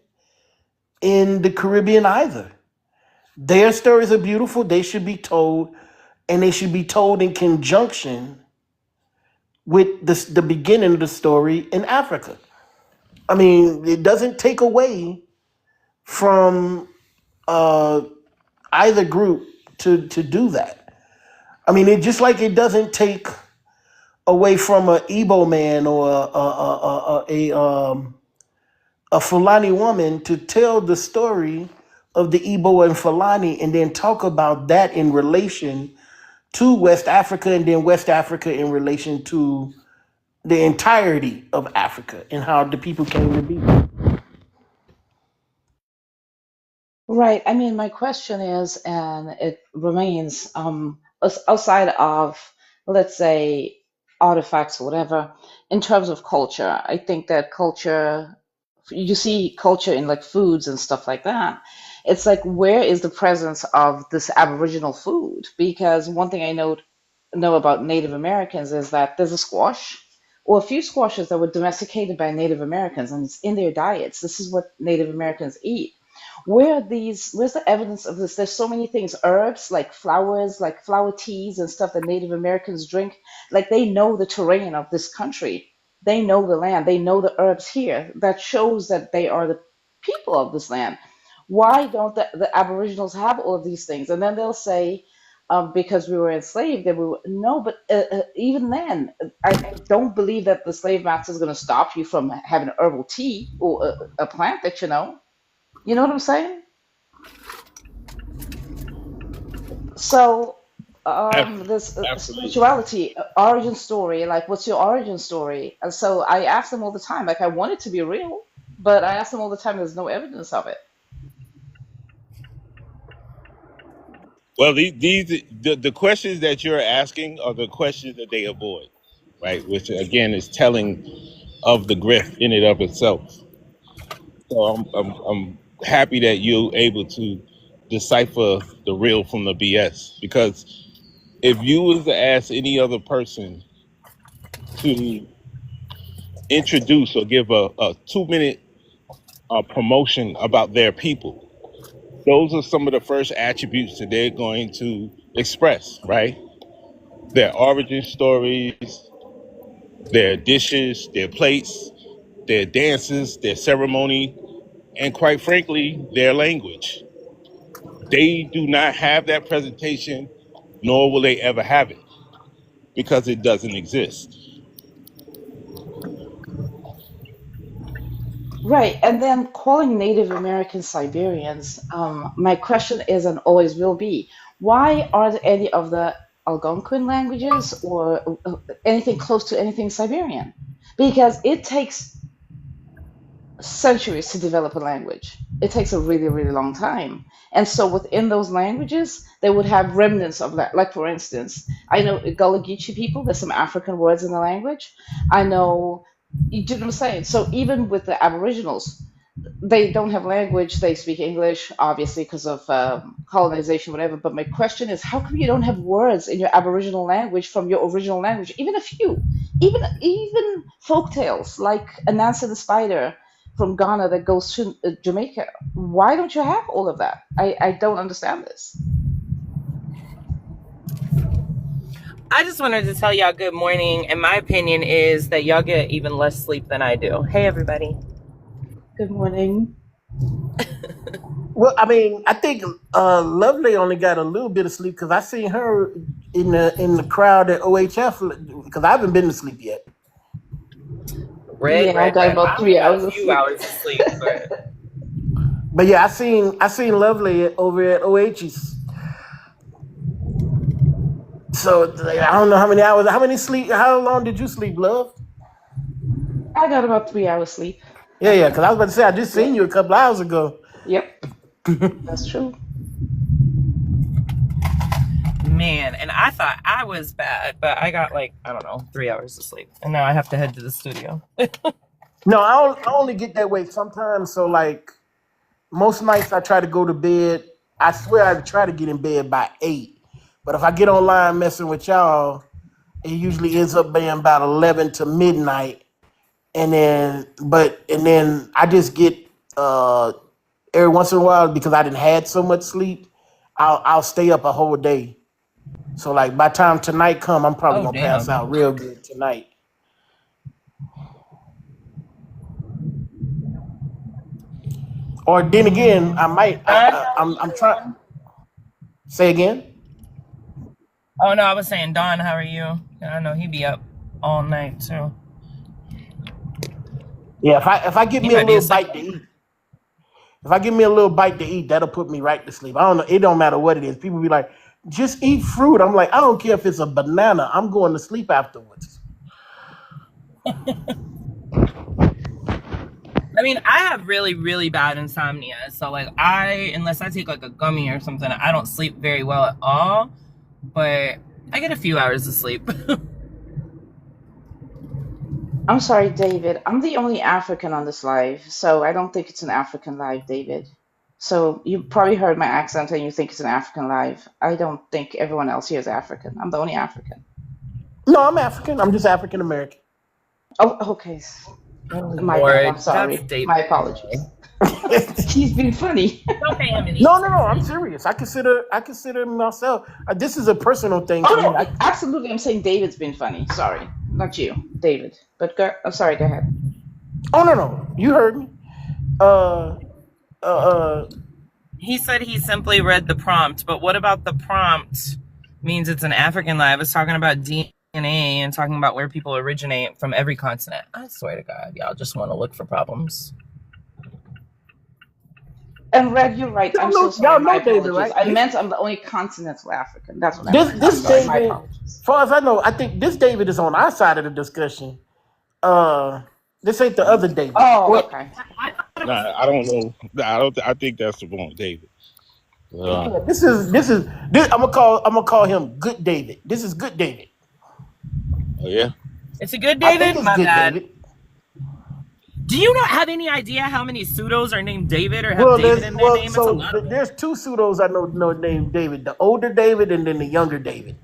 in the Caribbean either. Their stories are beautiful. They should be told, and they should be told in conjunction with the beginning of the story in Africa. I mean, it doesn't take away from either group to do that. I mean, it just like it doesn't take away from a Igbo man or a Fulani woman to tell the story of the Igbo and Fulani, and then talk about that in relation to West Africa, and then West Africa in relation to the entirety of Africa and how the people came to be. Right. I mean, my question is, and it remains, outside of, let's say, artifacts or whatever, in terms of culture, I think that culture, you see culture in like foods and stuff like that. It's like, where is the presence of this Aboriginal food? Because one thing I know about Native Americans is that there's a squash or a few squashes that were domesticated by Native Americans, and it's in their diets. This is what Native Americans eat. Where's the evidence of this? There's so many things, herbs like flower teas and stuff that Native Americans drink. Like, they know the terrain of this country. They know the land. They know the herbs here. That shows that they are the people of this land. Why don't the Aboriginals have all of these things? And then they'll say, because we were enslaved, that we were, no, but even then, I don't believe that the slave master is going to stop you from having herbal tea or a plant that you know. You know what I'm saying? So, this Absolutely. spirituality, origin story, like, what's your origin story? And so I ask them all the time, like, I want it to be real, but I ask them all the time, there's no evidence of it. Well, the questions that you're asking are the questions that they avoid, right? Which again is telling of the grift in and of itself. So I'm happy that you're able to decipher the real from the BS, because if you was to ask any other person to introduce or give a 2-minute promotion about their people, those are some of the first attributes that they're going to express, right? Their origin stories, their dishes, their plates, their dances, their ceremony, and quite frankly, their language. They do not have that presentation, nor will they ever have it, because it doesn't exist. Right, and then calling Native American Siberians, my question is and always will be, why aren't any of the Algonquin languages or anything close to anything Siberian? Because it takes centuries to develop a language. It takes a really, really long time. And so within those languages, they would have remnants of that. Like, for instance, I know Gullah Geechee people, there's some African words in the language. I know, you do know what I'm saying? So even with the Aboriginals, they don't have language. They speak English, obviously, because of colonization, whatever. But my question is, how come you don't have words in your Aboriginal language from your original language? Even a few, even folk tales like Anansi the Spider from Ghana that goes to Jamaica. Why don't you have all of that? I don't understand this. I just wanted to tell y'all good morning, and my opinion is that y'all get even less sleep than I do. Hey, everybody. Good morning. Well, I mean, I think Lovely only got a little bit of sleep because I seen her in the crowd at OHF, because I haven't been to sleep yet. I got about 3 hours of a few sleep. hours of sleep, But yeah, I seen Lovely over at OH's. So like, I don't know how many hours. How long did you sleep, Love? I got about 3 hours sleep. Yeah, because I was about to say I just seen you a couple hours ago. Yep, that's true. Man, and I thought I was bad, but I got 3 hours of sleep, and now I have to head to the studio. No, I only get that way sometimes. So like most nights I try to go to bed. I swear I try to get in bed by 8. But if I get online messing with y'all, it usually ends up being about 11 to midnight. And then I just get every once in a while, because I didn't had so much sleep, I'll stay up a whole day. So like by the time tonight come, I'm probably gonna pass out real good tonight. Or then again, I might. I'm trying. Say again. Oh no, I was saying, Don, how are you? I know he'd be up. all night too. Yeah, if I get He me a might be little bite to eat, if I give me a little bite to eat, that'll put me right to sleep. I don't know. It don't matter what it is. People be like, just eat fruit. I'm like, I don't care if it's a banana. I'm going to sleep afterwards. I mean, I have really, really bad insomnia. So like unless I take like a gummy or something, I don't sleep very well at all. But I get a few hours of sleep. I'm sorry, David. I'm the only African on this live, so I don't think it's an African live, David. So you probably heard my accent and you think it's an African live. I don't think everyone else here is African. I'm the only African. No, I'm African. I'm just African American. Oh, okay. My bad. I'm sorry. My apologies. He's been funny. Don't pay him any. No. I'm serious. I consider myself. This is a personal thing. Oh no, absolutely. I'm saying David's been funny. Sorry, not you, David. But I'm sorry. Go ahead. Oh no. You heard me. He said he simply read the prompt, but what about the prompt means it's an African live? It's talking about DNA and talking about where people originate from every continent. I swear to God, y'all just want to look for problems. And Red, you're right. I'm so sorry. My apologies. Right? I meant I'm the only continental African. That's what I meant. This David, as far as I know, I think this David is on our side of the discussion. This ain't the other David. Oh, okay. Nah, I don't know. I think that's the wrong David. This is. I'm gonna call him Good David. This is Good David. Oh yeah. It's a good David. My bad. David. Do you not have any idea how many pseudos are named David or have David in their name? So there's two pseudos I know named David. The older David and then the younger David.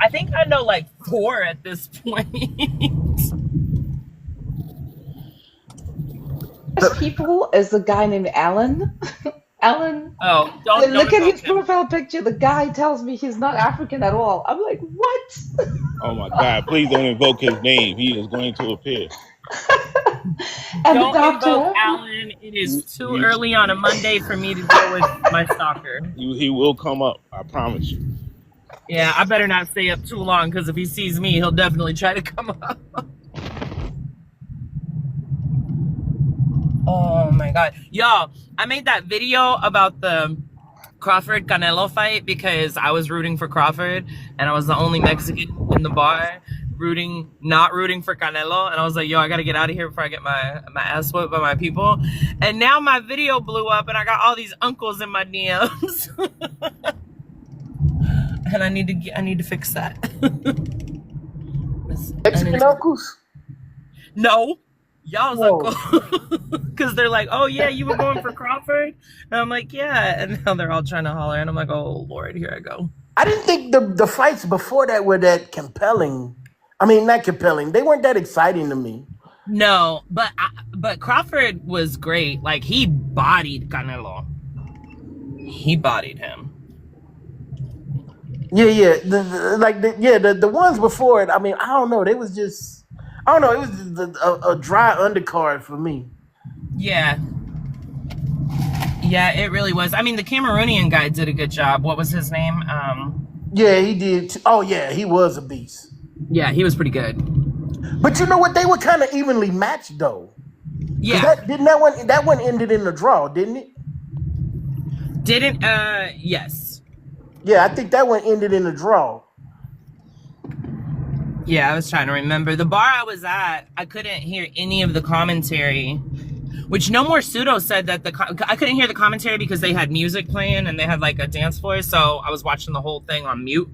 I think I know like 4 at this point. There's people as the guy named Alan. Alan. Oh, don't look at his profile picture. The guy tells me he's not African at all. I'm like, what? Oh my God! Please don't invoke his name. He is going to appear. And don't the doctor, invoke Alan. It is too early on a Monday for me to deal with my stalker. He will come up. I promise you. Yeah, I better not stay up too long because if he sees me, he'll definitely try to come up. Oh my God. Y'all, I made that video about the Crawford Canelo fight because I was rooting for Crawford and I was the only Mexican in the bar not rooting for Canelo. And I was like, yo, I got to get out of here before I get my ass whipped by my people. And now my video blew up and I got all these uncles in my DMs. And I need to fix that. Mexican uncles? No. Y'all's uncle. Because they're like, oh yeah, you were going for Crawford? And I'm like, yeah. And now they're all trying to holler. And I'm like, oh Lord, here I go. I didn't think the fights before that were that compelling. I mean, not compelling. They weren't that exciting to me. No, but Crawford was great. Like, he bodied Canelo. He bodied him. Yeah. The ones before it, I mean, I don't know. They was just... I don't know. It was a dry undercard for me. Yeah. Yeah, it really was. I mean, the Cameroonian guy did a good job. What was his name? Yeah, he did. Oh, yeah, he was a beast. Yeah, he was pretty good. But you know what? They were kind of evenly matched, though. Yeah. That one ended in a draw, didn't it? Didn't? Yes. Yeah, I think that one ended in a draw. Yeah, I was trying to remember. The bar I was at, I couldn't hear any of the commentary, which No More Pseudo said that I couldn't hear the commentary because they had music playing and they had like a dance floor, so I was watching the whole thing on mute.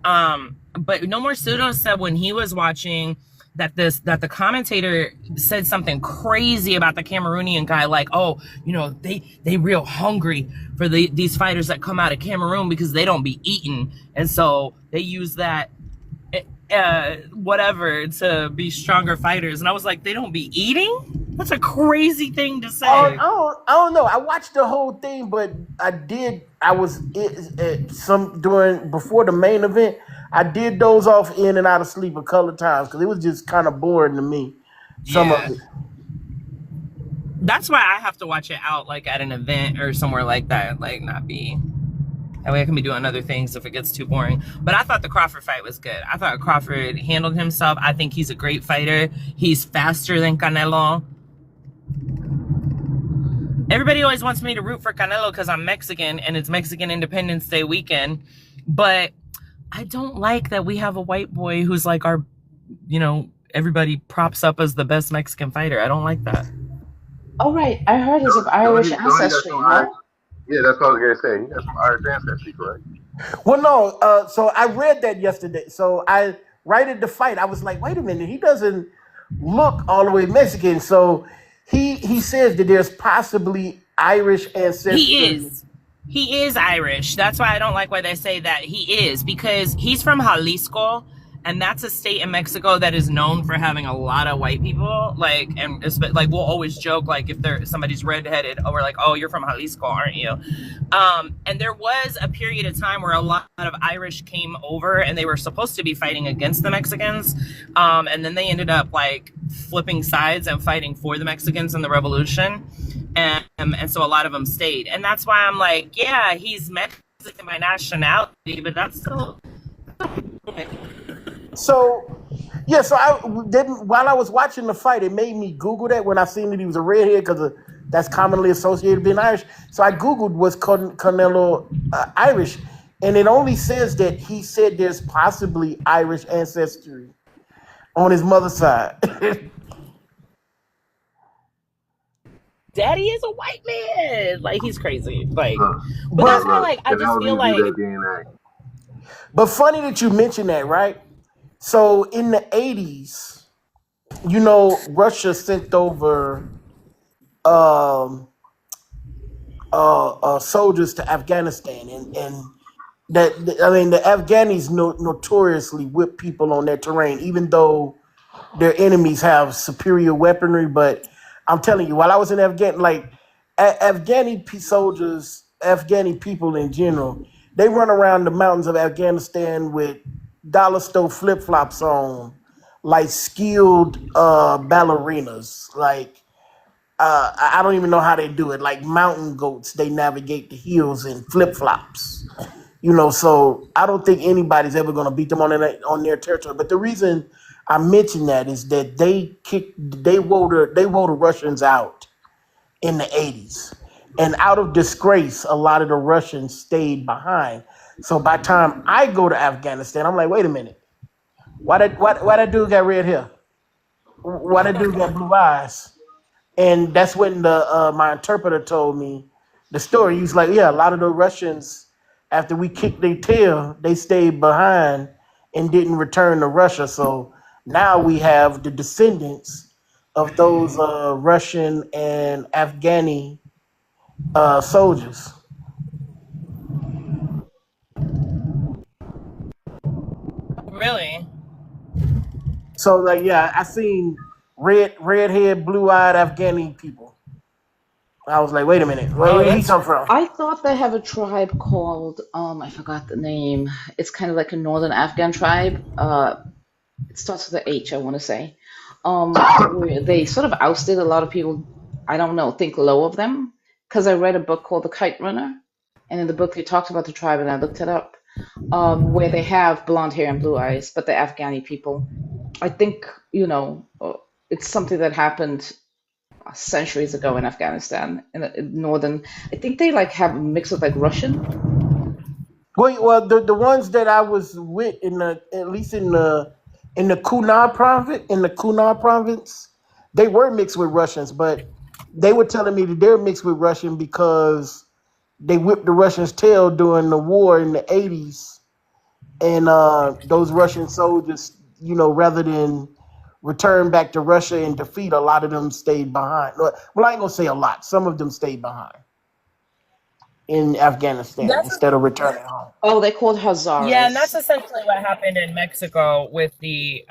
But No More Pseudo said when he was watching that the commentator said something crazy about the Cameroonian guy, like, oh, you know, they real hungry for these fighters that come out of Cameroon because they don't be eating, and so they use that whatever to be stronger fighters. And I was like, they don't be eating? That's a crazy thing to say. I don't know. I watched the whole thing, but before the main event, I did doze off in and out of sleep a couple of times because it was just kind of boring to me. Some of it. That's why I have to watch it out like at an event or somewhere like that, like not be That way I can be doing other things if it gets too boring. But I thought the Crawford fight was good. I thought Crawford handled himself. I think he's a great fighter. He's faster than Canelo. Everybody always wants me to root for Canelo because I'm Mexican and it's Mexican Independence Day weekend. But I don't like that we have a white boy who's like our, you know, everybody props up as the best Mexican fighter. I don't like that. Oh, right. I heard he's of Irish ancestry, no? Yeah, that's what I was going to say. He has some Irish ancestry, correct? Well, no. So I read that yesterday. So I right at the fight, I was like, wait a minute, he doesn't look all the way Mexican. So he says that there's possibly Irish ancestry. He is Irish. That's why I don't like why they say that he is, because he's from Jalisco, and that's a state in Mexico that is known for having a lot of white people. Like, and like we'll always joke, like if somebody's redheaded, we're like, oh, you're from Jalisco, aren't you? And there was a period of time where a lot of Irish came over, and they were supposed to be fighting against the Mexicans, and then they ended up like flipping sides and fighting for the Mexicans in the Revolution, and so a lot of them stayed, and that's why I'm like, yeah, he's Mexican by nationality, but that's still. So, yeah, so while I was watching the fight, it made me Google that when I seen that he was a redhead, because that's commonly associated with being Irish. So I Googled, was Canelo Irish? And it only says that he said there's possibly Irish ancestry on his mother's side. Daddy is a white man. Like, he's crazy. Like, but that's why, like, I just feel like. But funny that you mentioned that, right? So in the 80s, you know, Russia sent over soldiers to Afghanistan, and the Afghanis notoriously whip people on their terrain, even though their enemies have superior weaponry. But I'm telling you, while I was in Afghanistan, like Afghani soldiers, Afghani people in general, they run around the mountains of Afghanistan with dollar store flip-flops on, like skilled ballerinas. Like, I don't even know how they do it. Like mountain goats, they navigate the hills in flip-flops. You know, so I don't think anybody's ever going to beat them on their territory. But the reason I mention that is that they wore the Russians out in the 80s. And out of disgrace, a lot of the Russians stayed behind. So by the time I go to Afghanistan, I'm like, wait a minute. Why that dude got red hair? Why that dude got blue eyes? And that's when my interpreter told me the story. He's like, yeah, a lot of the Russians, after we kicked their tail, they stayed behind and didn't return to Russia. So now we have the descendants of those Russian and Afghani soldiers. Really? So like, yeah, I seen redhead, blue-eyed Afghani people. I was like, wait a minute, where did he come from? I thought they have a tribe called I forgot the name. It's kind of like a northern Afghan tribe. It starts with an H, I want to say. Where they sort of ousted a lot of people. I don't know, think low of them, because I read a book called The Kite Runner, and in the book they talked about the tribe, and I looked it up, where they have blonde hair and blue eyes, but the Afghani people. I think, you know, it's something that happened centuries ago in Afghanistan, in northern. I think they like have a mix of like Russian. Well, the ones that I was with at least in the Kunar province, they were mixed with Russians, but they were telling me that they're mixed with Russian because they whipped the Russians' tail during the war in the 80s, and those Russian soldiers, you know, rather than return back to Russia and defeat, a lot of them stayed behind. Well, I ain't gonna say a lot. Some of them stayed behind in Afghanistan instead of returning home. Oh, they called Hazaras. Yeah, and that's essentially what happened in Mexico with the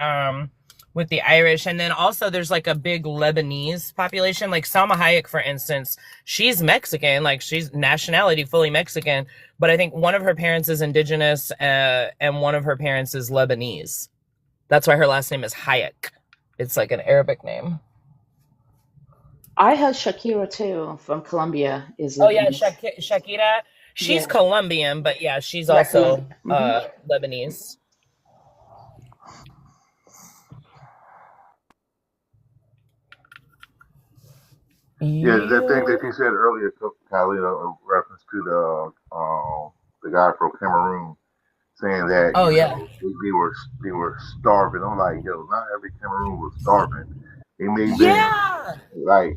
Irish. And then also there's like a big Lebanese population. Like Salma Hayek, for instance, she's Mexican, like she's nationality fully Mexican, but I think one of her parents is indigenous and one of her parents is Lebanese. That's why her last name is Hayek. It's like an Arabic name. I heard Shakira too, from Colombia. Oh yeah, Shakira. She's Colombian, but yeah, she's Black also woman. Mm-hmm. Lebanese. Yeah, that thing that you said earlier, Kylie, in reference to the guy from Cameroon saying that Oh yeah. they were starving. I'm like, yo, not every Cameroon was starving. They may have been Yeah. like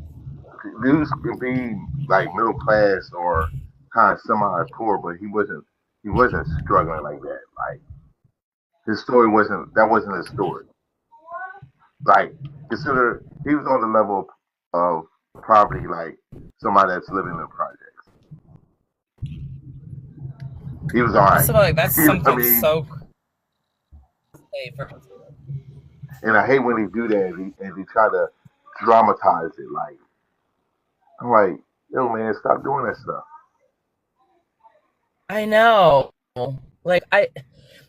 dudes could be like middle class or kind of semi poor, but he wasn't struggling like that. Like his story wasn't his story. Like consider he was on the level of poverty like somebody that's living in projects. He was all I right. feel like that's something I mean, so. and I hate when they do that and they try to dramatize it. Like I'm like, yo, man, stop doing that stuff. I know. Like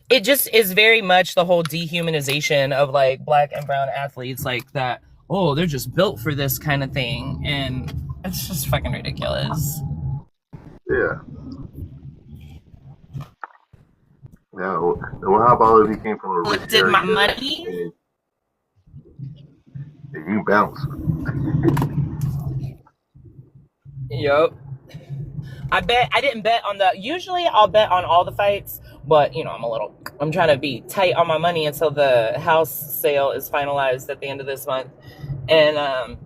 it just is very much the whole dehumanization of like black and brown athletes, like that. Oh, they're just built for this kind of thing, and it's just fucking ridiculous. Yeah. No. Well, how about if he came from a rich Did area my money? and you bounce? Yep. I didn't bet on usually I'll bet on all the fights, but you know, I'm trying to be tight on my money until the house sale is finalized at the end of this month. And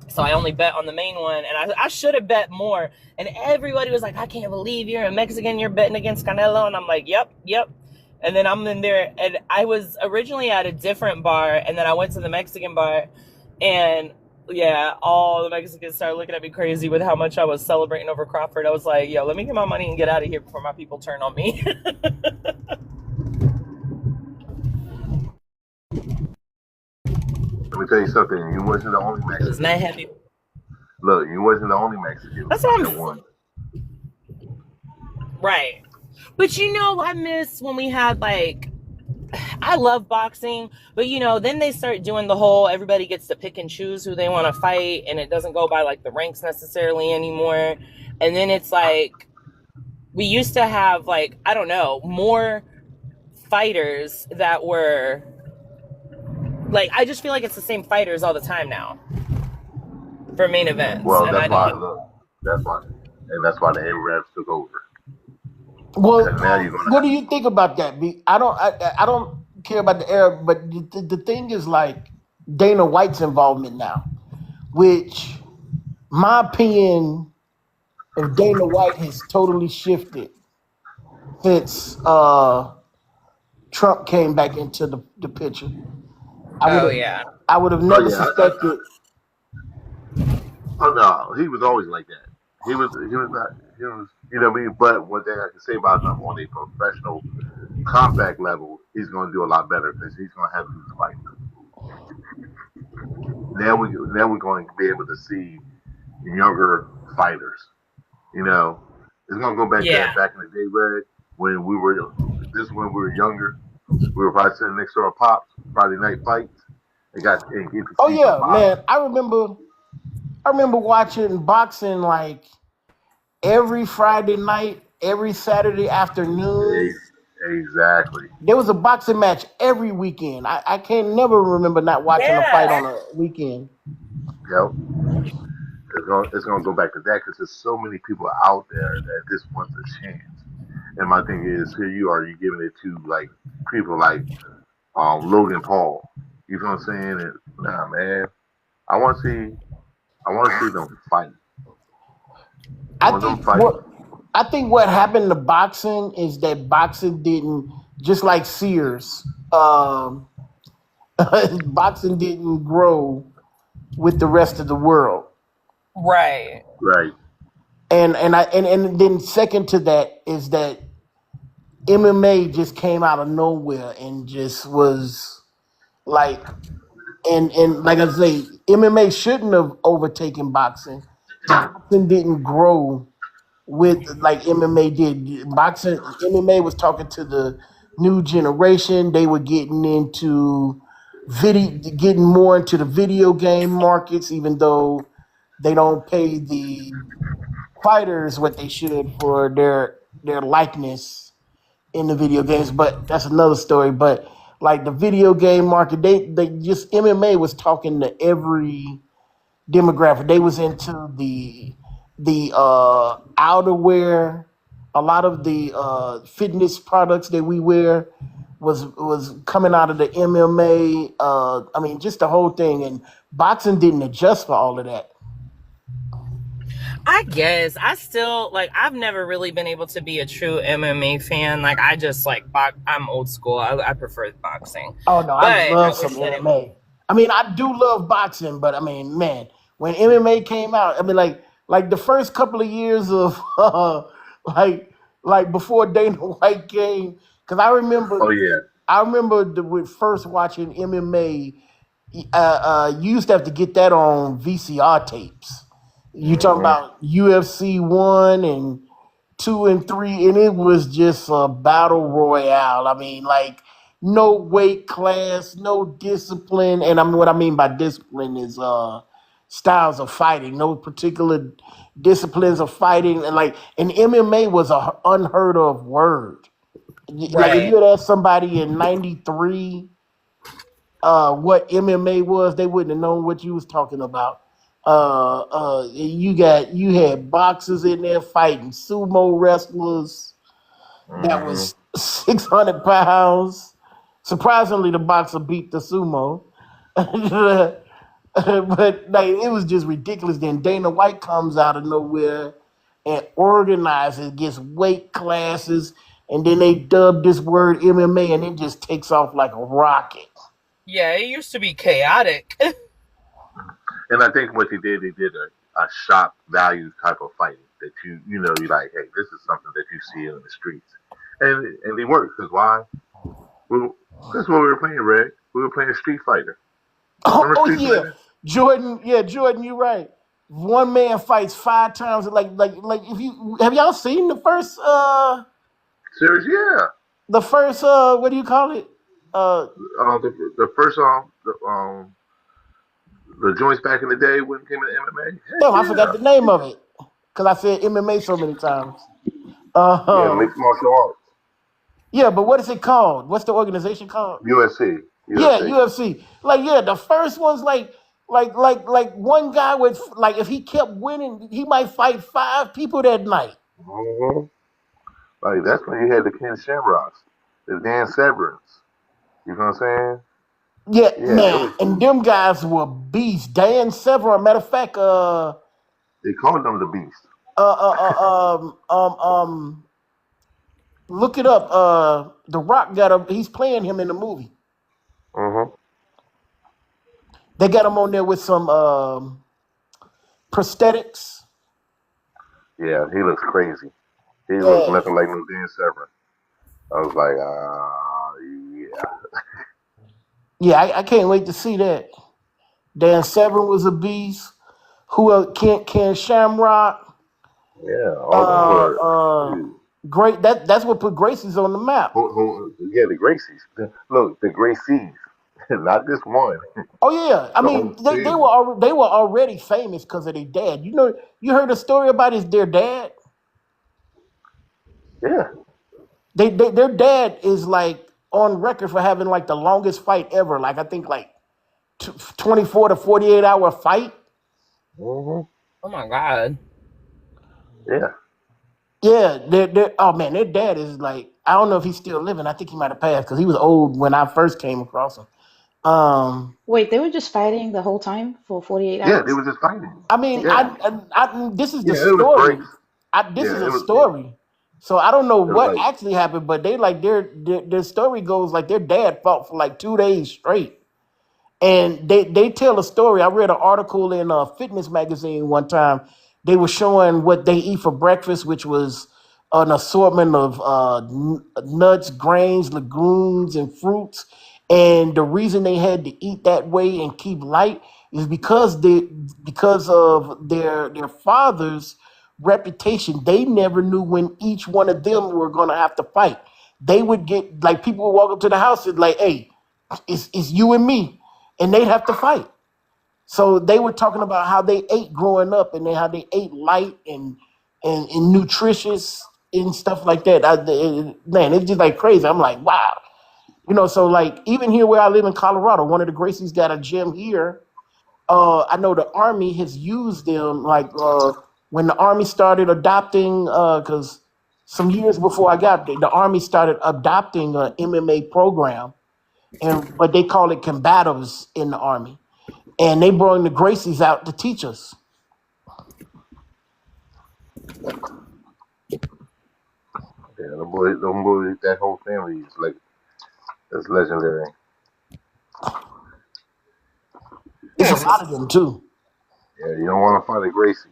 so I only bet on the main one, and I should have bet more. And everybody was like, I can't believe you're a Mexican, you're betting against Canelo. And I'm like, yep. And then I'm in there, and I was originally at a different bar, and then I went to the Mexican bar, and yeah, all the Mexicans started looking at me crazy with how much I was celebrating over Crawford. I was like, yo, let me get my money and get out of here before my people turn on me. Let me tell you something. You wasn't the only Mexican. It was not happy. Look, you wasn't the only Mexican. That's what that won. Right. But you know, I miss when we had like, I love boxing, but you know, then they start doing the whole everybody gets to pick and choose who they want to fight, and it doesn't go by like the ranks necessarily anymore. And then it's like we used to have like, I don't know, more fighters that were like, I just feel like it's the same fighters all the time now for main events. Well, and that's why the Arabs took over. Well, what do you think about that? I don't care about the Arab, but the thing is like Dana White's involvement now, which my opinion of Dana White has totally shifted since Trump came back into the picture. I would have never suspected. Oh no, he was always like that. He was not. He was, you know what I mean. But one thing I can say about him on a professional combat level, he's going to do a lot better because he's going to have these fights. Now we're going to be able to see younger fighters. You know, it's going to go back to back in the day, Red, when we were younger. We were probably sitting next to our pops, Friday night fights. Oh yeah, man! I remember watching boxing like every Friday night, every Saturday afternoon. Exactly. There was a boxing match every weekend. I can't never remember not watching a fight on a weekend. Yep. It's gonna go back to that because there's so many people out there that this wants a chance. And my thing is, here you are, you giving it to like people like Logan Paul. You know what I'm saying? And, nah, man, I want to see them fight. I think what happened to boxing is that boxing didn't, just like Sears, boxing didn't grow with the rest of the world. Right. And then second to that is that MMA just came out of nowhere and just was like, and like I say, MMA shouldn't have overtaken boxing. Boxing didn't grow with like MMA did. MMA was talking to the new generation. They were getting into getting more into the video game markets, even though they don't pay the fighters what they should for their likeness in the video games, but that's another story. But like the video game market, they just MMA was talking to every demographic. They was into the outerwear. A lot of the fitness products that we wear was coming out of the MMA. I mean, just the whole thing. And boxing didn't adjust for all of that. I guess I still like. I've never really been able to be a true MMA fan. Like I just like I'm old school. I prefer boxing. Oh no, I But love I wish some that it. MMA. I mean, I do love boxing, but I mean, man, when MMA came out, I mean, like the first couple of years of like before Dana White came, because Oh yeah. I remember with first watching MMA. You used to have to get that on VCR tapes. You talking about UFC 1 and 2 and 3, and it was just a battle royale. I mean, like no weight class, no discipline, and I mean what I mean by discipline is styles of fighting, no particular disciplines of fighting, and MMA was a unheard of word. Like if Right. you had asked somebody in '93 what MMA was, they wouldn't have known what you was talking about. You had boxers in there fighting sumo wrestlers that was 600 pounds. Surprisingly, the boxer beat the sumo. But like it was just ridiculous. Then Dana White comes out of nowhere and organizes, gets weight classes, and then they dub this word MMA, and it just takes off like a rocket. Yeah, it used to be chaotic. And I think what they did a shock value type of fighting that you know you're like, hey, this is something that you see in the streets, and they work because why? That's what we were playing, Red. We were playing Street Fighter. Remember Oh Street yeah, Fighter? Jordan. Yeah, Jordan, you're right. One man fights 5 times. Like if you have y'all seen Serious, yeah. the first what do you call it? The first the joints back in the day when it came to MMA. Heck Damn, I forgot yeah. the name of it because I said MMA so many times. Yeah, Uh, mixed martial arts. yeah, but what is it called? What's the organization called? UFC. Yeah, UFC. UFC. Like, yeah, the first one's like one guy would like if he kept winning, he might fight 5 people that night. Mm-hmm. Like that's when you had the Ken Shamrocks, the Dan Severance. You know what I'm saying? Yeah, Yeah, it man, was. and them guys were beasts. Dan Severn, matter of fact, They called them the Beast. look it up. The Rock he's playing him in the movie. Mm-hmm. They got him on there with some prosthetics. Yeah, he looks crazy. He looks Yeah, nothing like no Dan Severn. I was like, yeah. yeah, I can't wait to see that. Dan Severn was a beast. Who else? Ken Shamrock. Yeah, all them were. Dude. Great. That's what put Gracie's on the map. Yeah, the Gracies. Look, the Gracies. Not this one. Oh yeah, I The mean whole city. they were already famous because of their dad. You know, you heard a story about their dad. Yeah. Their dad is like on record for having like the longest fight ever. Like I think like 24 to 48 hour fight. Mm-hmm. Oh my God. Yeah. Yeah, oh man, their dad is like I don't know if he's still living. I think he might have passed because he was old when I first came across him. Wait, they were just fighting the whole time for 48 Yeah, they hours? were just fighting. I mean, Yeah. this is the Yeah, it was story. breaks. This is Yeah, a it was. story. So I don't know It was what like, actually happened, but they like their story goes like their dad fought for like 2 days straight. And they tell a story. I read an article in a fitness magazine one time. They were showing what they eat for breakfast, which was an assortment of nuts, grains, legumes, and fruits. And the reason they had to eat that way and keep light is because of their father's reputation. They never knew when each one of them were going to have to fight. They would get like people would walk up to the house and like, "Hey, it's you and me," and they'd have to fight. So they were talking about how they ate growing up and then how they ate light and and nutritious and stuff like that. Man, it's just like crazy. I'm like, wow. So like even here where I live in Colorado, one of the Gracies got a gym here. I know the Army has used them like when the Army started adopting, because some years before I got there, the Army started adopting an MMA program, but they call it combatives in the Army, and they brought the Gracies out to teach us. Yeah, them boys, that whole family is like that's legendary. It's a lot of them too. Yeah, you don't want to fight a Gracie.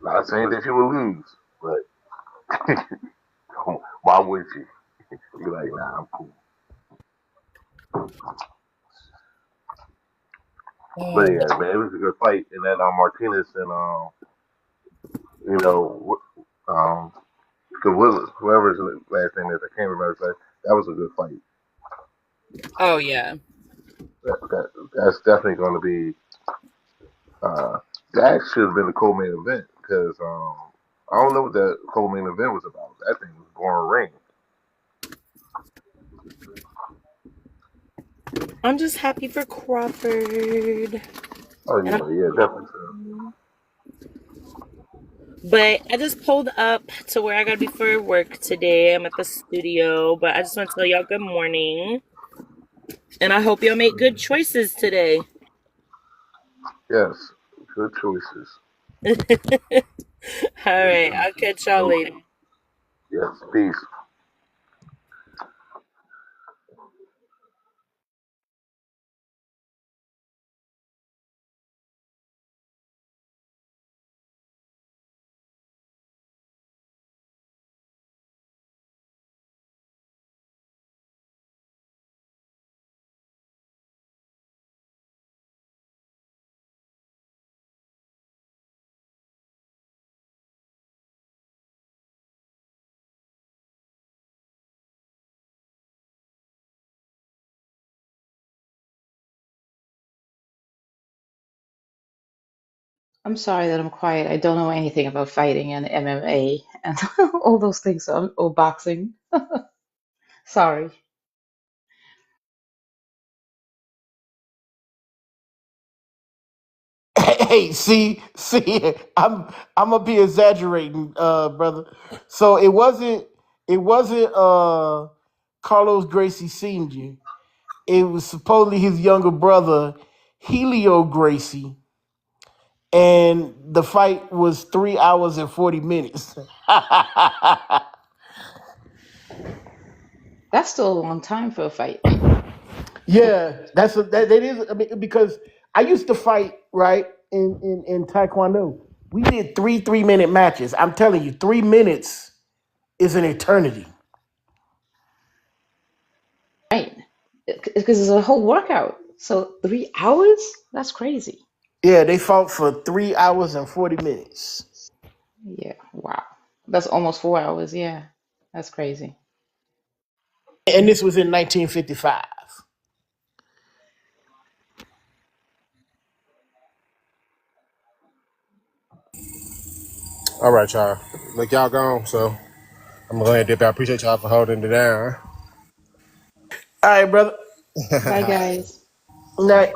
Not saying that you will lose, but why would you? You're like, nah, I'm cool. But yeah, man, it was a good fight. And that Martinez and you know, whoever's last name is, I can't remember. But that was a good fight. Oh yeah. That's definitely going to be. That should have been the co-main event because I don't know what the co-main event was about. That thing was boring ring. I'm just happy for Crawford. Oh yeah, definitely. But I just pulled up to where I gotta be for work today. I'm at the studio, but I just want to tell y'all good morning. And I hope y'all make good choices today. Yes, good choices. All right, I'll catch y'all later. Yes, peace. I'm sorry that I'm quiet. I don't know anything about fighting and MMA and all those things, or boxing. Sorry. Hey, see, I'm gonna be exaggerating, brother. So it wasn't Carlos Gracie Sr. It was supposedly his younger brother, Helio Gracie, and the fight was 3 hours and 40 minutes. That's still a long time for a fight. Yeah, that is. I mean, because I used to fight right in Taekwondo. We did 3 3-minute matches. I'm telling you, 3 minutes is an eternity. Right. Because it's a whole workout. So 3 hours? That's crazy. Yeah, they fought for 3 hours and 40 minutes. Yeah. Wow. That's almost 4 hours. Yeah. That's crazy. And this was in 1955. All right, y'all. Look, y'all gone, so I'm gonna go ahead and dip out. I appreciate y'all for holding it down. All right, brother. Bye, guys. Night.